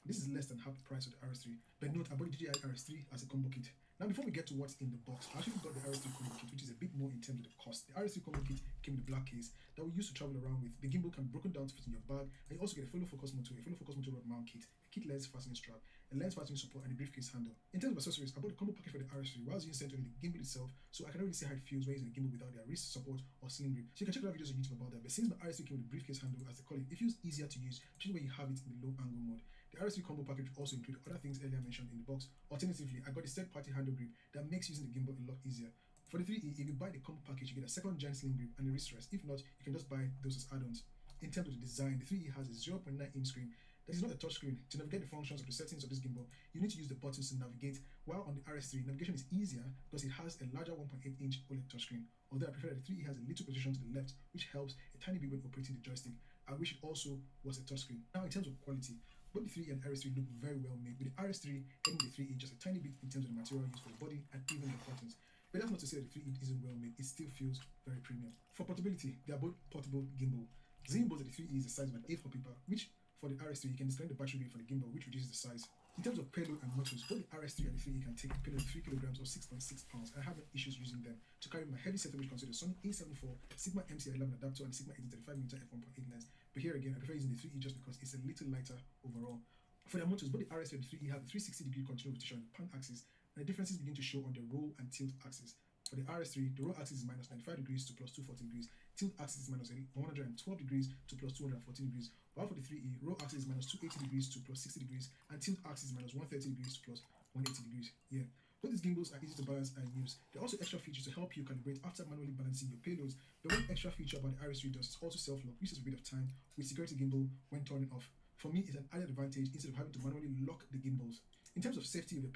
This is less than half the price of the RS3. But note, I bought the DJI RS3 as a combo kit. Now, before we get to what's in the box, I actually got the RS3 combo kit, which is a bit more in terms of the cost. The RS3 combo kit came in a black case that we used to travel around with. The gimbal can be broken down to fit in your bag, and you also get a follow focus motor, rod mount kit, a kit lens fastening strap, a lens fastening support, and a briefcase handle. In terms of accessories, I bought the combo package for the RS3 while Zhiyun sent only the gimbal itself, so I can really see how it feels when using a gimbal without their wrist support or sling grip. So you can check out videos on YouTube about that. But since my RS3 came with the briefcase handle, as they call it, it feels easier to use, especially when you have it in the low angle mode. The RS3 combo package also included other things earlier mentioned in the box. Alternatively, I got the third-party handle grip that makes using the gimbal a lot easier. For the 3E, if you buy the combo package, you get a second giant sling grip and a wrist rest. If not, you can just buy those as add-ons. In terms of the design, the 3E has a 0.9-inch screen that is not a touch screen. To navigate the functions of the settings of this gimbal, you need to use the buttons to navigate, while on the RS3, navigation is easier because it has a larger 1.8-inch OLED touchscreen. Although I prefer that the 3E has a little position to the left, which helps a tiny bit when operating the joystick. I wish it also was a touchscreen. Now, in terms of quality, both the 3E and RS3 look very well made, with the RS3 getting the 3E just a tiny bit in terms of the material used for the body and even the buttons. But that's not to say that the 3E isn't well made, it still feels very premium. For portability, they are both portable gimbal. Zhiyun boasts that the 3E is the size of an A4 paper, which for the RS3 you can disconnect the battery weight for the gimbal, which reduces the size. In terms of payload and motors, both the RS3 and the 3E can take a payload of 3 kilograms or 6.6 pounds, and I have no issues using them to carry my heavy setup, which considers Sony A74, Sigma MC11 adapter, and Sigma 1835mm f1.8 lens. But here again, I prefer using the 3E just because it's a little lighter overall. For their motors, both the RS3 and the 3E have a 360-degree continual rotation on the pan axis, and the differences begin to show on the roll and tilt axis. For the RS3, the roll axis is minus 95 degrees to plus 240 degrees, tilt axis is minus 112 degrees to plus 214 degrees, while for the 3E, roll axis is minus 280 degrees to plus 60 degrees, and tilt axis is minus 130 degrees to plus 180 degrees. Yeah. Both these gimbals are easy to balance and use. There are also extra features to help you calibrate after manually balancing your payloads. The one extra feature about the RS3 does is also self-lock, which is a bit of time with security gimbal when turning off. For me, it's an added advantage instead of having to manually lock the gimbals. In terms of safety of the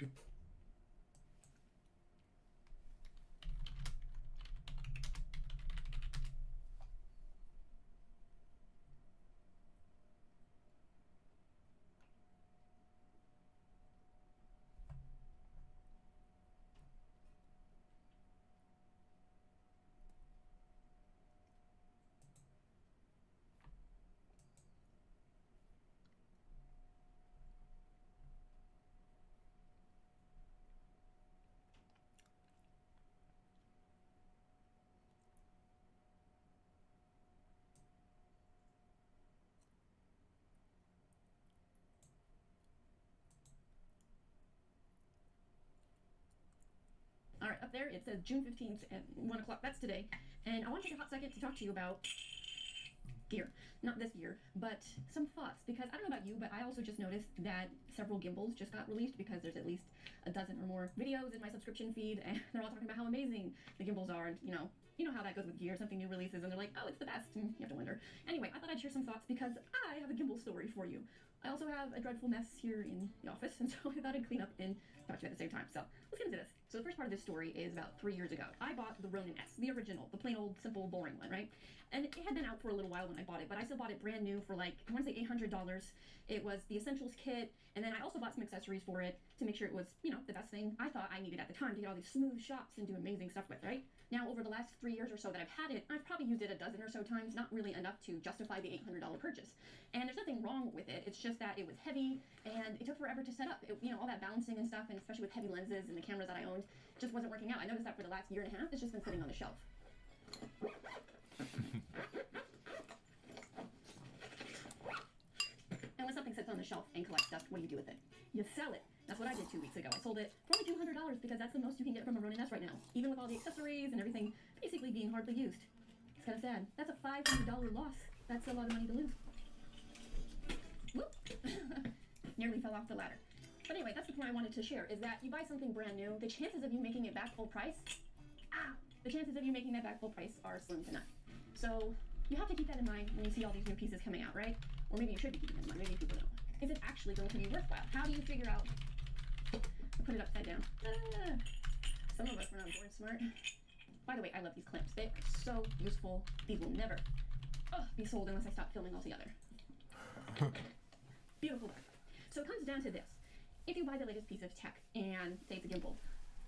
up there. It says June 15th at 1 o'clock. That's today. And I want to take a hot second to talk to you about gear. Not this year, but some thoughts. Because I don't know about you, but I also just noticed that several gimbals just got released because there's at least a dozen or more videos in my subscription feed, and they're all talking about how amazing the gimbals are, and you know how that goes with gear. Something new releases, and they're like, oh, it's the best, and you have to wonder. Anyway, I thought I'd share some thoughts because I have a gimbal story for you. I also have a dreadful mess here in the office, and so I thought I'd clean up and talk to you at the same time. So let's get into this. So the first part of this story is about 3 years ago. I bought the Ronin S, the original, the plain old, simple, boring one, right? And it had been out for a little while when I bought it, but I still bought it brand new for like, I want to say $800. It was the Essentials kit, and then I also bought some accessories for it to make sure it was, the best thing I thought I needed at the time to get all these smooth shots and do amazing stuff with, right? Now, over the last 3 years or so that I've had it, I've probably used it a dozen or so times, not really enough to justify the $800 purchase. And there's nothing wrong with it, it's just that it was heavy, and it took forever to set up. All that balancing and stuff, and especially with heavy lenses and the cameras that I owned, just wasn't working out. I noticed that for the last year and a half, it's just been sitting on the shelf. And when something sits on the shelf and collects dust, what do you do with it? You sell it. That's what I did 2 weeks ago. I sold it for only $200 because that's the most you can get from a Ronin S right now, even with all the accessories and everything basically being hardly used. It's kind of sad. That's a $500 loss. That's a lot of money to lose. Whoop! Nearly fell off the ladder. But anyway, that's the point I wanted to share, is that you buy something brand new, the chances of you making it back full price, the chances of you making that back full price are slim to none. So you have to keep that in mind when you see all these new pieces coming out, right? Or maybe you should be keeping that in mind, maybe people don't. Is it actually going to be worthwhile? How do you figure out? I'll put it upside down. Some of us were not born smart. By the way, I love these clamps. They are so useful. These will never be sold unless I stop filming altogether. Beautiful back. So it comes down to this. If you buy the latest piece of tech, and say it's a gimbal,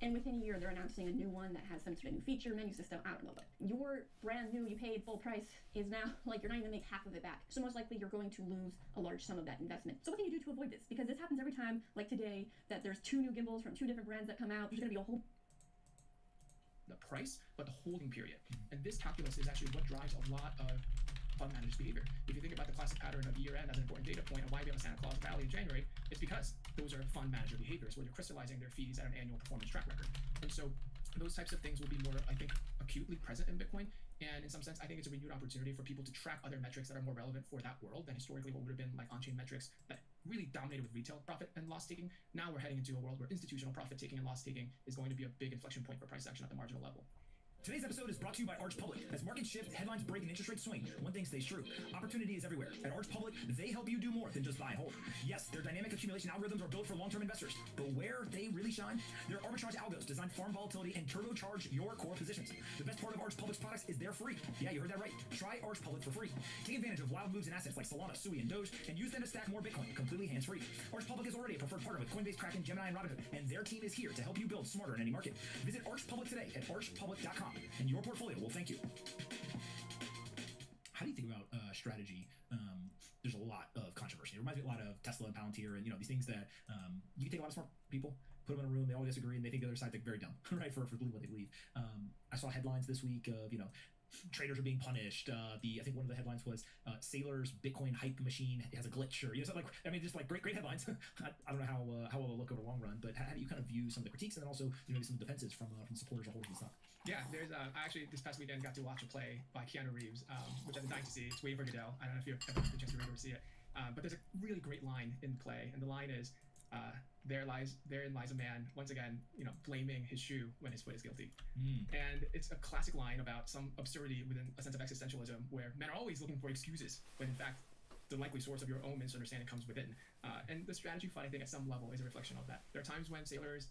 and within a year they're announcing a new one that has some sort of new feature, menu system, I don't know, but your brand new, you paid full price, is now, like, you're not even gonna make half of it back. So most likely you're going to lose a large sum of that investment. So what can you do to avoid this? Because this happens every time, like today, that there's 2 new gimbals from 2 different brands that come out. There's gonna be a whole the price, but the holding period. And this calculus is actually what drives a lot of fund managers' behavior. If you think about the classic pattern of year-end as an important data point of why we have a Santa Claus Rally in January, it's because those are fund manager behaviors where they're crystallizing their fees at an annual performance track record. And so those types of things will be more, I think, acutely present in Bitcoin. And in some sense, I think it's a renewed opportunity for people to track other metrics that are more relevant for that world than historically what would have been like on-chain metrics that really dominated with retail profit and loss taking. Now we're heading into a world where institutional profit taking and loss taking is going to be a big inflection point for price action at the marginal level. Today's episode is brought to you by Arch Public. As markets shift, headlines break, and interest rates swing, one thing stays true. Opportunity is everywhere. At Arch Public, they help you do more than just buy and hold. Yes, their dynamic accumulation algorithms are built for long-term investors, but where they really shine, their arbitrage algos designed to farm volatility and turbocharge your core positions. The best part of Arch Public's products is they're free. Yeah, you heard that right. Try Arch Public for free. Take advantage of wild moves in assets like Solana, Sui, and Doge, and use them to stack more Bitcoin completely hands-free. Arch Public is already a preferred partner with Coinbase, Kraken, Gemini, and Robinhood, and their team is here to help you build smarter in any market. Visit Arch Public today at archpublic.com, and your portfolio will thank you. How do you think about strategy? There's a lot of controversy. It reminds me a lot of Tesla and Palantir, and these things that you can take a lot of smart people, put them in a room, they all disagree, and they think the other side's like very dumb, right? For believing what they believe. I saw headlines this week of traders are being punished. I think one of the headlines was Sailor's Bitcoin hype machine has a glitch, or something like. Just like great headlines. I don't know how well it'll look over the long run, but how do you kind of view some of the critiques and then also maybe some defenses from supporters or holders of the stock? Yeah, there's I actually this past weekend got to watch a play by Keanu Reeves, which I've been dying to see. It's Waiting for Godot. I don't know if you've ever had the chance to read or see it, but there's a really great line in the play, and the line is, therein lies a man once again, blaming his shoe when his foot is guilty. And it's a classic line about some absurdity within a sense of existentialism, where men are always looking for excuses, when in fact the likely source of your own misunderstanding comes within. And the strategy fight, I think, at some level is a reflection of that. There are times when Sailor is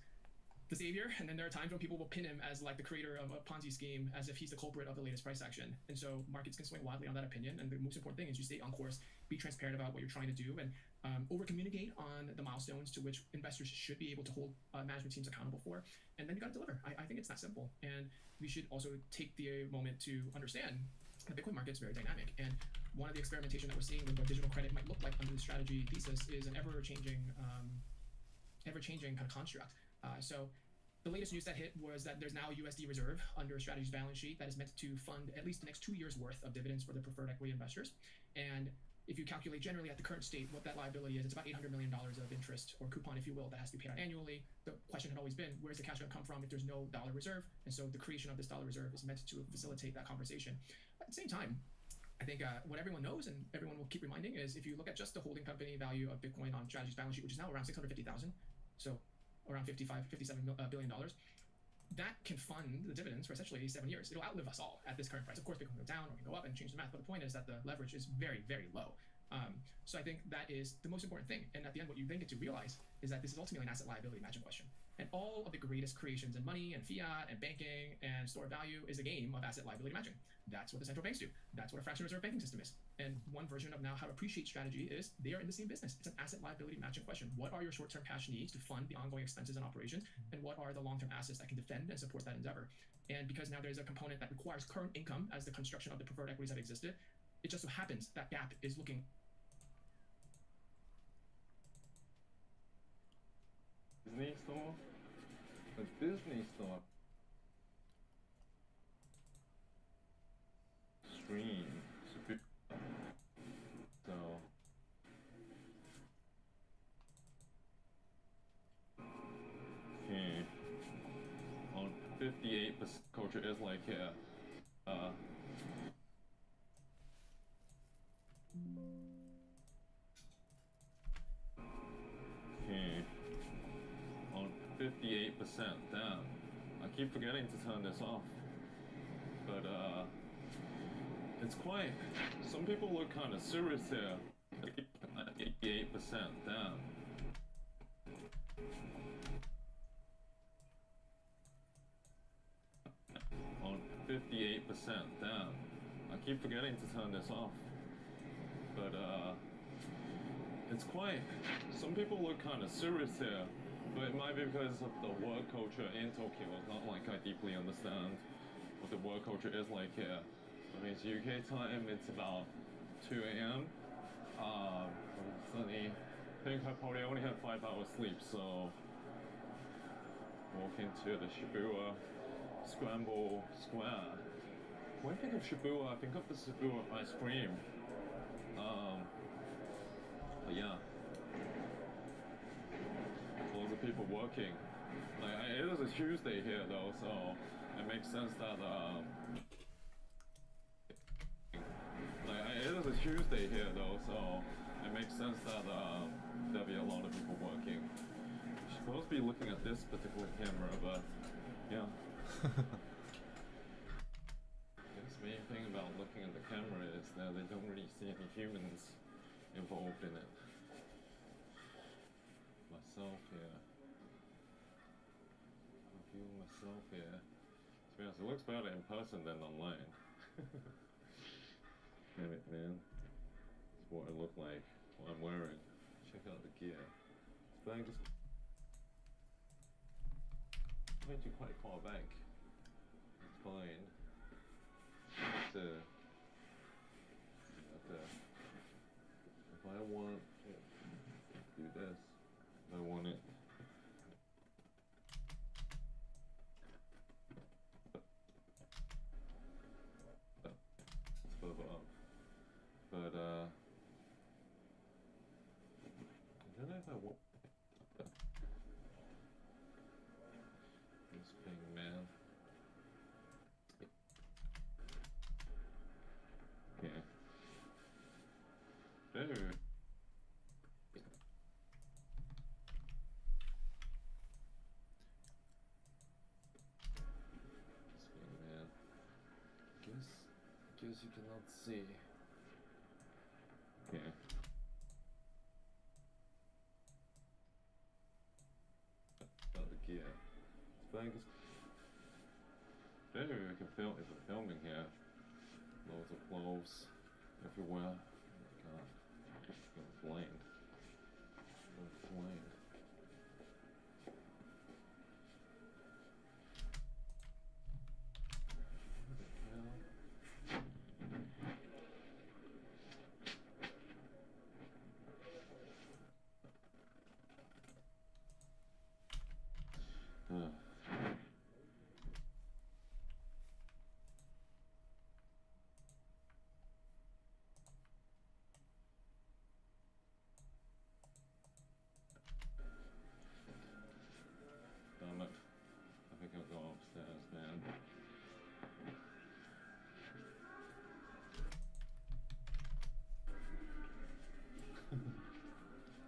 the savior, and then there are times when people will pin him as like the creator of a Ponzi scheme, as if he's the culprit of the latest price action. And so markets can swing wildly on that opinion, and the most important thing is you stay on course, be transparent about what you're trying to do, and over communicate on the milestones to which investors should be able to hold management teams accountable for, and then you got to deliver. I think it's that simple, and we should also take the moment to understand the Bitcoin market's very dynamic, and one of the experimentation that we're seeing with what digital credit might look like under the strategy thesis is an ever-changing kind of construct. So the latest news that hit was that there's now a USD reserve under Strategy's balance sheet that is meant to fund at least the next 2 years worth of dividends for the preferred equity investors. And if you calculate generally at the current state what that liability is, it's about $800 million of interest or coupon, if you will, that has to be paid out annually. The question had always been, where's the cash going to come from if there's no dollar reserve? And so the creation of this dollar reserve is meant to facilitate that conversation. At the same time, I think what everyone knows and everyone will keep reminding is if you look at just the holding company value of Bitcoin on Strategy's balance sheet, which is now around 650,000, so around $57 billion, that can fund the dividends for essentially 7 years. It'll outlive us all at this current price. Of course, Bitcoin can go down or can go up and change the math, but the point is that the leverage is very, very low. So I think that is the most important thing. And at the end, what you then get to realize is that this is ultimately an asset liability matching question. And all of the greatest creations in money and fiat and banking and store of value is a game of asset liability matching. That's what the central banks do. That's what a fractional reserve banking system is. And one version of now how to appreciate strategy is they are in the same business. It's an asset liability matching question. What are your short-term cash needs to fund the ongoing expenses and operations? And what are the long-term assets that can defend and support that endeavor? And because now there's a component that requires current income as the construction of the preferred equities that existed, it just so happens that gap is looking Disney store? The Disney store stream so okay on 58% culture is like okay on 58% down. I keep forgetting to turn this off, but it's quite, some people look kind of serious here. 88% down. On 58% down. I keep forgetting to turn this off, but it's quite, some people look kind of serious here, but it might be because of the work culture in Tokyo. It's not like I deeply understand what the work culture is like here. I mean, it's UK time, it's about 2 a.m. Sunny. I think I probably only had 5 hours sleep, so walk into the Shibuya Scramble Square. When I think of Shibuya, I think of the Shibuya ice cream. But yeah. Lots of people working. Like, it is a Tuesday here though, so it makes sense that it is a Tuesday here though, so it makes sense that there'll be a lot of people working. You're supposed to be looking at this particular camera, but yeah. The main thing about looking at the camera is that they don't really see any humans involved in it. Myself here. I feel myself here. To be honest, it looks better in person than online. Damn it, man. It's what I look like, what I'm wearing. Check out the gear. This bag just went you quite far back. It's fine. If I want to do this, if I want it. It's further up. But I don't know if I want this thing, man. Okay. Better. This thing, man. Guess you cannot see. Okay. About the gear. This bag is better. I can film if I'm filming here. Loads of clothes everywhere. Oh my god. I'm blind. I'm blind.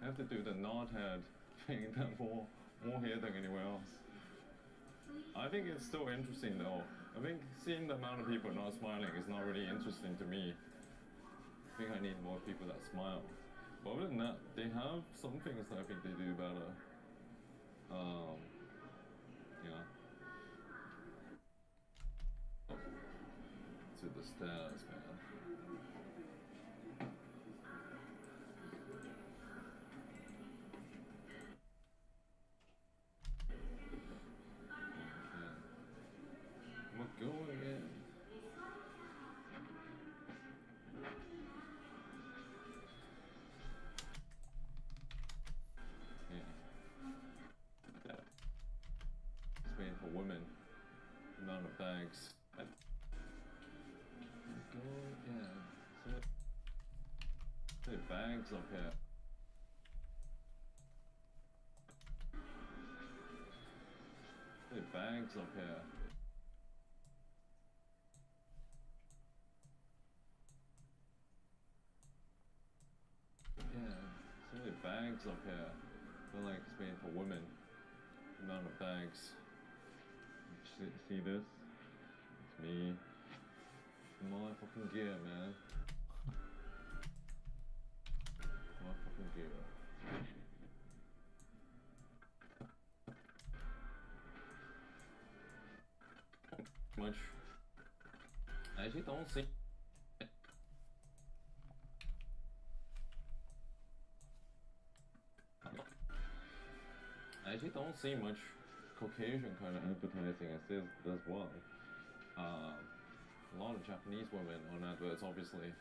I have to do the nod head thing that more here than anywhere else. I think it's still interesting though. I think seeing the amount of people not smiling is not really interesting to me. I think I need more people that smile. But other than that, they have some things that I think they do better. Yeah. To the stairs, man. I'm going again. Yeah. It's made for women. Amount of bags. Go again. So many bags up here. So many bags up here. Yeah, so many bags up here. I feel like it's made for women. The amount of bags. See this? It's me. My fucking gear, man. My fucking gear. Much. I actually don't think. I actually don't see much Caucasian kind of advertising as this one. A lot of Japanese women on adverts, obviously.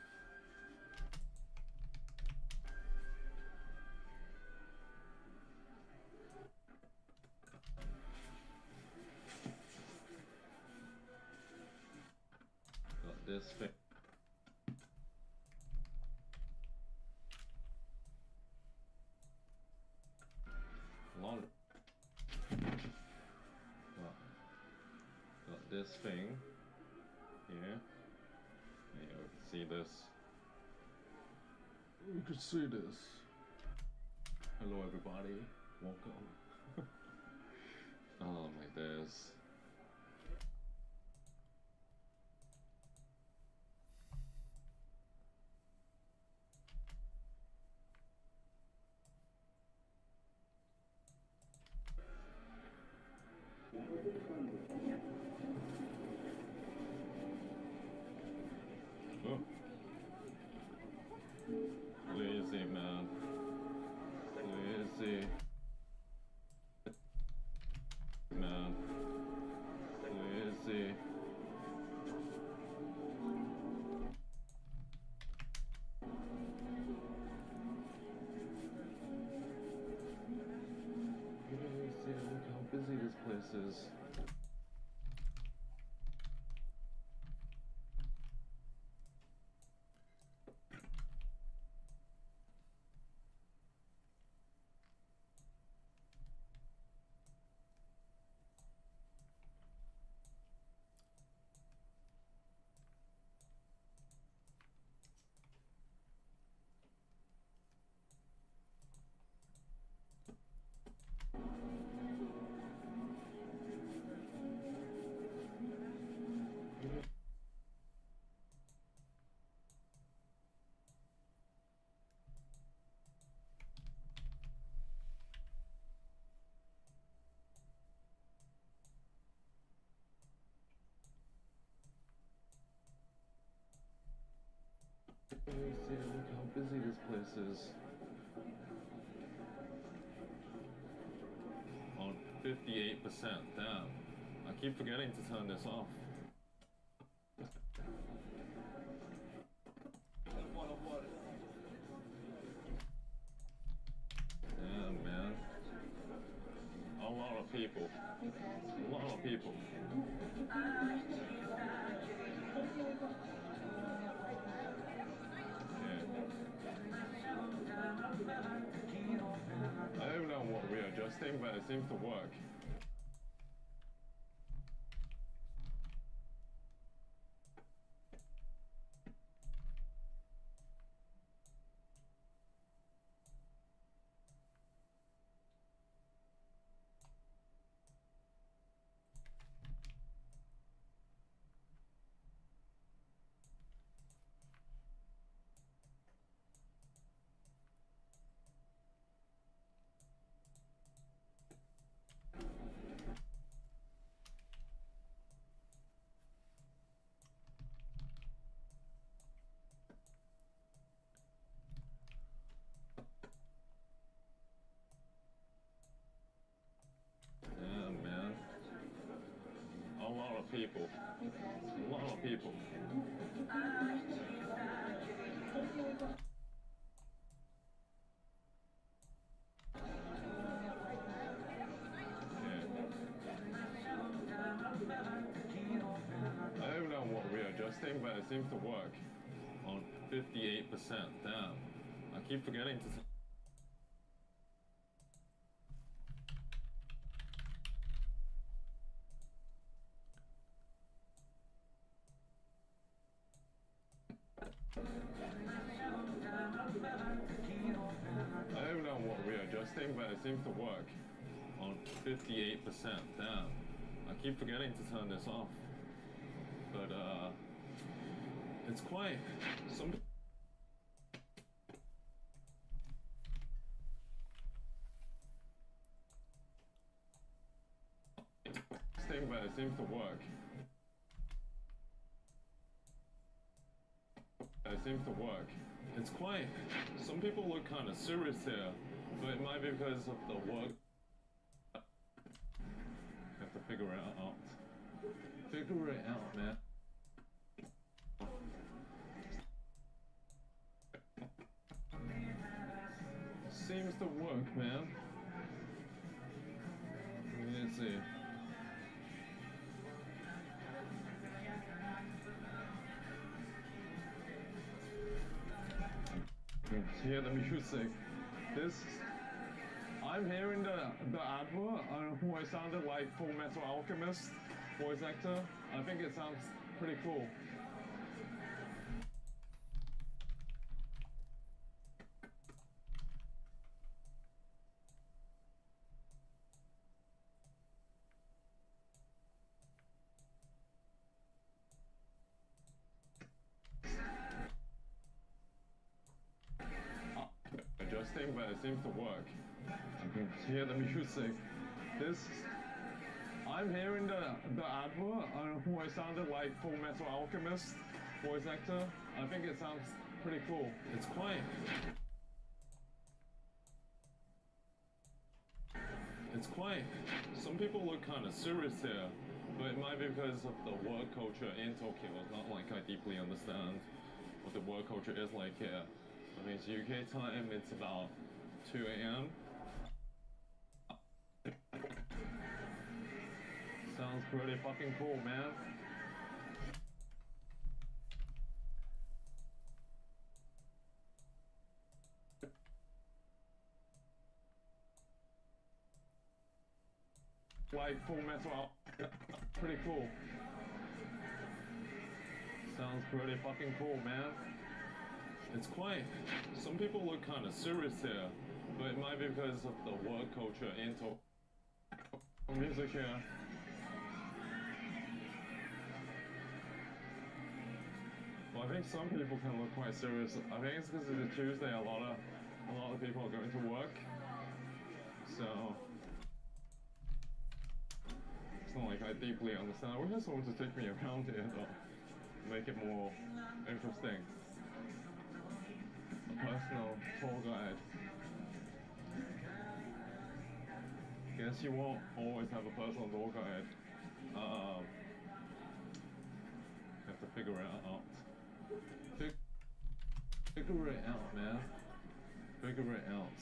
Got this thing. A lot of got this thing here. You can see this. You can see this. Hello everybody, welcome. Like this. Oh. Lazy man. Lazy. Man. Lazy. Lazy, look how busy this place is. Look how busy this place is. On 58%, damn. I keep forgetting to turn this off. Damn, man. A lot of people. A lot of people. I don't know what we're adjusting, but it seems to work. of people. A lot of people. I don't know what we're adjusting, but it seems to work on 58%. Damn. I keep forgetting to. I don't know what we're adjusting, but it seems to work on 58%. Damn. I keep forgetting to turn this off. But it's quite some. Thing, but it seems to work. It seems to work. It's quite. Some people look kind of serious here, but it might be because of the work. Have to figure it out. Figure it out, man. Seems to work, man. Let's see. Hear the music. This, I'm hearing the advert who it sounded like Full Metal Alchemist voice actor. I think it sounds pretty cool. But it seems to work. I can hear the music. This, I'm hearing the advert who it sounded like Full Metal Alchemist voice actor. I think it sounds pretty cool. It's quite. It's quite. Some people look kind of serious here, but it might be because of the work culture in Tokyo. It's not like I deeply understand what the work culture is like here. I mean, it's UK time, it's about 2 a.m. Sounds pretty fucking cool, man. Like Full Metal, pretty cool. Sounds pretty fucking cool, man. It's quite. Some people look kind of serious here, but it might be because of the work culture in Tokyo. Music here. Well, I think some people can look quite serious. I think it's because it's a Tuesday. A lot of people are going to work, so it's not like I deeply understand. I wish I had someone to take me around here, though, make it more interesting. Personal tour guide. Guess you won't always have a personal tour guide. Have to figure it out. Figure it out, man. Figure it out.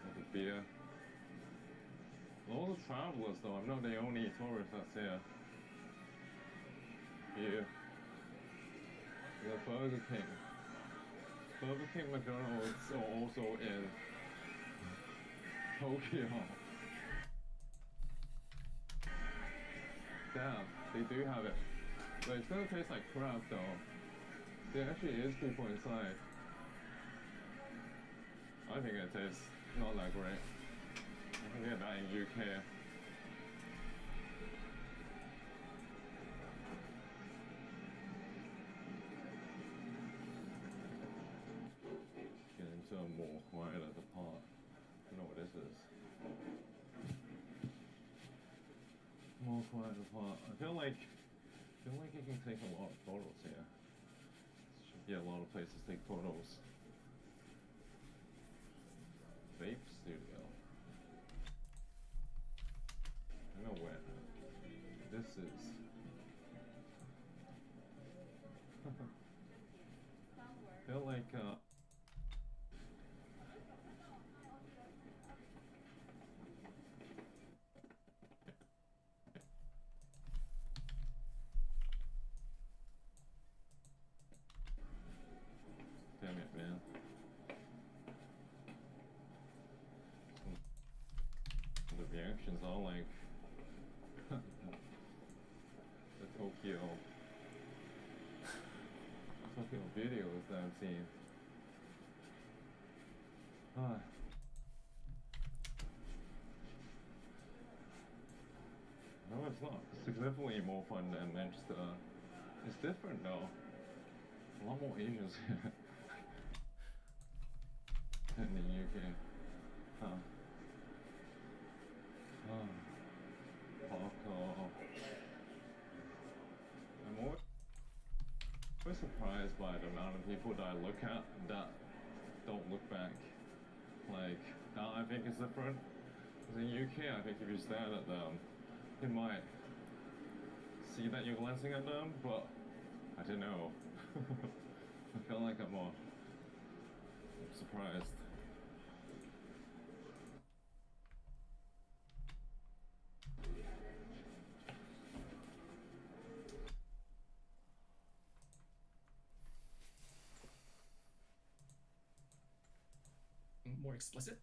Have a beer. Lots of travelers, though. I'm not the only tourist that's here. Here. We got Burger King. Burger King, McDonald's are also in Tokyo. Damn, they do have it. But it's gonna taste like crap, though. There actually is people inside. I think it tastes not that great. I can get that in UK. Get into a more quieter part. I don't know what this is. More quieter part. I feel like you can take a lot of photos here. Should be a lot of places to take photos. Vape Studio. I don't know where this is. Feel like damn it, man. The reactions are like the Tokyo videos that I've seen. No, it's not. It's significantly more fun than Manchester. It's different though. A lot more Asians here in the UK. Hardcore. I'm always surprised by the amount of people that I look at that don't look back. Like, that I think is different. Because in UK, I think if you stare at them, they might see that you're glancing at them, but I don't know. I feel like I'm more surprised. More explicit,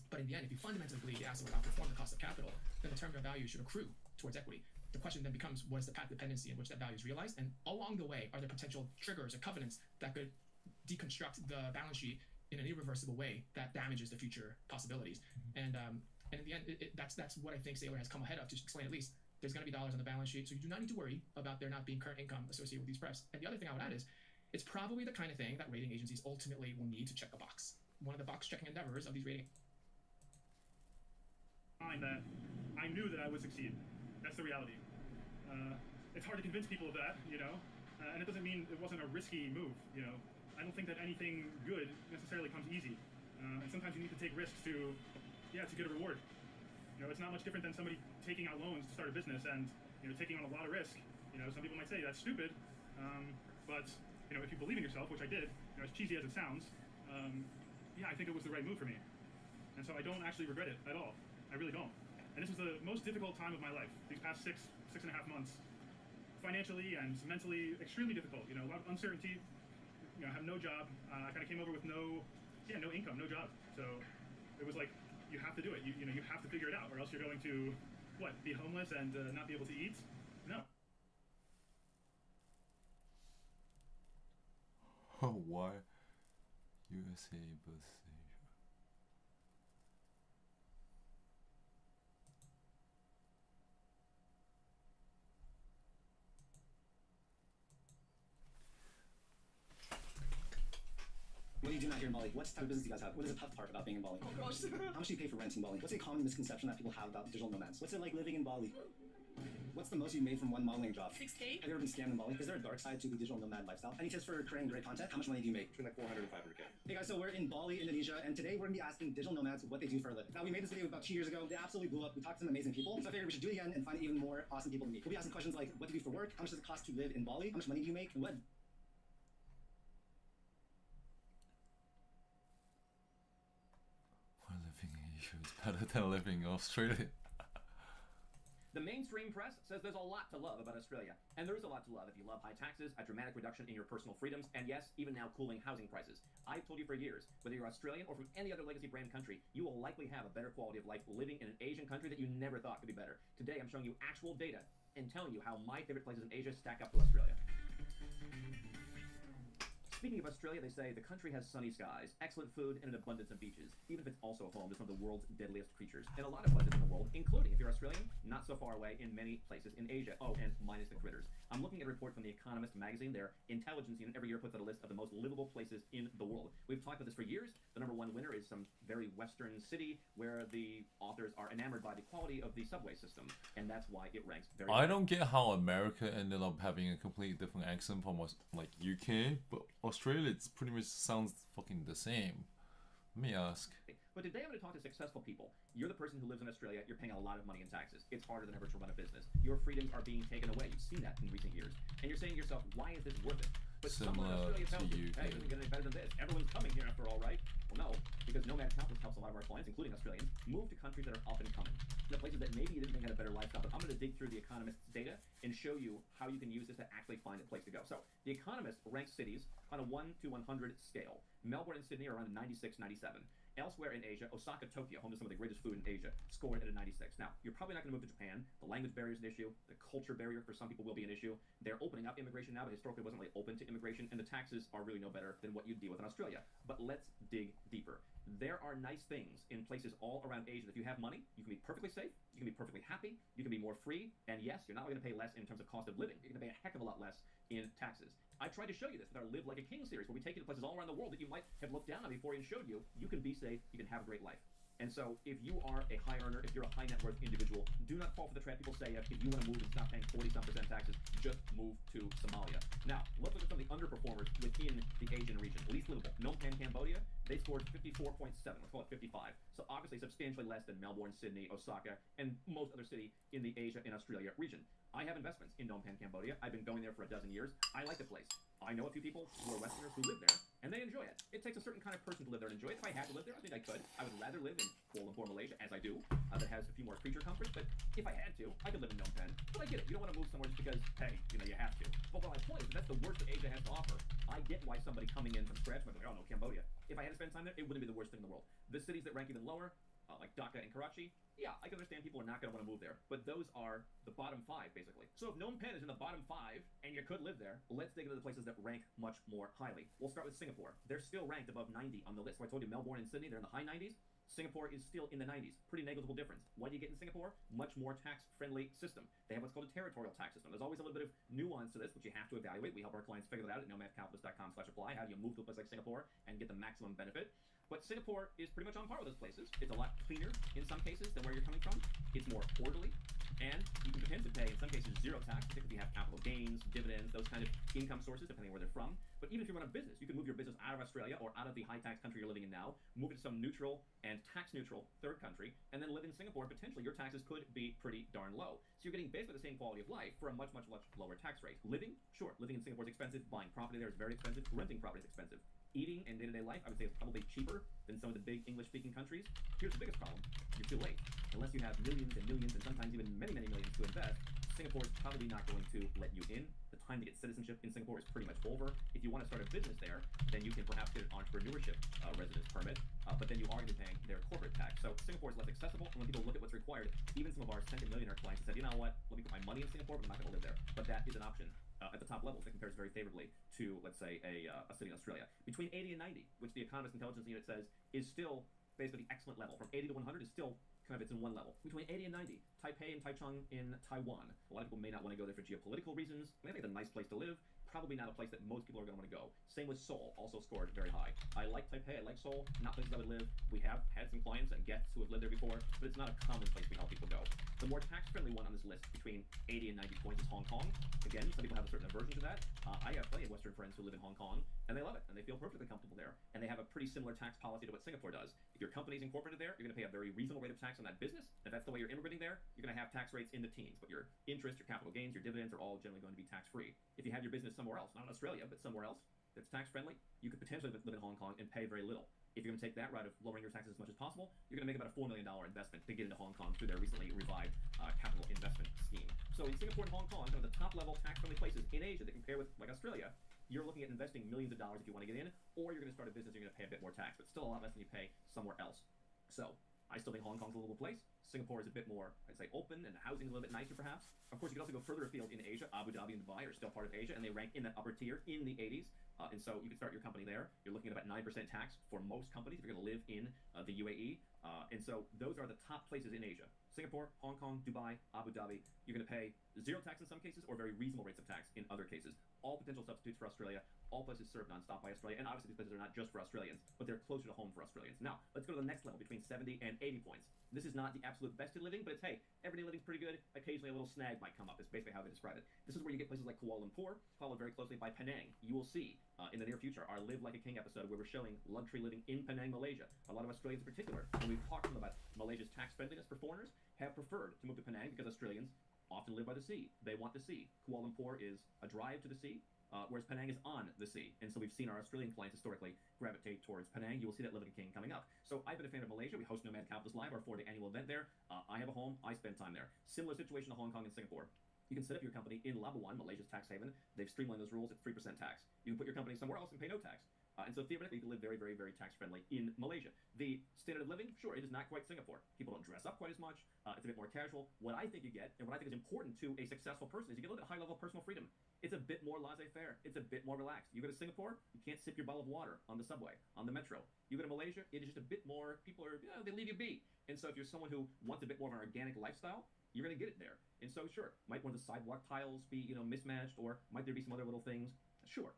but in the end, if you fundamentally believe the asset will outperform the cost of capital, then the term of value should accrue towards equity. The question then becomes, what is the path dependency in which that value is realized, and along the way, are there potential triggers or covenants that could deconstruct the balance sheet in an irreversible way that damages the future possibilities? And in the end, that's what I think Saylor has come ahead of to explain. At least there's going to be dollars on the balance sheet, so you do not need to worry about there not being current income associated with these prefs. And the other thing I would add is, it's probably the kind of thing that rating agencies ultimately will need to check a box. One of the box-checking endeavors of these rating. That I knew that I would succeed. That's the reality. It's hard to convince people of that, you know, and it doesn't mean it wasn't a risky move, you know. I don't think that anything good necessarily comes easy, and sometimes you need to take risks to get a reward. You know, it's not much different than somebody taking out loans to start a business and, you know, taking on a lot of risk. You know, some people might say that's stupid, but, you know, if you believe in yourself, which I did, you know, as cheesy as it sounds, yeah, I think it was the right move for me. And so I don't actually regret it at all. I really don't. And this was the most difficult time of my life. These past six and a half months, financially and mentally, extremely difficult. You know, a lot of uncertainty. You know, I have no job. I kind of came over with no income, no job. So it was like, you have to do it. You know, you have to figure it out, or else you're going to, what, be homeless and not be able to eat? No. Why USA versus Asia? What do you do out here in Bali? What type of business do you guys have? What is the tough part about being in Bali? How much do you pay for rent in Bali? What's a common misconception that people have about digital nomads? What's it like living in Bali? What's the most you've made from one modeling job? 6K. Have you ever been scammed in Bali? Is there a dark side to the digital nomad lifestyle? Any tips for creating great content? How much money do you make? Between like 400 and 500K. Hey guys, so we're in Bali, Indonesia, and today we're gonna be asking digital nomads what they do for a living. Now, we made this video about 2 years ago. They absolutely blew up. We talked to some amazing people. So I figured we should do it again and find even more awesome people to meet. We'll be asking questions like, what do you do for work? How much does it cost to live in Bali? How much money do you make? And what living in Asia is better than living in Australia. The mainstream press says there's a lot to love about Australia, and there is a lot to love if you love high taxes, a dramatic reduction in your personal freedoms, and yes, even now cooling housing prices. I've told you for years, whether you're Australian or from any other legacy brand country, you will likely have a better quality of life living in an Asian country that you never thought could be better. Today, I'm showing you actual data and telling you how my favorite places in Asia stack up to Australia. Speaking of Australia, they say the country has sunny skies, excellent food, and an abundance of beaches, even if it's also home to some of the world's deadliest creatures. And a lot of places in the world, including, if you're Australian, not so far away in many places in Asia. Oh, and minus the critters. I'm looking at a report from The Economist magazine. Their intelligence unit every year puts out a list of the most livable places in the world. We've talked about this for years. The #1 winner is some very western city where the authors are enamored by the quality of the subway system, and that's why it ranks very I don't get how America ended up having a completely different accent from like UK, but Australia it's pretty much sounds fucking the same. Let me ask. But today I'm going to talk to successful people. You're the person who lives in Australia. You're paying a lot of money in taxes. It's harder than ever to run a business. Your freedoms are being taken away. You've seen that in recent years. And you're saying to yourself, why is this worth it? But someone in Australia tells you, hey, it doesn't get any better than this. Everyone's coming here after all, right? Well, no, because Nomad Capitalist helps a lot of our clients, including Australians, move to countries that are up and coming. The places that maybe you didn't think had a better lifestyle, but I'm going to dig through The Economist's data and show you how you can use this to actually find a place to go. So, The Economist ranks cities on a 1 to 100 scale. Melbourne and Sydney are around a 96, 97. Elsewhere in Asia, Osaka, Tokyo, home to some of the greatest food in Asia, scored at a 96. Now, you're probably not going to move to Japan. The language barrier is an issue. The culture barrier for some people will be an issue. They're opening up immigration now, but historically wasn't really open to immigration, and the taxes are really no better than what you'd deal with in Australia. But let's dig deeper. There are nice things in places all around Asia. If you have money, you can be perfectly safe, you can be perfectly happy, you can be more free, and yes, you're not going to pay less in terms of cost of living. You're going to pay a heck of a lot less in taxes. I tried to show you this with our Live Like a King series, where we take you to places all around the world that you might have looked down on before and showed you you can be safe, you can have a great life. And so if you are a high earner, if you're a high net worth individual, do not fall for the trap people say if you want to move and stop paying 40-some% taxes, just move to Somalia. Now, let's look at some of the underperformers within the Asian region. Least livable, Phnom Penh, Cambodia, they scored 54.7, let's call it 55. So obviously substantially less than Melbourne, Sydney, Osaka, and most other city in the Asia and Australia region. I have investments in Phnom Penh, Cambodia. I've been going there for a dozen years. I like the place. I know a few people who are Westerners who live there, and they enjoy it. It takes a certain kind of person to live there and enjoy it. If I had to live there, I think I could. I would rather live in Kuala Lumpur, Malaysia, as I do, that has a few more creature comforts. But if I had to, I could live in Phnom Penh. But I get it. You don't want to move somewhere just because, hey, you have to. But what my point is, that's the worst that Asia has to offer. I get why somebody coming in from scratch might be like, oh no, Cambodia. If I had to spend time there, it wouldn't be the worst thing in the world. The cities that rank even lower, like Dhaka and Karachi, yeah, I can understand people are not going to want to move there, but those are the bottom 5, basically. So if Phnom Penh is in the bottom 5, and you could live there, let's dig into the places that rank much more highly. We'll start with Singapore. They're still ranked above 90 on the list. So I told you Melbourne and Sydney, they're in the high 90s. Singapore is still in the 90s. Pretty negligible difference. What do you get in Singapore? Much more tax-friendly system. They have what's called a territorial tax system. There's always a little bit of nuance to this, which you have to evaluate. We help our clients figure that out at nomadcapitalist.com/apply. How do you move to a place like Singapore and get the maximum benefit? But Singapore is pretty much on par with those places. It's a lot cleaner in some cases than where you're coming from. It's more orderly. And you can potentially pay, in some cases, zero tax, particularly if you have capital gains, dividends, those kind of income sources, depending on where they're from. But even if you run a business, you can move your business out of Australia or out of the high-tax country you're living in now, move it to some neutral and tax-neutral third country, and then live in Singapore. Potentially, your taxes could be pretty darn low. So you're getting basically the same quality of life for a much, much, much lower tax rate. Living, sure, living in Singapore is expensive. Buying property there is very expensive. Renting property is expensive. Eating and day-to-day life, I would say, is probably cheaper than some of the big English-speaking countries. Here's the biggest problem. You're too late. Unless you have millions and millions and sometimes even many, many millions to invest, Singapore is probably not going to let you in. The time to get citizenship in Singapore is pretty much over. If you want to start a business there, then you can perhaps get an entrepreneurship residence permit, but then you are going to be paying their corporate tax. So Singapore is less accessible, and when people look at what's required, even some of our second millionaire clients have said, you know what, let me put my money in Singapore, but I'm not going to live there. But that is an option. At the top levels, that compares very favorably to, let's say, a city in Australia. Between 80 and 90, which the Economist Intelligence Unit says is still basically the excellent level. From 80 to 100 is still kind of, it's in one level. Between 80 and 90, Taipei and Taichung in Taiwan. A lot of people may not want to go there for geopolitical reasons. I think it's a nice place to live. Probably not a place that most people are going to want to go. Same with Seoul, also scored very high. I like Taipei, I like Seoul, not places I would live. We have had some clients and guests who have lived there before, but it's not a common place we help people go. The more tax-friendly one on this list, between 80 and 90 points, is Hong Kong. Again, some people have a certain aversion to that. I have plenty of Western friends who live in Hong Kong, and they love it, and they feel perfectly comfortable there. And they have a pretty similar tax policy to what Singapore does. If your company's incorporated there, you're going to pay a very reasonable rate of tax on that business. If that's the way you're immigrating there, you're going to have tax rates in the teens, but your interest, your capital gains, your dividends are all generally going to be tax-free. If you have your business somewhere else, not in Australia, but somewhere else that's tax-friendly, you could potentially live in Hong Kong and pay very little. If you're going to take that route of lowering your taxes as much as possible, you're going to make about a $4 million investment to get into Hong Kong through their recently revived capital investment scheme. So in Singapore and Hong Kong, some of the top-level tax-friendly places in Asia that compare with, like Australia, you're looking at investing millions of dollars if you want to get in, or you're going to start a business, you're going to pay a bit more tax, but still a lot less than you pay somewhere else. So I still think Hong Kong's a livable place. Singapore is a bit more, I'd say, open, and the housing's a little bit nicer, perhaps. Of course, you can also go further afield in Asia. Abu Dhabi and Dubai are still part of Asia, and they rank in that upper tier in the 80s. And so you can start your company there. You're looking at about 9% tax for most companies if you're going to live in the UAE. And so those are the top places in Asia. Singapore, Hong Kong, Dubai, Abu Dhabi. You're going to pay zero tax in some cases or very reasonable rates of tax in other cases. All potential substitutes for Australia. All places served nonstop by Australia. And obviously these places are not just for Australians, but they're closer to home for Australians. Now, let's go to the next level between 70 and 80 points. This is not the absolute best of living, but it's, hey, everyday living's pretty good. Occasionally a little snag might come up. It's basically how they describe it. This is where you get places like Kuala Lumpur, followed very closely by Penang. You will see in the near future our Live Like a King episode where we're showing luxury living in Penang, Malaysia. A lot of Australians in particular, when we've talked to them about Malaysia's tax friendliness for foreigners, have preferred to move to Penang because Australians often live by the sea. They want the sea. Kuala Lumpur is a drive to the sea. Whereas Penang is on the sea. And so we've seen our Australian clients historically gravitate towards Penang. You will see that Live Like a King coming up. So I've been a fan of Malaysia. We host Nomad Capitalist Live, our 4-day annual event there. I have a home. I spend time there. Similar situation to Hong Kong and Singapore. You can set up your company in Labuan, Malaysia's tax haven. They've streamlined those rules. It's 3% tax. You can put your company somewhere else and pay no tax. And so theoretically, you can live very, very, very tax-friendly in Malaysia. The standard of living, sure, it is not quite Singapore. People don't dress up quite as much. It's a bit more casual. What I think you get, and what I think is important to a successful person, is you get a little bit high level of personal freedom. It's a bit more laissez-faire. It's a bit more relaxed. You go to Singapore, you can't sip your bottle of water on the subway, on the metro. You go to Malaysia, it is just a bit more, people are, they leave you be. And so if you're someone who wants a bit more of an organic lifestyle, you're going to get it there. And so, sure, might one of the sidewalk tiles be, mismatched, or might there be some other little things? Sure.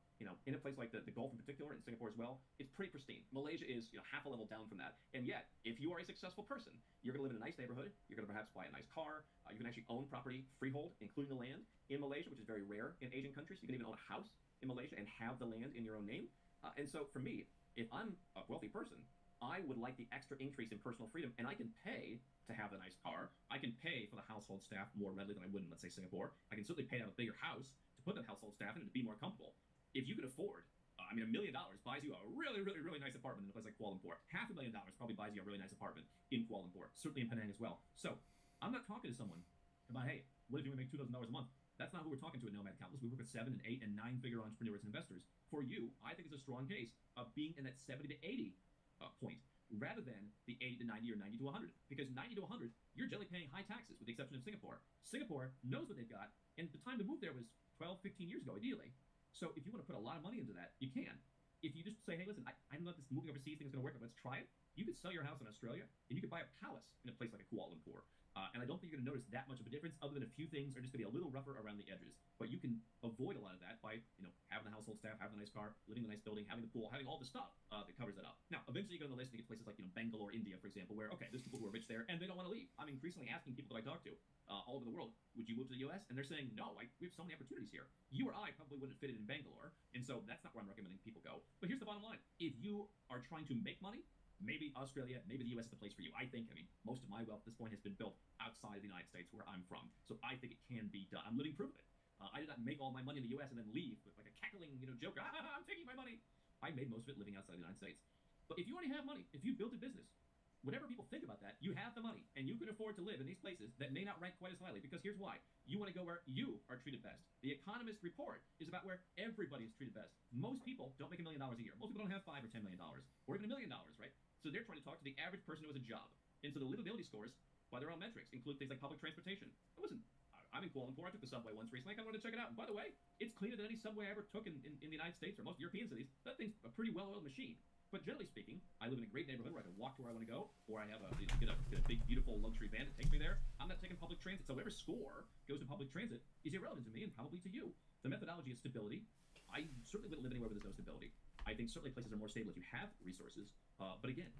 In a place like the Gulf in particular, in Singapore as well, it's pretty pristine. Malaysia is, half a level down from that. And yet, if you are a successful person, you're going to live in a nice neighborhood. You're going to perhaps buy a nice car. You can actually own property freehold, including the land in Malaysia, which is very rare in Asian countries. You can even own a house in Malaysia and have the land in your own name. And so for me, if I'm a wealthy person, I would like the extra increase in personal freedom, and I can pay to have a nice car. I can pay for the household staff more readily than I would in, let's say, Singapore. I can certainly pay to have a bigger house to put that household staff in and to be more comfortable. If you could afford, $1 million buys you a really, really, really nice apartment in a place like Kuala Lumpur. $500,000 probably buys you a really nice apartment in Kuala Lumpur, certainly in Penang as well. So I'm not talking to someone about, hey, what if you make $2,000 a month? That's not who we're talking to at Nomad Capitalist. We work with 7 and 8 and 9-figure entrepreneurs and investors. For you, I think it's a strong case of being in that 70 to 80 point, rather than the 80 to 90 or 90 to 100. Because 90 to 100, you're generally paying high taxes, with the exception of Singapore. Singapore knows what they've got, and the time to move there was 12, 15 years ago, ideally. So if you want to put a lot of money into that, you can. If you just say, hey, listen, I don't know if this moving overseas thing is going to work, but let's try it. You could sell your house in Australia, and you could buy a palace in a place like a Kuala Lumpur. And I don't think you're going to notice that much of a difference, other than a few things are just going to be a little rougher around the edges. But you can avoid a lot of that by, having the household staff, having a nice car, living in a nice building, having the pool, having all the stuff that covers that up. Now, eventually you go on the list and you get places like, Bangalore, India, for example, where, okay, there's people who are rich there, and they don't want to leave. I'm increasingly asking people that I talk to all over the world, would you move to the U.S.? And they're saying, no, we have so many opportunities here. You or I probably wouldn't fit it in Bangalore, and so that's not where I'm recommending people go. But here's the bottom line. If you are trying to make money, maybe Australia, maybe the U.S. is the place for you. I think, most of my wealth at this point has been built outside of the United States, where I'm from. So I think it can be done. I'm living proof of it. I did not make all my money in the U.S. and then leave with like a cackling, joke. I'm taking my money. I made most of it living outside the United States. But if you already have money, if you built a business, whatever people think about that, you have the money, and you can afford to live in these places that may not rank quite as highly. Because here's why: you want to go where you are treated best. The Economist report is about where everybody is treated best. Most people don't make $1 million a year. Most people don't have $5 or $10 million, or even $1 million, right? So they're trying to talk to the average person who has a job. And so the livability scores, by their own metrics, include things like public transportation. Listen, I'm in Kuala Lumpur. I took the subway once recently. I kind of wanted to check it out. And by the way, it's cleaner than any subway I ever took in the United States or most European cities. That thing's a pretty well-oiled machine. But generally speaking, I live in a great neighborhood where I can walk to where I want to go, or I have get a big, beautiful luxury van that takes me there. I'm not taking public transit. So whatever score goes to public transit is irrelevant to me and probably to you. The methodology is stability. I certainly wouldn't live anywhere where there's no stability. I think certainly places are more stable if you have resources. But again,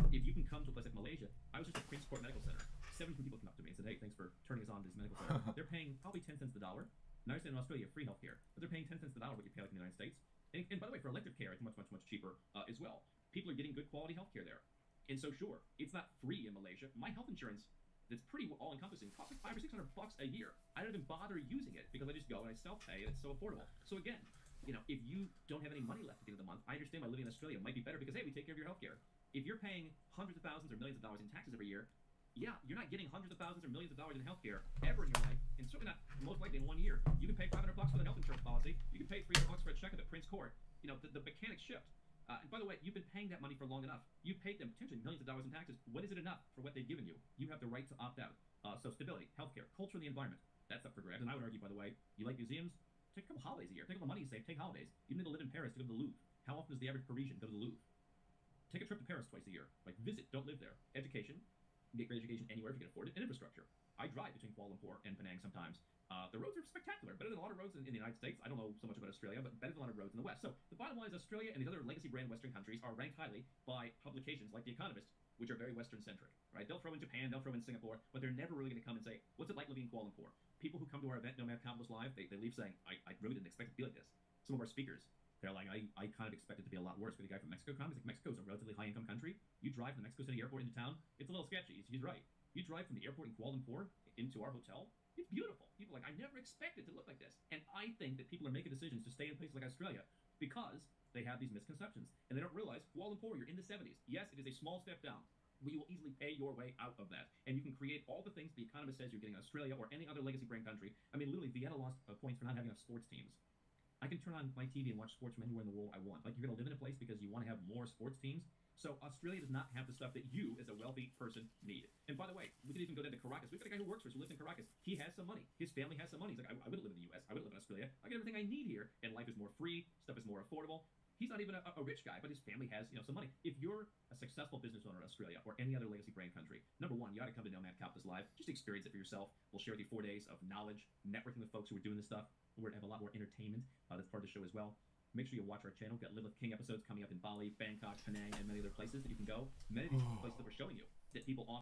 if you can come to a place like Malaysia, I was just at Prince Court Medical Center. 17 people came up to me and said, hey, thanks for turning us on to this medical center. They're paying probably 10 cents the dollar. Now, I understand in Australia, you have free healthcare, but they're paying 10 cents the dollar what you pay like in the United States. And by the way, for elective care, it's much, much, much cheaper as well. People are getting good quality healthcare there. And so, sure, it's not free in Malaysia. My health insurance, that's pretty all-encompassing, costs like $500 or $600 a year. I don't even bother using it because I just go and I self-pay, and it's so affordable. So again, if you don't have any money left at the end of the month, I understand why living in Australia might be better because, hey, we take care of your healthcare. If you're paying hundreds of thousands or millions of dollars in taxes every year, yeah, you're not getting hundreds of thousands or millions of dollars in healthcare ever in your life, and certainly not most likely in 1 year. You can pay $500 for the health insurance policy. You can pay $300 for a check at the Prince Court. The mechanics shift. And by the way, you've been paying that money for long enough. You've paid them potentially millions of dollars in taxes. When is it enough for what they've given you? You have the right to opt out. So stability, healthcare, culture, and the environment. That's up for grabs. And I would argue, by the way, you like museums? Take a couple holidays a year. Take all the money you save. Take holidays. You need to live in Paris to go to the Louvre. How often does the average Parisian go to the Louvre? Take a trip to Paris twice a year. Like, visit, don't live there. Education. You get great education anywhere if you can afford it. And infrastructure. I drive between Kuala Lumpur and Penang sometimes. The roads are spectacular, better than a lot of roads in the United States. I don't know so much about Australia, but better than a lot of roads in the West. So the bottom line is Australia and these other legacy brand Western countries are ranked highly by publications like The Economist, which are very Western-centric, right? They'll throw in Japan, they'll throw in Singapore, but they're never really going to come and say, what's it like living in Kuala Lumpur? People who come to our event, Nomad Capitalist Live, they leave saying, I really didn't expect it to be like this. Some of our speakers, they're like, I kind of expected it to be a lot worse. But the guy from Mexico comes, like, Mexico is a relatively high-income country. You drive from the Mexico City airport into town, it's a little sketchy. He's right. You drive from the airport in Kuala Lumpur into our hotel, it's beautiful. People are like, I never expected it to look like this. And I think that people are making decisions to stay in places like Australia because they have these misconceptions. And they don't realize Kuala Lumpur, you're in the 70s. Yes, it is a small step down. But you will easily pay your way out of that. And you can create all the things The Economist says you're getting in Australia or any other legacy brand country. I mean, literally, Vienna lost points for not having enough sports teams. I can turn on my TV and watch sports from anywhere in the world I want. Like, you're going to live in a place because you want to have more sports teams. So Australia does not have the stuff that you, as a wealthy person, need. And by the way, we could even go down to Caracas. We've got a guy who works for us who lives in Caracas. He has some money. His family has some money. He's like, I wouldn't live in the U.S. I wouldn't live in Australia. I get everything I need here, and life is more free. Stuff is more affordable. He's not even a rich guy, but his family has, some money. If you're a successful business owner in Australia or any other legacy brand country, number one, you ought to come to Nomad Capitalist Live. Just experience it for yourself. We'll share with you 4 days of knowledge, networking with folks who are doing this stuff. We're going to have a lot more entertainment. That's part of the show as well. Make sure you watch our channel. We've got Live with King episodes coming up in Bali, Bangkok, Penang, and many other places that you can go. Many of these places that we're showing you that people often